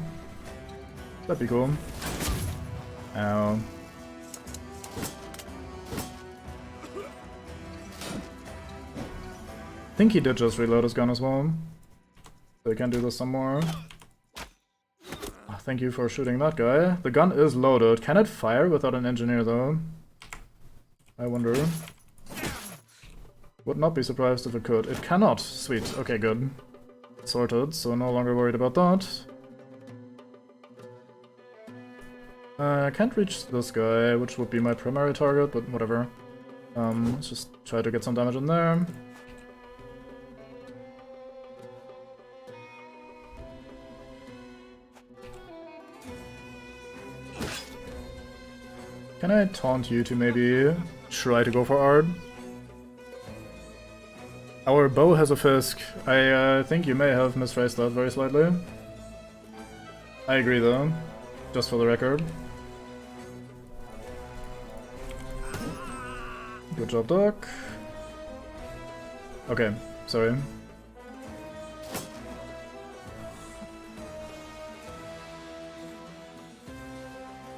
That'd be cool. Ow. I think he did just reload his gun as well. So he can do this some more. Oh, thank you for shooting that guy. The gun is loaded. Can it fire without an engineer though? I wonder. Would not be surprised if it could. It cannot. Sweet. Okay, good. Sorted, so no longer worried about that. I can't reach this guy, which would be my primary target, but whatever. Let's just try to get some damage in there. Can I taunt you to maybe try to go for Ard? Our bow has a Fisk. I think you may have misphrased that very slightly. I agree though, just for the record. Good job, Doc. Okay, sorry.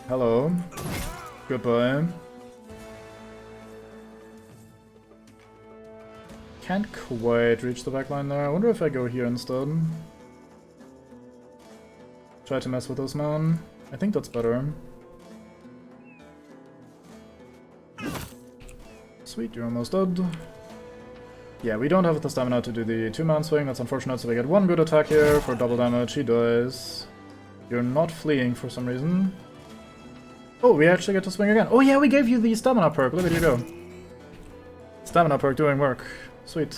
Hello. Goodbye. Can't quite reach the backline there. I wonder if I go here instead. Try to mess with this man. I think that's better. Sweet, you're almost dead. Yeah, we don't have the stamina to do the two-man swing. That's unfortunate, so we get one good attack here for double damage. He dies. You're not fleeing for some reason. Oh, we actually get to swing again. Oh yeah, we gave you the stamina perk. Look at you go. Stamina perk doing work. Sweet.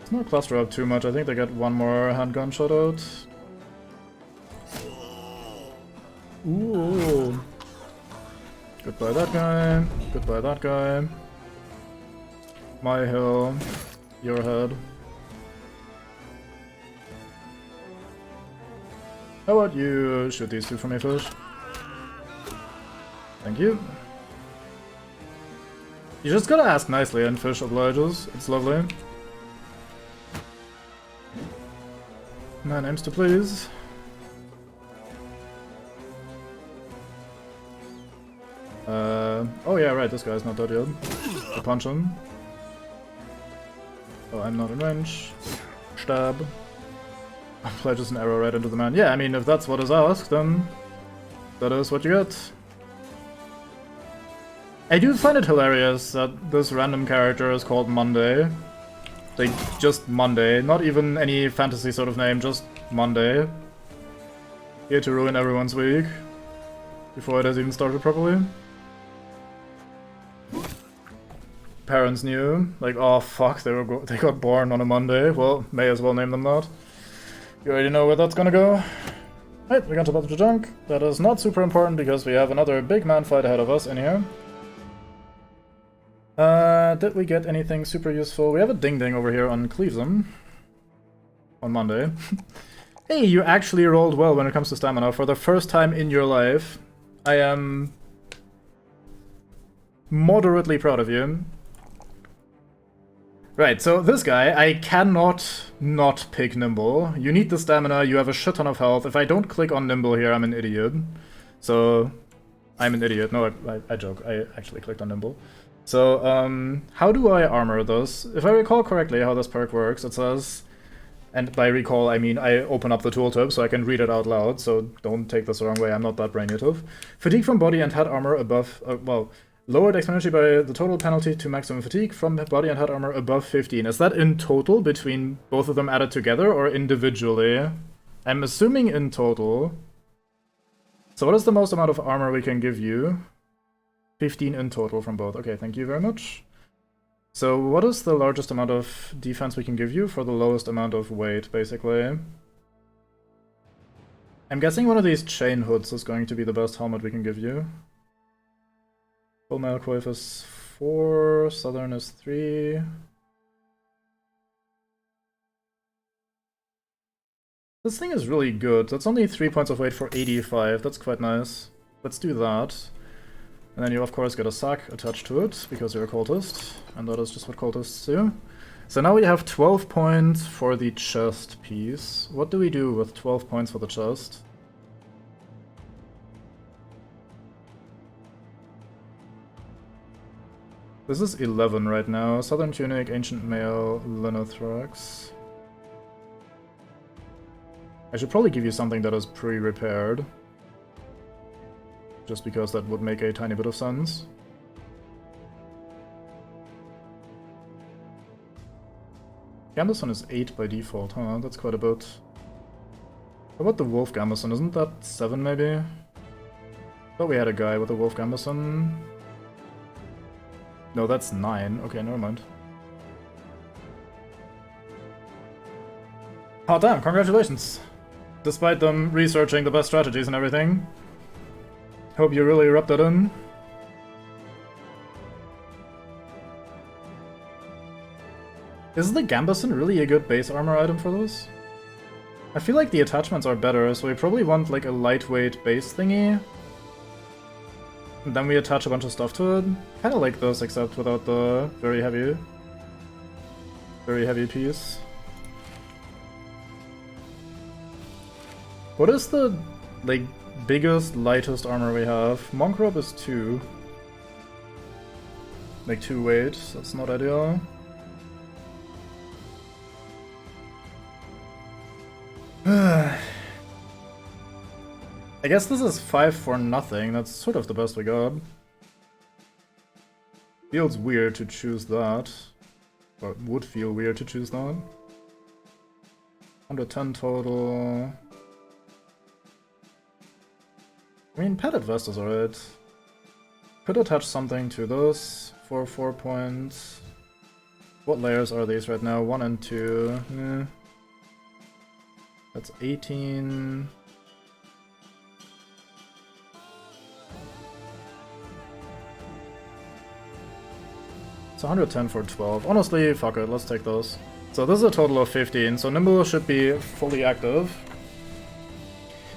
Let's not cluster up too much. I think they get one more handgun shot out. Ooh. Goodbye that guy. Goodbye that guy. My hill. Your head. How about you shoot these two for me, fish? Thank you. You just gotta ask nicely and fish obliges. It's lovely. My name's to please. Oh yeah, right, this guy's not dead yet. I'll punch him. Oh, I'm not in range. Stab. Pledges an arrow right into the man. Yeah, I mean, if that's what is asked, then that is what you get. I do find it hilarious that this random character is called Monday. Like, just Monday. Not even any fantasy sort of name, just Monday. Here to ruin everyone's week. Before it has even started properly. Parents knew. Like, oh fuck, they got born on a Monday. Well, may as well name them that. You already know where that's gonna go. Right, we got to battle the junk. That is not super important because we have another big man fight ahead of us in here. Did we get anything super useful? We have a ding-ding over here on Cleavesum. On Monday. Hey, you actually rolled well when it comes to stamina for the first time in your life. I am moderately proud of you. Right, so this guy, I cannot not pick Nimble. You need the stamina, you have a shit ton of health. If I don't click on Nimble here, I'm an idiot. So, I'm an idiot. No, I joke. I actually clicked on Nimble. So, how do I armor this? If I recall correctly how this perk works, it says... And by recall, I mean I open up the tooltip so I can read it out loud, so don't take this the wrong way, I'm not that brain native. Fatigue from body and head armor above... well... Lowered exponentially by the total penalty to maximum fatigue from body and head armor above 15. Is that in total between both of them added together or individually? I'm assuming in total. So what is the most amount of armor we can give you? 15 in total from both. Okay, thank you very much. So what is the largest amount of defense we can give you for the lowest amount of weight, basically? I'm guessing one of these chain hoods is going to be the best helmet we can give you. Full metal coif is 4, southern is 3. This thing is really good. That's only 3 points of weight for 85. That's quite nice. Let's do that. And then you of course get a sack attached to it, because you're a cultist. And that is just what cultists do. So now we have 12 points for the chest piece. What do we do with 12 points for the chest? This is 11 right now. Southern Tunic, Ancient Mail, Linothorax. I should probably give you something that is pre-repaired. Just because that would make a tiny bit of sense. Gambeson is 8 by default, huh? That's quite a bit. How about the Wolf Gambeson? Isn't that 7 maybe? Thought we had a guy with a Wolf Gambeson. No, that's 9. Okay, never mind. Oh damn, congratulations! Despite them researching the best strategies and everything. Hope you really rubbed that in. Is the Gambeson really a good base armor item for this? I feel like the attachments are better, so we probably want like a lightweight base thingy. And then we attach a bunch of stuff to it. Kinda like this, except without the very heavy piece. What is the, like, biggest, lightest armor we have? Monk Robe is 2. Like 2 weight, that's not ideal. I guess this is 5 for nothing, that's sort of the best we got. Feels weird to choose that. Or it would feel weird to choose that. 110 total. I mean, padded vest is alright. Could attach something to this for 4 points. What layers are these right now? 1 and 2. That's 18. It's 110 for 12. Honestly, fuck it, let's take those. So this is a total of 15, so Nimble should be fully active.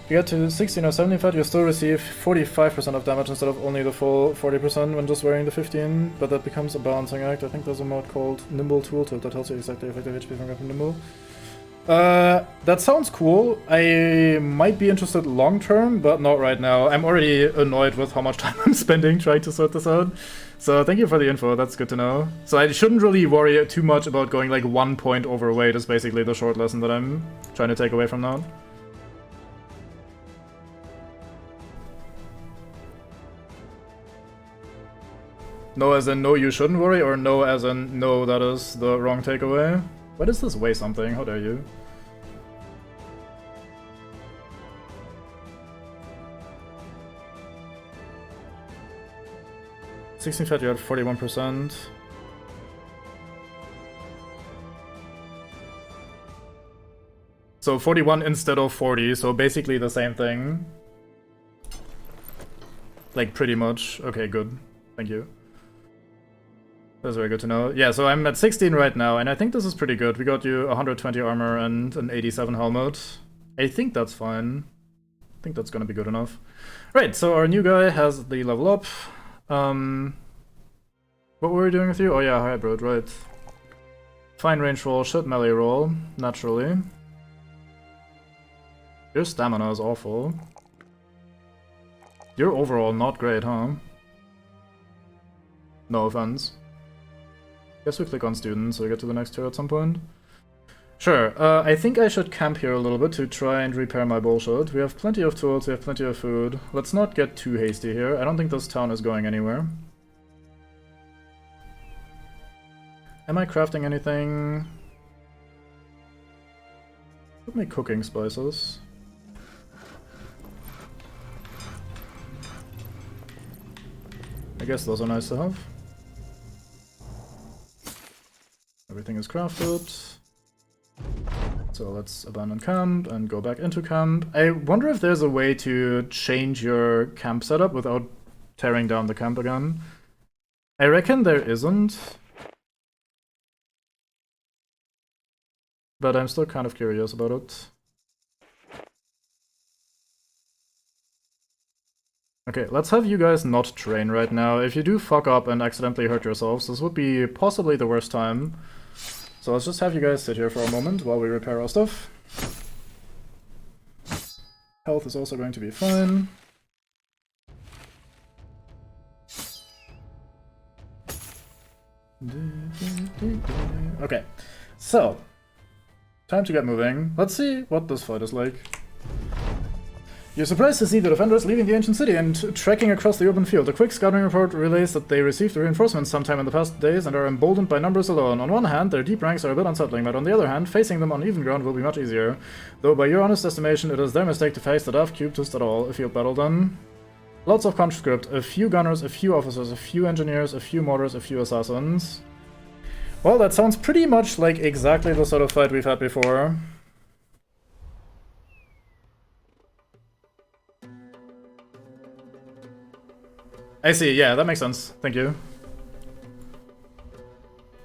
If you get to 16 or 17 fat, you still receive 45% of damage instead of only the full 40% when just wearing the 15, but that becomes a balancing act. I think there's a mod called Nimble Tooltip that tells you exactly effective HP from grabbing Nimble. That sounds cool. I might be interested long term, but not right now. I'm already annoyed with how much time I'm spending trying to sort this out. So thank you for the info, that's good to know. So I shouldn't really worry too much about going like 1 point overweight is basically the short lesson that I'm trying to take away from that. No as in no you shouldn't worry, or no as in no that is the wrong takeaway? Why does this weigh something? How dare you? $16 fat, you're at 41%. So 41 instead of 40, so basically the same thing. Like, pretty much. Okay, good. Thank you. That's very good to know. Yeah, so I'm at 16 right now, and I think this is pretty good. We got you 120 armor and an 87 helmet. I think that's fine. I think that's gonna be good enough. Right, so our new guy has the level up. What were we doing with you? Oh yeah, hybrid, right. Fine range roll, should melee roll, naturally. Your stamina is awful. You're overall not great, huh? No offense. Guess we click on students so we get to the next tier at some point. Sure, I think I should camp here a little bit to try and repair my bullshit. We have plenty of tools, we have plenty of food. Let's not get too hasty here. I don't think this town is going anywhere. Am I crafting anything? Put me cooking spices. I guess those are nice to have. Everything is crafted. So let's abandon camp and go back into camp. I wonder if there's a way to change your camp setup without tearing down the camp again. I reckon there isn't. But I'm still kind of curious about it. Okay, let's have you guys not train right now. If you do fuck up and accidentally hurt yourselves, this would be possibly the worst time. So let's just have you guys sit here for a moment while we repair our stuff. Health is also going to be fine. Okay, so time to get moving. Let's see what this fight is like. You're surprised to see the defenders leaving the ancient city and trekking across the open field. A quick scouting report relays that they received reinforcements sometime in the past days and are emboldened by numbers alone. On one hand, their deep ranks are a bit unsettling, but on the other hand, facing them on even ground will be much easier. Though by your honest estimation, it is their mistake to face the Dav'Kul at all. A field battle then. Lots of conscript, a few gunners, a few officers, a few engineers, a few mortars, a few assassins. Well, that sounds pretty much like exactly the sort of fight we've had before. I see, yeah, that makes sense. Thank you.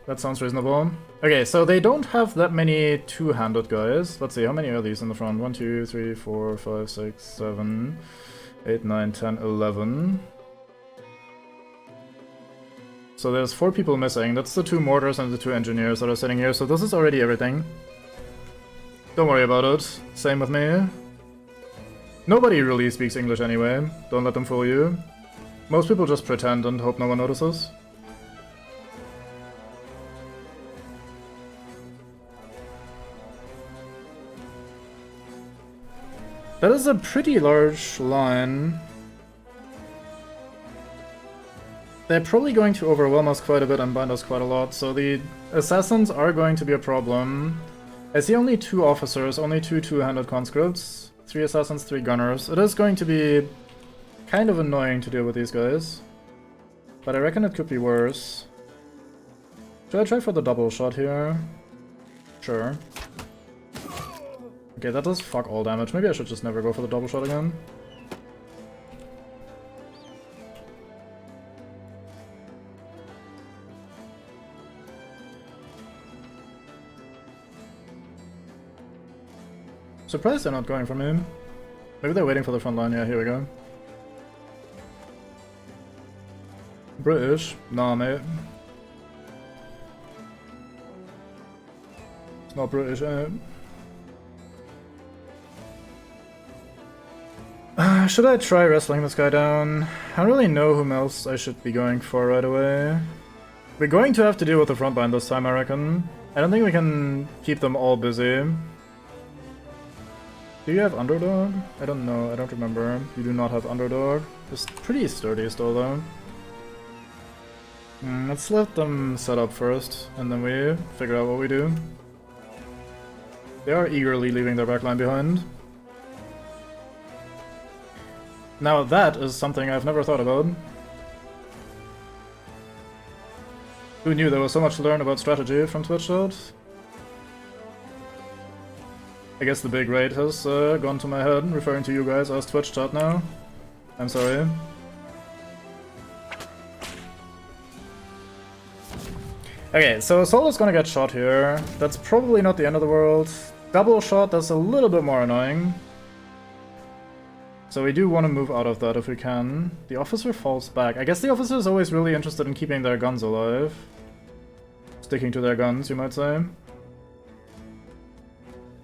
That sounds reasonable. Okay, so they don't have that many two-handed guys. Let's see, how many are these in the front? 1, 2, 3, 4, 5, 6, 7, 8, 9, 10, 11. So there's 4 people missing. That's the 2 mortars and the 2 engineers that are sitting here, so this is already everything. Don't worry about it. Same with me. Nobody really speaks English anyway. Don't let them fool you. Most people just pretend and hope no one notices. That is a pretty large line. They're probably going to overwhelm us quite a bit and bind us quite a lot, so the assassins are going to be a problem. I see only 2 officers, only 2 two-handed conscripts, 3 assassins, 3 gunners. It is going to be kind of annoying to deal with these guys, but I reckon it could be worse. Should I try for the double shot here? Sure. Okay, that does fuck all damage. Maybe I should just never go for the double shot again. Surprised they're not going for me. Maybe they're waiting for the front line. Yeah, here we go. British? Nah, mate. It's not British, eh? Should I try wrestling this guy down? I don't really know whom else I should be going for right away. We're going to have to deal with the front line this time, I reckon. I don't think we can keep them all busy. Do you have Underdog? I don't know, I don't remember. You do not have Underdog. It's pretty sturdy still, though. Let's let them set up first, and then we figure out what we do. They are eagerly leaving their backline behind. Now that is something I've never thought about. Who knew there was so much to learn about strategy from Twitch chat? I guess the big raid has gone to my head, referring to you guys as Twitch chat now. I'm sorry. Okay, so Solo's gonna get shot here. That's probably not the end of the world. Double shot, that's a little bit more annoying. So we do want to move out of that if we can. The officer falls back. I guess the officer is always really interested in keeping their guns alive. Sticking to their guns, you might say.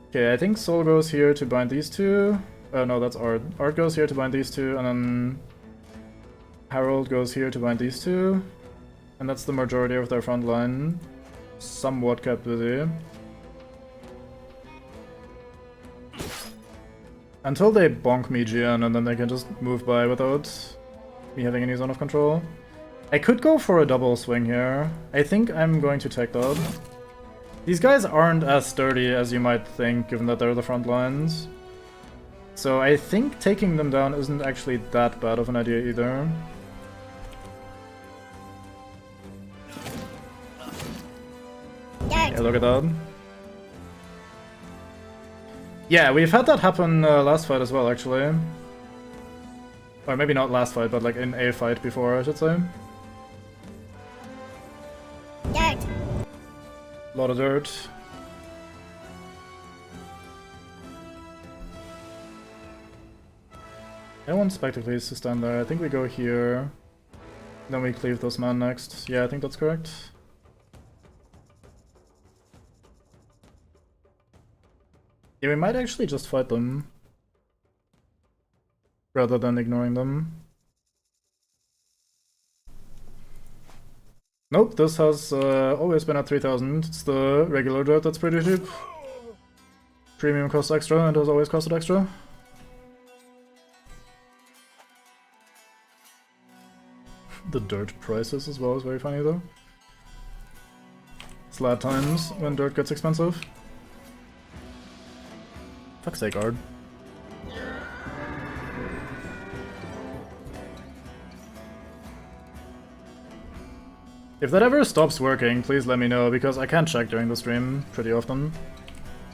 Okay, I think Sol goes here to bind these 2. No, that's Art. Art goes here to bind these 2, and then Harold goes here to bind these 2. And that's the majority of their front line. Somewhat kept busy. Until they bonk me GN, and then they can just move by without me having any zone of control. I could go for a double swing here. I think I'm going to take that. These guys aren't as sturdy as you might think, given that they're the front lines. So I think taking them down isn't actually that bad of an idea either. Yeah, look at that. Yeah, we've had that happen last fight as well, actually. Or maybe not last fight, but like in a fight before, I should say. Dirt. A lot of dirt. I want Spectacles to stand there. I think we go here. Then we cleave this man next. Yeah, I think that's correct. Yeah, we might actually just fight them. Rather than ignoring them. Nope, this has always been at 3000. It's the regular dirt that's pretty cheap. Premium costs extra and has always costed extra. The dirt prices as well is very funny though. Slat times when dirt gets expensive. Fuck's sake, Ard. If that ever stops working, please let me know, because I can't check during the stream pretty often.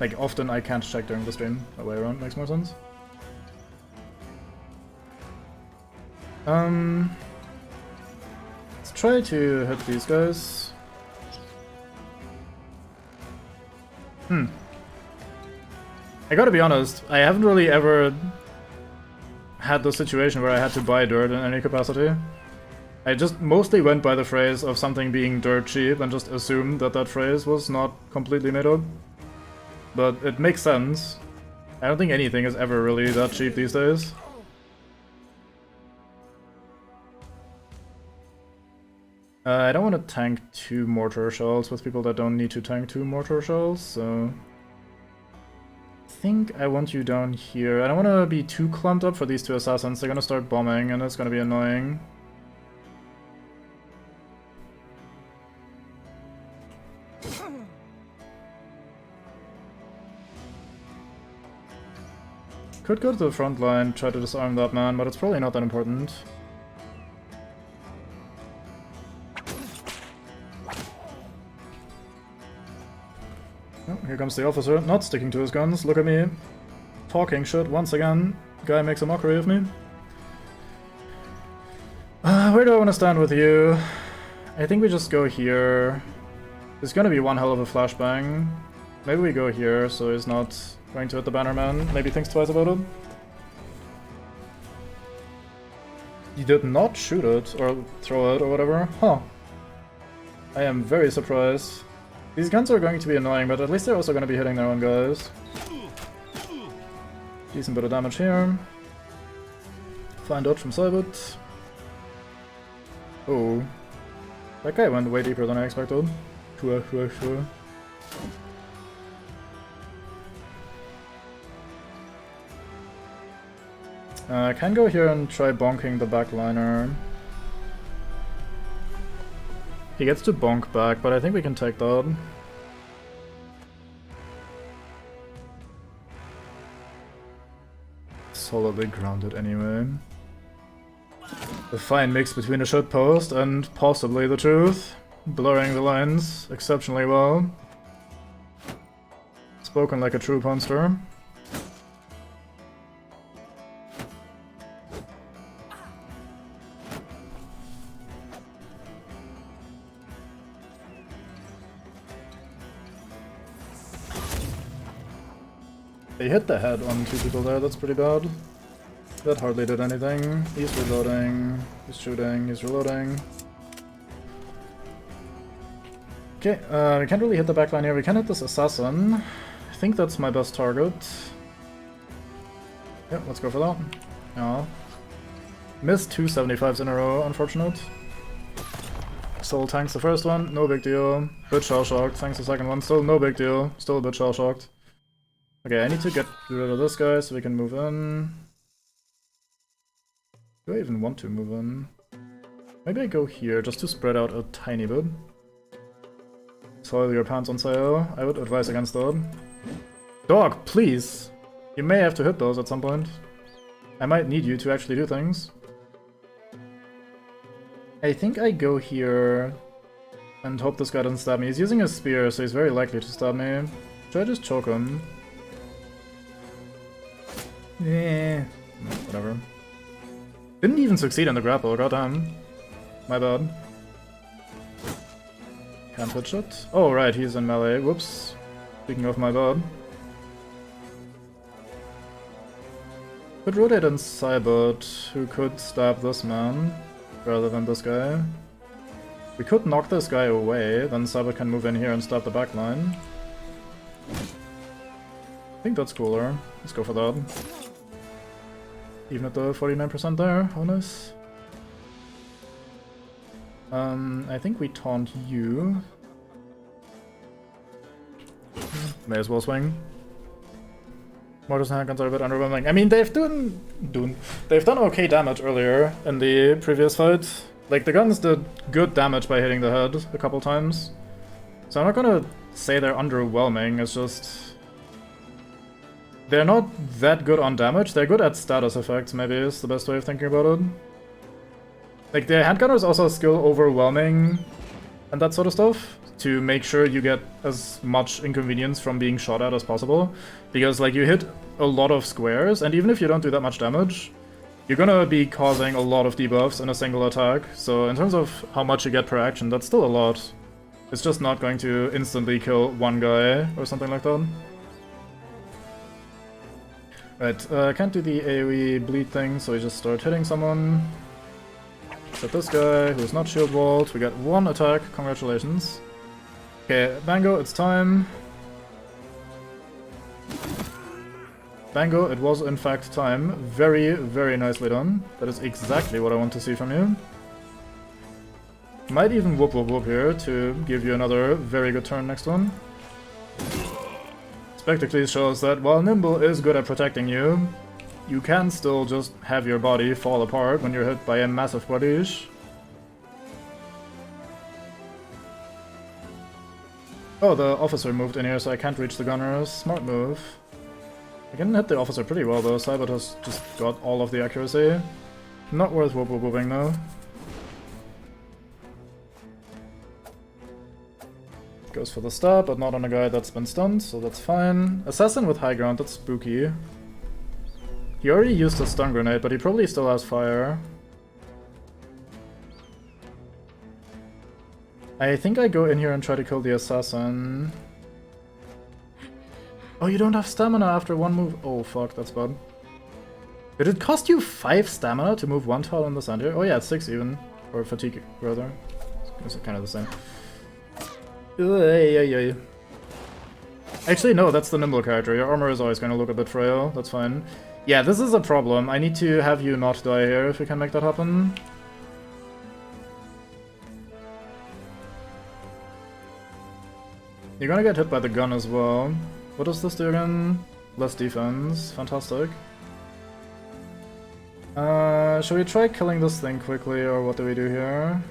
Like, often I can't check during the stream. That way around makes more sense. Let's try to hit these guys. I gotta be honest, I haven't really ever had the situation where I had to buy dirt in any capacity. I just mostly went by the phrase of something being dirt cheap and just assumed that that phrase was not completely made up. But it makes sense. I don't think anything is ever really that cheap these days. I don't want to tank 2 mortar shells with people that don't need to tank 2 mortar shells, so... I think I want you down here. I don't want to be too clumped up for these 2 assassins. They're gonna start bombing and it's gonna be annoying. Could go to the front line, try to disarm that man, but it's probably not that important. Oh, here comes the officer, not sticking to his guns. Look at me. Talking shit once again. Guy makes a mockery of me. Where do I want to stand with you? I think we just go here. There's gonna be one hell of a flashbang. Maybe we go here so he's not going to hit the bannerman. Maybe thinks twice about it. He did not shoot it or throw it or whatever. Huh. I am very surprised. These guns are going to be annoying, but at least they're also going to be hitting their own guys. Decent bit of damage here. Fine dodge from Cybot. Oh. That guy went way deeper than I expected. Sure. I can go here and try bonking the backliner. He gets to bonk back, but I think we can take that. Solidly grounded anyway. A fine mix between a shitpost and possibly the truth. Blurring the lines exceptionally well. Spoken like a true punster. They hit the head on 2 people there, that's pretty bad. That hardly did anything. He's reloading, he's shooting, he's reloading. Okay, we can't really hit the backline here, we can hit this assassin. I think that's my best target. Yep, let's go for that. Yeah. Missed 2 75s in a row, unfortunate. Still tanks the first one, no big deal. Bit shell-shocked, tanks the second one, still no big deal. Still a bit shell-shocked. Okay, I need to get rid of this guy so we can move in. Do I even want to move in? Maybe I go here just to spread out a tiny bit. Soil your pants on sale. I would advise against that. Dog, please! You may have to hit those at some point. I might need you to actually do things. I think I go here and hope this guy doesn't stab me. He's using a spear, so he's very likely to stab me. Should I just choke him? Yeah, whatever. Didn't even succeed in the grapple, goddamn. My bad. Can't hit shit. Oh right, he's in melee, whoops. Speaking of my bad. Could rotate in Cybot, who could stab this man, rather than this guy. We could knock this guy away, then Cybot can move in here and stab the backline. I think that's cooler. Let's go for that. Even at the 49% there, oh nice. I think we taunt you. May as well swing. Mortars and handguns are a bit underwhelming. I mean, they've done okay damage earlier in the previous fight. Like, the guns did good damage by hitting the head a couple times. So I'm not gonna say they're underwhelming, it's just... they're not that good on damage, they're good at status effects, maybe is the best way of thinking about it. Like, the handgunner is also skill overwhelming and that sort of stuff, to make sure you get as much inconvenience from being shot at as possible. Because, like, you hit a lot of squares, and even if you don't do that much damage, you're gonna be causing a lot of debuffs in a single attack. So in terms of how much you get per action, that's still a lot. It's just not going to instantly kill one guy or something like that. Right, can't do the AoE bleed thing, so we just start hitting someone. Set this guy, who's not shield walled. We got one attack, congratulations. Okay, Bango, it's time. Bango, it was in fact time. Very, very nicely done. That is exactly what I want to see from you. Might even whoop whoop whoop here to give you another very good turn next one. Spectacles shows that while Nimble is good at protecting you, you can still just have your body fall apart when you're hit by a massive barrage. Oh, the officer moved in here, so I can't reach the gunners. Smart move. I can hit the officer pretty well though, Cybot has just got all of the accuracy. Not worth whoop whoop whooping though. Goes for the stab, but not on a guy that's been stunned, so that's fine. Assassin with high ground, that's spooky. He already used a stun grenade, but he probably still has fire. I think I go in here and try to kill the assassin. Oh, you don't have stamina after one move? Oh fuck, that's bad. Did it cost you 5 stamina to move one tile in the center? Oh yeah, it's 6 even. Or fatigue, rather. It's kind of the same. Actually, no, that's the Nimble character. Your armor is always going to look a bit frail. That's fine. Yeah, this is a problem. I need to have you not die here if we can make that happen. You're gonna get hit by the gun as well. What does this do again? Less defense. Fantastic. Shall we try killing this thing quickly, or what do we do here?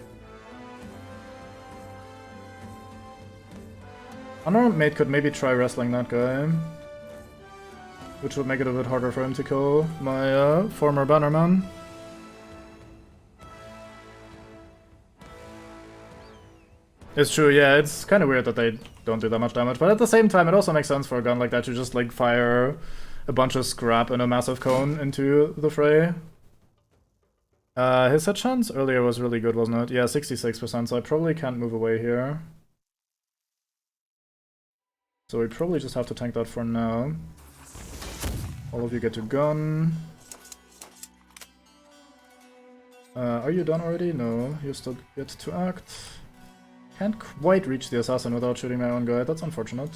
Unarmed mate could maybe try wrestling that guy, which would make it a bit harder for him to kill my former bannerman. It's true, yeah, it's kind of weird that they don't do that much damage, but at the same time it also makes sense for a gun like that to just like fire a bunch of scrap in a massive cone into the fray. His hit chance earlier was really good, wasn't it? Yeah, 66%, so I probably can't move away here. So we probably just have to tank that for now. All of you get to gun. Are you done already? No, you still get to act. Can't quite reach the assassin without shooting my own guy, that's unfortunate.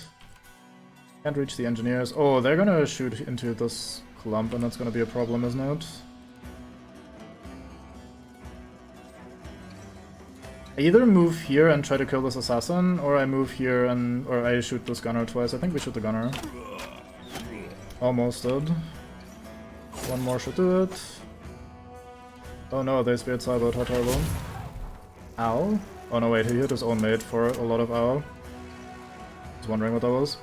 Can't reach the engineers. Oh, they're gonna shoot into this clump and that's gonna be a problem, isn't it? I either move here and try to kill this assassin, or I move here and... or I shoot this gunner twice. I think we shoot the gunner. Almost did. One more should do it. Oh no, they speared Cybot, how terrible. Ow? Oh no, wait, he hit his own mate for a lot of ow. I was wondering what that was.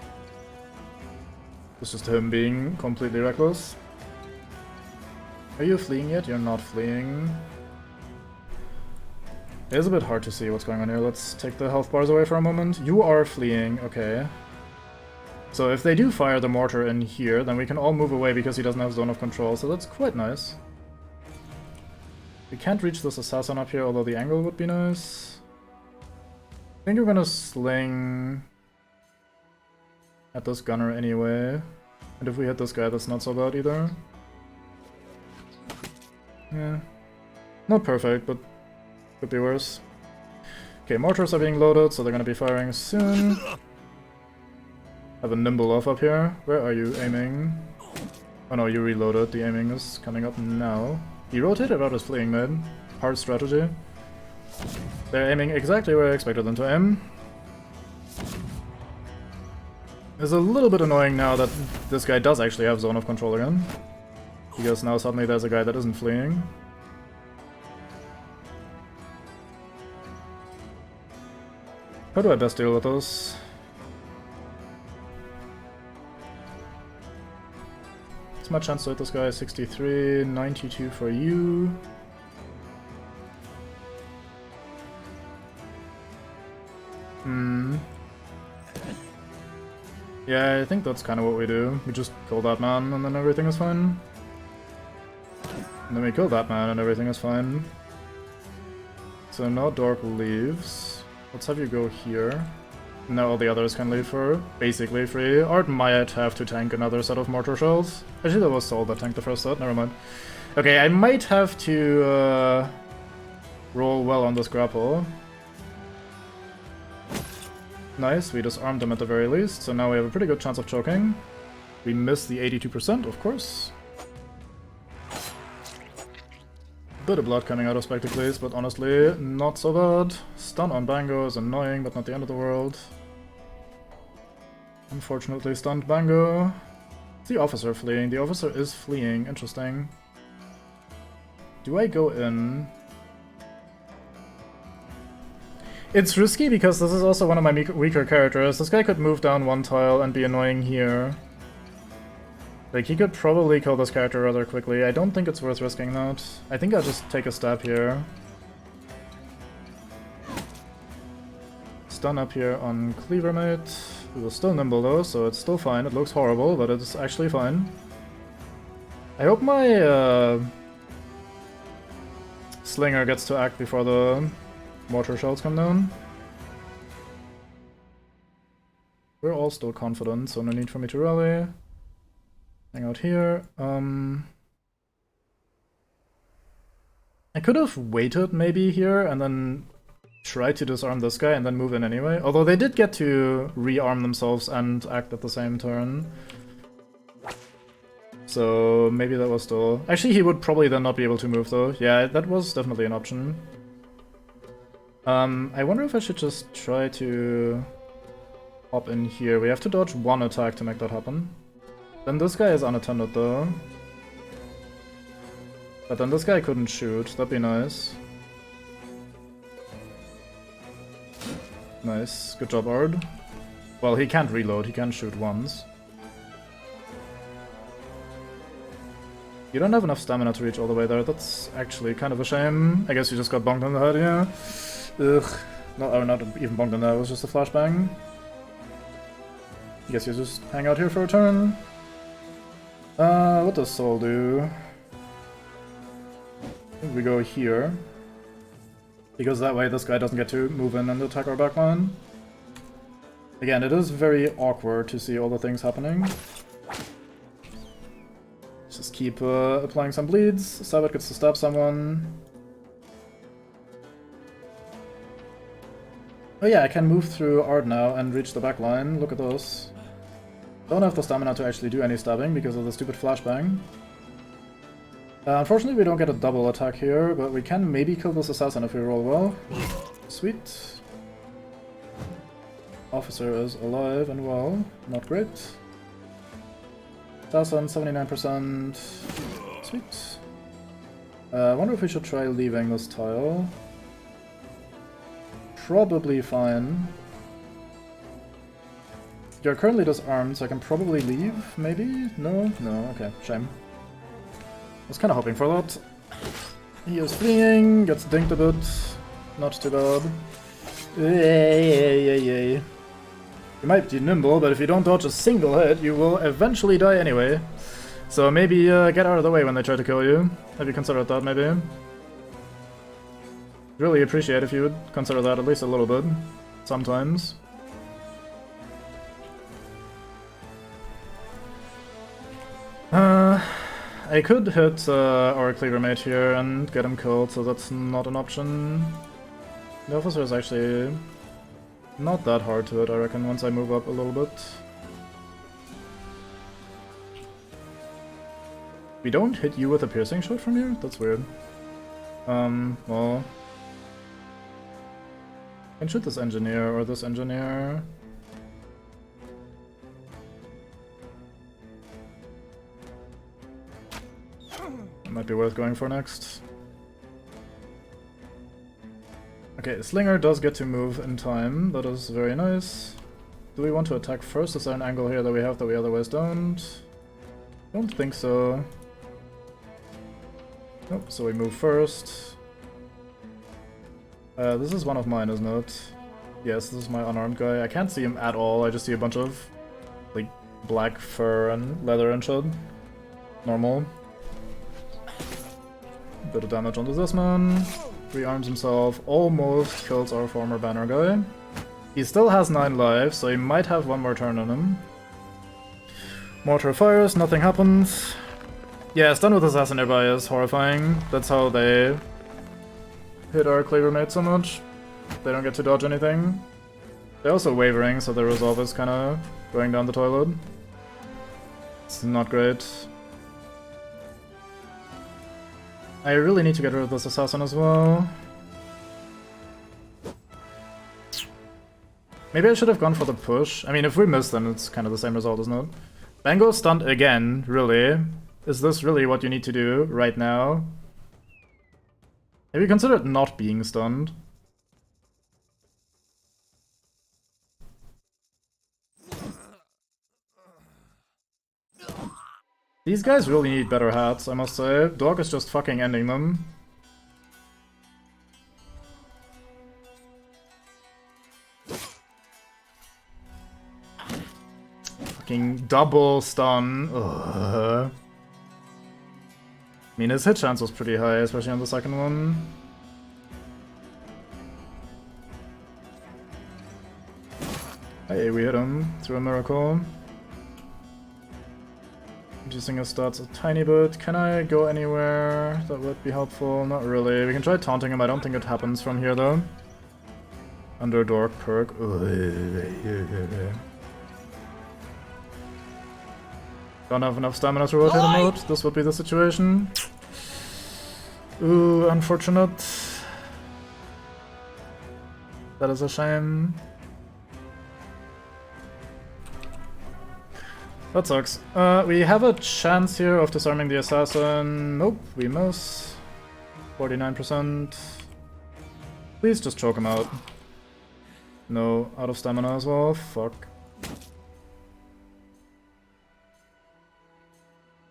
It's just him being completely reckless. Are you fleeing yet? You're not fleeing. It is a bit hard to see what's going on here. Let's take the health bars away for a moment. You are fleeing, okay. So if they do fire the mortar in here, then we can all move away because he doesn't have zone of control, so that's quite nice. We can't reach this assassin up here, although the angle would be nice. I think we're gonna sling at this gunner anyway. And if we hit this guy, that's not so bad either. Yeah. Not perfect, but could be worse. Okay, mortars are being loaded, so they're gonna be firing soon. Have a nimble off up here. Where are you aiming? Oh no, you reloaded. The aiming is coming up now. He rotated out his fleeing mid. Hard strategy. They're aiming exactly where I expected them to aim. It's a little bit annoying now that this guy does actually have zone of control again. Because now suddenly there's a guy that isn't fleeing. How do I best deal with this? It's my chance to hit this guy. 63, 92 for you. Yeah, I think that's kind of what we do. We just kill that man and then everything is fine. And then we kill that man and everything is fine. So now Dork leaves. Let's have you go here. Now all the others can leave for basically free. Art might have to tank another set of mortar shells. Actually, that was Sol that tanked the first set, never mind. Okay, I might have to roll well on this grapple. Nice, we disarmed them at the very least, so now we have a pretty good chance of choking. We missed the 82%, of course. Bit of blood coming out of Spectacles, but honestly, not so bad. Stun on Bango is annoying, but not the end of the world. Unfortunately, stunned Bango. Is the officer fleeing? The officer is fleeing, interesting. Do I go in? It's risky because this is also one of my weaker characters. This guy could move down one tile and be annoying here. Like, he could probably kill this character rather quickly. I don't think it's worth risking that. I think I'll just take a stab here. Stun up here on Cleavermate. It was still nimble though, so it's still fine. It looks horrible, but it's actually fine. I hope my Slinger gets to act before the mortar shells come down. We're all still confident, so no need for me to rally. Hang out here. I could have waited maybe here and then tried to disarm this guy and then move in anyway. Although they did get to rearm themselves and act at the same turn. So maybe that was still... Actually, he would probably then not be able to move though. Yeah, that was definitely an option. I wonder if I should just try to hop in here. We have to dodge one attack to make that happen. Then this guy is unattended though. But then this guy couldn't shoot, that'd be nice. Nice, good job Ard. Well, he can't reload, he can shoot once. You don't have enough stamina to reach all the way there, that's actually kind of a shame. I guess you just got bonked in the head, yeah. Ugh. No, oh, not even bonked in there, it was just a flashbang. I guess you just hang out here for a turn. What does Sol do? I think we go here. Because that way this guy doesn't get to move in and attack our backline. Again, it is very awkward to see all the things happening. Just keep applying some bleeds. Sabbath gets to stab someone. Oh yeah, I can move through Ard now and reach the backline. Look at this. Don't have the stamina to actually do any stabbing because of the stupid flashbang. Unfortunately, we don't get a double attack here, but we can maybe kill this assassin if we roll well. Sweet. Officer is alive and well. Not great. Assassin, 79%. Sweet. I wonder if we should try leaving this tile. Probably fine. You're currently disarmed, so I can probably leave, maybe? No? No, okay, shame. I was kind of hoping for that. He is fleeing, gets dinked a bit. Not too bad. You might be nimble, but if you don't dodge a single hit, you will eventually die anyway. So maybe get out of the way when they try to kill you. Have you considered that, maybe? Really appreciate if you would consider that at least a little bit. Sometimes. I could hit our Cleavermate here and get him killed, so that's not an option. The officer is actually not that hard to hit, I reckon, once I move up a little bit. We don't hit you with a piercing shot from here? That's weird. Well... Can shoot this engineer or this engineer. That might be worth going for next. Okay, Slinger does get to move in time. That is very nice. Do we want to attack first? Is there an angle here that we have that we otherwise don't? Don't think so. Nope, so we move first. This is one of mine, isn't it? Yes, this is my unarmed guy. I can't see him at all. I just see a bunch of, like, black fur and leather and shit. Normal. Bit of damage onto this man. Rearms himself. Almost kills our former banner guy. He still has 9 lives, so he might have one more turn on him. Mortar fires, nothing happens. Yeah, stun with assassin nearby is horrifying. That's how they hit our cleaver mate so much. They don't get to dodge anything. They're also wavering, so their resolve is kind of going down the toilet. It's not great. I really need to get rid of this assassin as well. Maybe I should have gone for the push. I mean, if we miss, then it's kind of the same result, isn't it? Bango stunned again, really? Is this really what you need to do right now? Have you considered not being stunned? These guys really need better hats, I must say. Dog is just fucking ending them. Fucking double stun. Ugh. I mean, his hit chance was pretty high, especially on the second one. Hey, we hit him through a miracle. Reducing his stats a tiny bit. Can I go anywhere that would be helpful? Not really. We can try taunting him. I don't think it happens from here, though. Under Dork perk. Don't have enough stamina to rotate him out. This would be the situation. Ooh, unfortunate. That is a shame. That sucks. We have a chance here of disarming the assassin. Nope, we miss. 49%. Please just choke him out. No, out of stamina as well. Fuck.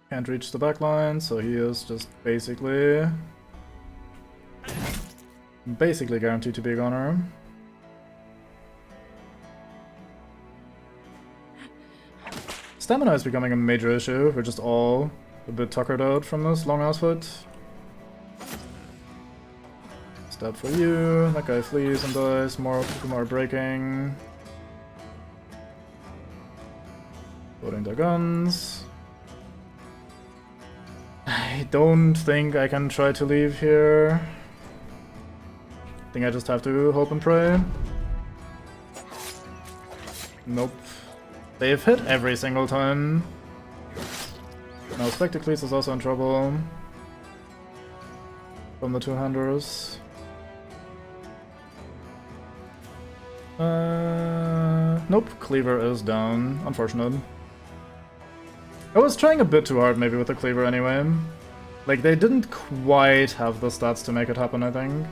Can't reach the backline, so he is just basically guaranteed to be a goner. Stamina is becoming a major issue. We're just all a bit tuckered out from this long ass fight. Stab for you. That guy flees and dies. More people are breaking. Loading their guns. I don't think I can try to leave here. I think I just have to hope and pray. Nope. They've hit every single time. Now Spectacles is also in trouble. From the two-handers. Nope, Cleaver is down. Unfortunate. I was trying a bit too hard maybe with the Cleaver anyway. Like, they didn't quite have the stats to make it happen, I think.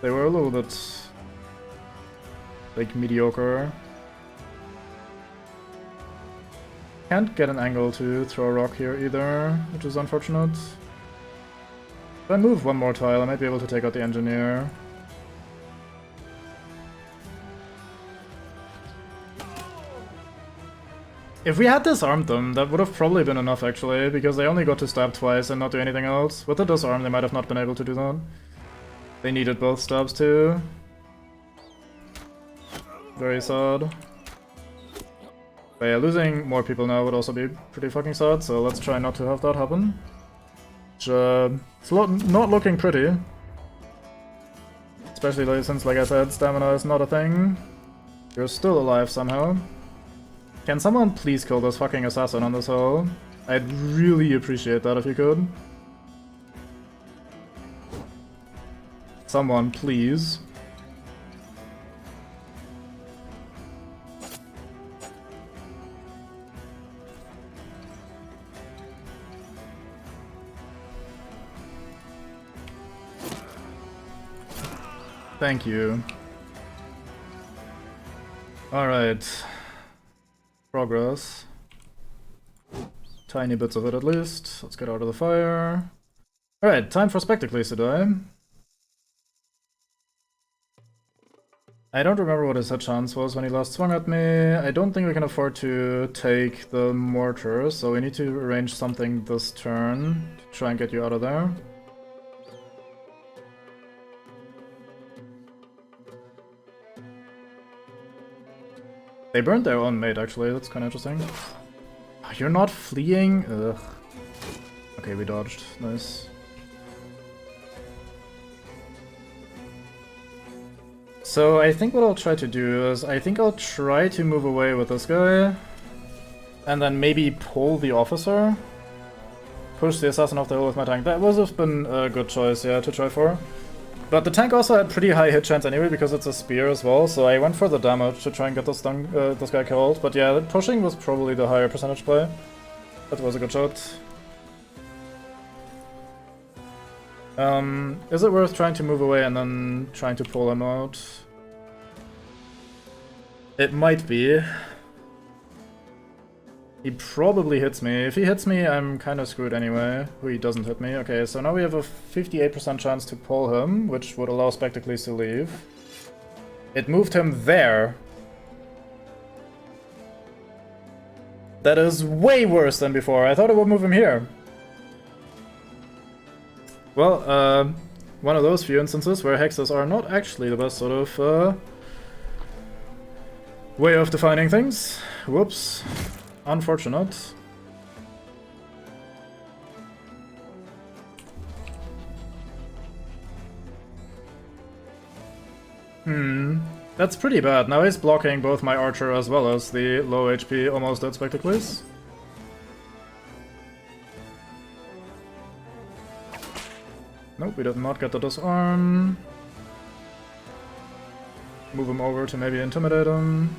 They were a little bit, like, mediocre. Can't get an angle to throw a rock here either, which is unfortunate. If I move one more tile, I might be able to take out the engineer. If we had disarmed them, that would have probably been enough actually, because they only got to stab twice and not do anything else. With the disarm, they might have not been able to do that. They needed both stabs too. Very sad. But yeah, losing more people now would also be pretty fucking sad, so let's try not to have that happen. Which, it's not looking pretty. Especially since, like I said, stamina is not a thing. You're still alive somehow. Can someone please kill this fucking assassin on this hill? I'd really appreciate that if you could. Someone, please. Thank you. Alright. Progress. Tiny bits of it at least. Let's get out of the fire. Alright, time for Spectacles to die. I don't remember what his hit chance was when he last swung at me. I don't think we can afford to take the mortar, so we need to arrange something this turn to try and get you out of there. They burned their own mate, actually. That's kind of interesting. You're not fleeing? Ugh. Okay, we dodged. Nice. So I think what I'll try to do is, I think I'll try to move away with this guy. And then maybe pull the officer. Push the assassin off the hill with my tank. That would have been a good choice, yeah, to try for. But the tank also had pretty high hit chance anyway, because it's a spear as well, so I went for the damage to try and get this guy killed. But yeah, pushing was probably the higher percentage play. That was a good shot. Is it worth trying to move away and then trying to pull him out? It might be. He probably hits me. If he hits me, I'm kind of screwed anyway. He doesn't hit me. Okay, so now we have a 58% chance to pull him, which would allow Spectacles to leave. It moved him there. That is way worse than before. I thought it would move him here. Well, one of those few instances where hexes are not actually the best sort of way of defining things. Whoops. Unfortunate. That's pretty bad. Now he's blocking both my archer as well as the low HP, almost dead Spectacles. Nope, we did not get the disarm. Move him over to maybe intimidate him.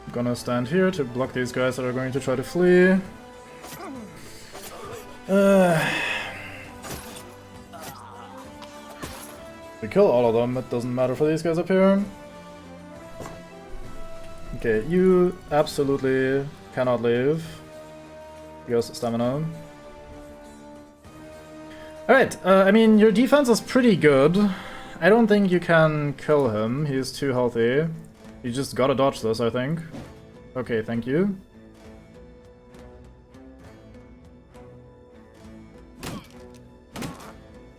I'm gonna stand here to block these guys that are going to try to flee. We kill all of them, it doesn't matter for these guys up here. Okay, you absolutely cannot leave. He has stamina. Alright, I mean, your defense is pretty good. I don't think you can kill him, he's too healthy. You just gotta dodge this, I think. Okay, thank you.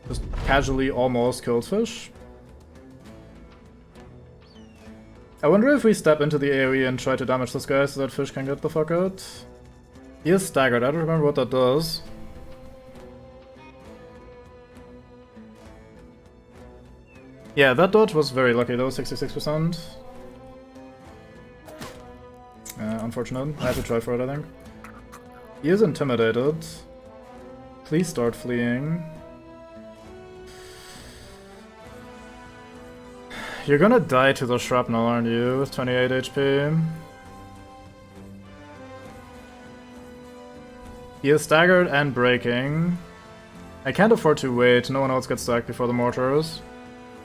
Just casually almost killed fish. I wonder if we step into the AoE and try to damage this guy so that fish can get the fuck out. He is staggered, I don't remember what that does. Yeah, that dodge was very lucky though, 66%. Unfortunate. I had to try for it, I think. He is intimidated. Please start fleeing. You're gonna die to the shrapnel, aren't you, with 28 HP? He is staggered and breaking. I can't afford to wait, no one else gets stacked before the mortars.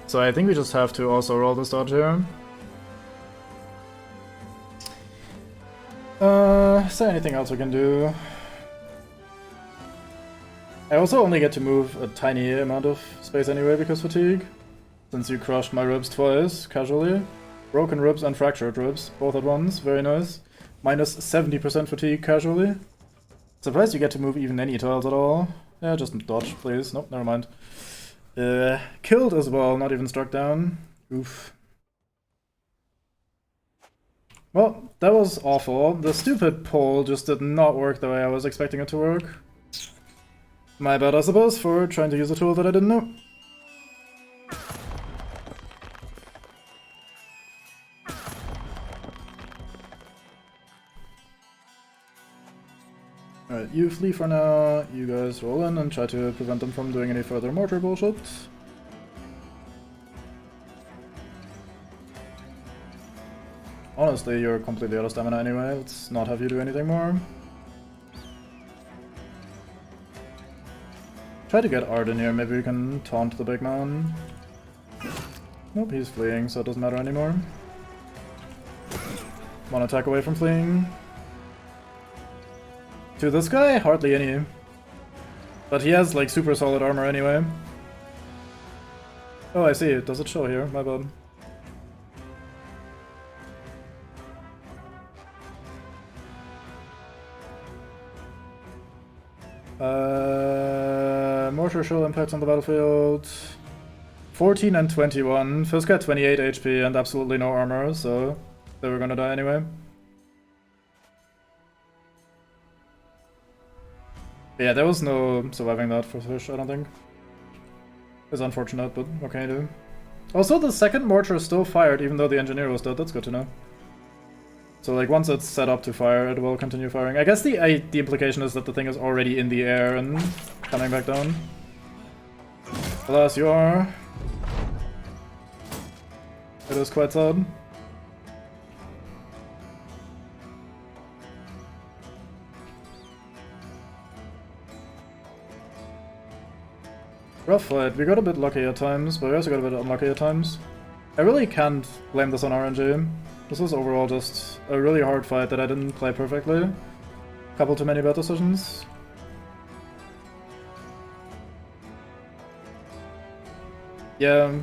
So I think we just have to also roll this dodge here. Is there anything else we can do? I also only get to move a tiny amount of space anyway because fatigue. Since you crushed my ribs twice, casually. Broken ribs and fractured ribs, both at once, very nice. Minus 70% fatigue, casually. Surprised you get to move even any tiles at all. Yeah, just dodge, please. Nope, never mind. Killed as well, not even struck down. Oof. Well, that was awful. The stupid pole just did not work the way I was expecting it to work. My bad, I suppose, for trying to use a tool that I didn't know. Alright, you flee for now, you guys roll in and try to prevent them from doing any further mortar bullshit. Honestly, you're completely out of stamina anyway, let's not have you do anything more. Try to get Art in here, maybe we can taunt the big man. Nope, he's fleeing, so it doesn't matter anymore. One attack away from fleeing. To this guy, hardly any. But he has like super solid armor anyway. Oh, I see, does it show here? My bad. Mortar show impacts on the battlefield. 14 and 21. Fisk had 28 HP and absolutely no armor, so they were gonna die anyway. Yeah, there was no surviving that for Fish, I don't think. It's unfortunate, but what can you do? Also, the second mortar still fired even though the engineer was dead, that's good to know. So like once it's set up to fire, it will continue firing. I guess the implication is that the thing is already in the air and coming back down. Alas, you are. It is quite sad. Rough fight. We got a bit lucky at times, but we also got a bit unlucky at times. I really can't blame this on RNG. This was overall just a really hard fight that I didn't play perfectly. Couple too many bad decisions. Yeah.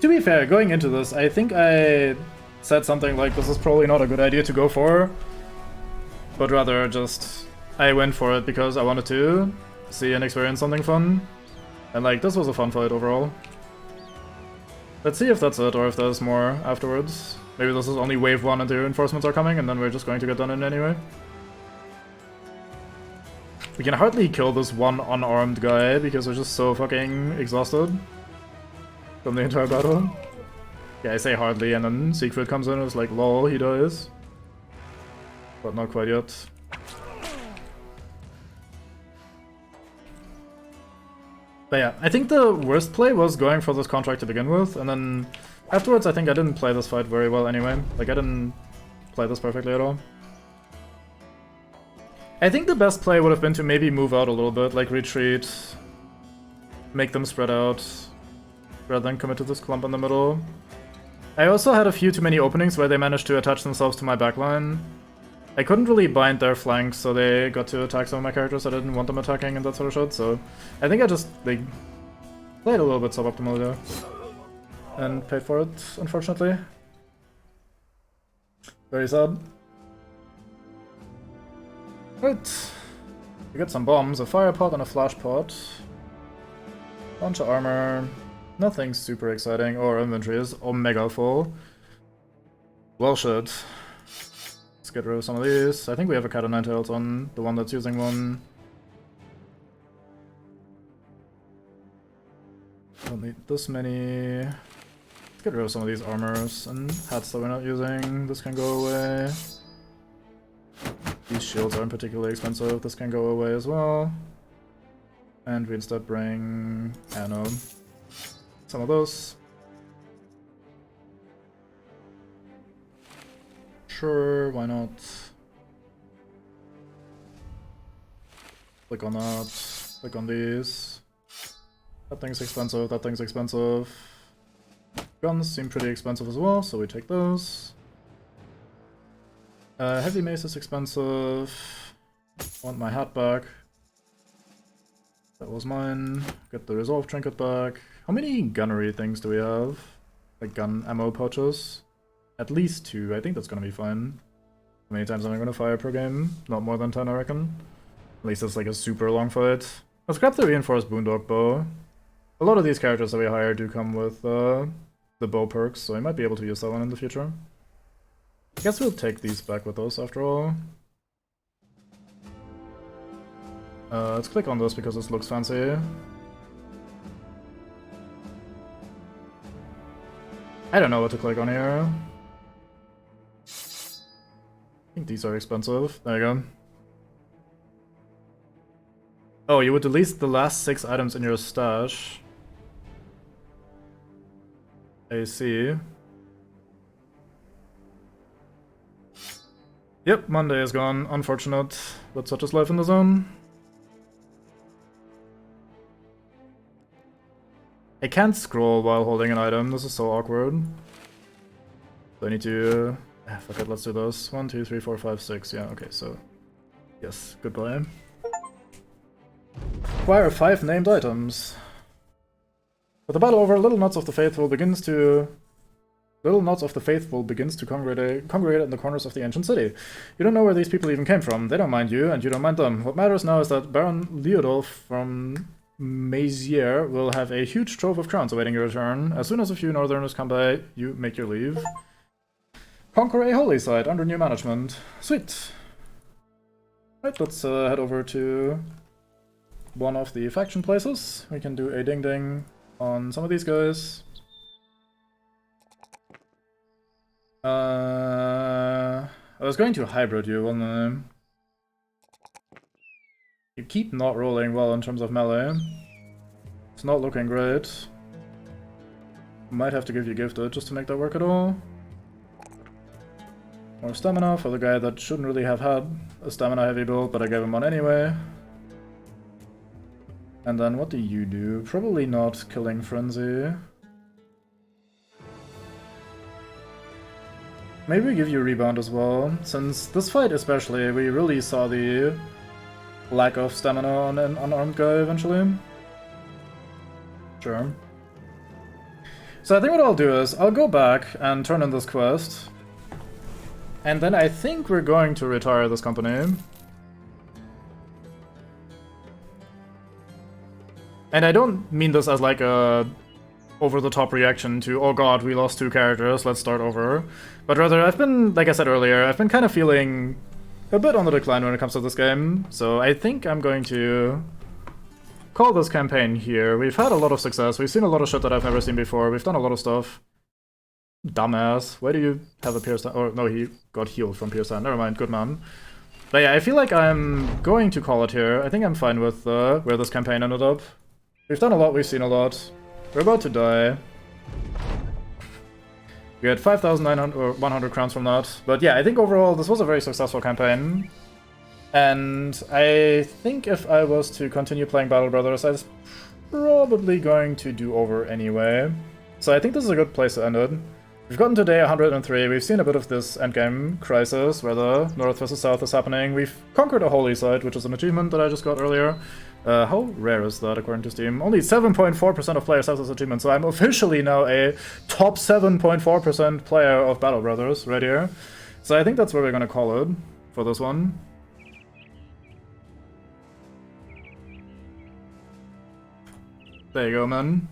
To be fair, going into this, I think I said something like this is probably not a good idea to go for, but rather just I went for it because I wanted to see and experience something fun, and like this was a fun fight overall. Let's see if that's it or if there's more afterwards. Maybe this is only wave 1 and the reinforcements are coming and then we're just going to get done in anyway. We can hardly kill this one unarmed guy because we're just so fucking exhausted from the entire battle. Yeah, I say hardly, and then Siegfried comes in and is like, lol, he dies. But not quite yet. But yeah, I think the worst play was going for this contract to begin with, and then afterwards I think I didn't play this fight very well anyway. Like, I didn't play this perfectly at all. I think the best play would have been to maybe move out a little bit, like retreat, make them spread out, rather than commit to this clump in the middle. I also had a few too many openings where they managed to attach themselves to my backline. I couldn't really bind their flanks, so they got to attack some of my characters I didn't want them attacking and that sort of shit, so I think I just like played a little bit suboptimally there. And paid for it, unfortunately. Very sad. Right. We got some bombs, a fire pot and a flash pot. Bunch of armor. Nothing super exciting. Our inventory is omega full. Well shit. Let's get rid of some of these. I think we have a cat o' nine tails on the one that's using one. Don't need this many. Let's get rid of some of these armors and hats that we're not using. This can go away. These shields aren't particularly expensive. This can go away as well. And we instead bring, I don't know, some of those. Sure, why not? Click on that. Click on these. That thing's expensive, that thing's expensive. Guns seem pretty expensive as well, so we take those. Heavy mace is expensive. Want my hat back. That was mine. Get the resolve trinket back. How many gunnery things do we have? Like gun ammo pouches? At least 2. I think that's gonna be fine. How many times am I gonna fire per game? Not more than 10, I reckon. At least it's like a super long fight. Let's grab the reinforced boondock bow. A lot of these characters that we hire do come with the bow perks, so I might be able to use that one in the future. I guess we'll take these back with us after all. Let's click on this because this looks fancy. I don't know what to click on here. I think these are expensive. There you go. Oh, you would delete the last 6 items in your stash. I see. Yep, Monday is gone. Unfortunate, but such is life in the zone. I can't scroll while holding an item. This is so awkward. So I need to... fuck it, let's do this. 1, 2, 3, 4, 5, 6. Yeah, okay, so... Yes, goodbye. Acquire 5 named items. With the battle over, Little Knots of the Faithful begins to congregate in the corners of the ancient city. You don't know where these people even came from. They don't mind you, and you don't mind them. What matters now is that Baron Leodolf from Mazier will have a huge trove of crowns awaiting your return. As soon as a few northerners come by, you make your leave. Conquer a holy site under new management. Sweet. Right, let's head over to one of the faction places. We can do a ding-ding on some of these guys. I was going to hybrid you, wasn't I? You keep not rolling well in terms of melee. It's not looking great. Might have to give you gifted just to make that work at all. More stamina for the guy that shouldn't really have had a stamina heavy build, but I gave him one anyway. And then what do you do? Probably not Killing Frenzy. Maybe we give you Rebound as well, since this fight especially, we really saw the lack of stamina on an unarmed guy eventually. Sure. So I think what I'll do is, I'll go back and turn in this quest. And then I think we're going to retire this company. And I don't mean this as like a over-the-top reaction to, oh god, we lost 2 characters, let's start over. But rather, I've been, like I said earlier, I've been kind of feeling a bit on the decline when it comes to this game. So I think I'm going to call this campaign here. We've had a lot of success, we've seen a lot of shit that I've never seen before, we've done a lot of stuff. Dumbass, why do you have a Pierce Hand? Or no, he got healed from Pierce Hand, never mind, good man. But yeah, I feel like I'm going to call it here. I think I'm fine with where this campaign ended up. We've done a lot, we've seen a lot. We're about to die. We had 5,900 or 100 crowns from that. But yeah, I think overall this was a very successful campaign. And I think if I was to continue playing Battle Brothers, I was probably going to do over anyway. So I think this is a good place to end it. We've gotten to day 103, we've seen a bit of this endgame crisis, where the north versus south is happening. We've conquered a holy site, which is an achievement that I just got earlier. How rare is that according to Steam? Only 7.4% of players have this achievement, so I'm officially now a top 7.4% player of Battle Brothers right here. So I think that's where we're gonna call it for this one. There you go, man.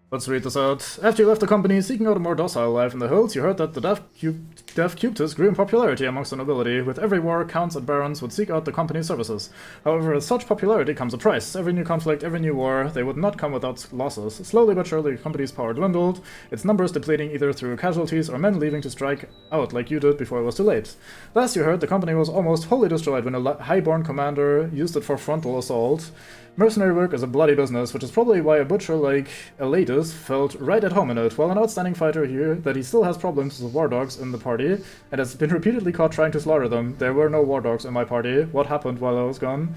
Let's read this out. After you left the company, seeking out a more docile life in the hills, you heard that the Dav'Kultist grew in popularity amongst the nobility. With every war, counts and barons would seek out the company's services. However, with such popularity comes a price. Every new conflict, every new war, they would not come without losses. Slowly but surely, the company's power dwindled, its numbers depleting either through casualties or men leaving to strike out like you did before it was too late. Last you heard, the company was almost wholly destroyed when a highborn commander used it for frontal assault. Mercenary work is a bloody business, which is probably why a butcher like Elatus felt right at home in it, while an outstanding fighter here that he still has problems with war dogs in the party, and has been repeatedly caught trying to slaughter them. There were no war dogs in my party. What happened while I was gone?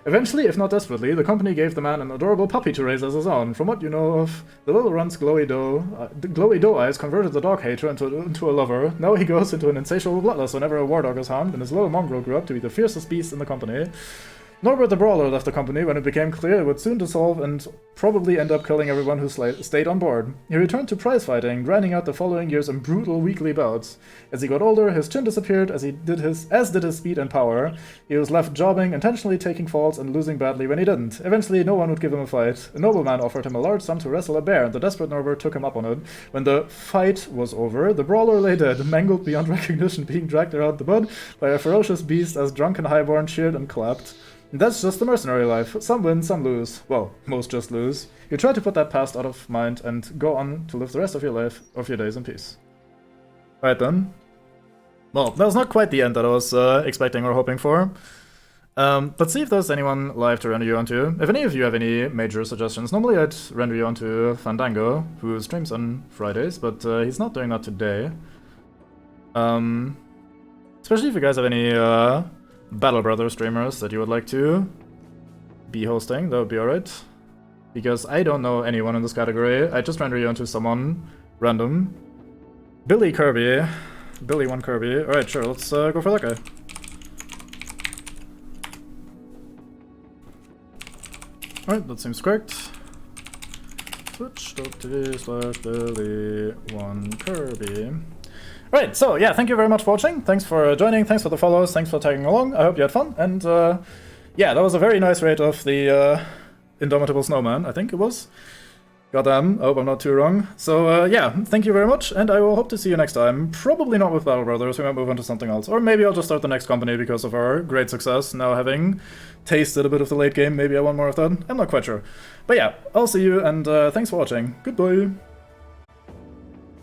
Eventually, if not desperately, the company gave the man an adorable puppy to raise as his own. From what you know of, the little runt's glowy doe eyes converted the dog hater into a lover. Now he goes into an insatiable bloodlust whenever a war dog is harmed, and his little mongrel grew up to be the fiercest beast in the company. Norbert the Brawler left the company when it became clear it would soon dissolve and probably end up killing everyone who stayed on board. He returned to prize fighting, grinding out the following years in brutal weekly bouts. As he got older, his chin disappeared as did his speed and power. He was left jobbing, intentionally taking falls and losing badly when he didn't. Eventually, no one would give him a fight. A nobleman offered him a large sum to wrestle a bear, and the desperate Norbert took him up on it. When the fight was over, the brawler lay dead, mangled beyond recognition, being dragged around the mud by a ferocious beast as drunk and highborn cheered and clapped. That's just the mercenary life. Some win, some lose. Well, most just lose. You try to put that past out of mind and go on to live the rest of your days in peace. Alright then. Well, that was not quite the end that I was expecting or hoping for. Let's see if there's anyone live to render you onto. If any of you have any major suggestions, normally I'd render you onto Fandango, who streams on Fridays, but he's not doing that today. Especially if you guys have any Battle Brother streamers that you would like to be hosting, that would be alright. Because I don't know anyone in this category. I just render you onto someone random. Billy Kirby. Billy 1 Kirby. Alright, sure, let's go for that guy. Alright, that seems correct. Twitch.tv/Billy 1 Kirby. Right, so yeah, thank you very much for watching. Thanks for joining, thanks for the follows, thanks for tagging along. I hope you had fun, and yeah, that was a very nice raid of the Indomitable Snowman, I think it was. Goddamn, I hope I'm not too wrong. So yeah, thank you very much, and I will hope to see you next time. Probably not with Battle Brothers, we might move on to something else. Or maybe I'll just start the next company because of our great success, now having tasted a bit of the late game. Maybe I want more of that, I'm not quite sure. But yeah, I'll see you, and thanks for watching. Goodbye!